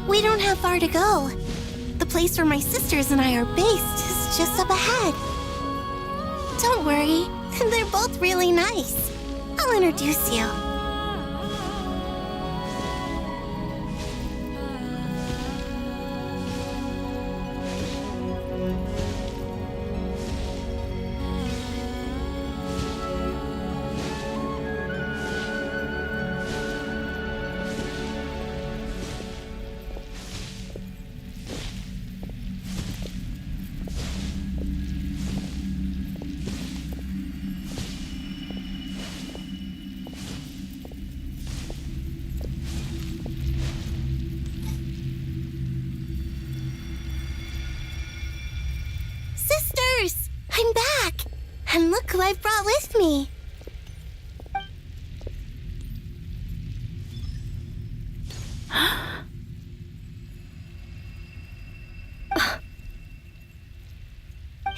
We don't have far to go. The place where my sisters and I are based is just up ahead. Don't worry, they're both really nice. I'll introduce you. Sisters! I'm back! And look who I've brought with me!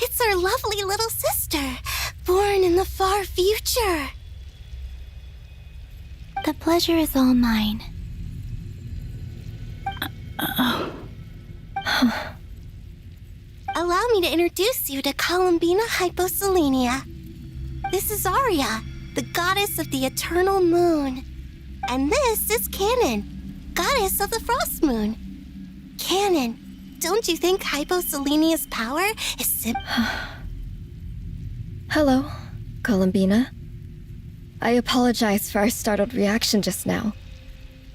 It's our lovely little sister, born in the far future. The pleasure is all mine. Allow me to introduce you to Columbina Hyposelenia. This is Arya, the goddess of the eternal moon. And this is Canon, goddess of the frost moon. Canon, don't you think Hyposelenia's power is Hello, Columbina. I apologize for our startled reaction just now.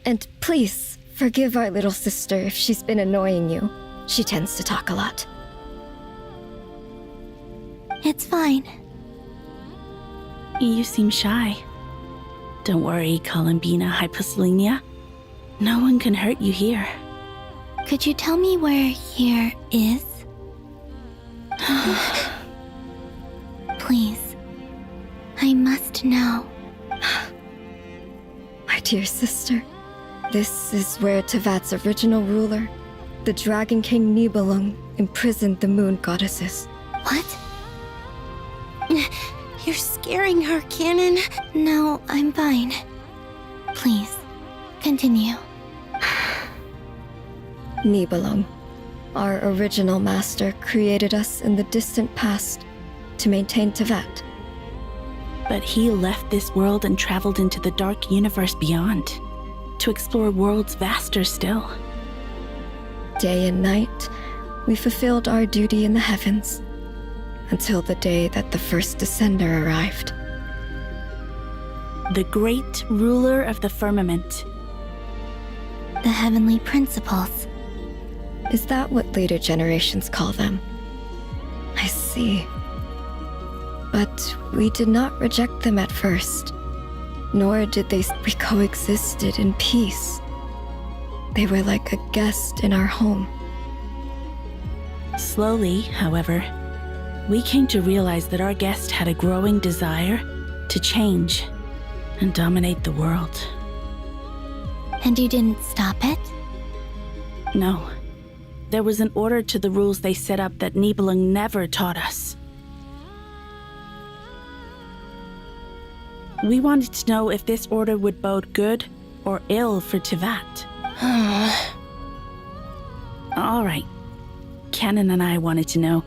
And please, forgive our little sister if she's been annoying you. She tends to talk a lot. It's fine. You seem shy. Don't worry, Columbina Hyposelenia. No one can hurt you here. Could you tell me where here is? Please. I must know. My dear sister, this is where Teyvat's original ruler, the Dragon King Nibelung, imprisoned the moon goddesses. What? You're scaring her, Canon. No, I'm fine. Please, continue. Nibelung, our original master, created us in the distant past to maintain Teyvat. But he left this world and traveled into the dark universe beyond, to explore worlds vaster still. Day and night, we fulfilled our duty in the heavens, until the day that the first descender arrived. The great ruler of the firmament. The heavenly principles. Is that what later generations call them? I see. But we did not reject them at first, nor did we coexisted in peace. They were like a guest in our home. Slowly, however, we came to realize that our guest had a growing desire to change and dominate the world. And you didn't stop it? No. There was an order to the rules they set up that Nibelung never taught us. We wanted to know if this order would bode good or ill for Teyvat. All right. Canon and I wanted to know.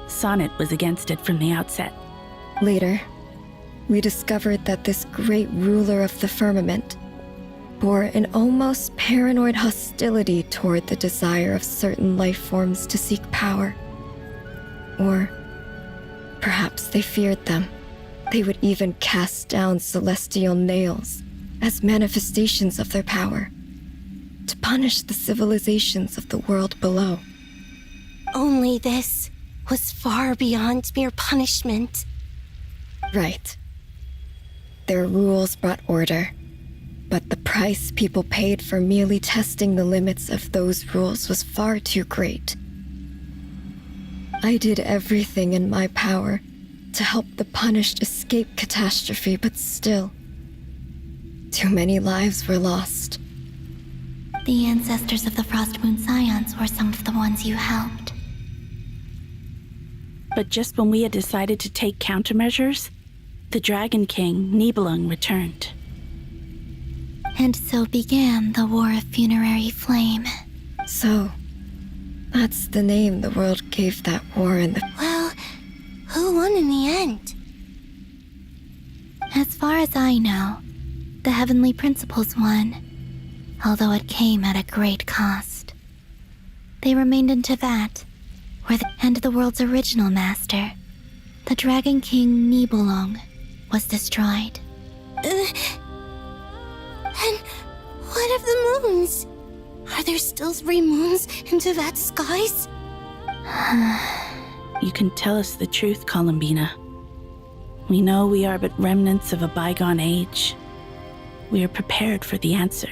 Sonnet was against it from the outset. Later, we discovered that this great ruler of the firmament bore an almost paranoid hostility toward the desire of certain life forms to seek power. Or perhaps they feared them. They would even cast down celestial nails as manifestations of their power, to punish the civilizations of the world below. Only this was far beyond mere punishment. Right. Their rules brought order, but the price people paid for merely testing the limits of those rules was far too great. I did everything in my power to help the punished escape catastrophe, but still, too many lives were lost. The ancestors of the Frostmoon Scions were some of the ones you helped. But just when we had decided to take countermeasures, the Dragon King, Nibelung, returned. And so began the War of Funerary Flame. So, that's the name the world gave that war in the... Well, who won in the end? As far as I know, the Heavenly Principles won, although it came at a great cost. They remained in Teyvat, and the world's original master, the Dragon King Nibelung, was destroyed. And what of the moons? Are there still 3 moons in Teyvat's skies? You can tell us the truth, Columbina. We know we are but remnants of a bygone age. We are prepared for the answer.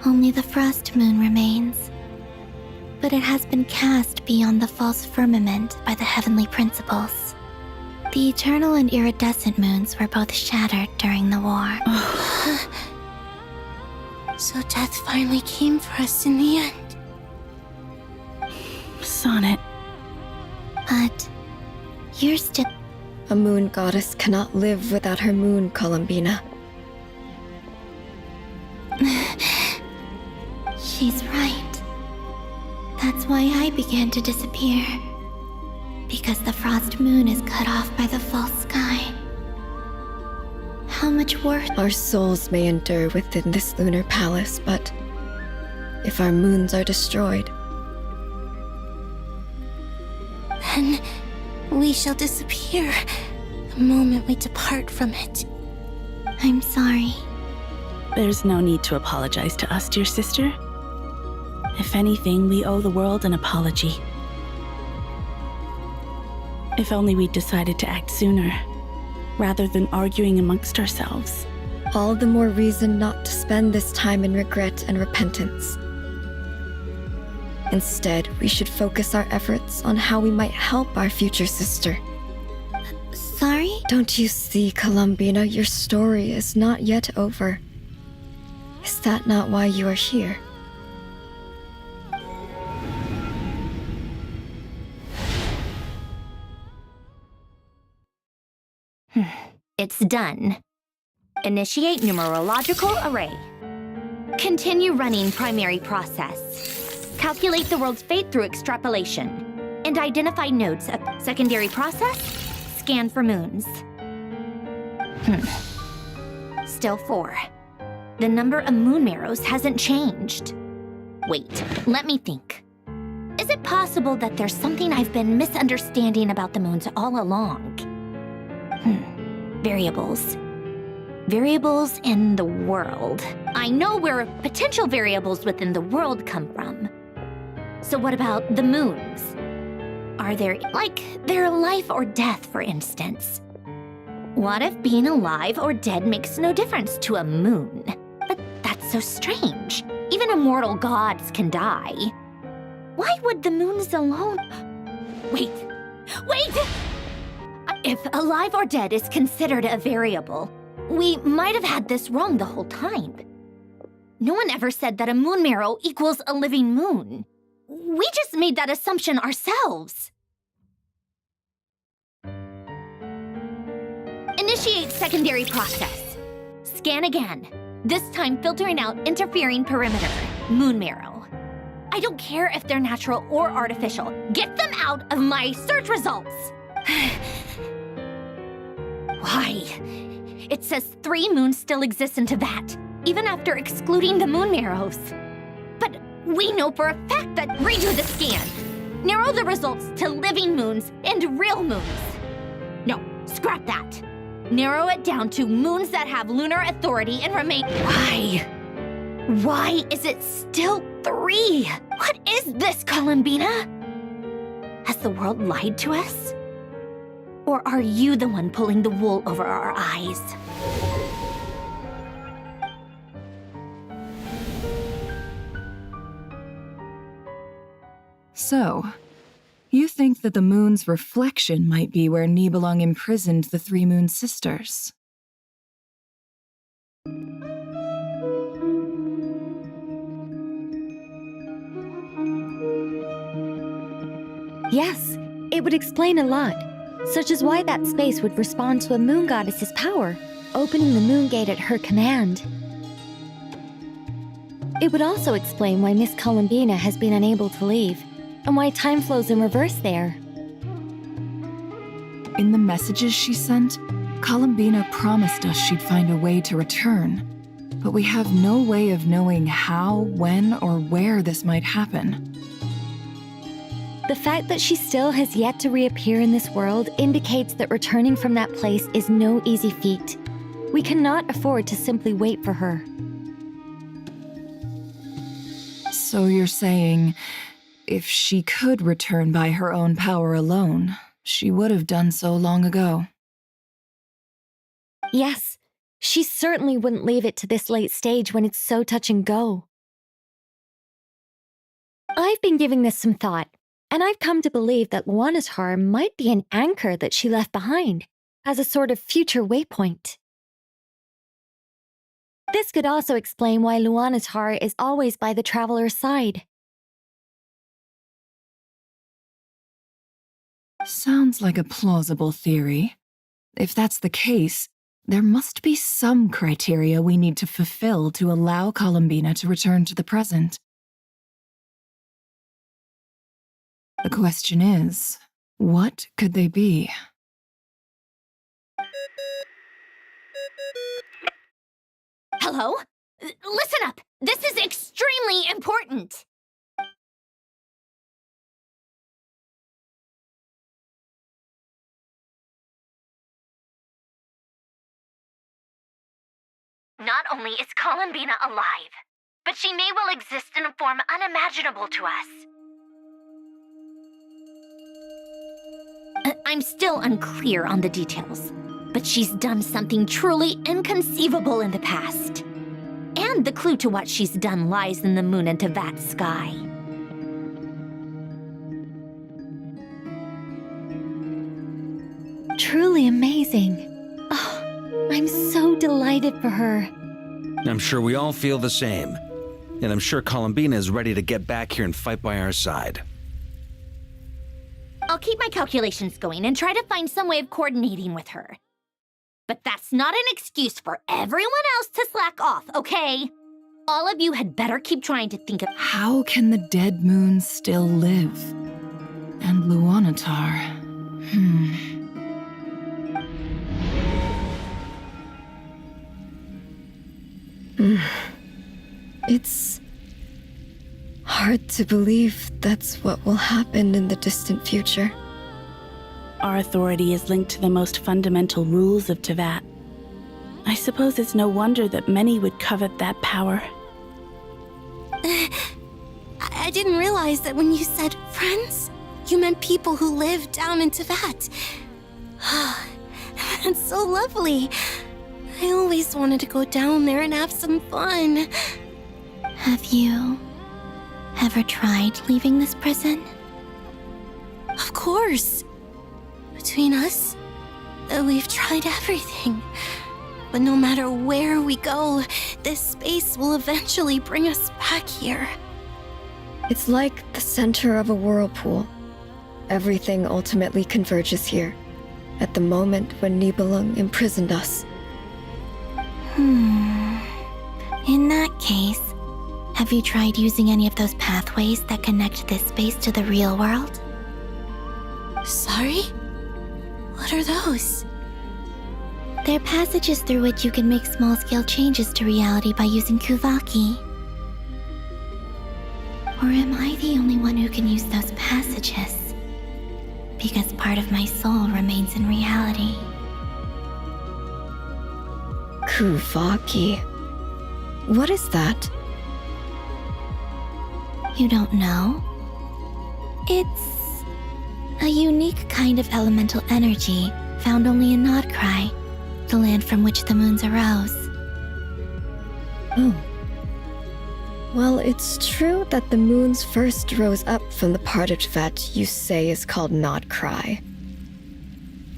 Only the Frost Moon remains, but it has been cast beyond the false firmament by the Heavenly Principles. The eternal and iridescent moons were both shattered during the war. So death finally came for us in the end. Sonnet. But you're still... A moon goddess cannot live without her moon, Columbina. She's right. That's why I began to disappear. Because the Frost Moon is cut off by the false sky. How much worse... Our souls may endure within this lunar palace, but if our moons are destroyed... Then we shall disappear the moment we depart from it. I'm sorry. There's no need to apologize to us, dear sister. If anything, we owe the world an apology. If only we'd decided to act sooner, rather than arguing amongst ourselves. All the more reason not to spend this time in regret and repentance. Instead, we should focus our efforts on how we might help our future sister. Sorry? Don't you see, Columbina, your story is not yet over. Is that not why you are here? It's done. Initiate numerological array. Continue running primary process. Calculate the world's fate through extrapolation. And identify nodes of secondary process. Scan for moons. Still 4. The number of moon marrows hasn't changed. Wait, let me think. Is it possible that there's something I've been misunderstanding about the moons all along? Variables. Variables in the world. I know where potential variables within the world come from. So what about the moons? Are there, like, their life or death, for instance? What if being alive or dead makes no difference to a moon? But that's so strange. Even immortal gods can die. Why would the moons alone... Wait! If alive or dead is considered a variable, we might have had this wrong the whole time. No one ever said that a moon marrow equals a living moon. We just made that assumption ourselves. Initiate secondary process. Scan again, this time filtering out interfering perimeter, moon marrow. I don't care if they're natural or artificial. Get them out of my search results! Why? It says 3 moons still exist in Teyvat, even after excluding the moon marrows. But we know for a fact that redo the scan. Narrow the results to living moons and real moons. No, scrap that. Narrow it down to moons that have lunar authority and remain... Why? Why is it still 3? What is this, Columbina? Has the world lied to us? Or are you the one pulling the wool over our eyes? So, you think that the moon's reflection might be where Nibelung imprisoned the three moon sisters? Yes, it would explain a lot, such as why that space would respond to a moon goddess's power, opening the moon gate at her command. It would also explain why Miss Columbina has been unable to leave, and why time flows in reverse there. In the messages she sent, Columbina promised us she'd find a way to return, but we have no way of knowing how, when, or where this might happen. The fact that she still has yet to reappear in this world indicates that returning from that place is no easy feat. We cannot afford to simply wait for her. So you're saying, if she could return by her own power alone, she would have done so long ago. Yes, she certainly wouldn't leave it to this late stage when it's so touch and go. I've been giving this some thought, and I've come to believe that Luana's Har might be an anchor that she left behind, as a sort of future waypoint. This could also explain why Luana's Har is always by the traveler's side. Sounds like a plausible theory. If that's the case, there must be some criteria we need to fulfill to allow Columbina to return to the present. The question is, what could they be? Hello? Listen up! This is extremely important! Not only is Columbina alive, but she may well exist in a form unimaginable to us. I'm still unclear on the details, but she's done something truly inconceivable in the past. And the clue to what she's done lies in the moon and Teyvat's sky. Truly amazing. Oh, I'm so delighted for her. I'm sure we all feel the same. And I'm sure Columbina is ready to get back here and fight by our side. I'll keep my calculations going and try to find some way of coordinating with her. But that's not an excuse for everyone else to slack off, okay? All of you had better keep trying to think of— How can the dead moon still live? And Luanatar? It's hard to believe that's what will happen in the distant future. Our authority is linked to the most fundamental rules of Teyvat. I suppose it's no wonder that many would covet that power. I didn't realize that when you said friends, you meant people who live down in Teyvat. That's so lovely. I always wanted to go down there and have some fun. Have you ever tried leaving this prison? Of course. Between us, we've tried everything. But no matter where we go, this space will eventually bring us back here. It's like the center of a whirlpool. Everything ultimately converges here, at the moment when Nibelung imprisoned us. In that case, have you tried using any of those pathways that connect this space to the real world? Sorry? What are those? They're passages through which you can make small-scale changes to reality by using Kuvaki. Or am I the only one who can use those passages? Because part of my soul remains in reality. Kuvaki. What is that? You don't know? It's A unique kind of elemental energy found only in Nodcry, the land from which the moons arose. Oh. Well, it's true that the moons first rose up from the part of Teyvat you say is called Nodcry.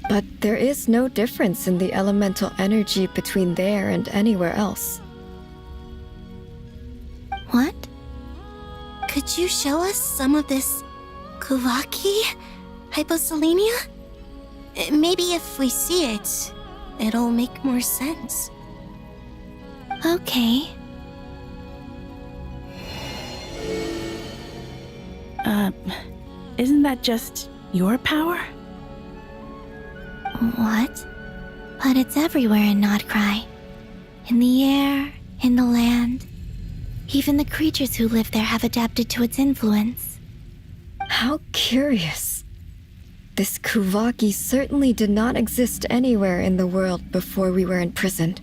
But there is no difference in the elemental energy between there and anywhere else. What? Could you show us some of this Kuvaki hyposelenia? Maybe if we see it, it'll make more sense. Okay. Isn't that just your power? What? But it's everywhere in Nodcry. In the air, in the land. Even the creatures who live there have adapted to its influence. How curious. This Kuvaki certainly did not exist anywhere in the world before we were imprisoned.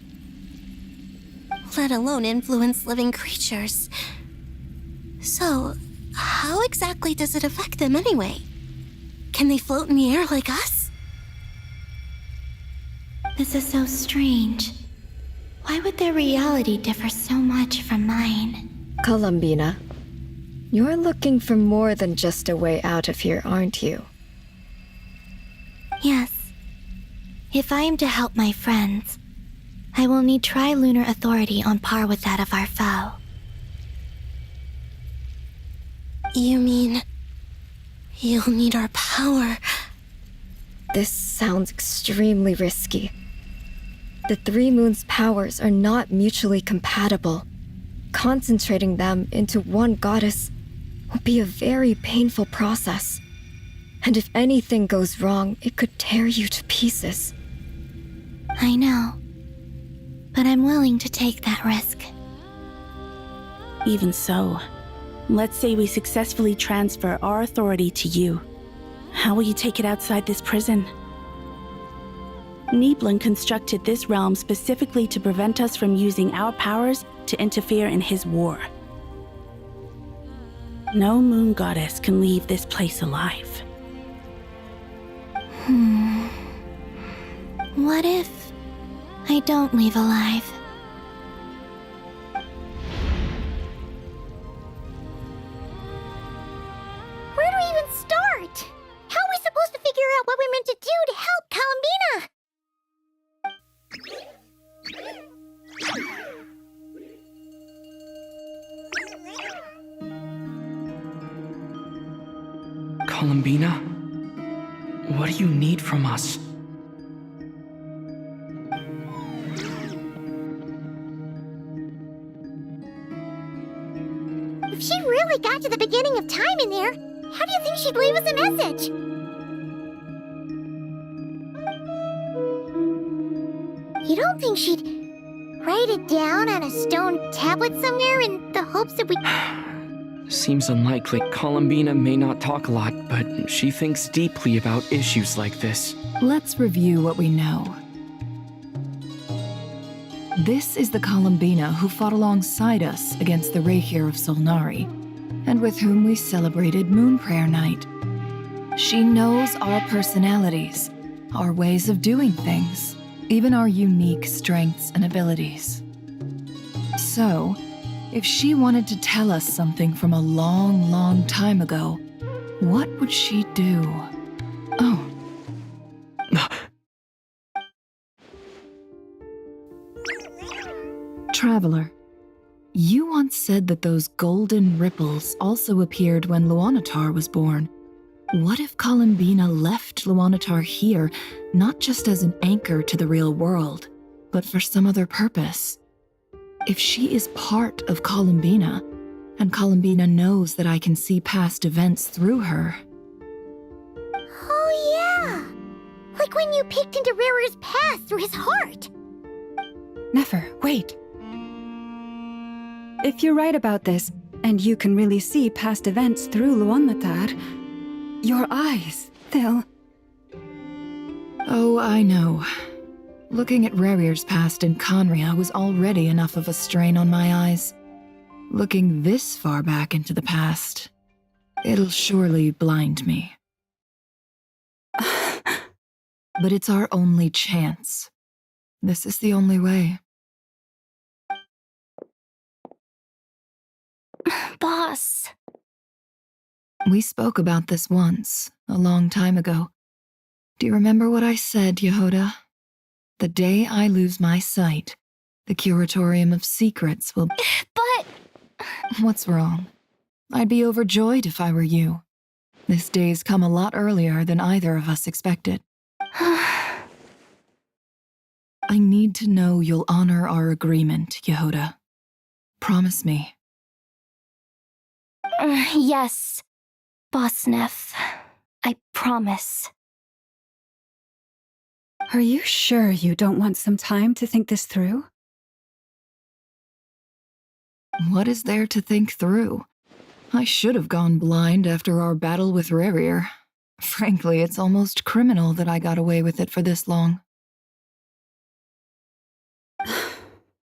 Let alone influence living creatures. So, how exactly does it affect them anyway? Can they float in the air like us? This is so strange. Why would their reality differ so much from mine? Columbina, you're looking for more than just a way out of here, aren't you? Yes. If I am to help my friends, I will need tri-lunar authority on par with that of our foe. You mean... you'll need our power? This sounds extremely risky. The three moons' powers are not mutually compatible. Concentrating them into one goddess will be a very painful process. And if anything goes wrong, it could tear you to pieces. I know. But I'm willing to take that risk. Even so, let's say we successfully transfer our authority to you. How will you take it outside this prison? Niblin constructed this realm specifically to prevent us from using our powers to interfere in his war. No moon goddess can leave this place alive. What if I don't leave alive? Where do we even start? How are we supposed to figure out what we're meant to do to help Columbina? Columbina? What do you need from us? If she really got to the beginning of time in there, how do you think she'd leave us a message? You don't think she'd write it down on a stone tablet somewhere in the hopes that we... Seems unlikely. Columbina may not talk a lot, but she thinks deeply about issues like this. Let's review what we know. This is the Columbina who fought alongside us against the Reikir of Solnari, and with whom we celebrated Moon Prayer Night. She knows our personalities, our ways of doing things, even our unique strengths and abilities. So, if she wanted to tell us something from a long, long time ago, what would she do? Oh. Traveler, you once said that those golden ripples also appeared when Luanatar was born. What if Columbina left Luanatar here, not just as an anchor to the real world, but for some other purpose? If she is part of Columbina, and Columbina knows that I can see past events through her... Oh yeah! Like when you peeked into Rarer's past through his heart! Nefer, wait. If you're right about this, and you can really see past events through Luanatar, your eyes, they'll... Oh, I know. Looking at Rerir's past in Conria was already enough of a strain on my eyes. Looking this far back into the past, it'll surely blind me. But it's our only chance. This is the only way. Boss. We spoke about this once, a long time ago. Do you remember what I said, Yehoda? The day I lose my sight, the Curatorium of Secrets will... But... What's wrong? I'd be overjoyed if I were you. This day's come a lot earlier than either of us expected. I need to know you'll honor our agreement, Yehoda. Promise me. Yes, Boss Neff. I promise. Are you sure you don't want some time to think this through? What is there to think through? I should have gone blind after our battle with Rerir. Frankly, it's almost criminal that I got away with it for this long.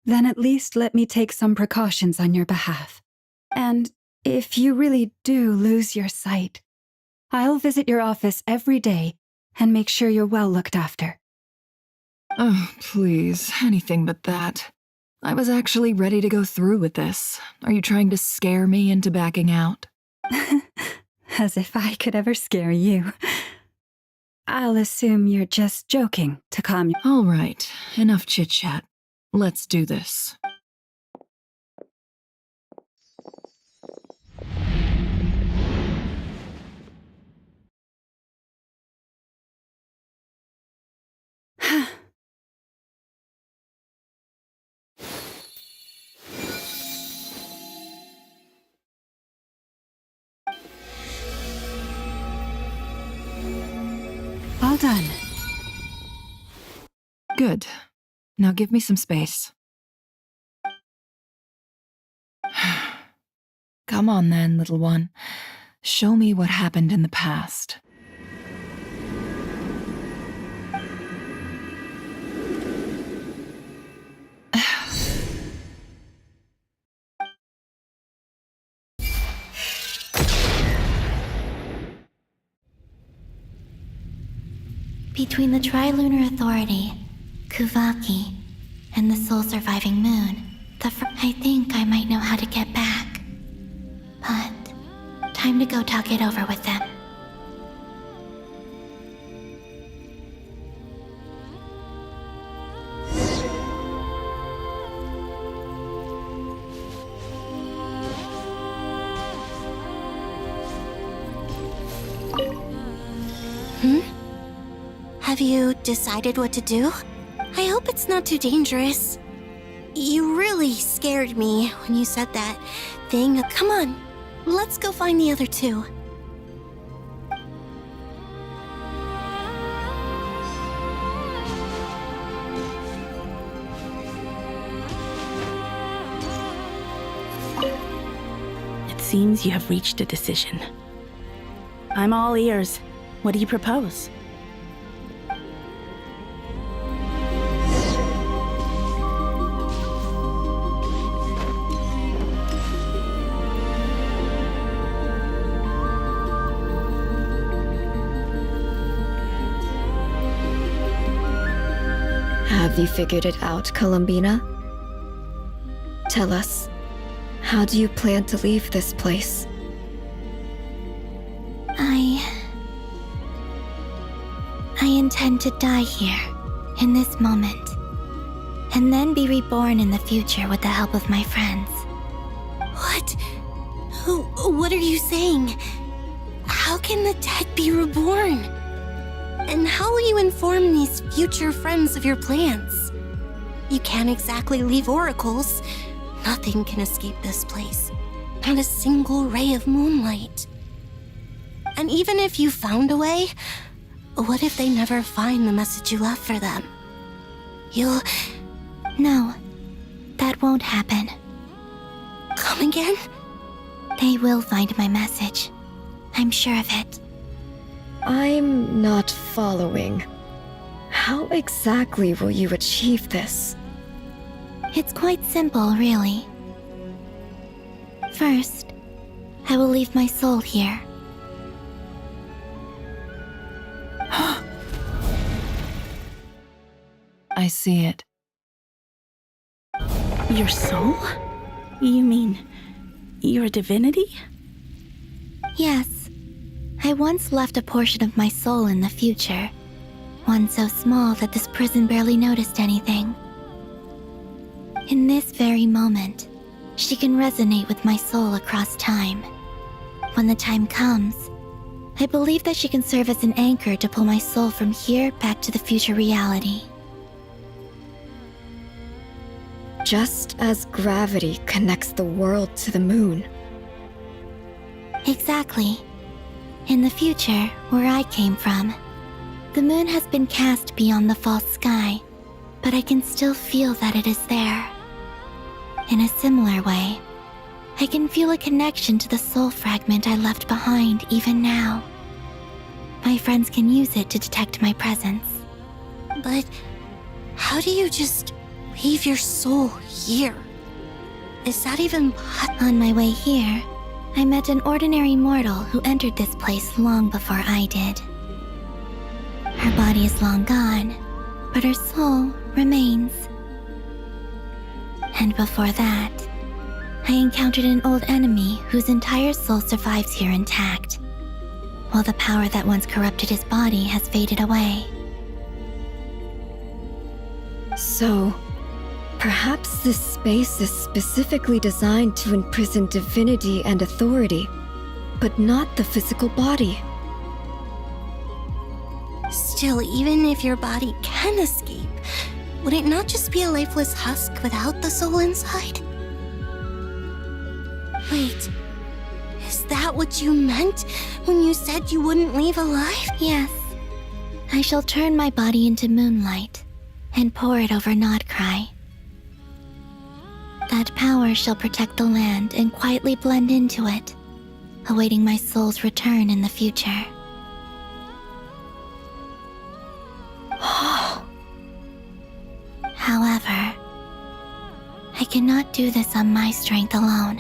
Then at least let me take some precautions on your behalf. And if you really do lose your sight, I'll visit your office every day and make sure you're well looked after. Oh, please, anything but that. I was actually ready to go through with this. Are you trying to scare me into backing out? As if I could ever scare you. I'll assume you're just joking to calm you. All right, enough chit-chat. Let's do this. All done. Good. Now give me some space. Come on then, little one. Show me what happened in the past. Between the Trilunar Authority, Kuvaki, and the sole-surviving moon, I think I might know how to get back. But time to go talk it over with them. Have you decided what to do? I hope it's not too dangerous. You really scared me when you said that thing. Come on, let's go find the other two. It seems you have reached a decision. I'm all ears. What do you propose? Have you figured it out, Columbina? Tell us, how do you plan to leave this place? I intend to die here, in this moment, and then be reborn in the future with the help of my friends. What? What are you saying? How can the dead be reborn? And how will you inform these future friends of your plans? You can't exactly leave oracles. Nothing can escape this place. Not a single ray of moonlight. And even if you found a way, what if they never find the message you left for them? No, that won't happen. Come again? They will find my message. I'm sure of it. I'm not following. How exactly will you achieve this? It's quite simple, really. First, I will leave my soul here. I see it. Your soul? You mean you're a divinity? Yes. I once left a portion of my soul in the future. One so small that this prison barely noticed anything. In this very moment, she can resonate with my soul across time. When the time comes, I believe that she can serve as an anchor to pull my soul from here back to the future reality. Just as gravity connects the world to the moon. Exactly. In the future, where I came from, the moon has been cast beyond the false sky, but I can still feel that it is there. In a similar way, I can feel a connection to the soul fragment I left behind even now. My friends can use it to detect my presence. But how do you just leave your soul here? Is that even On my way here, I met an ordinary mortal who entered this place long before I did. Her body is long gone, but her soul remains. And before that, I encountered an old enemy whose entire soul survives here intact, while the power that once corrupted his body has faded away. So, perhaps this space is specifically designed to imprison divinity and authority, but not the physical body. Still, even if your body can escape, would it not just be a lifeless husk without the soul inside? Wait, is that what you meant when you said you wouldn't leave alive? Yes. I shall turn my body into moonlight and pour it over Nodcry. That power shall protect the land and quietly blend into it, awaiting my soul's return in the future. However, I cannot do this on my strength alone.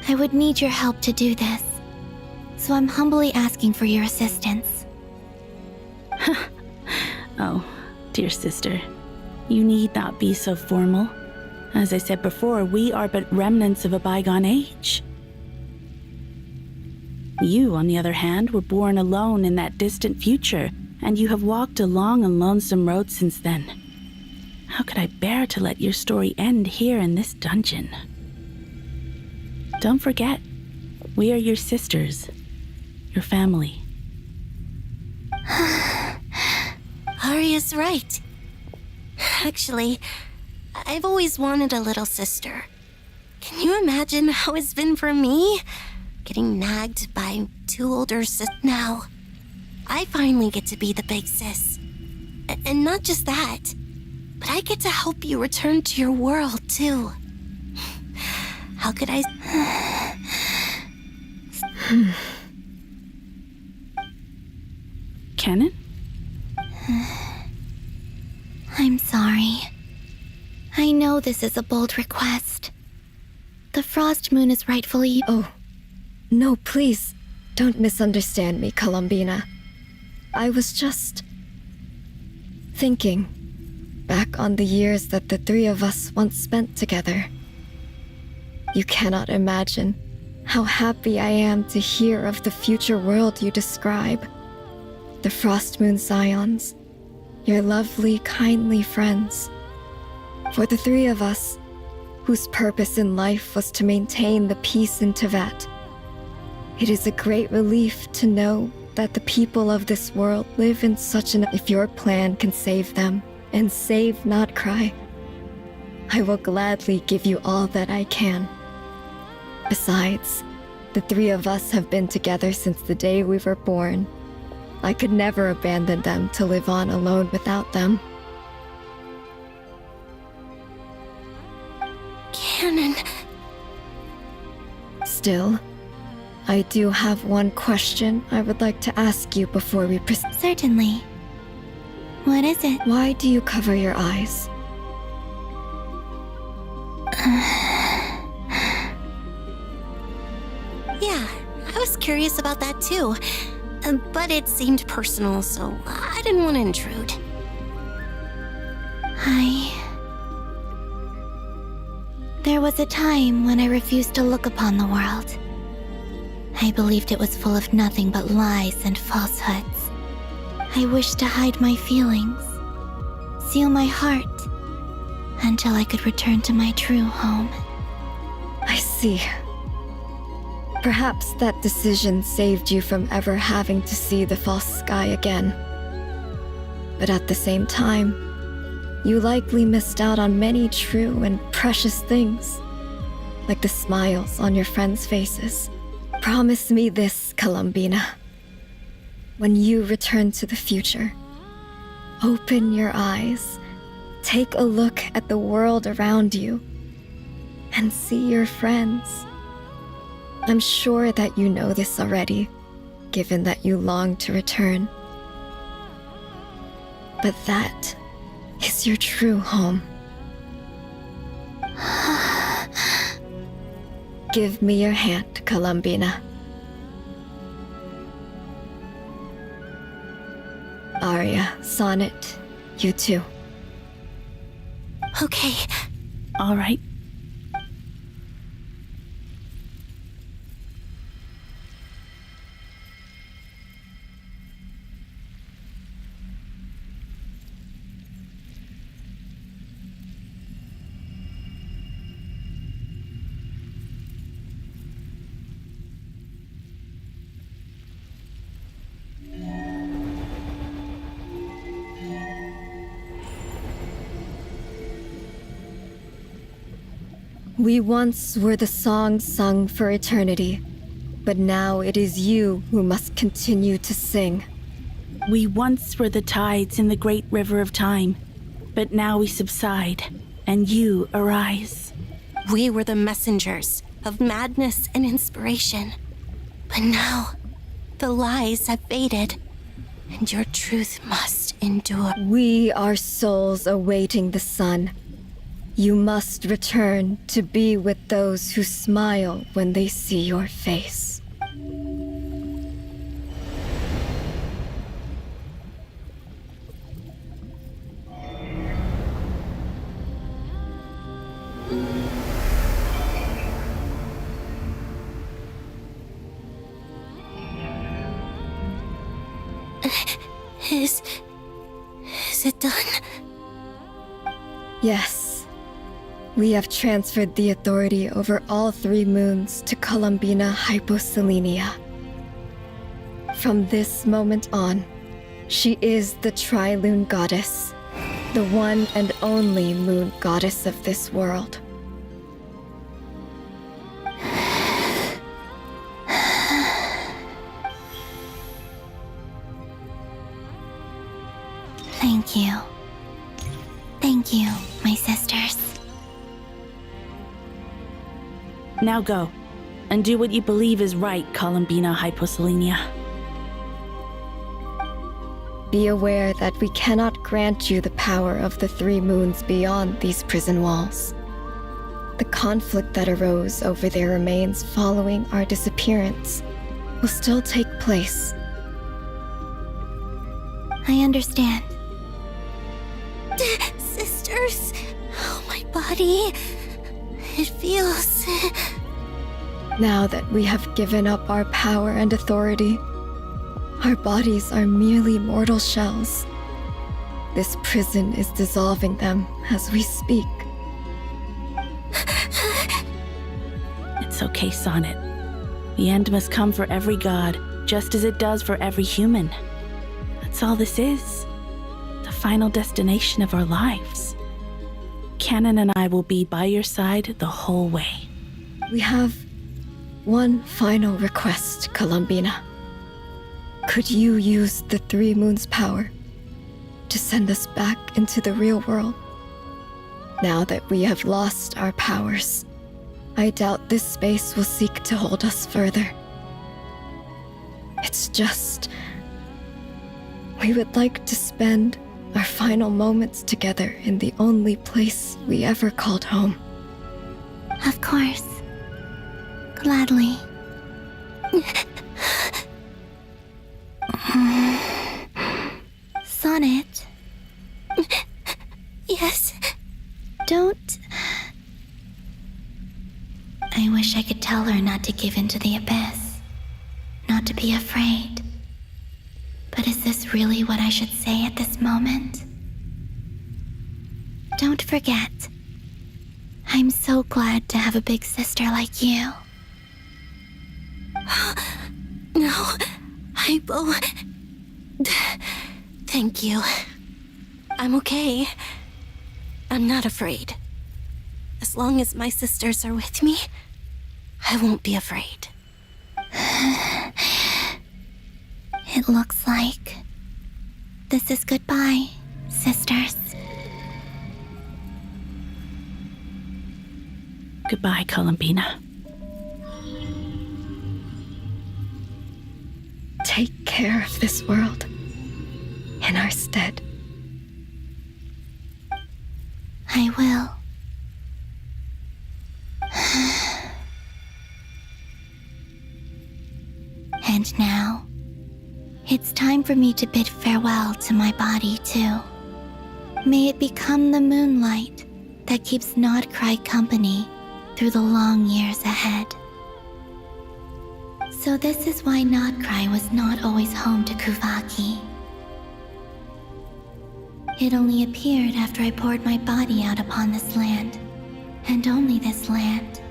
I would need your help to do this, so I'm humbly asking for your assistance. Oh, dear sister, you need not be so formal. As I said before, we are but remnants of a bygone age. You, on the other hand, were born alone in that distant future, and you have walked a long and lonesome road since then. How could I bear to let your story end here in this dungeon? Don't forget, we are your sisters, your family. Arya's right. Actually, I've always wanted a little sister. Can you imagine how it's been for me? Getting nagged by two older sisters. Now, I finally get to be the big sis. And not just that, but I get to help you return to your world, too. How could I... Kennen? I'm sorry. I know this is a bold request. The Frost Moon is rightfully... Oh, no, please, don't misunderstand me, Columbina. I was just... thinking back on the years that the three of us once spent together. You cannot imagine how happy I am to hear of the future world you describe. The Frost Moon Scions, your lovely, kindly friends. For the three of us, whose purpose in life was to maintain the peace in Teyvat, it is a great relief to know that the people of this world live in such an... If your plan can save them, and save Nodcry, I will gladly give you all that I can. Besides, the three of us have been together since the day we were born. I could never abandon them to live on alone without them. Cannon. Still, I do have one question I would like to ask you before we proceed. Certainly. What is it? Why do you cover your eyes? Yeah, I was curious about that too. But it seemed personal, so I didn't want to intrude. There was a time when I refused to look upon the world. I believed it was full of nothing but lies and falsehoods. I wished to hide my feelings, seal my heart, until I could return to my true home. I see. Perhaps that decision saved you from ever having to see the false sky again. But at the same time, you likely missed out on many true and precious things, like the smiles on your friends' faces. Promise me this, Columbina. When you return to the future, open your eyes, take a look at the world around you, and see your friends. I'm sure that you know this already, given that you long to return. But that is your true home. Give me your hand, Columbina. Aria, Sonnet, you too. Okay. All right. We once were the songs sung for eternity, but now it is you who must continue to sing. We once were the tides in the great river of time, but now we subside, and you arise. We were the messengers of madness and inspiration, but now the lies have faded, and your truth must endure. We are souls awaiting the sun. You must return to be with those who smile when they see your face. Is it done? Yes. We have transferred the authority over all 3 moons to Columbina Hyposelenia. From this moment on, she is the Tri-Lune Goddess, the one and only moon goddess of this world. Thank you. Thank you, my sisters. Now go, and do what you believe is right, Columbina Hyposelenia. Be aware that we cannot grant you the power of the 3 moons beyond these prison walls. The conflict that arose over their remains following our disappearance will still take place. I understand. Sisters, oh, my body. It feels... Now that we have given up our power and authority, our bodies are merely mortal shells. This prison is dissolving them as we speak. It's okay, Sonnet. The end must come for every god, just as it does for every human. That's all this is. The final destination of our lives. Canon and I will be by your side the whole way. We have one final request, Columbina. Could you use the 3 moons' power to send us back into the real world? Now that we have lost our powers, I doubt this space will seek to hold us further. It's just... we would like to spend our final moments together in the only place we ever called home. Of course. Gladly. Sonnet? Yeah? Yes. Don't... I wish I could tell her not to give in to the abyss. Not to be afraid. But is this really what I should say at this moment? Don't forget. I'm so glad to have a big sister like you. No, Hypo. Thank you. I'm okay. I'm not afraid. As long as my sisters are with me, I won't be afraid. It looks like this is goodbye, sisters. Goodbye, Columbina. Take care of this world in our stead. I will. And now, it's time for me to bid farewell to my body, too. May it become the moonlight that keeps Nodcry company through the long years ahead. So this is why Nodcry was not always home to Kuvaki. It only appeared after I poured my body out upon this land, and only this land.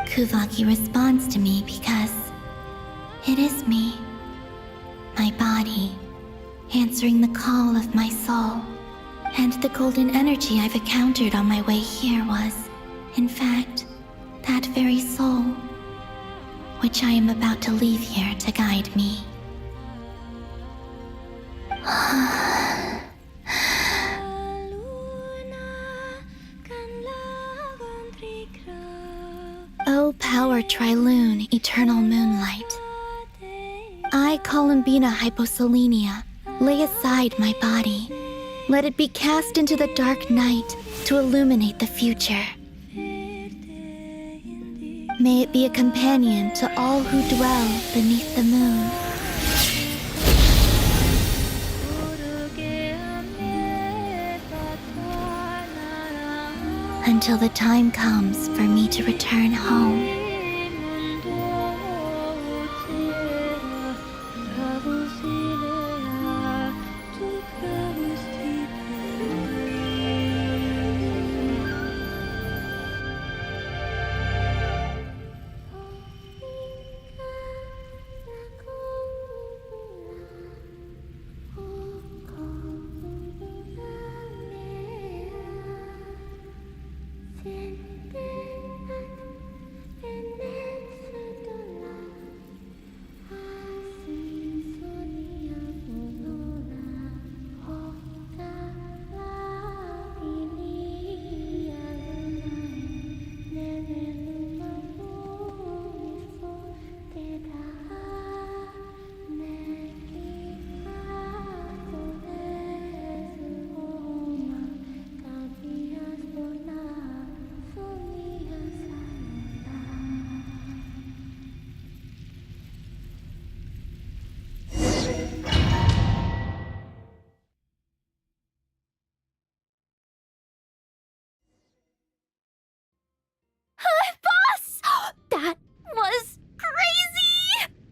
Kuvaki responds to me because it is me, my body, answering the call of my soul. And the golden energy I've encountered on my way here was, in fact, that very soul, which I am about to leave here to guide me. O power Trilune, eternal moonlight. I, Columbina Hyposelenia, lay aside my body. Let it be cast into the dark night to illuminate the future. May it be a companion to all who dwell beneath the moon. Until the time comes for me to return home.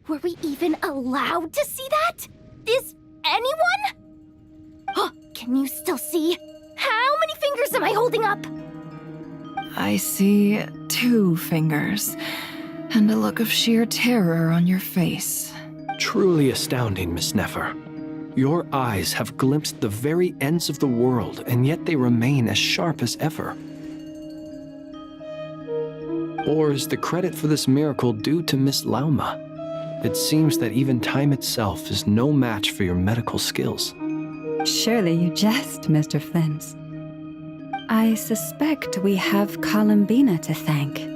Were we even allowed to see that? Is anyone? Can you still see? How many fingers am I holding up? I see 2 fingers, and a look of sheer terror on your face. Truly astounding, Miss Nefer. Your eyes have glimpsed the very ends of the world, and yet they remain as sharp as ever. Or is the credit for this miracle due to Miss Lauma? It seems that even time itself is no match for your medical skills. Surely you jest, Mr. Flins. I suspect we have Columbina to thank.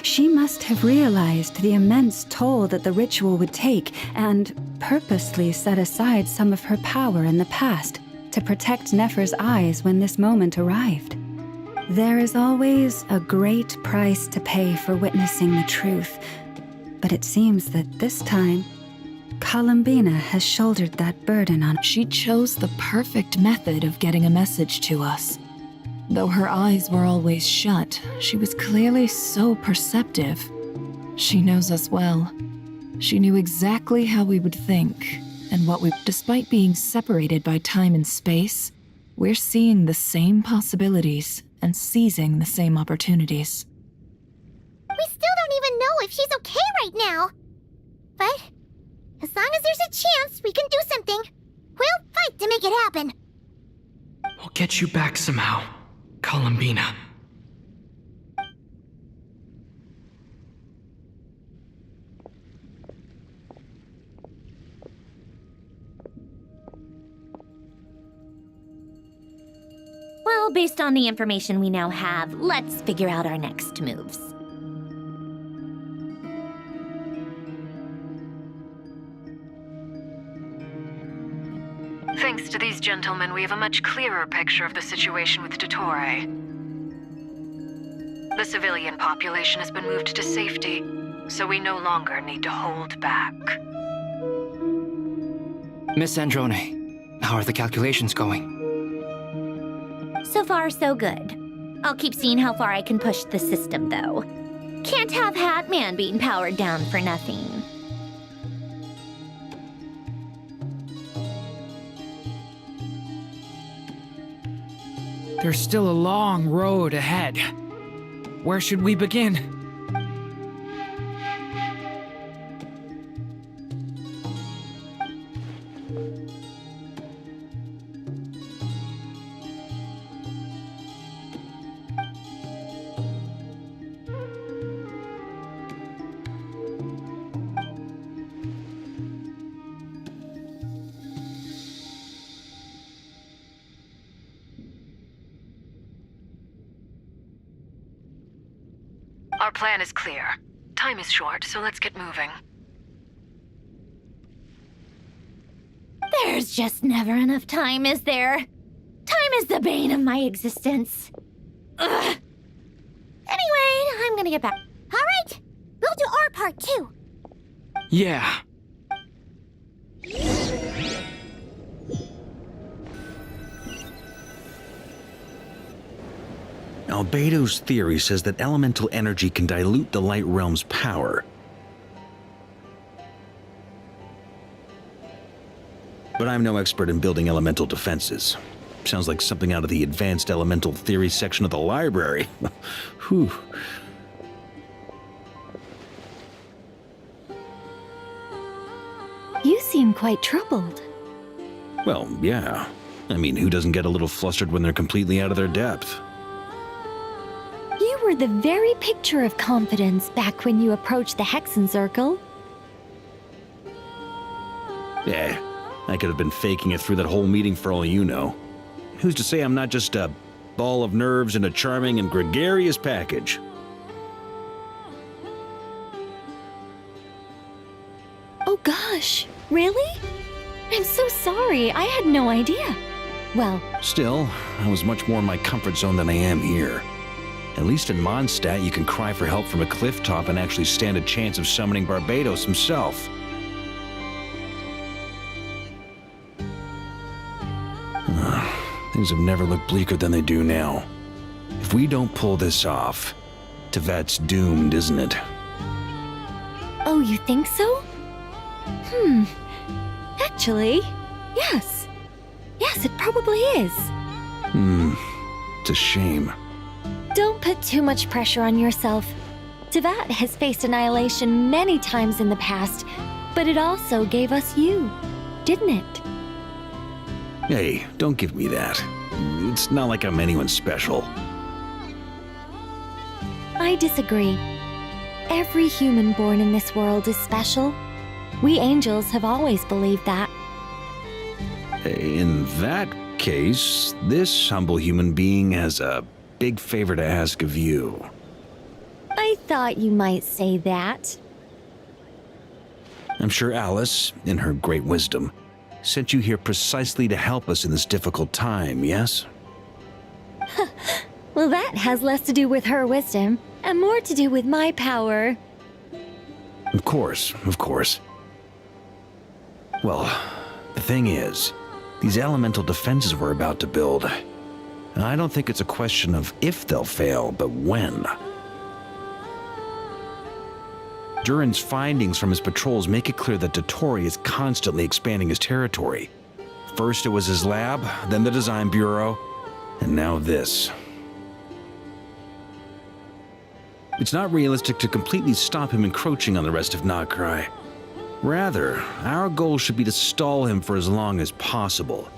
She must have realized the immense toll that the ritual would take and purposely set aside some of her power in the past to protect Nefer's eyes when this moment arrived. There is always a great price to pay for witnessing the truth, but it seems that this time Columbina has shouldered that burden on. She chose the perfect method of getting a message to us. Though her eyes were always shut, she was clearly so perceptive. She knows us well. She knew exactly how we would think, and what we... Despite being separated by time and space, we're seeing the same possibilities and seizing the same opportunities. We still don't even know if she's okay right now. But as long as there's a chance we can do something, we'll fight to make it happen. We'll get you back somehow, Columbina. Well, based on the information we now have, let's figure out our next moves. Thanks to these gentlemen, we have a much clearer picture of the situation with Dottore. The civilian population has been moved to safety, so we no longer need to hold back. Miss Androne, how are the calculations going? So far, so good. I'll keep seeing how far I can push the system, though. Can't have Hatman being powered down for nothing. There's still a long road ahead. Where should we begin? Our plan is clear. Time is short, so let's get moving. There's just never enough time, is there? Time is the bane of my existence. Ugh. Anyway, I'm gonna get back. All right, we'll do our part too. Yeah. Albedo's theory says that elemental energy can dilute the light realm's power. But I'm no expert in building elemental defenses. Sounds like something out of the advanced elemental theory section of the library. Whew. You seem quite troubled. Well, yeah. I mean, who doesn't get a little flustered when they're completely out of their depth? You were the very picture of confidence back when you approached the Hexen Circle. Yeah, I could have been faking it through that whole meeting for all you know. Who's to say I'm not just a ball of nerves in a charming and gregarious package? Oh gosh, really? I'm so sorry, I had no idea. Well... Still, I was much more in my comfort zone than I am here. At least in Mondstadt, you can cry for help from a cliff top and actually stand a chance of summoning Barbados himself. Things have never looked bleaker than they do now. If we don't pull this off, Teyvat's doomed, isn't it? Oh, you think so? Actually, yes. Yes, it probably is. It's a shame. Don't put too much pressure on yourself. Teyvat has faced annihilation many times in the past, but it also gave us you, didn't it? Hey, don't give me that. It's not like I'm anyone special. I disagree. Every human born in this world is special. We angels have always believed that. In that case, this humble human being has a big favor to ask of you. I thought you might say that. I'm sure Alice, in her great wisdom, sent you here precisely to help us in this difficult time, yes? Well, that has less to do with her wisdom and more to do with my power. Of course, of course. Well, the thing is, these elemental defenses we're about to build, I don't think it's a question of if they'll fail, but when. Durin's findings from his patrols make it clear that Dottori is constantly expanding his territory. First it was his lab, then the design bureau, and now this. It's not realistic to completely stop him encroaching on the rest of Nagcry. Rather, our goal should be to stall him for as long as possible.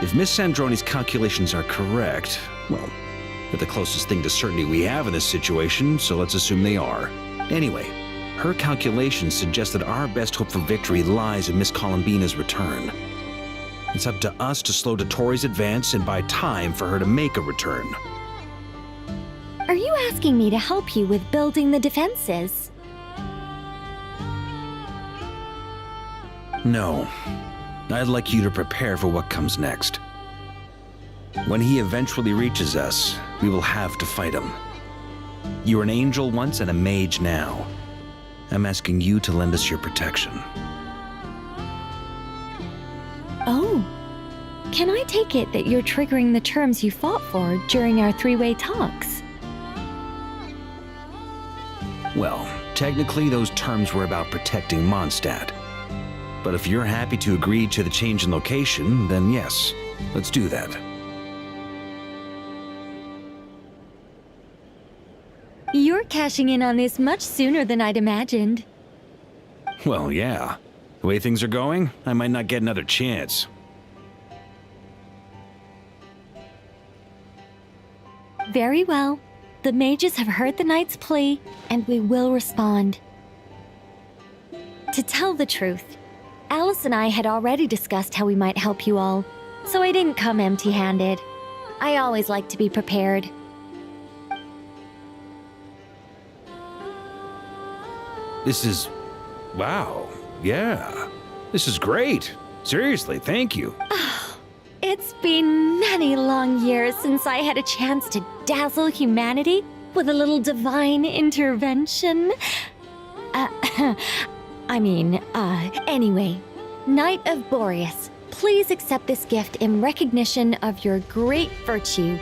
If Miss Sandroni's calculations are correct, well, they're the closest thing to certainty we have in this situation, so let's assume they are. Anyway, her calculations suggest that our best hope for victory lies in Miss Columbina's return. It's up to us to slow Dottori's advance and buy time for her to make a return. Are you asking me to help you with building the defenses? No. I'd like you to prepare for what comes next. When he eventually reaches us, we will have to fight him. You were an angel once and a mage now. I'm asking you to lend us your protection. Oh. Can I take it that you're triggering the terms you fought for during our three-way talks? Well, technically those terms were about protecting Mondstadt. But if you're happy to agree to the change in location, then yes, let's do that. You're cashing in on this much sooner than I'd imagined. Well, yeah. The way things are going, I might not get another chance. Very well. The mages have heard the knight's plea, and we will respond. To tell the truth, Alice and I had already discussed how we might help you all, so I didn't come empty-handed. I always like to be prepared. This is... wow. Yeah. This is great. Seriously, thank you. It's been many long years since I had a chance to dazzle humanity with a little divine intervention. Anyway, Knight of Boreas, please accept this gift in recognition of your great virtue.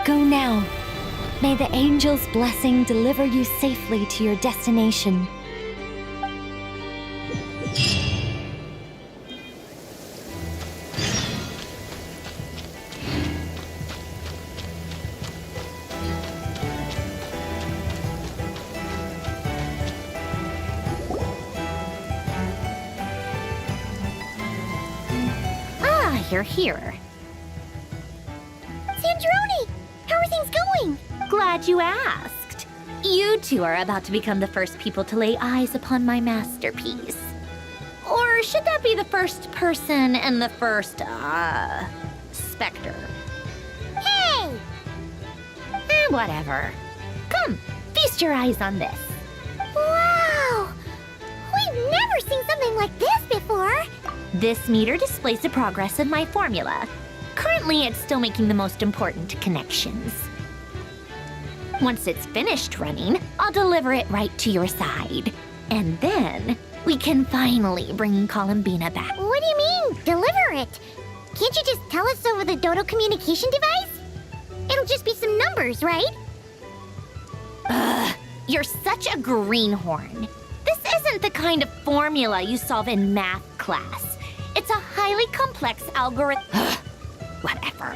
Go now. May the angel's blessing deliver you safely to your destination. You're here. Sandroni! How are things going? Glad you asked. You two are about to become the first people to lay eyes upon my masterpiece. Or should that be the first person and the first, specter? Hey! Whatever. Come, feast your eyes on this. Wow! We've never seen something like this before! This meter displays the progress of my formula. Currently, it's still making the most important connections. Once it's finished running, I'll deliver it right to your side. And then, we can finally bring Columbina back. What do you mean, deliver it? Can't you just tell us over the Dodo communication device? It'll just be some numbers, right? You're such a greenhorn. This isn't the kind of formula you solve in math class. It's a highly complex algorithm. Whatever.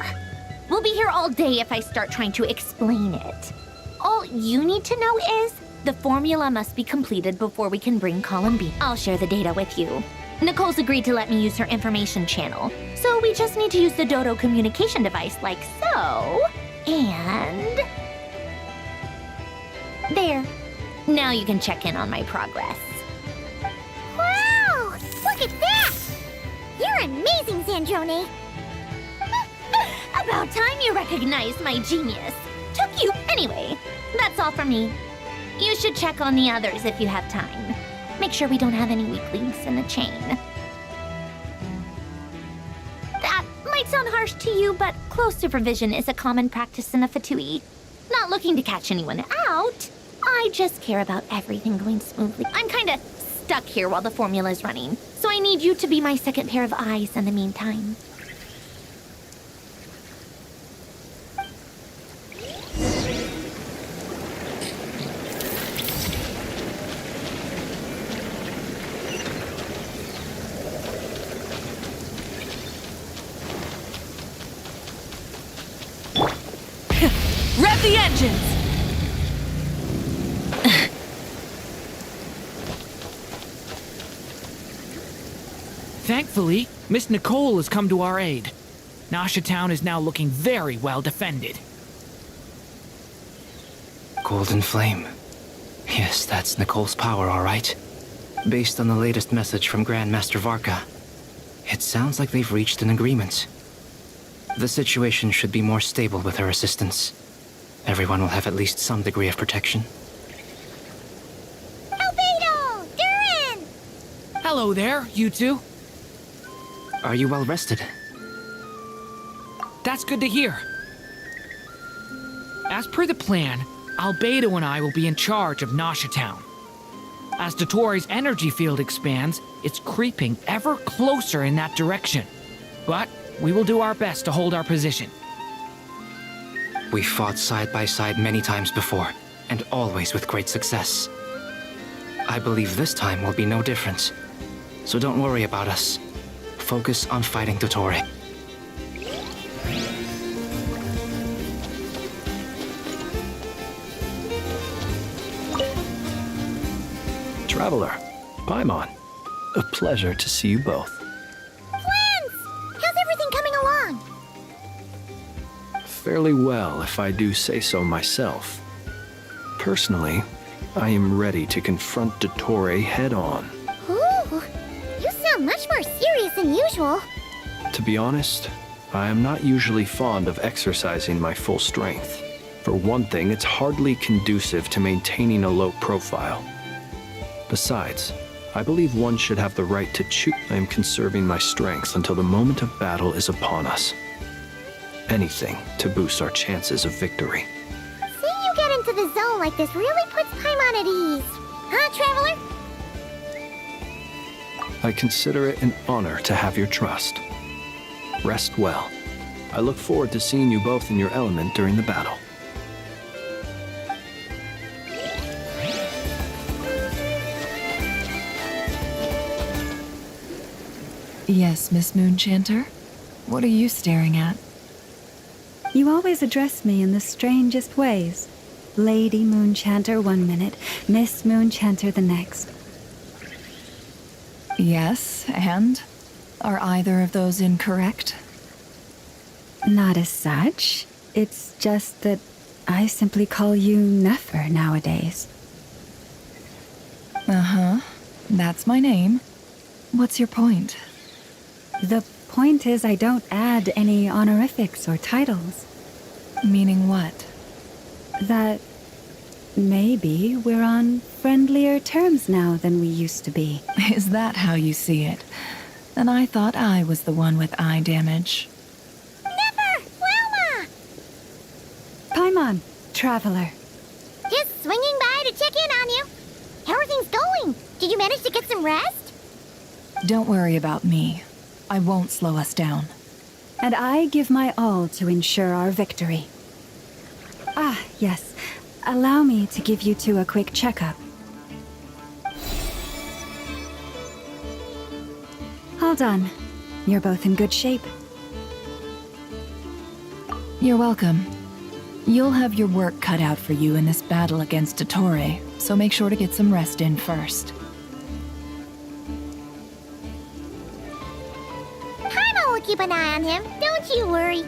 We'll be here all day if I start trying to explain it. All you need to know is the formula must be completed before we can bring Columbine. I'll share the data with you. Nicole's agreed to let me use her information channel, so we just need to use the Dodo communication device like so. And... there. Now you can check in on my progress. Wow! Look at that! You're amazing, Sandroni! About time you recognized my genius. Took you... Anyway, that's all from me. You should check on the others if you have time. Make sure we don't have any weak links in the chain. That might sound harsh to you, but close supervision is a common practice in the Fatui. Not looking to catch anyone out. I just care about everything going smoothly. I'm kinda stuck here while the formula's running, so I need you to be my second pair of eyes in the meantime. Rev the engines! Thankfully, Miss Nicole has come to our aid. Nasha Town is now looking very well defended. Golden Flame. Yes, that's Nicole's power, all right. Based on the latest message from Grandmaster Varka, it sounds like they've reached an agreement. The situation should be more stable with her assistance. Everyone will have at least some degree of protection. Albedo! Durin! Hello there, you two. Are you well rested? That's good to hear. As per the plan, Albedo and I will be in charge of Nasha Town. As Dottoro's energy field expands, it's creeping ever closer in that direction. But we will do our best to hold our position. We fought side by side many times before, and always with great success. I believe this time will be no different. So don't worry about us. Focus on fighting Dottore. Traveler, Paimon, a pleasure to see you both. Twins! How's everything coming along? Fairly well, if I do say so myself. Personally, I am ready to confront Dottore head-on. Ooh, you sound much more serious than usual. To be honest, I am not usually fond of exercising my full strength. For one thing, it's hardly conducive to maintaining a low profile. Besides, I believe one should have the right to choose. I am conserving my strength until the moment of battle is upon us. Anything to boost our chances of victory. Seeing you get into the zone like this really puts Paimon at ease. Huh, Traveler? I consider it an honor to have your trust. Rest well. I look forward to seeing you both in your element during the battle. Yes, Miss Moonchanter? What are you staring at? You always address me in the strangest ways. Lady Moonchanter one minute, Miss Moonchanter the next. Yes, and? Are either of those incorrect? Not as such. It's just that I simply call you Nefer nowadays. Uh-huh. That's my name. What's your point? The point is I don't add any honorifics or titles. Meaning what? That maybe we're on friendlier terms now than we used to be. Is that how you see it? And I thought I was the one with eye damage. Never! Wilma! Paimon, Traveler. Just swinging by to check in on you. How are things going? Did you manage to get some rest? Don't worry about me. I won't slow us down. And I give my all to ensure our victory. Ah, yes. Allow me to give you two a quick checkup. All done. You're both in good shape. You're welcome. You'll have your work cut out for you in this battle against Dottore, so make sure to get some rest in first. Paimon will keep an eye on him, don't you worry.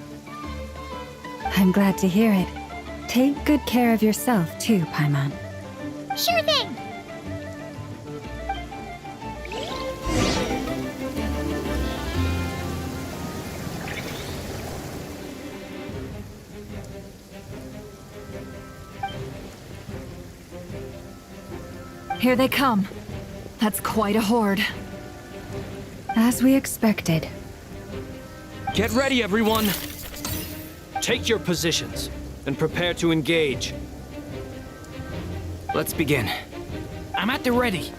I'm glad to hear it. Take good care of yourself, too, Paimon. Sure thing. Here they come. That's quite a horde. As we expected. Get ready, everyone! Take your positions and prepare to engage. Let's begin. I'm at the ready.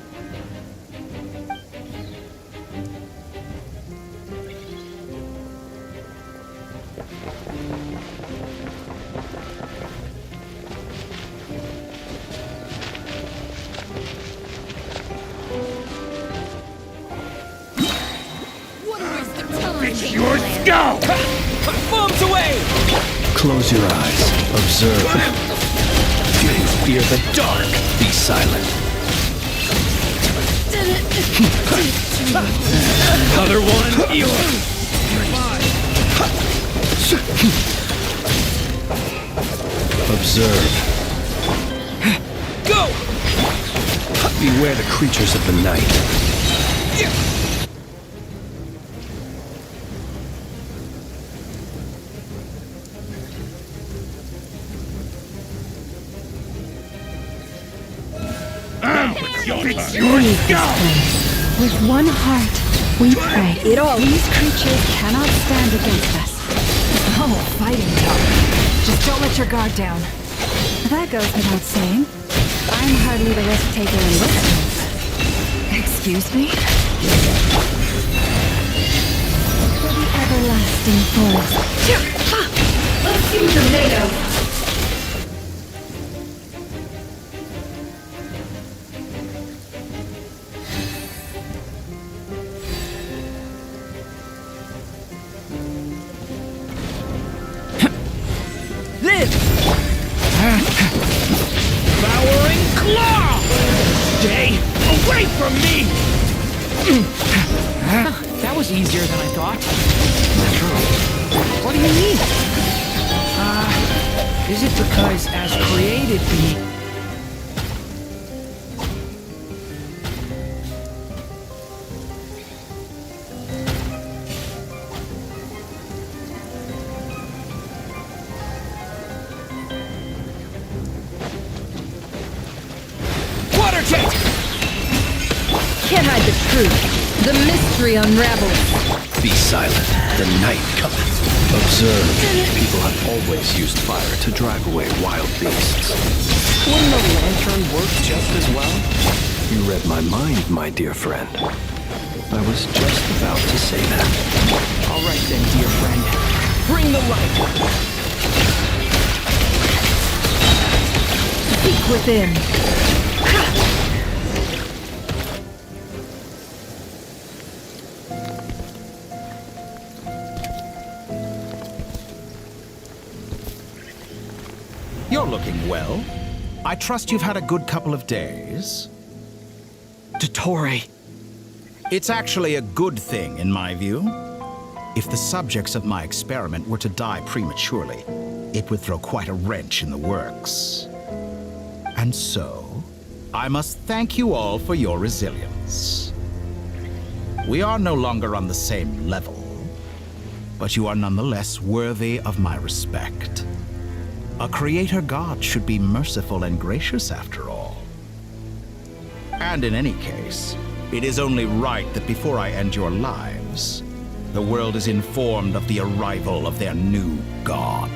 It's your skull! Bombs away! Close your eyes. Observe. Do you fear the dark? Be silent. Another one? Observe. Go! Beware the creatures of the night. It's your skull! With one heart, we pray. These creatures cannot stand against us. Oh, fighting talk. Just don't let your guard down. That goes without saying. I'm hardly the risk taker in this move. Excuse me? For the everlasting forest. Let's see what you're made of. Devouring claw! Stay away from me! That was easier than I thought. What do you mean? Is it because as created being... Can't hide the truth. The mystery unravels. Be silent. The night cometh. Observe. People have always used fire to drive away wild beasts. Wouldn't a lantern work just as well? You read my mind, my dear friend. I was just about to say that. All right then, dear friend. Bring the light. Speak within. You're looking well. I trust you've had a good couple of days. Dottore. It's actually a good thing, in my view. If the subjects of my experiment were to die prematurely, it would throw quite a wrench in the works. And so, I must thank you all for your resilience. We are no longer on the same level, but you are nonetheless worthy of my respect. A creator god should be merciful and gracious after all. And in any case, it is only right that before I end your lives, the world is informed of the arrival of their new god.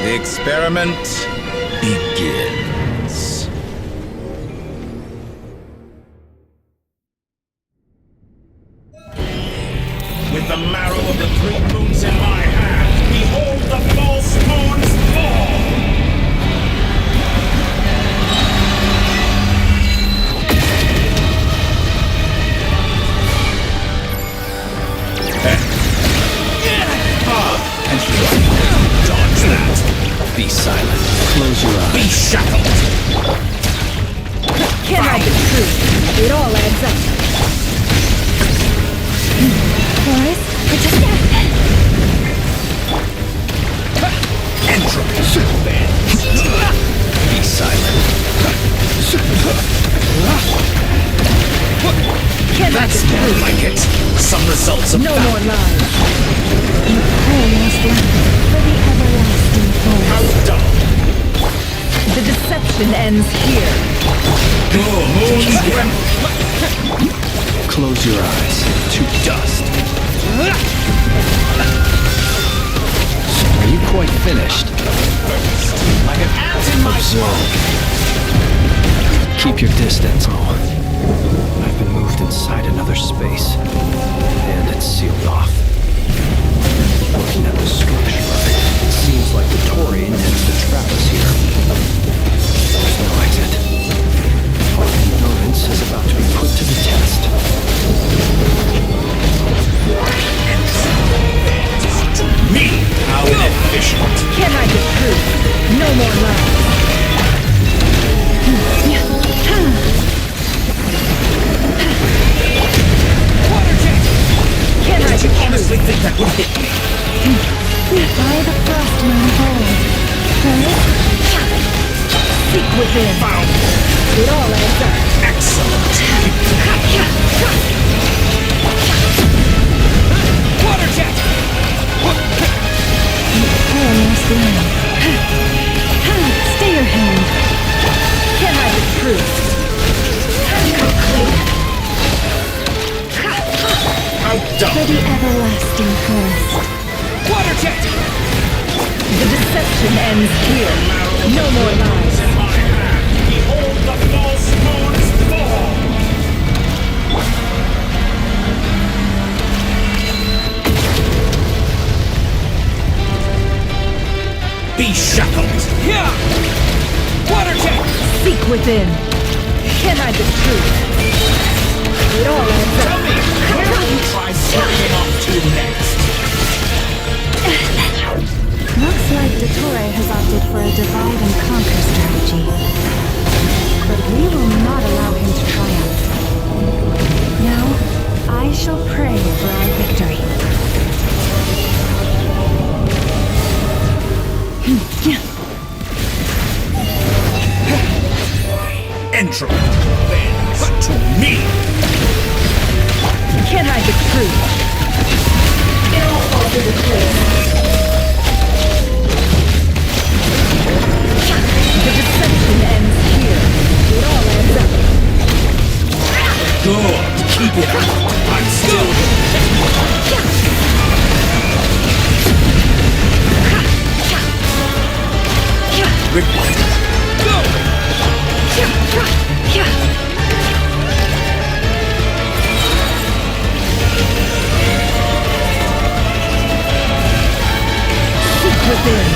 The experiment begins. With the marrow of the 3 moons in my hand, behold the false moons fall! And dodge that. Be silent. Close your eyes. Be shackled! Can't hide the truth. It all adds up. Boris, we're just... results of No that. more lies. Almost for the everlasting forest. Outdone. The deception ends here. Close your eyes to dust. Are you quite finished? Like an ant in my Observe. Keep your distance, Mo. I've been moved inside another space, and it's sealed off. Looking at the structure of it, it seems like the Tory intends to trap us here. There's no exit. Our endurance is about to be put to the test. To me, how inefficient. Can I be true? No more lies. Can I be true? Honestly think that would hit me. By the frost moon hold. Seek within. Found. It all adds up. Excellent. Water jet! Almost there. Stay your hand. Can I be true? Outdone. For the everlasting forest. Water jet! The deception ends here. No more lies. In my hand, behold the false moon's fall. Be shackled. Yeah! Water jet! Seek within. Can I be true? It all adds up. Tell me, where will you try swerving off to next? Looks like Dottore has opted for a divide and conquer strategy. But we will not allow him to triumph. Now, I shall pray for our victory. Entropy bends to me. Can I be true? It all falls into place. The deception ends here. It all adds up. Good. Keep it up. I'm still Within.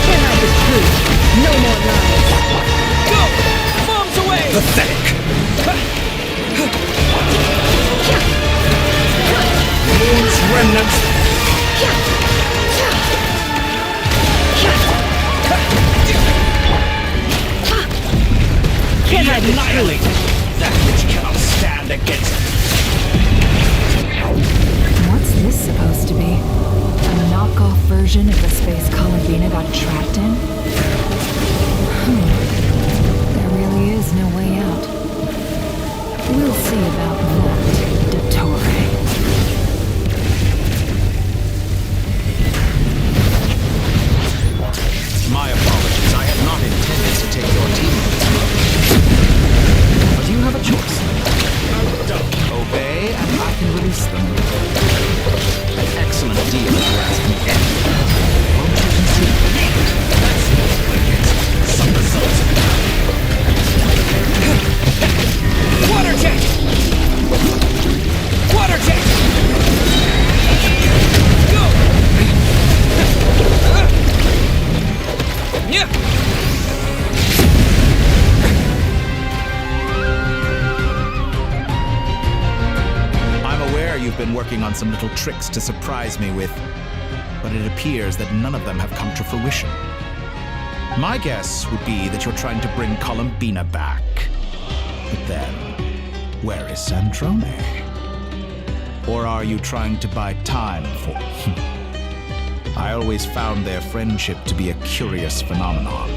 Can I be true? No more lies. Go! Bombs away! pathetic. Moon's remnants. Can I be annihilate that which cannot stand against it. What's this supposed to be? A knockoff version of the space Columbina got trapped in? There really is no way out. We'll see about that, Dottore. My apologies. I had not intended to take your team. But you have a choice. Obey, and I can release them. An excellent deal if you ask me. Won't you consider? That's some results. Water jet! Water jet! Go! Yeah! I'm aware you've been working on some little tricks to surprise me with, but it appears that none of them have come to fruition. My guess would be that you're trying to bring Columbina back. But then, where is Sandrone? Or are you trying to buy time for... I always found their friendship to be a curious phenomenon.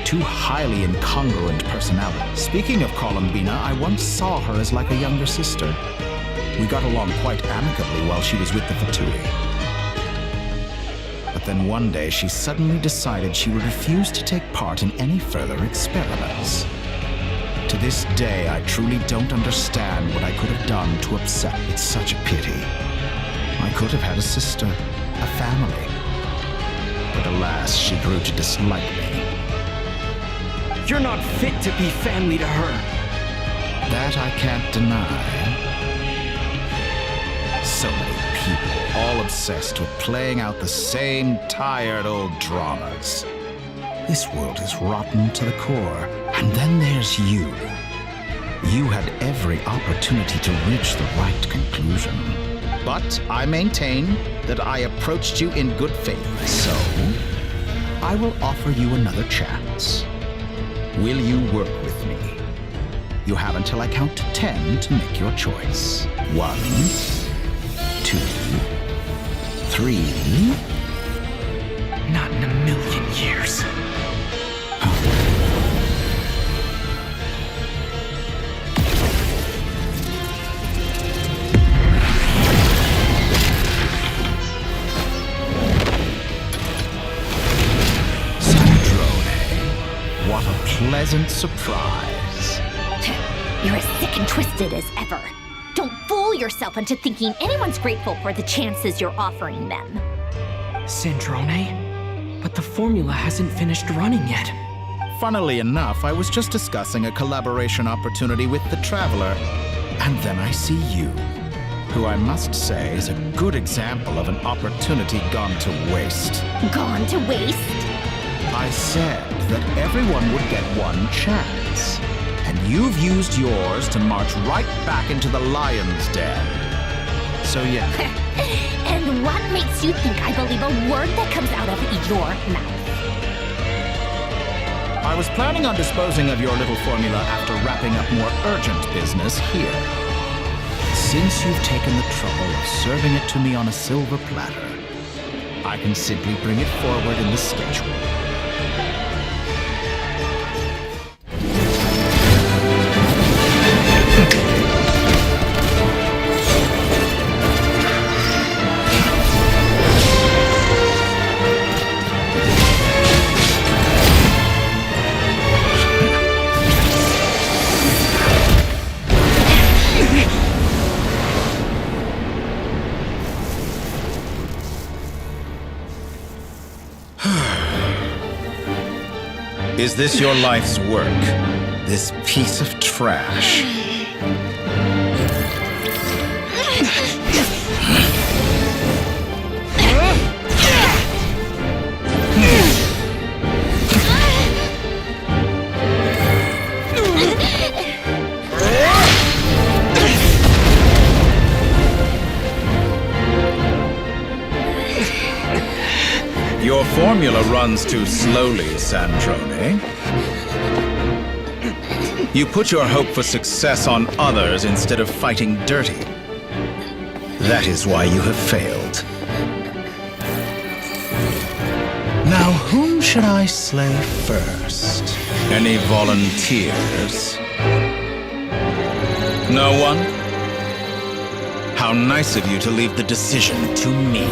Two highly incongruent personalities. Speaking of Columbina, I once saw her as like a younger sister. We got along quite amicably while she was with the VIII. But then one day she suddenly decided she would refuse to take part in any further experiments. To this day, I truly don't understand what I could have done to upset. It's such a pity. I could have had a sister, a family. But alas, she grew to dislike me. You're not fit to be family to her. That I can't deny. So many people, all obsessed with playing out the same tired old dramas. This world is rotten to the core. And then there's you. You had every opportunity to reach the right conclusion. But I maintain that I approached you in good faith, so I will offer you another chance. Will you work with me? You have until I count to 10 to make your choice. 1, 2, 3. Not in a million years. What a pleasant surprise. You're as sick and twisted as ever. Don't fool yourself into thinking anyone's grateful for the chances you're offering them. Sandrone? But the formula hasn't finished running yet. Funnily enough, I was just discussing a collaboration opportunity with the Traveler, and then I see you, who I must say is a good example of an opportunity gone to waste. Gone to waste? I said that everyone would get one chance, and you've used yours to march right back into the lion's den. So yeah. And what makes you think I believe a word that comes out of your mouth? I was planning on disposing of your little formula after wrapping up more urgent business here. Since you've taken the trouble of serving it to me on a silver platter, I can simply bring it forward in the schedule. Is this your life's work? This piece of trash? Your formula runs too slowly, Sandrone. You put your hope for success on others instead of fighting dirty. That is why you have failed. Now, whom should I slay first? Any volunteers? No one? How nice of you to leave the decision to me.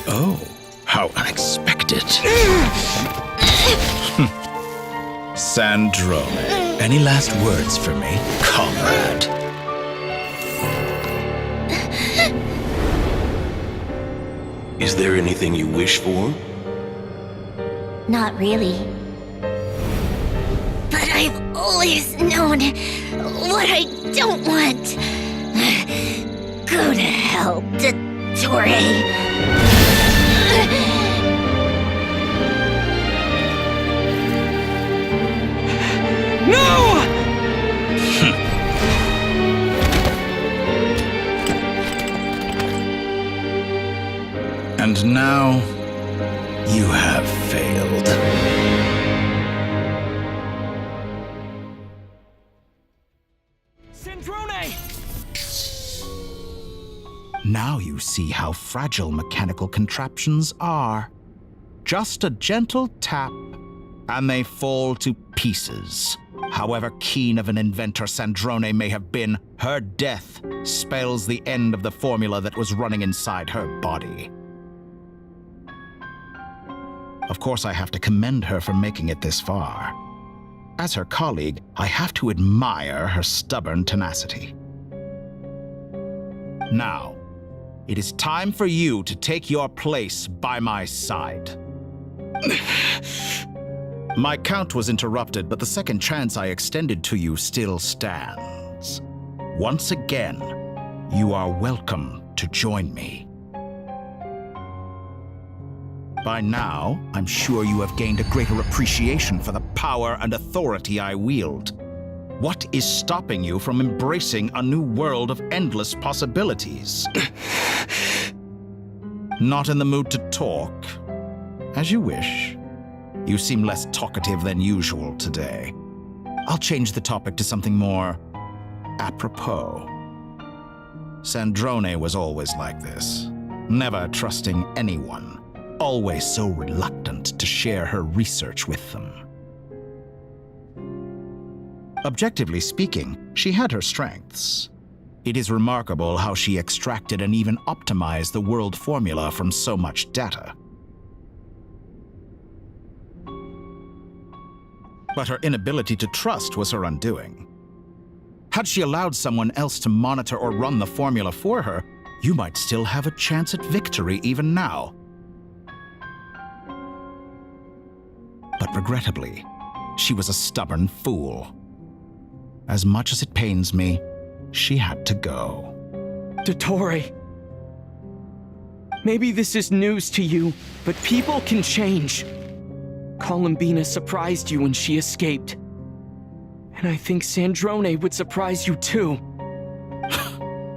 Oh, how unexpected. Sandrone, any last words for me, comrade? Is there anything you wish for? Not really. But I've always known what I don't want. Go to hell, Dottore. No! And now, you have failed. Now you see how fragile mechanical contraptions are. Just a gentle tap, and they fall to pieces. However keen of an inventor Sandrone may have been, her death spells the end of the formula that was running inside her body. Of course, I have to commend her for making it this far. As her colleague, I have to admire her stubborn tenacity. Now, it is time for you to take your place by my side. My count was interrupted, but the second chance I extended to you still stands. Once again, you are welcome to join me. By now, I'm sure you have gained a greater appreciation for the power and authority I wield. What is stopping you from embracing a new world of endless possibilities? Not in the mood to talk? As you wish. You seem less talkative than usual today. I'll change the topic to something more apropos. Sandrone was always like this, never trusting anyone, always so reluctant to share her research with them. Objectively speaking, she had her strengths. It is remarkable how she extracted and even optimized the world formula from so much data. But her inability to trust was her undoing. Had she allowed someone else to monitor or run the formula for her, you might still have a chance at victory even now. But regrettably, she was a stubborn fool. As much as it pains me, she had to go. Dottore. Maybe this is news to you, but people can change. Columbina surprised you when she escaped. And I think Sandrone would surprise you too.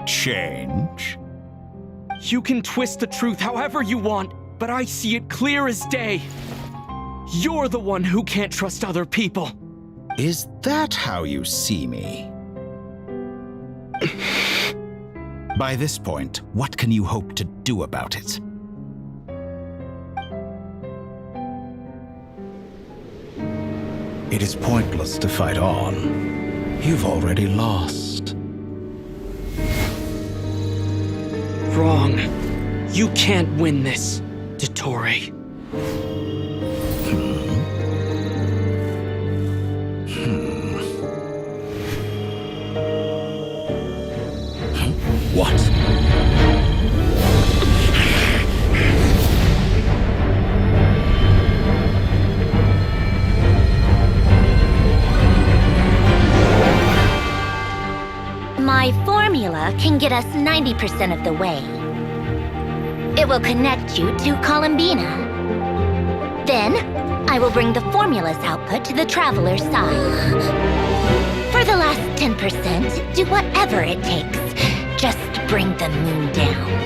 Change? You can twist the truth however you want, but I see it clear as day. You're the one who can't trust other people. Is that how you see me? By this point, what can you hope to do about it? It is pointless to fight on. You've already lost. Wrong. You can't win this, Dottore. What? My formula can get us 90% of the way. It will connect you to Columbina. Then, I will bring the formula's output to the traveler's side. For the last 10%, do whatever it takes. Just bring the moon down.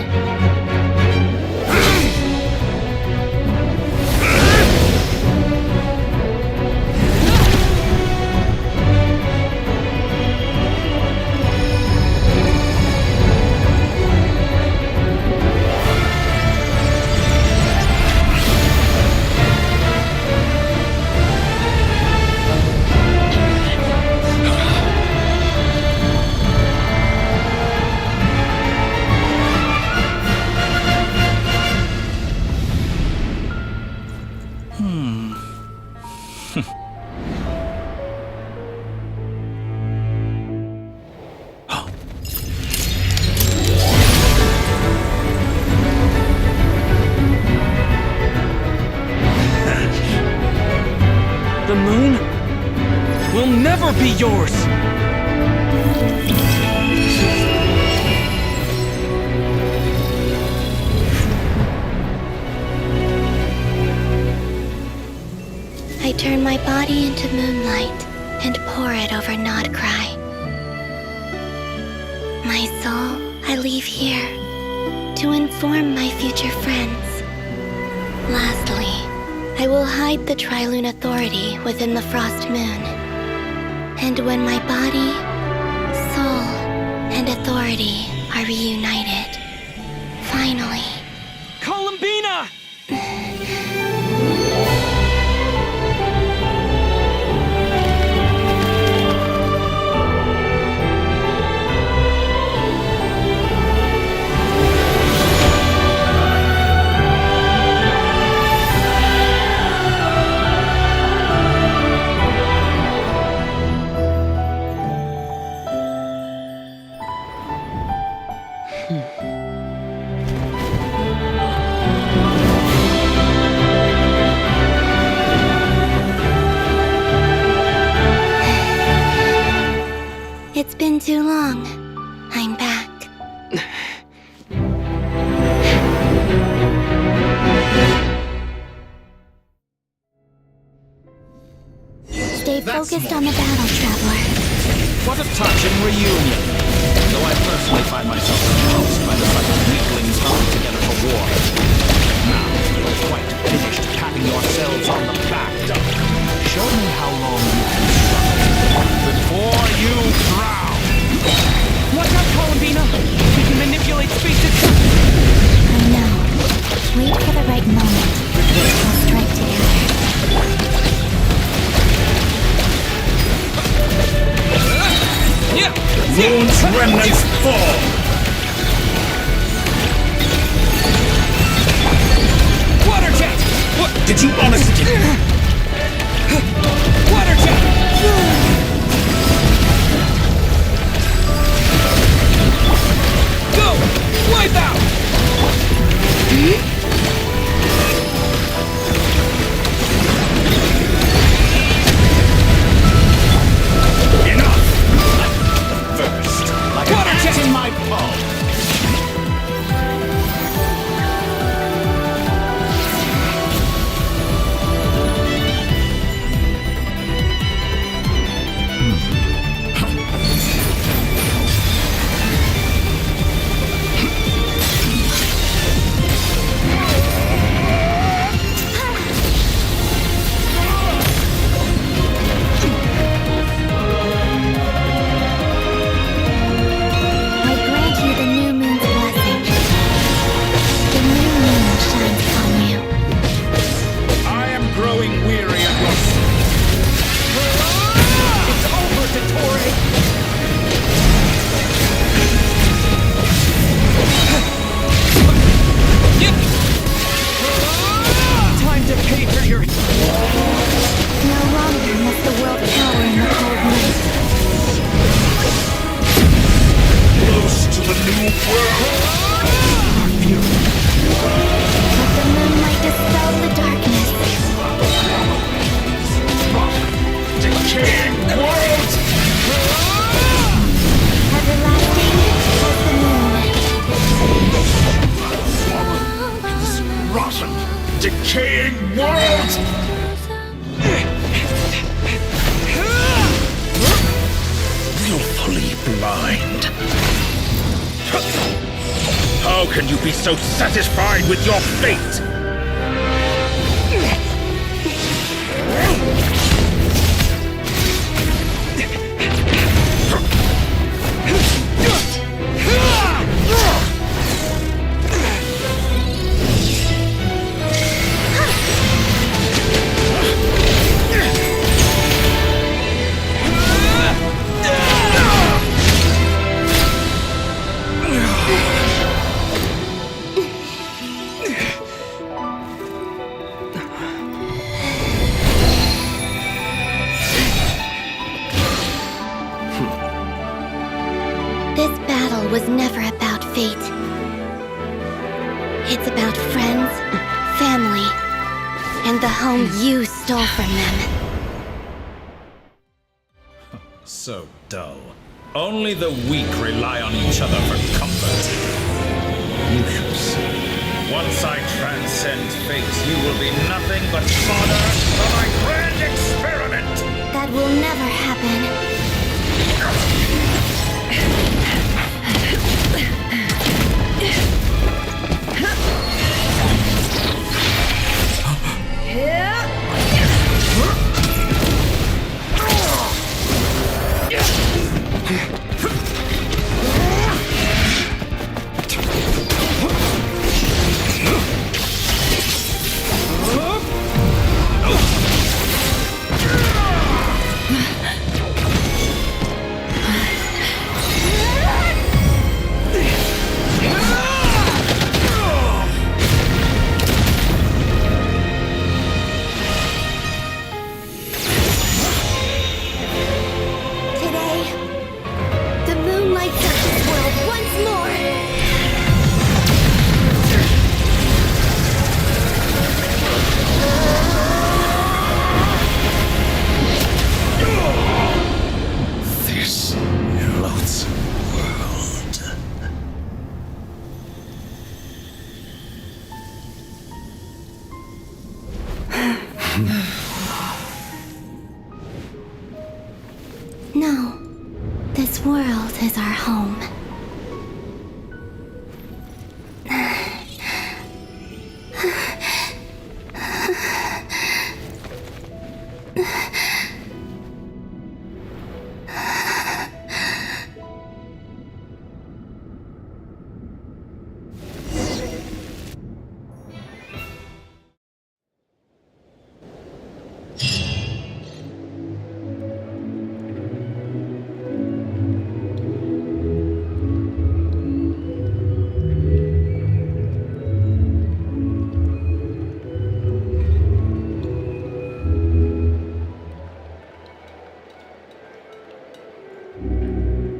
The moon will never be yours! I turn my body into moonlight and pour it over Nodcry. My soul, I leave here to inform my future friends. Lastly, I will hide the Trilune Authority within the Frost Moon. And when my body, soul, and authority are reunited, Finally. Columbina! It's been too long. I'm back. Stay focused on the battle, Traveler. What a touching reunion. Though I personally find myself repulsed by the sight of weaklings huddled together for war. Now you're quite finished patting yourselves on the back, Doc. Show me how long you can struggle before you drown. Watch out, Columbina! We can manipulate space itself! I know. Wait for the right moment. We'll strike together. Moon's remnants fall! Water jet! What? Did you honestly... Water jet! Go! Wipe out! Enough! First, like an ant in my palm. Decaying world! Willfully blind. How can you be so satisfied with your fate? Was never about fate. It's about friends, family, and the home you stole from them. So dull. Only the weak rely on each other for comfort. You shall see. Once I transcend fate, you will be nothing but fodder for my grand experiment! That will never happen. No. This world is our home.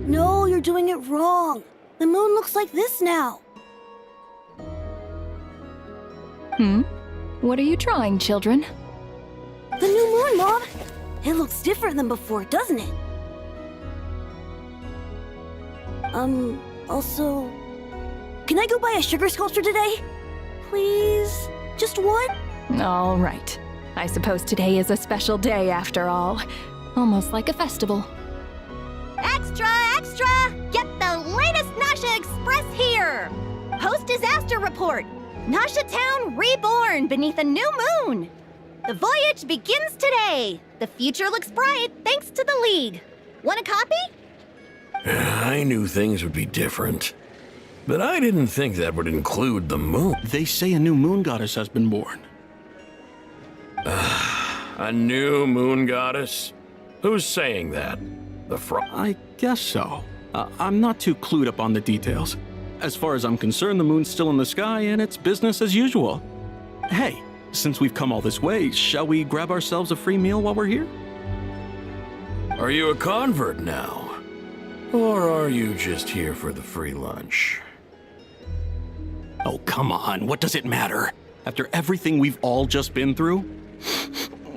No, you're doing it wrong. The moon looks like this now. What are you drawing, children? The new moon, Mom. It looks different than before, doesn't it? Also... Can I go buy a sugar sculpture today? Please? Just one? All right. I suppose today is a special day after all. Almost like a festival. Extra, extra! Get the latest Nasha Express here! Post-disaster report! Nasha Town reborn beneath a new moon! The voyage begins today! The future looks bright thanks to the League. Want a copy? I knew things would be different, but I didn't think that would include the moon. They say a new moon goddess has been born. A new moon goddess? Who's saying that? The I guess so. I'm not too clued up on the details. As far as I'm concerned, the moon's still in the sky and it's business as usual. Hey, since we've come all this way, shall we grab ourselves a free meal while we're here? Are you a convert now? Or are you just here for the free lunch? Oh, come on. What does it matter? After everything we've all just been through?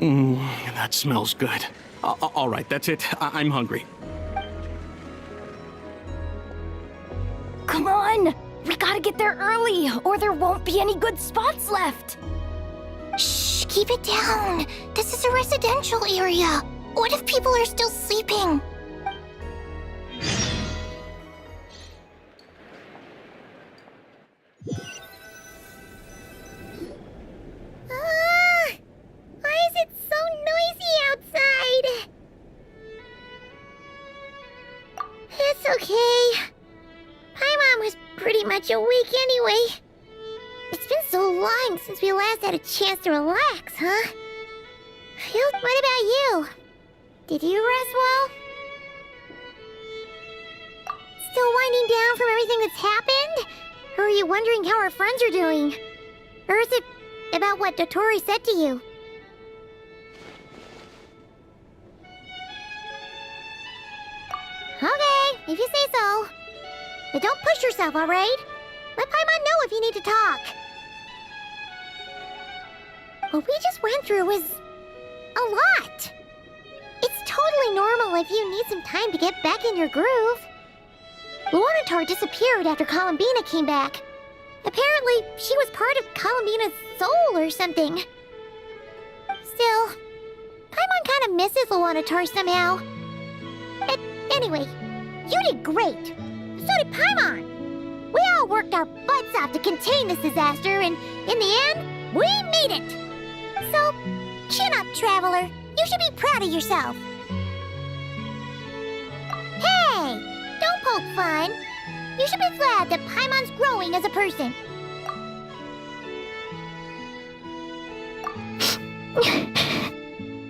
That smells good. All right, that's it. I'm hungry. Come on! We gotta get there early, or there won't be any good spots left! Shh, keep it down. This is a residential area. What if people are still sleeping? Why is it so noisy outside? It's okay. Paimon was pretty much awake anyway. It's been so long since we last had a chance to relax, huh? What about you? Did you rest well? Still winding down from everything that's happened? Or are you wondering how our friends are doing? Or is it about what Dotori said to you? Okay, if you say so. But don't push yourself, alright? Let Paimon know if you need to talk. What we just went through was a lot. It's totally normal if you need some time to get back in your groove. Luanatar disappeared after Columbina came back. Apparently, she was part of Columbina's soul or something. Still, Paimon kind of misses Luanatar somehow. Anyway, you did great. So did Paimon. We all worked our butts off to contain this disaster, and in the end, we made it. So, chin up, Traveler. You should be proud of yourself. Hey, don't poke fun. You should be glad that Paimon's growing as a person.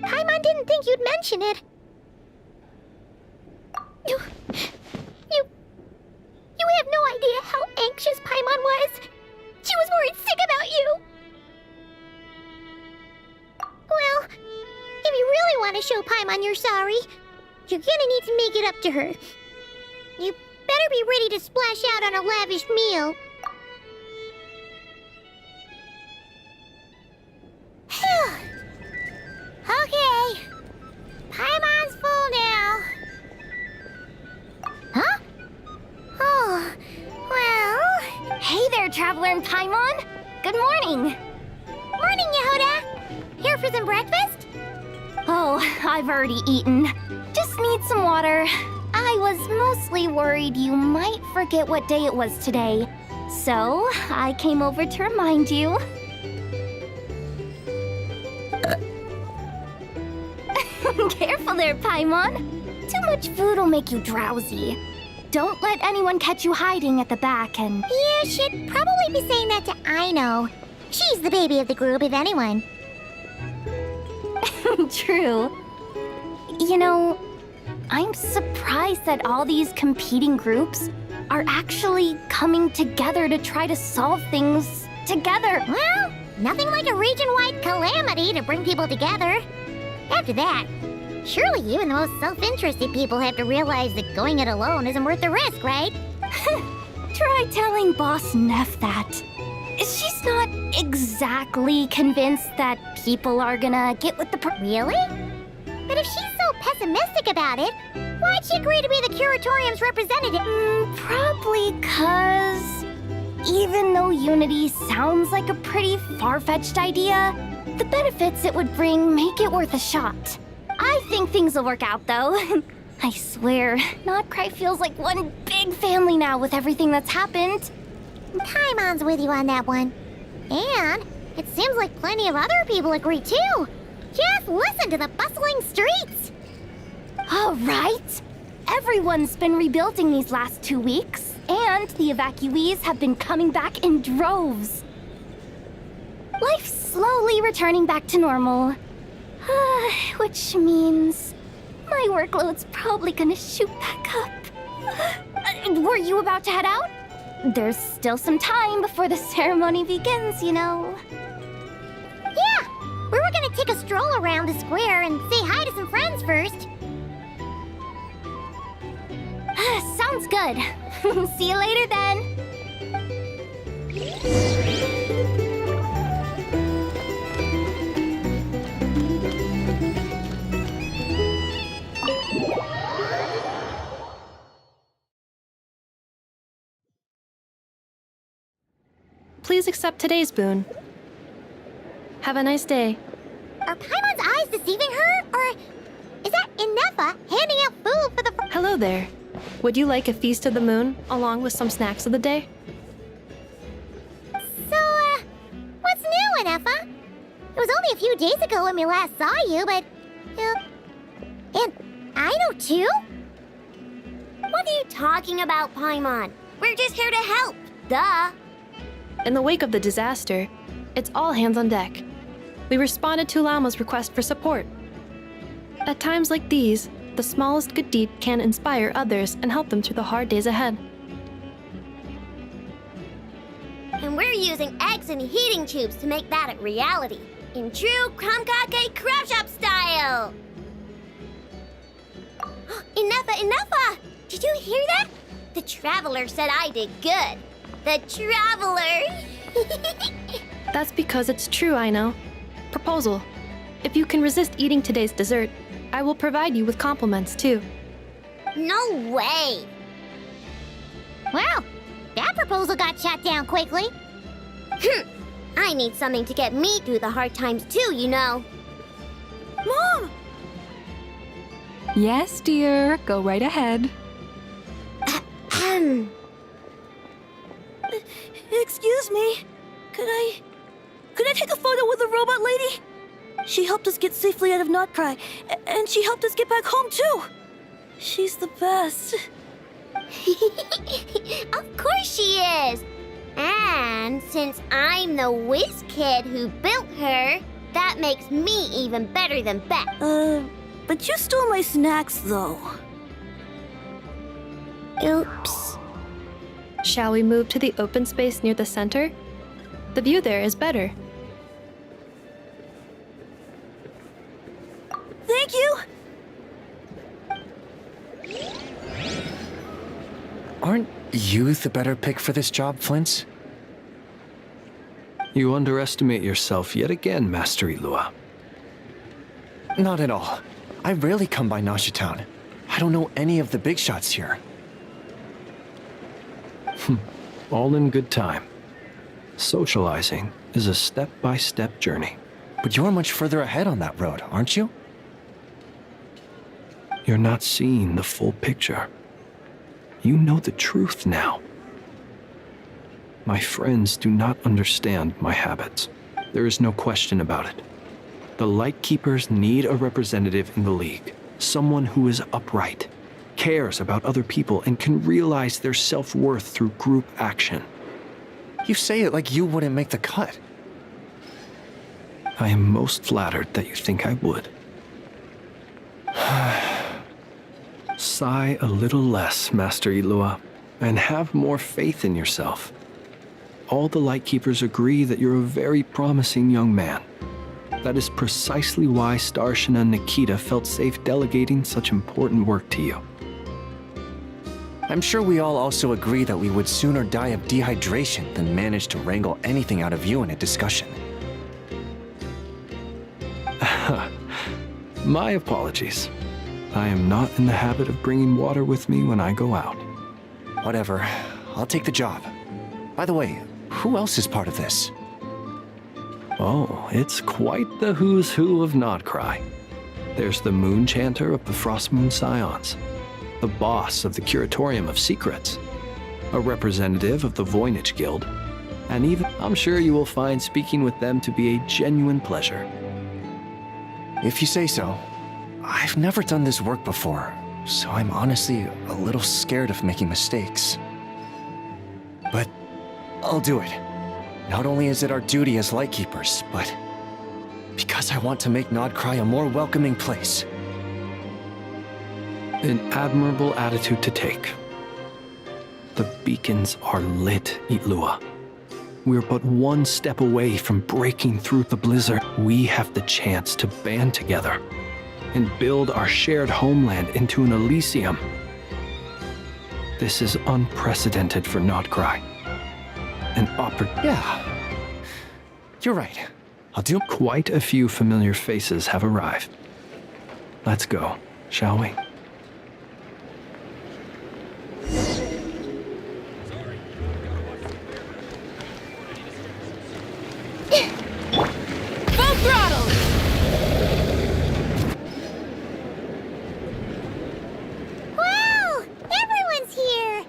Paimon didn't think you'd mention it. You have no idea how anxious Paimon was. She was worried sick about you. Well, if you really want to show Paimon you're sorry, you're gonna need to make it up to her. You better be ready to splash out on a lavish meal. Okay. Paimon's full now. Huh? Oh, well... Hey there, Traveler and Paimon! Good morning! Morning, Yehoda! Here for some breakfast? Oh, I've already eaten. Just need need some water. I was mostly worried you might forget what day it was today. So, I came over to remind you. Careful there, Paimon. Too much food will make you drowsy. Don't let anyone catch you hiding at the back and... You should probably be saying that to Aino. She's the baby of the group, if anyone. True. You know, I'm surprised that all these competing groups are actually coming together to try to solve things together. Well, nothing like a region-wide calamity to bring people together. After that, surely even the most self-interested people have to realize that going it alone isn't worth the risk, right? Try telling Boss Neff that. She's not exactly convinced that people are gonna get with the Really? But if she's so pessimistic about it, why'd she agree to be the curatorium's representative? Probably 'cause even though unity sounds like a pretty far-fetched idea, the benefits it would bring make it worth a shot. I think things will work out, though. I swear, Nodcry feels like one big family now with everything that's happened. Paimon's with you on that one. And it seems like plenty of other people agree, too. Just listen to the bustling streets. All right. Everyone's been rebuilding these last 2 weeks, and the evacuees have been coming back in droves. Life's slowly returning back to normal. Which means my workload's probably gonna shoot back up. Were you about to head out? There's still some time before the ceremony begins, you know. Yeah, we were gonna take a stroll around the square and say hi to some friends first. Sounds good. See you later then. Please accept today's boon. Have a nice day. Are Paimon's eyes deceiving her? Or is that Inefa handing out food for the... Hello there. Would you like a feast of the moon, along with some snacks of the day? So, what's new, Inefa? It was only a few days ago when we last saw you, but... and Aino too? What are you talking about, Paimon? We're just here to help. Duh. In the wake of the disaster, it's all hands on deck. We responded to Lama's request for support. At times like these, the smallest good deed can inspire others and help them through the hard days ahead. And we're using eggs and heating tubes to make that a reality, in true Kromkake Crab Shop style! Enough! Did you hear that? The Traveler said I did good. The Traveler! That's because it's true, I know. Proposal. If you can resist eating today's dessert, I will provide you with compliments, too. No way! Well, that proposal got shot down quickly. I need something to get me through the hard times, too, you know. Mom! Yes, dear. Go right ahead. Excuse me. Could I take a photo with the robot lady? She helped us get safely out of Notcry, and she helped us get back home too. She's the best. Of course she is. And since I'm the whiz kid who built her, that makes me even better than Beth. But you stole my snacks though. Oops. Shall we move to the open space near the center? The view there is better. Thank you! Aren't you the better pick for this job, Flint's? You underestimate yourself yet again, Master Ilua. Not at all. I rarely come by Nasha Town. I don't know any of the big shots here. All in good time. Socializing is a step-by-step journey. But you're much further ahead on that road, aren't you? You're not seeing the full picture. You know the truth now. My friends do not understand my habits. There is no question about it. The Lightkeepers need a representative in the League. Someone who is upright, cares about other people, and can realize their self-worth through group action. You say it like you wouldn't make the cut. I am most flattered that you think I would. Sigh a little less, Master Ilua, and have more faith in yourself. All the Lightkeepers agree that you're a very promising young man. That is precisely why Starshina and Nikita felt safe delegating such important work to you. I'm sure we all also agree that we would sooner die of dehydration than manage to wrangle anything out of you in a discussion. My apologies. I am not in the habit of bringing water with me when I go out. Whatever. I'll take the job. By the way, who else is part of this? Oh, it's quite the who's who of Nodcry. There's the Moon Chanter of the Frost Moon Scions, the boss of the Curatorium of Secrets, a representative of the Voynich Guild, and even, I'm sure you will find speaking with them to be a genuine pleasure. If you say so. I've never done this work before, so I'm honestly a little scared of making mistakes. But I'll do it. Not only is it our duty as Lightkeepers, but because I want to make Nodcry a more welcoming place. An admirable attitude to take. The beacons are lit, Ilua. We're but one step away from breaking through the blizzard. We have the chance to band together and build our shared homeland into an Elysium. This is unprecedented for Nodcry. Yeah, you're right. I'll do. Quite a few familiar faces have arrived. Let's go, shall we? Full throttle! Wow! Everyone's here!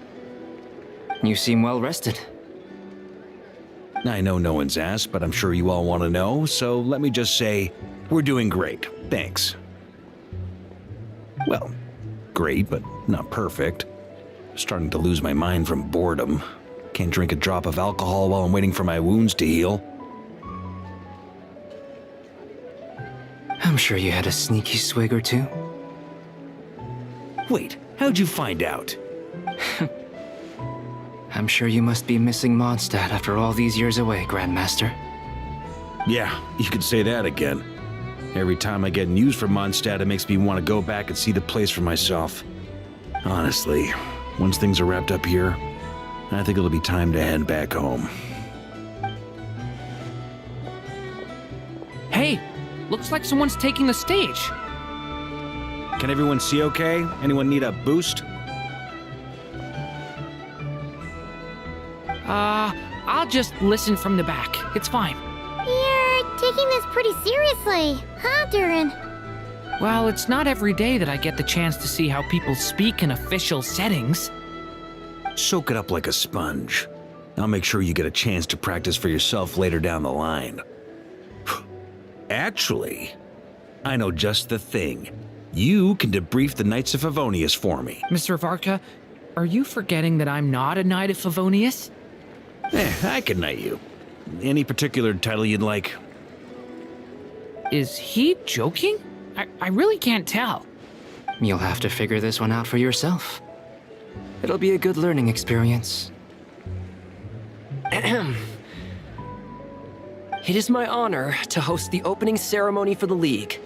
You seem well rested. I know no one's asked, but I'm sure you all want to know, so let me just say, we're doing great. Thanks. Well, great, but not perfect. Starting to lose my mind from boredom. Can't drink a drop of alcohol while I'm waiting for my wounds to heal. I'm sure you had a sneaky swig or two. Wait, how'd you find out? I'm sure you must be missing Mondstadt after all these years away, Grandmaster. Yeah, you could say that again. Every time I get news from Mondstadt, it makes me want to go back and see the place for myself. Honestly, once things are wrapped up here, I think it'll be time to head back home. Hey, looks like someone's taking the stage. Can everyone see okay? Anyone need a boost? I'll just listen from the back. It's fine. You're taking this pretty seriously, huh, Durin? Well, it's not every day that I get the chance to see how people speak in official settings. Soak it up like a sponge. I'll make sure you get a chance to practice for yourself later down the line. Actually, I know just the thing. You can debrief the Knights of Favonius for me. Mr. Varka, are you forgetting that I'm not a Knight of Favonius? I can knight you. Any particular title you'd like? Is he joking? I really can't tell. You'll have to figure this one out for yourself. It'll be a good learning experience. It is my honor to host the opening ceremony for the League,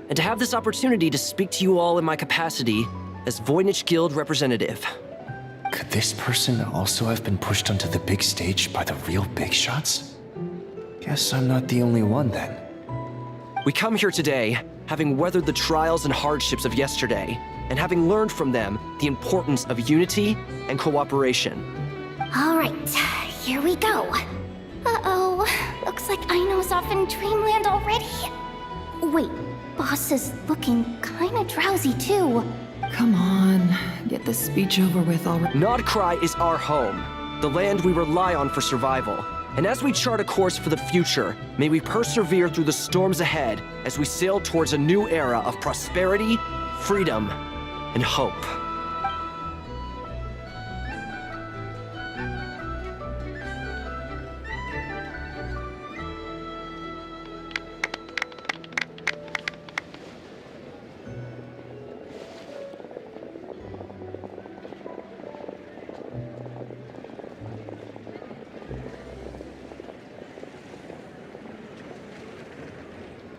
and to have this opportunity to speak to you all in my capacity as Voynich Guild representative. Could this person also have been pushed onto the big stage by the real big shots? Guess I'm not the only one then. We come here today, having weathered the trials and hardships of yesterday, and having learned from them the importance of unity and cooperation. All right, here we go. Uh-oh, looks like Aino's off in Dreamland already. Wait, Boss is looking kinda drowsy too. Come on, get this speech over with already. Nodcry is our home, the land we rely on for survival. And as we chart a course for the future, may we persevere through the storms ahead as we sail towards a new era of prosperity, freedom, and hope.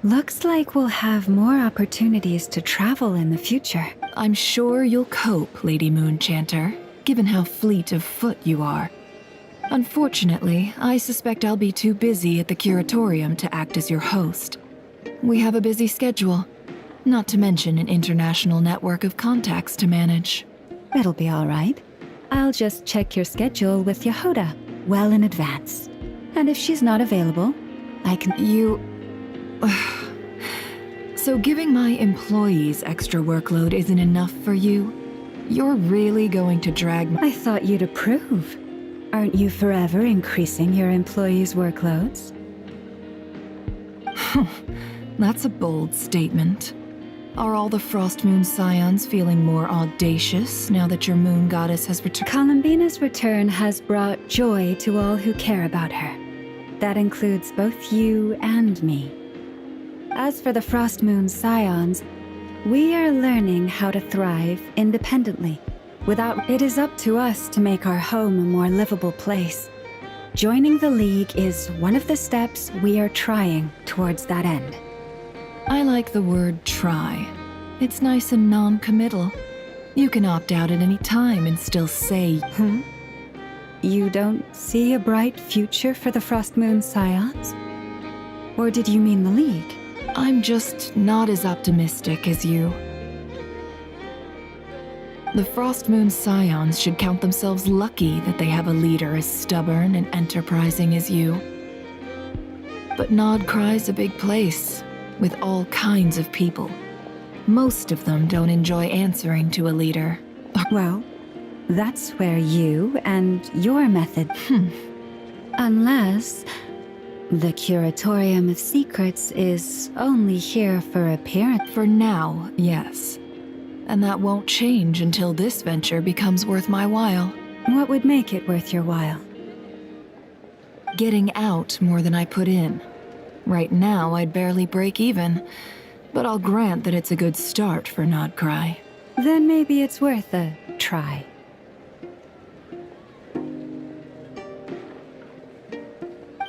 Looks like we'll have more opportunities to travel in the future. I'm sure you'll cope, Lady Moonchanter, given how fleet of foot you are. Unfortunately, I suspect I'll be too busy at the curatorium to act as your host. We have a busy schedule, not to mention an international network of contacts to manage. It'll be all right. I'll just check your schedule with Yehuda well in advance. And if she's not available, I can... So giving my employees extra workload isn't enough for you? You're really going to drag me? I thought you'd approve. Aren't you forever increasing your employees' workloads? That's a bold statement. Are all the Frost Moon Scions feeling more audacious now that your moon goddess has returned? Columbina's return has brought joy to all who care about her. That includes both you and me. As for the Frost Moon Scions, we are learning how to thrive independently. It is up to us to make our home a more livable place. Joining the League is one of the steps we are trying towards that end. I like the word try. It's nice and non-committal. You can opt out at any time and still say, You don't see a bright future for the Frost Moon Scions? Or did you mean the League? I'm just not as optimistic as you. The Frost Moon Scions should count themselves lucky that they have a leader as stubborn and enterprising as you. But Nodcry's a big place, with all kinds of people. Most of them don't enjoy answering to a leader. Well, that's where you and your method... Unless... the Curatorium of Secrets is only here for appearance. For now, yes. And that won't change until this venture becomes worth my while. What would make it worth your while? Getting out more than I put in. Right now, I'd barely break even, but I'll grant that it's a good start for Nodcry. Then maybe it's worth a try.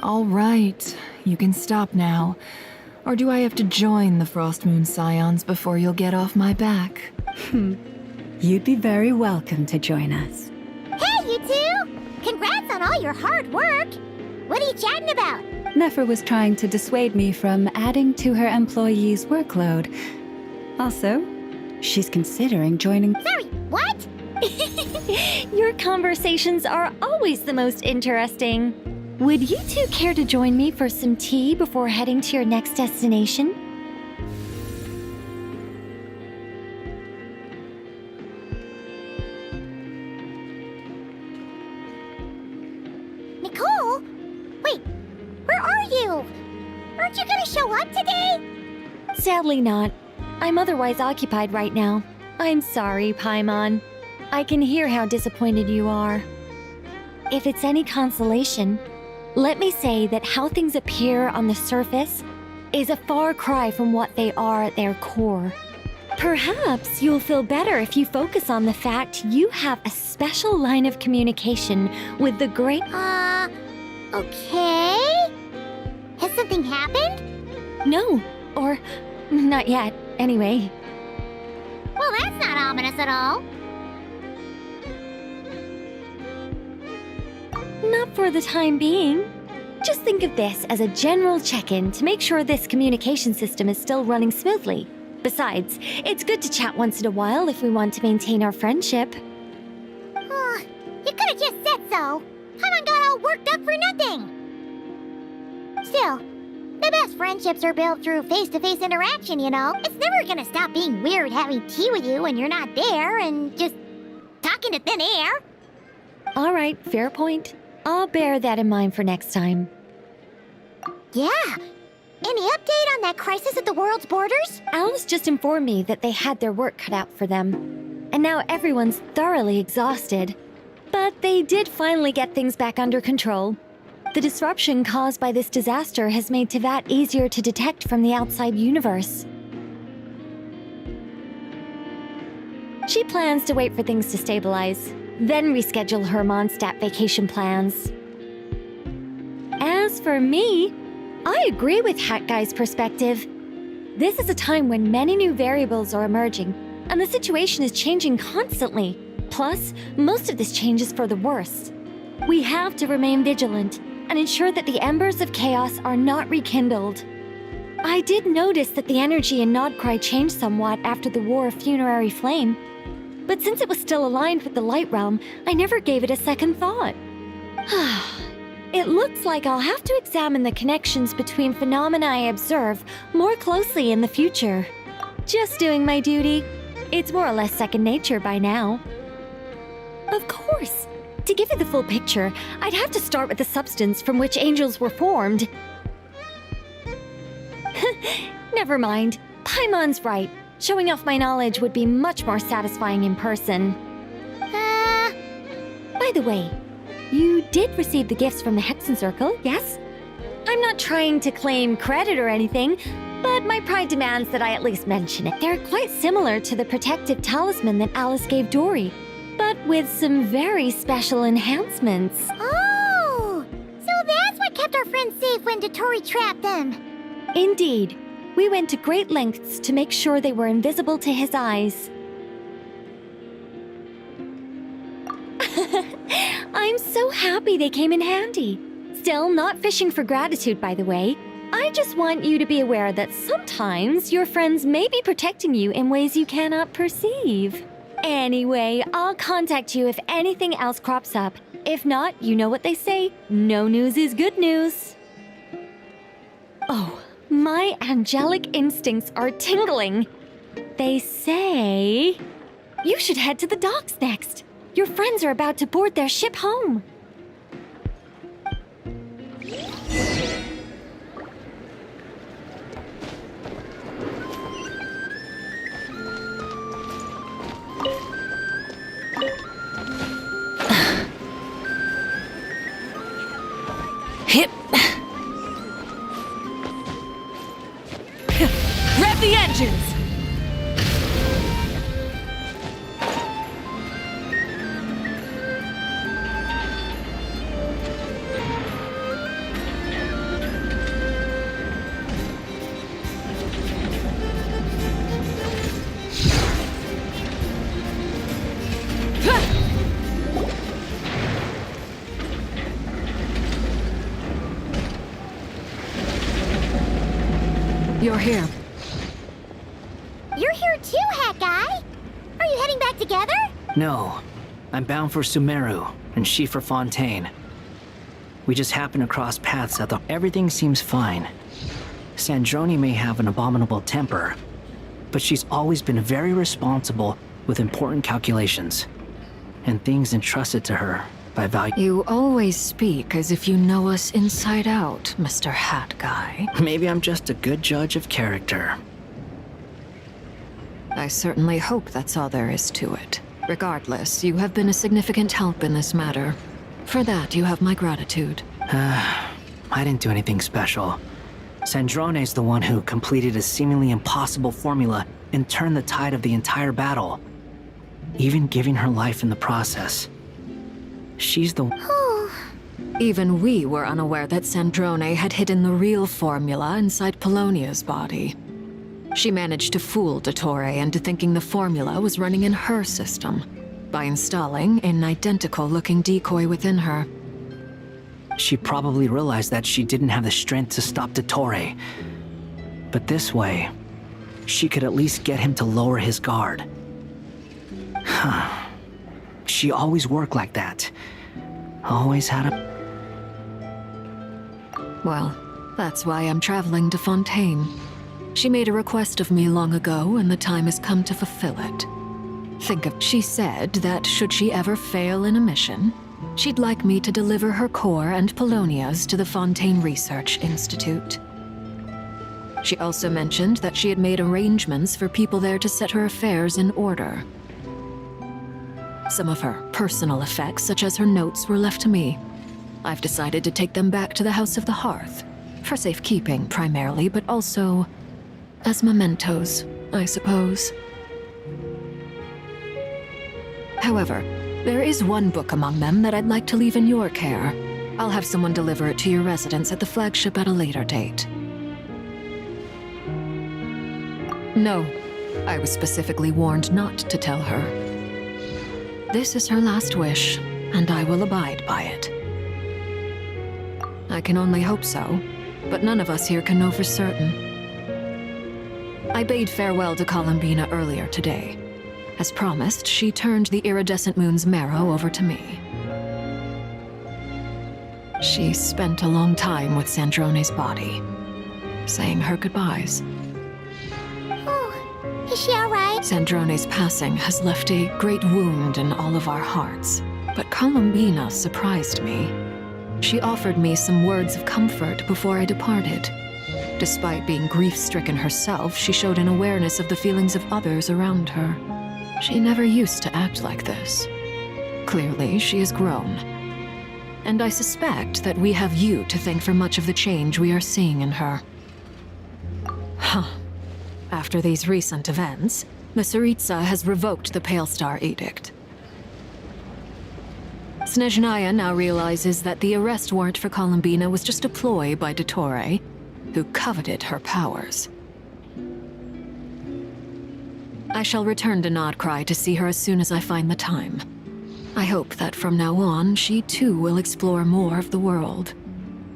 All right, you can stop now. Or do I have to join the Frost Moon Scions before you'll get off my back? You'd be very welcome to join us. Hey, you two! Congrats on all your hard work! What are you chatting about? Nefer was trying to dissuade me from adding to her employees' workload. Also, she's considering joining... Sorry, what? Your conversations are always the most interesting. Would you two care to join me for some tea before heading to your next destination? Nicole? Wait, where are you? Aren't you gonna show up today? Sadly not. I'm otherwise occupied right now. I'm sorry, Paimon. I can hear how disappointed you are. If it's any consolation, let me say that how things appear on the surface is a far cry from what they are at their core. Perhaps you'll feel better if you focus on the fact you have a special line of communication with the great... Okay? Has something happened? No, or not yet, anyway. Well, that's not ominous at all. Not for the time being. Just think of this as a general check-in to make sure this communication system is still running smoothly. Besides, it's good to chat once in a while if we want to maintain our friendship. You could have just said so. Paimon got all worked up for nothing. Still, the best friendships are built through face-to-face interaction, you know? It's never gonna stop being weird having tea with you when you're not there and just talking to thin air. All right, fair point. I'll bear that in mind for next time. Yeah. Any update on that crisis at the world's borders? Alice just informed me that they had their work cut out for them. And now everyone's thoroughly exhausted. But they did finally get things back under control. The disruption caused by this disaster has made Teyvat easier to detect from the outside universe. She plans to wait for things to stabilize, then reschedule her Mondstadt vacation plans. As for me, I agree with Hat Guy's perspective. This is a time when many new variables are emerging, and the situation is changing constantly. Plus, most of this change is for the worse. We have to remain vigilant and ensure that the embers of chaos are not rekindled. I did notice that the energy in Nodcry changed somewhat after the War of Funerary Flame, but since it was still aligned with the Light Realm, I never gave it a second thought. It looks like I'll have to examine the connections between phenomena I observe more closely in the future. Just doing my duty. It's more or less second nature by now. Of course. To give you the full picture, I'd have to start with the substance from which angels were formed. Never mind. Paimon's right. Showing off my knowledge would be much more satisfying in person. By the way, you did receive the gifts from the Hexen Circle, yes? I'm not trying to claim credit or anything, but my pride demands that I at least mention it. They're quite similar to the protective talisman that Alice gave Dory, but with some very special enhancements. Oh! So that's what kept our friends safe when Dotori trapped them. Indeed. We went to great lengths to make sure they were invisible to his eyes. I'm so happy they came in handy. Still, not fishing for gratitude, by the way. I just want you to be aware that sometimes your friends may be protecting you in ways you cannot perceive. Anyway, I'll contact you if anything else crops up. If not, you know what they say, no news is good news. Oh, my angelic instincts are tingling. They say you should head to the docks next. Your friends are about to board their ship home. Hip. Rev the engines! You're here. You're here too, Hat Guy! Are you heading back together? No. I'm bound for Sumeru, and she for Fontaine. We just happened to cross paths at the... Everything seems fine. Sandrone may have an abominable temper, but she's always been very responsible with important calculations, and things entrusted to her by value. You always speak as if you know us inside out, Mr. Hat Guy. Maybe I'm just a good judge of character. I certainly hope that's all there is to it. Regardless, you have been a significant help in this matter. For that, you have my gratitude. I didn't do anything special. Sandrone's the one who completed a seemingly impossible formula and turned the tide of the entire battle, even giving her life in the process. She's the... Even we were unaware that Sandrone had hidden the real formula inside Polonia's body. She managed to fool Dottore into thinking the formula was running in her system by installing an identical-looking decoy within her. She probably realized that she didn't have the strength to stop Dottore. But this way, she could at least get him to lower his guard. She always worked like that. Always had a... Well, That's why I'm traveling to Fontaine. She made a request of me long ago, and the time has come to fulfill it. She said that should she ever fail in a mission, she'd like me to deliver her core and Polonia's to the Fontaine Research Institute. She also mentioned that she had made arrangements for people there to set her affairs in order. Some of her personal effects, such as her notes, were left to me. I've decided to take them back to the House of the Hearth, for safekeeping primarily, but also as mementos, I suppose. However, there is one book among them that I'd like to leave in your care. I'll have someone deliver it to your residence at the flagship at a later date. No, I was specifically warned not to tell her. This is her last wish, and I will abide by it. I can only hope so, but none of us here can know for certain. I bade farewell to Columbina earlier today. As promised, she turned the iridescent moon's marrow over to me. She spent a long time with Sandrone's body, saying her goodbyes. Oh, is she all right? Sandrone's passing has left a great wound in all of our hearts, but Columbina surprised me. She offered me some words of comfort before I departed. Despite being grief-stricken herself, she showed an awareness of the feelings of others around her. She never used to act like this. Clearly, she has grown. And I suspect that we have you to thank for much of the change we are seeing in her. Huh. After these recent events, the Tsaritsa has revoked the Pale Star Edict. Snezhnaya now realizes that the arrest warrant for Columbina was just a ploy by Dottore, who coveted her powers. I shall return to Nodcry to see her as soon as I find the time. I hope that from now on, she too will explore more of the world.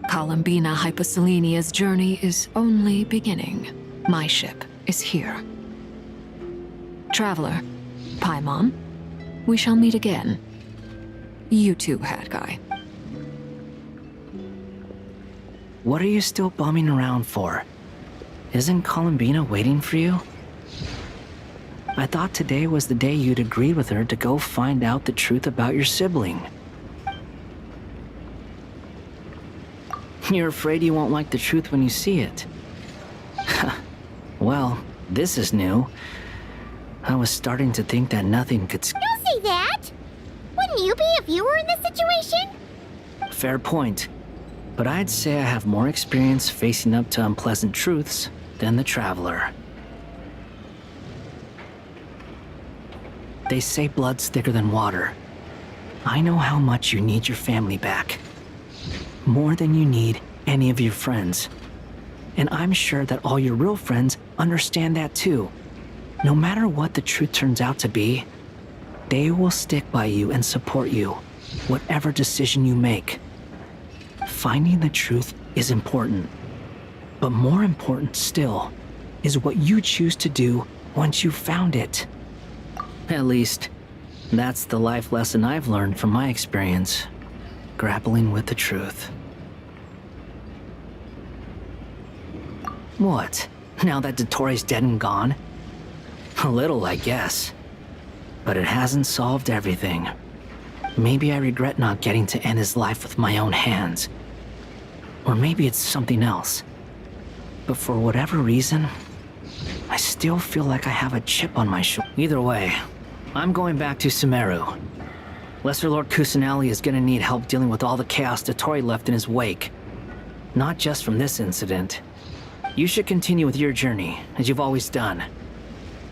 Columbina Hyposelenia's journey is only beginning. My ship is here. Traveler, Paimon, we shall meet again. You too, Hat Guy. What are you still bumming around for? Isn't Columbina waiting for you? I thought today was the day you'd agreed with her to go find out the truth about your sibling. You're afraid you won't like the truth when you see it. Well, this is new. I was starting to think that nothing could Don't say that! Wouldn't you be if you were in this situation? Fair point. But I'd say I have more experience facing up to unpleasant truths than the Traveler. They say blood's thicker than water. I know how much you need your family back. More than you need any of your friends. And I'm sure that all your real friends understand that too. No matter what the truth turns out to be, they will stick by you and support you, whatever decision you make. Finding the truth is important. But more important still is what you choose to do once you've found it. At least, that's the life lesson I've learned from my experience, grappling with the truth. What? Now that Dottore's dead and gone? A little, I guess. But it hasn't solved everything. Maybe I regret not getting to end his life with my own hands. Or maybe it's something else. But for whatever reason, I still feel like I have a chip on my shoulder. Either way, I'm going back to Sumeru. Lesser Lord Kusanali is gonna need help dealing with all the chaos Dottore left in his wake. Not just from this incident. You should continue with your journey, as you've always done.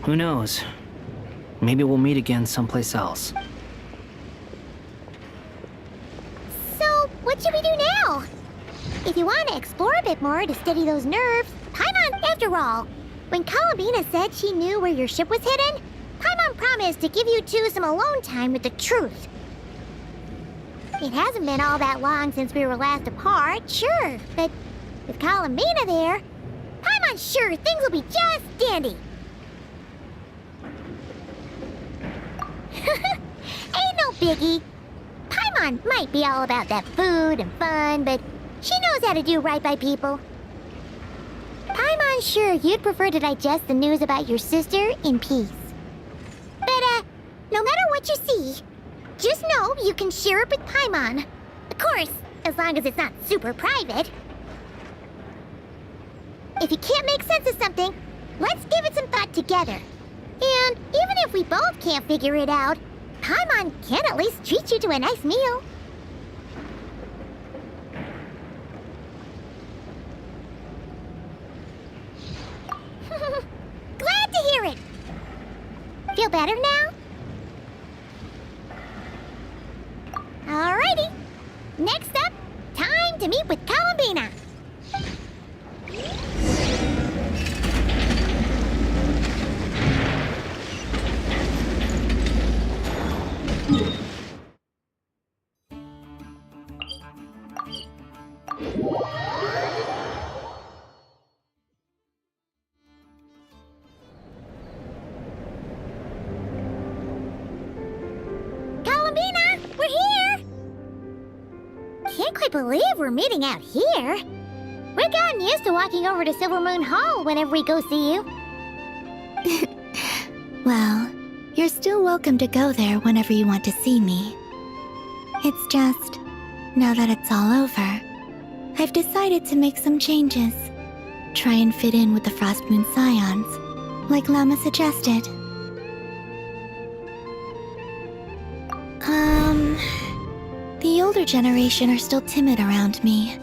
Who knows? Maybe we'll meet again someplace else. So, what should we do now? If you want to explore a bit more to steady those nerves, Paimon, after all, when Columbina said she knew where your ship was hidden, Paimon promised to give you two some alone time with the truth. It hasn't been all that long since we were last apart, sure, but with Columbina there, Paimon's sure things will be just dandy. Ain't no biggie. Paimon might be all about that food and fun, but she knows how to do right by people. sure you'd prefer to digest the news about your sister in peace. But, no matter what you see, just know you can share it with Paimon. Of course, as long as it's not super private. If you can't make sense of something, let's give it some thought together. And even if we both can't figure it out, Paimon can at least treat you to a nice meal. Glad to hear it! Feel better now? Alrighty. Next up, time to meet with Columbina. Columbina, we're here! Can't quite believe we're meeting out here. We've gotten used to walking over to Silver Moon Hall whenever we go see you. Well, you're still welcome to go there whenever you want to see me. It's just, now that it's all over, I've decided to make some changes. Try and fit in with the Frost Moon Scions, like Lama suggested. The older generation are still timid around me.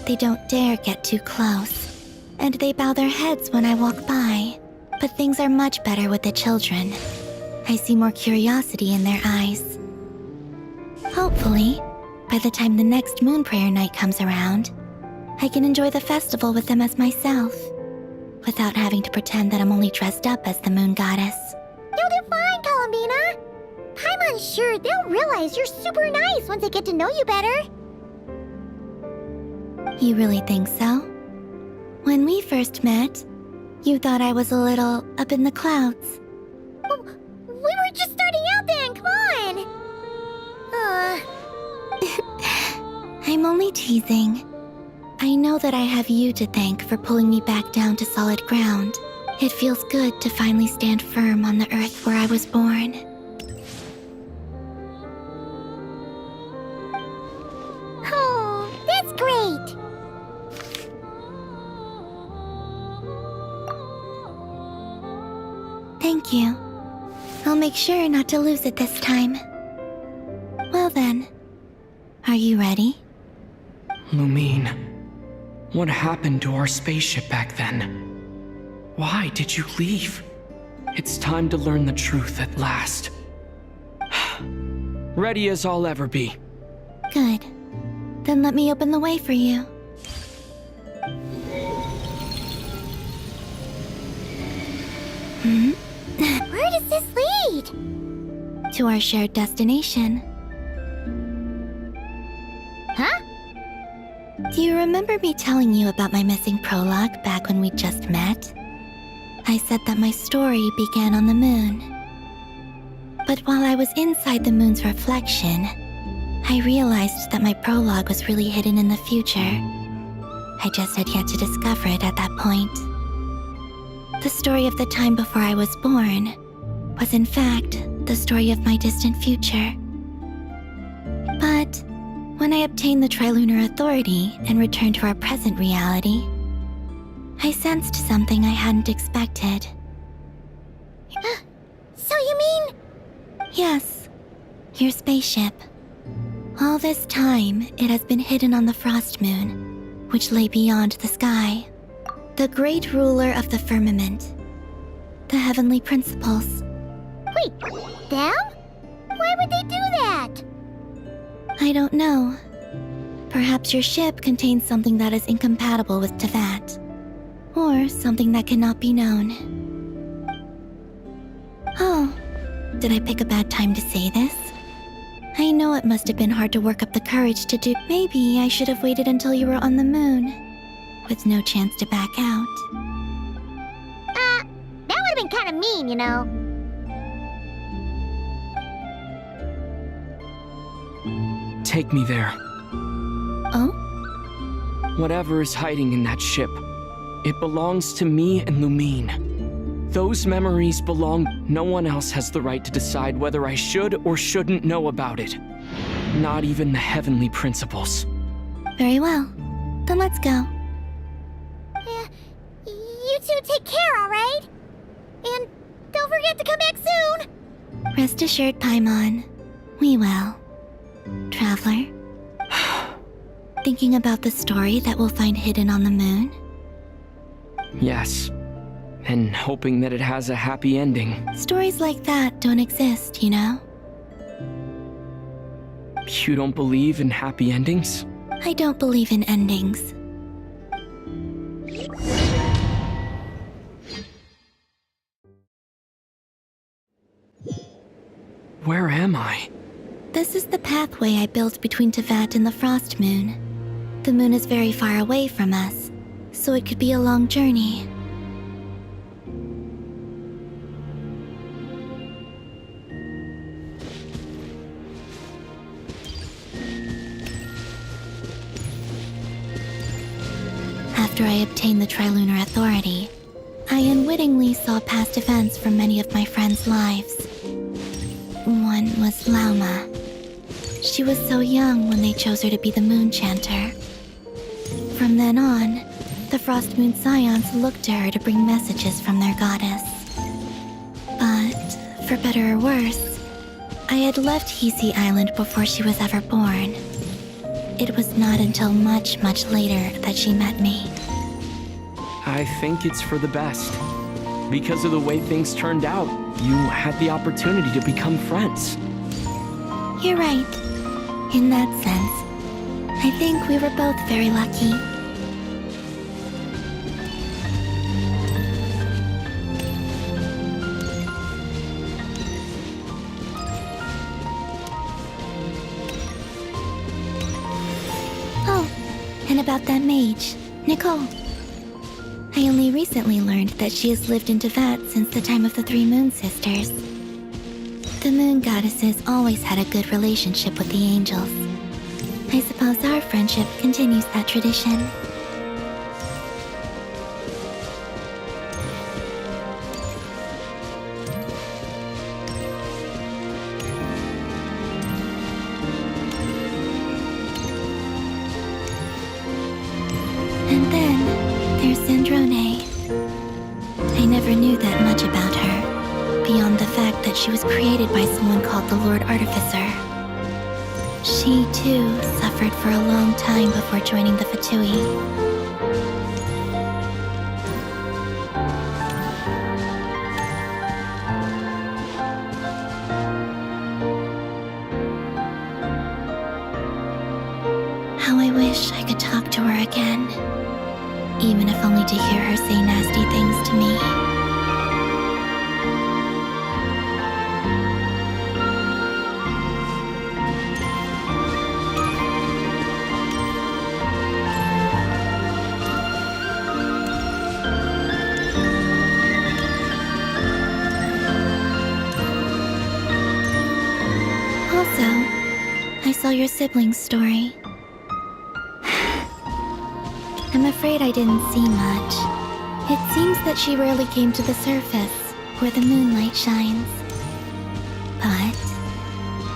They don't dare get too close, and they bow their heads when I walk by. But things are much better with the children. I see more curiosity in their eyes. Hopefully, by the time the next Moon Prayer Night comes around, I can enjoy the festival with them as myself, without having to pretend that I'm only dressed up as the Moon Goddess. You'll do fine, Columbina. Paimon's sure they'll realize you're super nice once they get to know you better. You really think so? When we first met, you thought I was a little up in the clouds. We were just starting out then, come on! I'm only teasing. I know that I have you to thank for pulling me back down to solid ground. It feels good to finally stand firm on the earth where I was born. Oh, that's great! Thank you. I'll make sure not to lose it this time. Well then, are you ready? Lumine, what happened to our spaceship back then? Why did you leave? It's time to learn the truth at last. Ready as I'll ever be. Good. Then let me open the way for you. Where does this lead? To our shared destination. Huh? Do you remember me telling you about my missing prologue back when we just met? I said that my story began on the moon. But while I was inside the moon's reflection, I realized that my prologue was really hidden in the future. I just had yet to discover it at that point. The story of the time before I was born was in fact the story of my distant future. But when I obtained the Trilunar Authority and returned to our present reality, I sensed something I hadn't expected. So you mean... Yes, your spaceship. All this time, it has been hidden on the Frost Moon, which lay beyond the sky. The great ruler of the firmament. The heavenly principles. Wait, them? Why would they do that? I don't know. Perhaps your ship contains something that is incompatible with Teyvat. Or something that cannot be known. Oh, did I pick a bad time to say this? I know it must have been hard to work up the courage to do. Maybe I should have waited until you were on the moon, with no chance to back out. That would have been kind of mean, you know. Take me there. Oh? Whatever is hiding in that ship, It belongs to me and Lumine. Those memories belong. No one else has the right to decide whether I should or shouldn't know about it. Not even the heavenly principles. Very well. Then let's go. You two take care, alright? And don't forget to come back soon! Rest assured, Paimon. We will. Traveler. Thinking about the story that we'll find hidden on the moon? Yes. And hoping that it has a happy ending. Stories like that don't exist, you know? You don't believe in happy endings? I don't believe in endings. Where am I? This is the pathway I built between Teyvat and the Frost Moon. The moon is very far away from us, so it could be a long journey. After I obtained the Trilunar Authority, I unwittingly saw past events from many of my friends' lives. One was Lauma. She was so young when they chose her to be the Moon Chanter. From then on, the Frost Moon Scions looked to her to bring messages from their goddess. But, for better or worse, I had left Hisi Island before she was ever born. It was not until much, much later that she met me. I think it's for the best. Because of the way things turned out, you had the opportunity to become friends. You're right. In that sense, I think we were both very lucky. Oh, and about that mage, Nicole. I only recently learned that she has lived in Teyvat since the time of the Three Moon Sisters. The Moon Goddesses always had a good relationship with the angels. I suppose our friendship continues that tradition. And then there's Sandrone. I never knew that much about her, beyond the fact that she was created by someone called the Lord Artificer. She, too, suffered for a long time before joining the VIII. How I wish I could talk to her again, even if only to hear her say nasty things to me. Also, I saw your siblings' story. I'm afraid I didn't see much. It seems that she rarely came to the surface, where the moonlight shines. But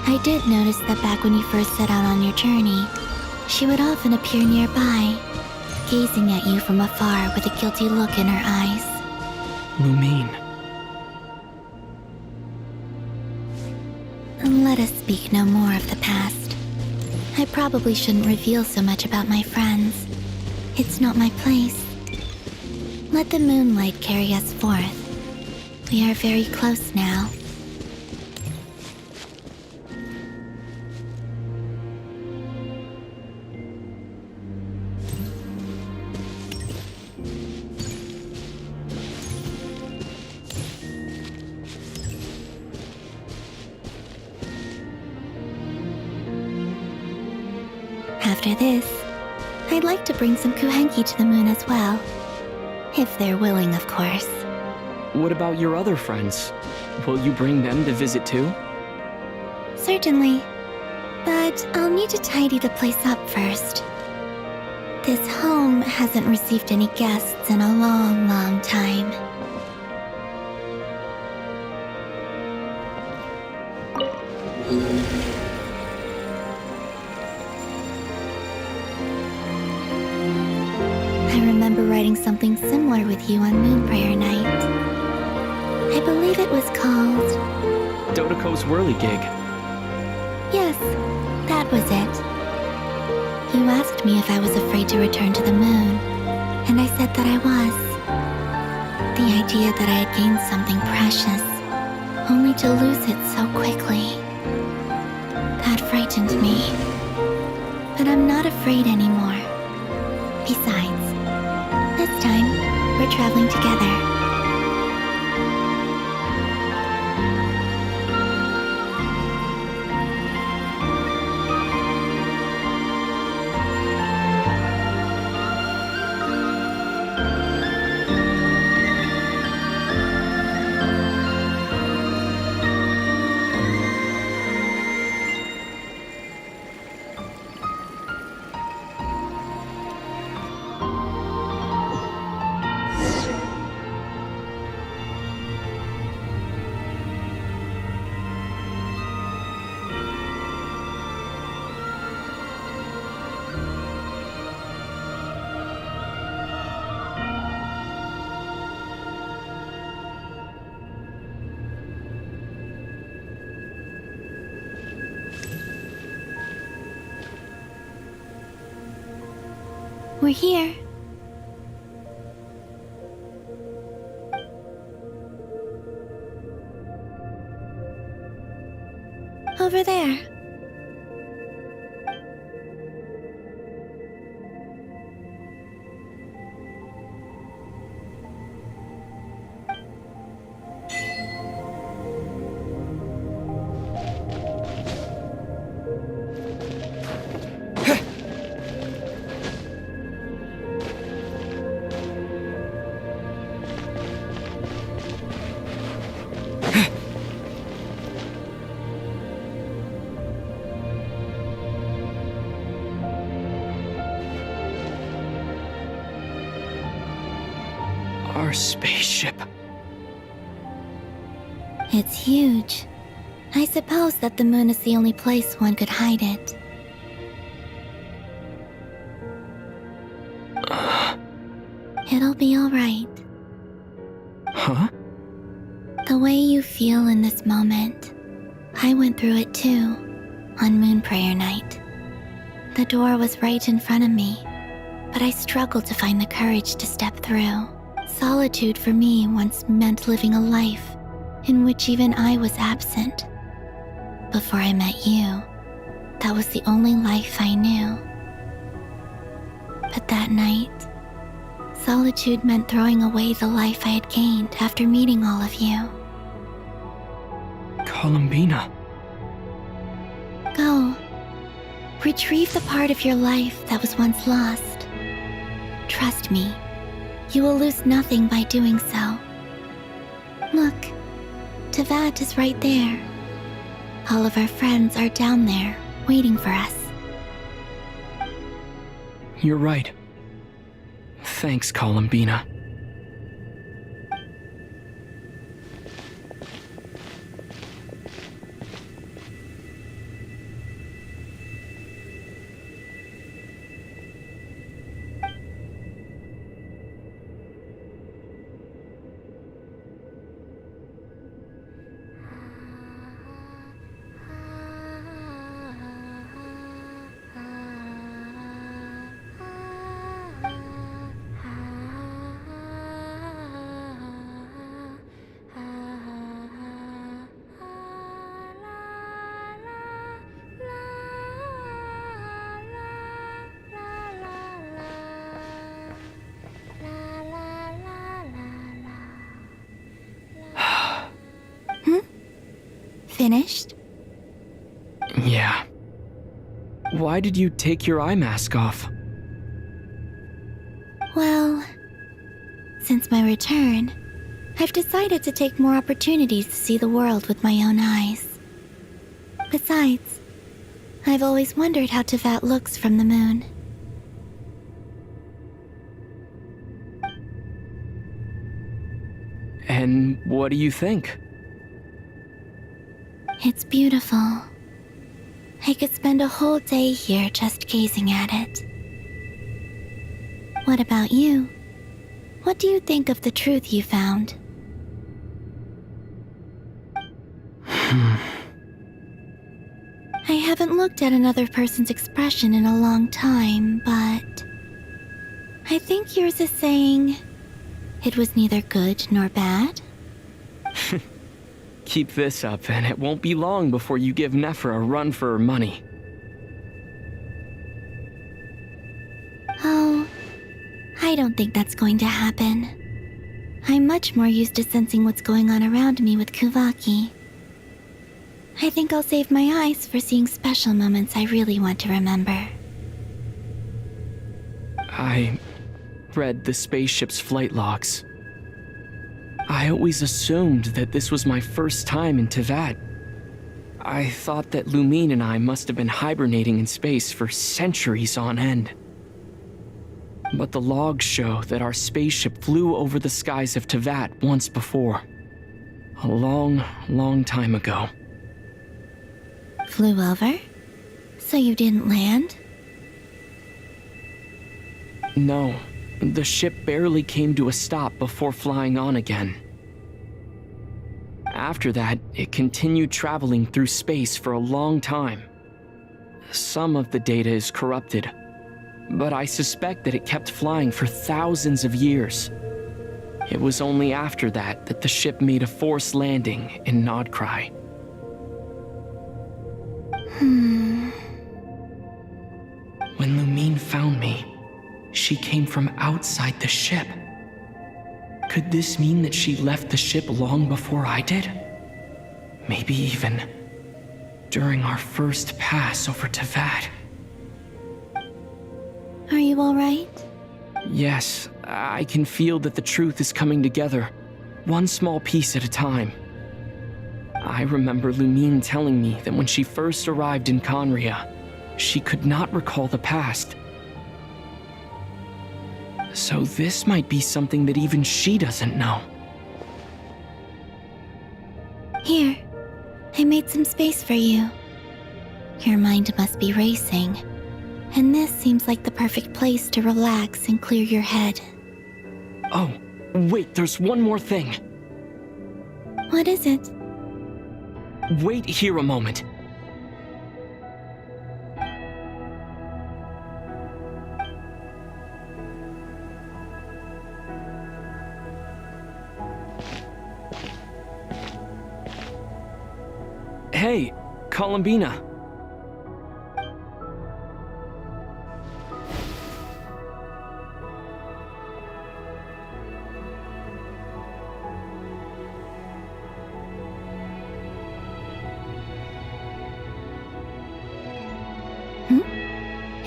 I did notice that back when you first set out on your journey, she would often appear nearby, gazing at you from afar with a guilty look in her eyes. Lumine. Let us speak no more of the past. I probably shouldn't reveal so much about my friends. It's not my place. Let the moonlight carry us forth. We are very close now. After this, I'd like to bring some Kuhenki to the moon as well. If they're willing, of course. What about your other friends? Will you bring them to visit too? Certainly. But I'll need to tidy the place up first. This home hasn't received any guests in a long, long time. I remember writing something similar with you on Moon Prayer Night. I believe it was called... Dodoko's whirligig. Yes, that was it. You asked me if I was afraid to return to the moon, and I said that I was. The idea that I had gained something precious, only to lose it so quickly. That frightened me. But I'm not afraid anymore. Besides, this time, we're traveling together. We're here. Over there. Our spaceship. It's huge. I suppose that the moon is the only place one could hide it. It'll be all right. Huh? The way you feel in this moment, I went through it too, on Moon Prayer Night. The door was right in front of me, but I struggled to find the courage to step through. Solitude for me once meant living a life in which even I was absent. Before I met you, that was the only life I knew. But that night, solitude meant throwing away the life I had gained after meeting all of you. Columbina. Go. Retrieve the part of your life that was once lost. Trust me, you will lose nothing by doing so. Look, Teyvat is right there. All of our friends are down there, waiting for us. You're right. Thanks, Columbina. Finished? Yeah. Why did you take your eye mask off? Well, since my return, I've decided to take more opportunities to see the world with my own eyes. Besides, I've always wondered how Teyvat looks from the moon. And what do you think? It's beautiful. I could spend a whole day here just gazing at it. What about you? What do you think of the truth you found? I haven't looked at another person's expression in a long time, but I think yours is saying it was neither good nor bad. Keep this up, and it won't be long before you give Nephra a run for her money. Oh, I don't think that's going to happen. I'm much more used to sensing what's going on around me with Kuvaki. I think I'll save my eyes for seeing special moments I really want to remember. I read the spaceship's flight logs. I always assumed that this was my first time in Teyvat. I thought that Lumine and I must have been hibernating in space for centuries on end. But the logs show that our spaceship flew over the skies of Teyvat once before. A long, long time ago. Flew over? So you didn't land? No, the ship barely came to a stop before flying on again. After that, it continued traveling through space for a long time. Some of the data is corrupted, but I suspect that it kept flying for thousands of years. It was only after that that the ship made a forced landing in Nodcry. When Lumine found me, she came from outside the ship. Could this mean that she left the ship long before I did? Maybe even during our first pass over Teyvat. Are you alright? Yes, I can feel that the truth is coming together, one small piece at a time. I remember Lumine telling me that when she first arrived in Conria, she could not recall the past. So this might be something that even she doesn't know. Here, I made some space for you. Your mind must be racing, and this seems like the perfect place to relax and clear your head. Oh, wait, there's one more thing. What is it? Wait here a moment. Hey, Columbina.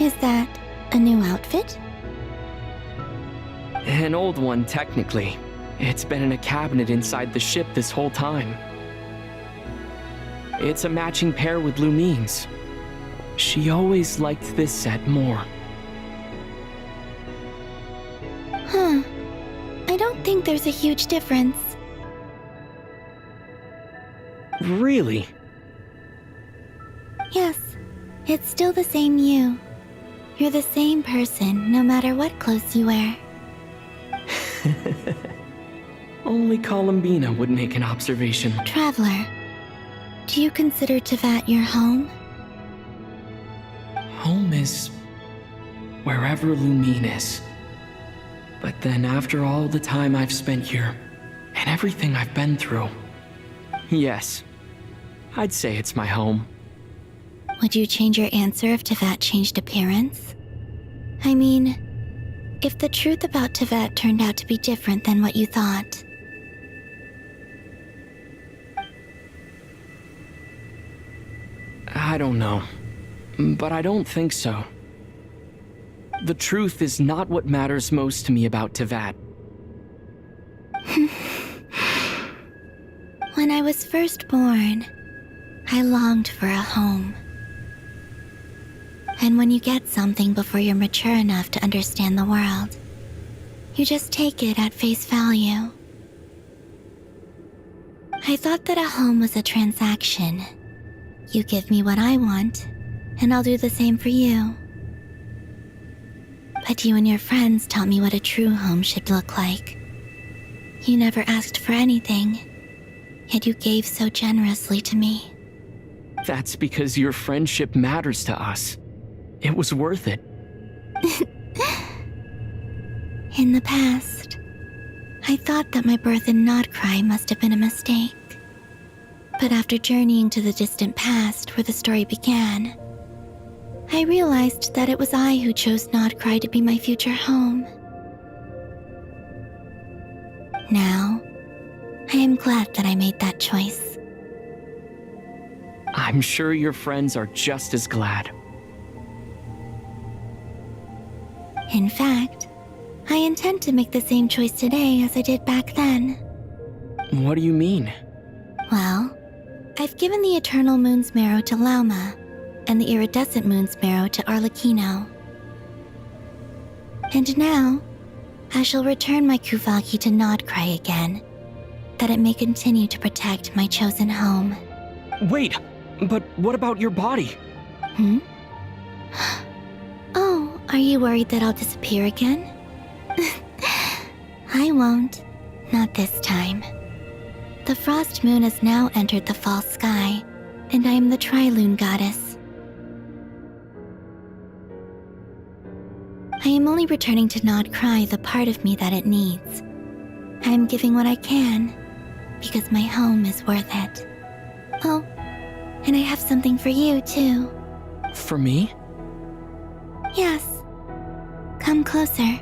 Is that a new outfit? An old one, technically. It's been in a cabinet inside the ship this whole time. It's a matching pair with Lumine's. She always liked this set more. Huh. I don't think there's a huge difference. Really? Yes, it's still the same you. You're the same person, no matter what clothes you wear. Only Columbina would make an observation. Traveler, do you consider Teyvat your home? Home is wherever Lumine is. But then after all the time I've spent here, and everything I've been through, yes, I'd say it's my home. Would you change your answer if Teyvat changed appearance? I mean, if the truth about Teyvat turned out to be different than what you thought. I don't know, but I don't think so. The truth is not what matters most to me about Teyvat. When I was first born, I longed for a home. And when you get something before you're mature enough to understand the world, you just take it at face value. I thought that a home was a transaction. You give me what I want, and I'll do the same for you. But you and your friends taught me what a true home should look like. You never asked for anything, yet you gave so generously to me. That's because your friendship matters to us. It was worth it. In the past, I thought that my birth in Nodcry must have been a mistake. But after journeying to the distant past where the story began, I realized that it was I who chose Nodcry to be my future home. Now, I am glad that I made that choice. I'm sure your friends are just as glad. In fact, I intend to make the same choice today as I did back then. What do you mean? Well, I've given the Eternal Moon's Marrow to Lauma, and the Iridescent Moon's Marrow to Arlecchino. And now, I shall return my Kuvagi to Nodcry again, that it may continue to protect my chosen home. Wait, but what about your body? Oh, are you worried that I'll disappear again? I won't. Not this time. The Frost Moon has now entered the fall sky, and I am the Trilune Goddess. I am only returning to Nodcry the part of me that it needs. I am giving what I can, because my home is worth it. Oh, and I have something for you, too. For me? Yes. Come closer.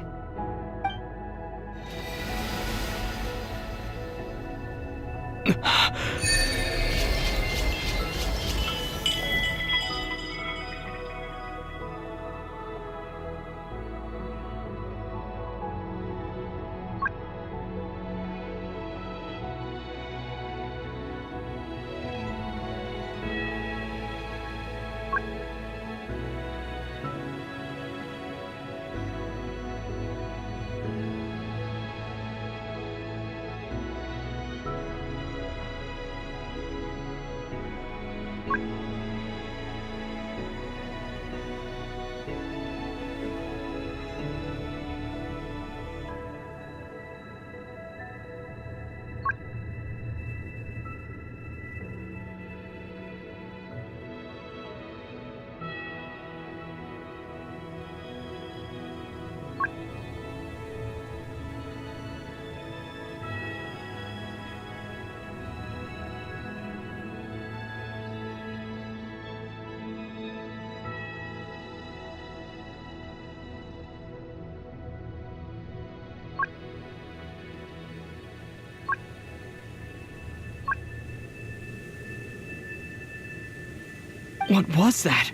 What was that?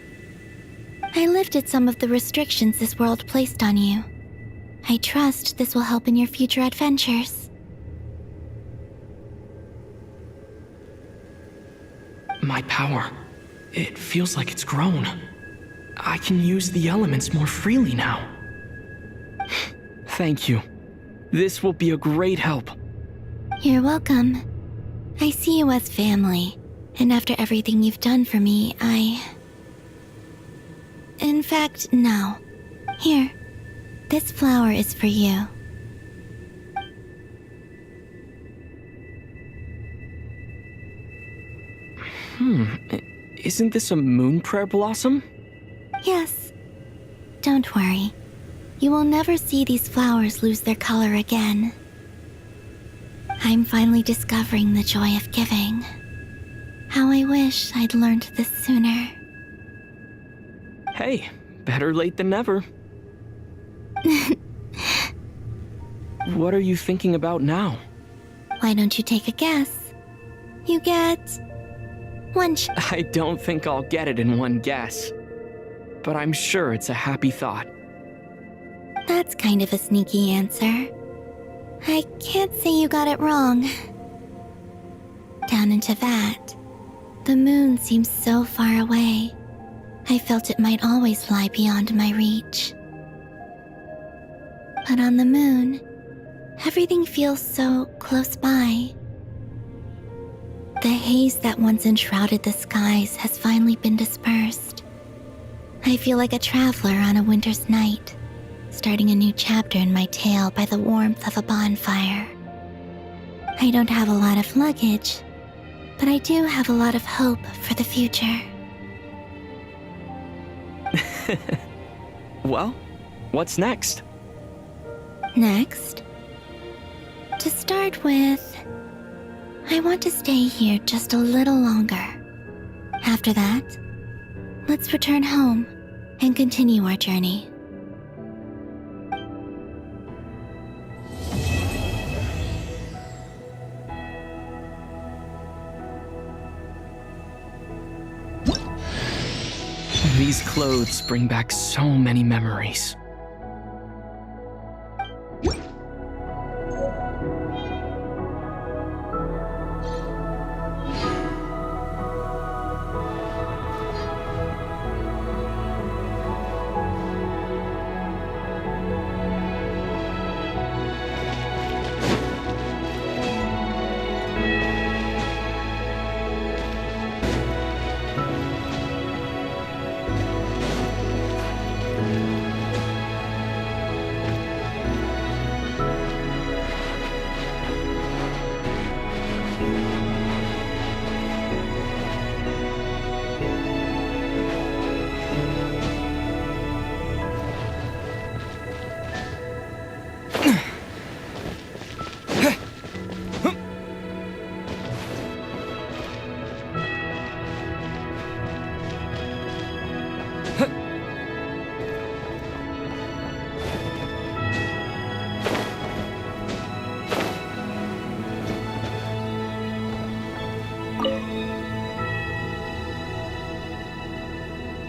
I lifted some of the restrictions this world placed on you. I trust this will help in your future adventures. My power. It feels like it's grown. I can use the elements more freely now. Thank you. This will be a great help. You're welcome. I see you as family, and after everything you've done for me, In fact, no. Here. This flower is for you. Isn't this a moon prayer blossom? Yes. Don't worry. You will never see these flowers lose their color again. I'm finally discovering the joy of giving. How I wish I'd learned this sooner. Hey, better late than never. What are you thinking about now? Why don't you take a guess? You get... one I don't think I'll get it in one guess. But I'm sure it's a happy thought. That's kind of a sneaky answer. I can't say you got it wrong. Down in Teyvat, the moon seems so far away. I felt it might always lie beyond my reach. But on the moon, everything feels so close by. The haze that once enshrouded the skies has finally been dispersed. I feel like a traveler on a winter's night, starting a new chapter in my tale by the warmth of a bonfire. I don't have a lot of luggage, but I do have a lot of hope for the future. Well, what's next? Next? To start with, I want to stay here just a little longer. After that, let's return home and continue our journey. These clothes bring back so many memories.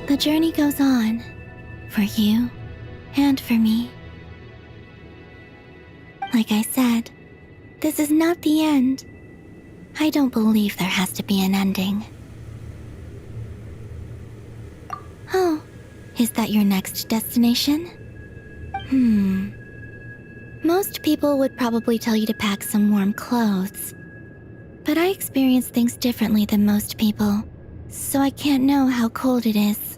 The journey goes on, for you and for me. Like I said, this is not the end. I don't believe there has to be an ending. Oh, is that your next destination? Most people would probably tell you to pack some warm clothes. But I experience things differently than most people, so I can't know how cold it is.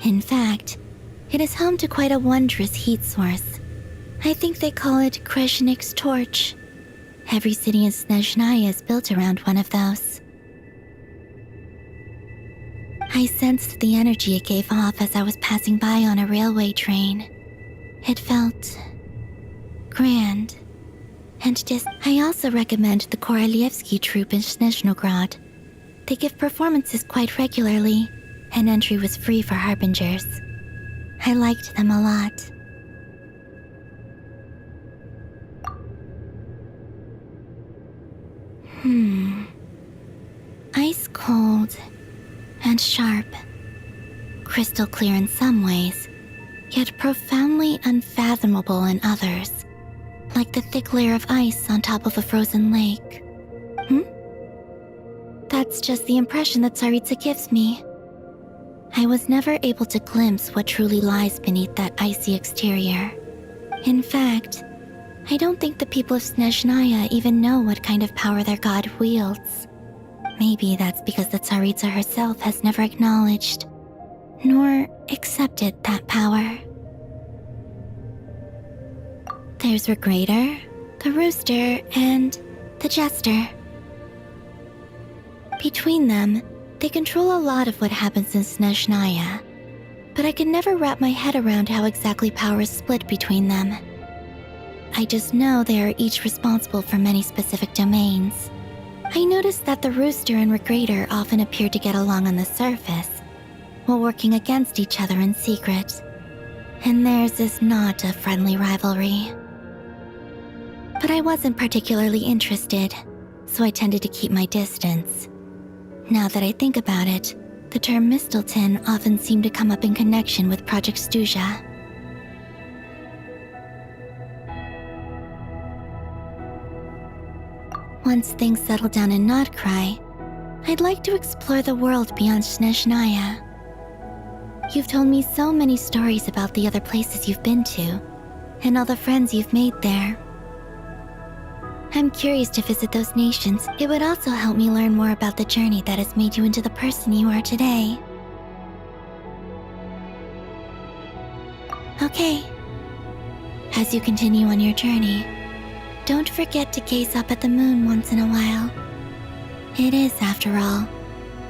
In fact, it is home to quite a wondrous heat source. I think they call it Kreshnik's torch. Every city in Snezhnaya is built around one of those. I sensed the energy it gave off as I was passing by on a railway train. It felt grand and I also recommend the Korolievsky troupe in Snezhnograd. They give performances quite regularly, and entry was free for harbingers. I liked them a lot. Ice cold and sharp. Crystal clear in some ways, yet profoundly unfathomable in others. Like the thick layer of ice on top of a frozen lake. That's just the impression that Tsaritsa gives me. I was never able to glimpse what truly lies beneath that icy exterior. In fact, I don't think the people of Snezhnaya even know what kind of power their god wields. Maybe that's because the Tsaritsa herself has never acknowledged, nor accepted that power. There's Regrator, the Rooster, and the Jester. Between them, they control a lot of what happens in Snezhnaya, but I can never wrap my head around how exactly power is split between them. I just know they are each responsible for many specific domains. I noticed that the Rooster and Regrator often appear to get along on the surface, while working against each other in secret, and theirs is not a friendly rivalry. But I wasn't particularly interested, so I tended to keep my distance. Now that I think about it, the term Mistelton often seemed to come up in connection with Project Stuja. Once things settle down in Nodcry, I'd like to explore the world beyond Snezhnaya. You've told me so many stories about the other places you've been to, and all the friends you've made there. I'm curious to visit those nations. It would also help me learn more about the journey that has made you into the person you are today. Okay. As you continue on your journey, don't forget to gaze up at the moon once in a while. It is, after all,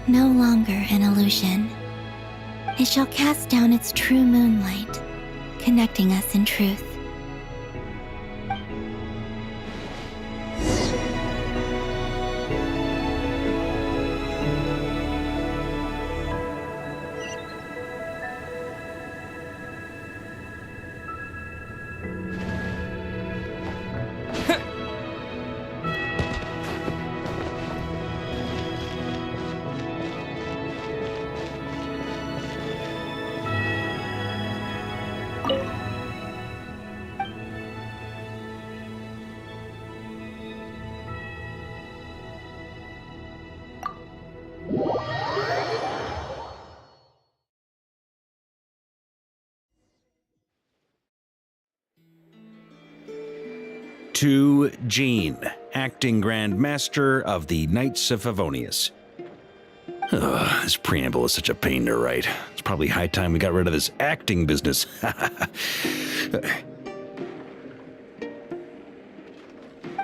no longer an illusion. It shall cast down its true moonlight, connecting us in truth. To Jean, acting Grand Master of the Knights of Favonius. This preamble is such a pain to write. It's probably high time we got rid of this acting business.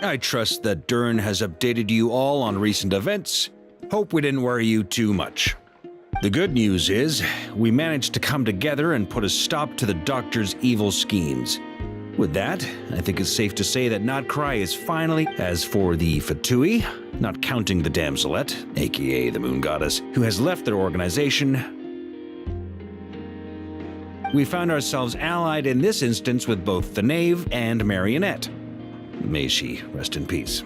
I trust that Dern has updated you all on recent events. Hope we didn't worry you too much. The good news is, we managed to come together and put a stop to the Doctor's evil schemes. With that, I think it's safe to say that Notcry is finally, as for the Fatui, not counting the Damselette, aka the Moon Goddess, who has left their organization, we found ourselves allied in this instance with both the Knave and Marionette. May she rest in peace.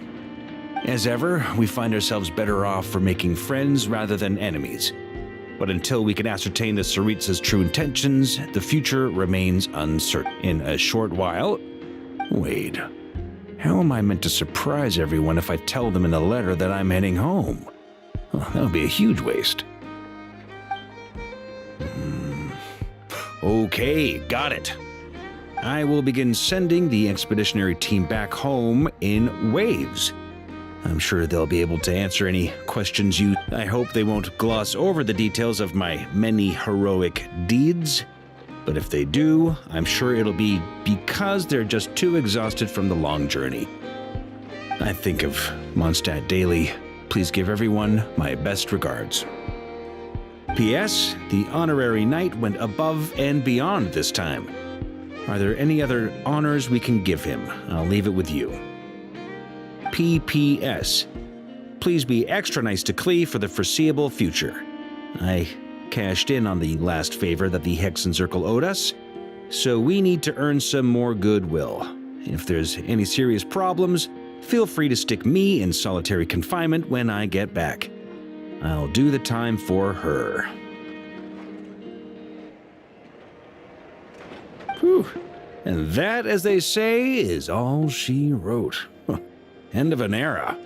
As ever, we find ourselves better off for making friends rather than enemies. But until we can ascertain the Tsaritsa's true intentions, the future remains uncertain. In a short while... Wait. How am I meant to surprise everyone if I tell them in a letter that I'm heading home? Well, that would be a huge waste. Okay, got it. I will begin sending the expeditionary team back home in waves. I'm sure they'll be able to answer any questions you... I hope they won't gloss over the details of my many heroic deeds. But if they do, I'm sure it'll be because they're just too exhausted from the long journey. I think of Mondstadt daily. Please give everyone my best regards. P.S. The honorary knight went above and beyond this time. Are there any other honors we can give him? I'll leave it with you. P.P.S. Please be extra nice to Klee for the foreseeable future. I cashed in on the last favor that the Hexen Circle owed us, so we need to earn some more goodwill. If there's any serious problems, feel free to stick me in solitary confinement when I get back. I'll do the time for her. Whew. And that, as they say, is all she wrote. End of an era.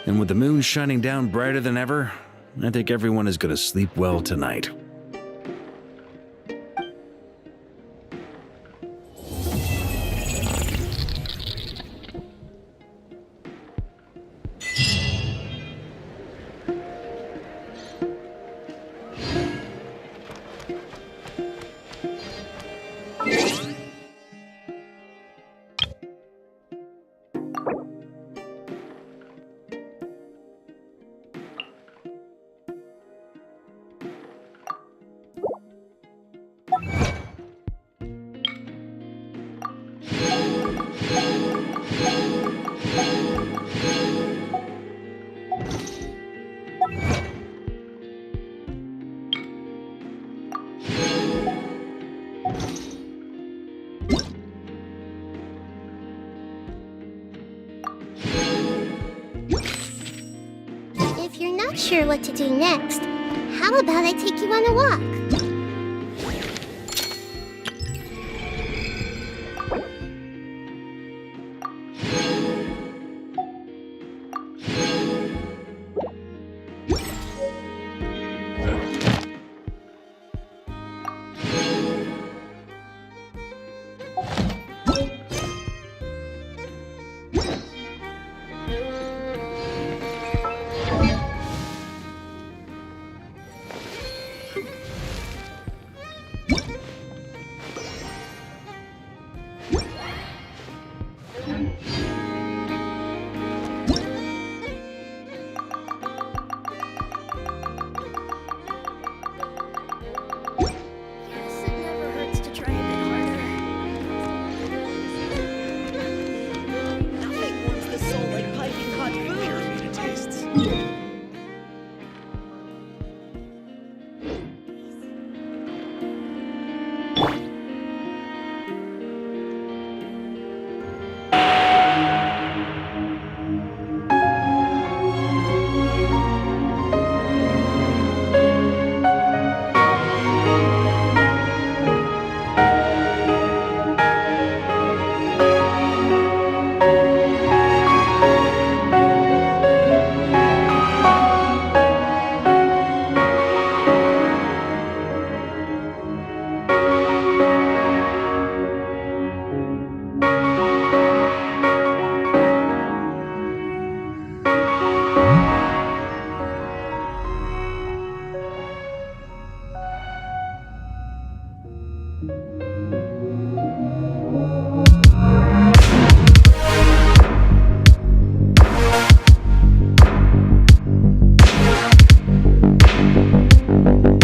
And with the moon shining down brighter than ever, I think everyone is going to sleep well tonight. If you're not sure what to do next, how about I take you on a walk?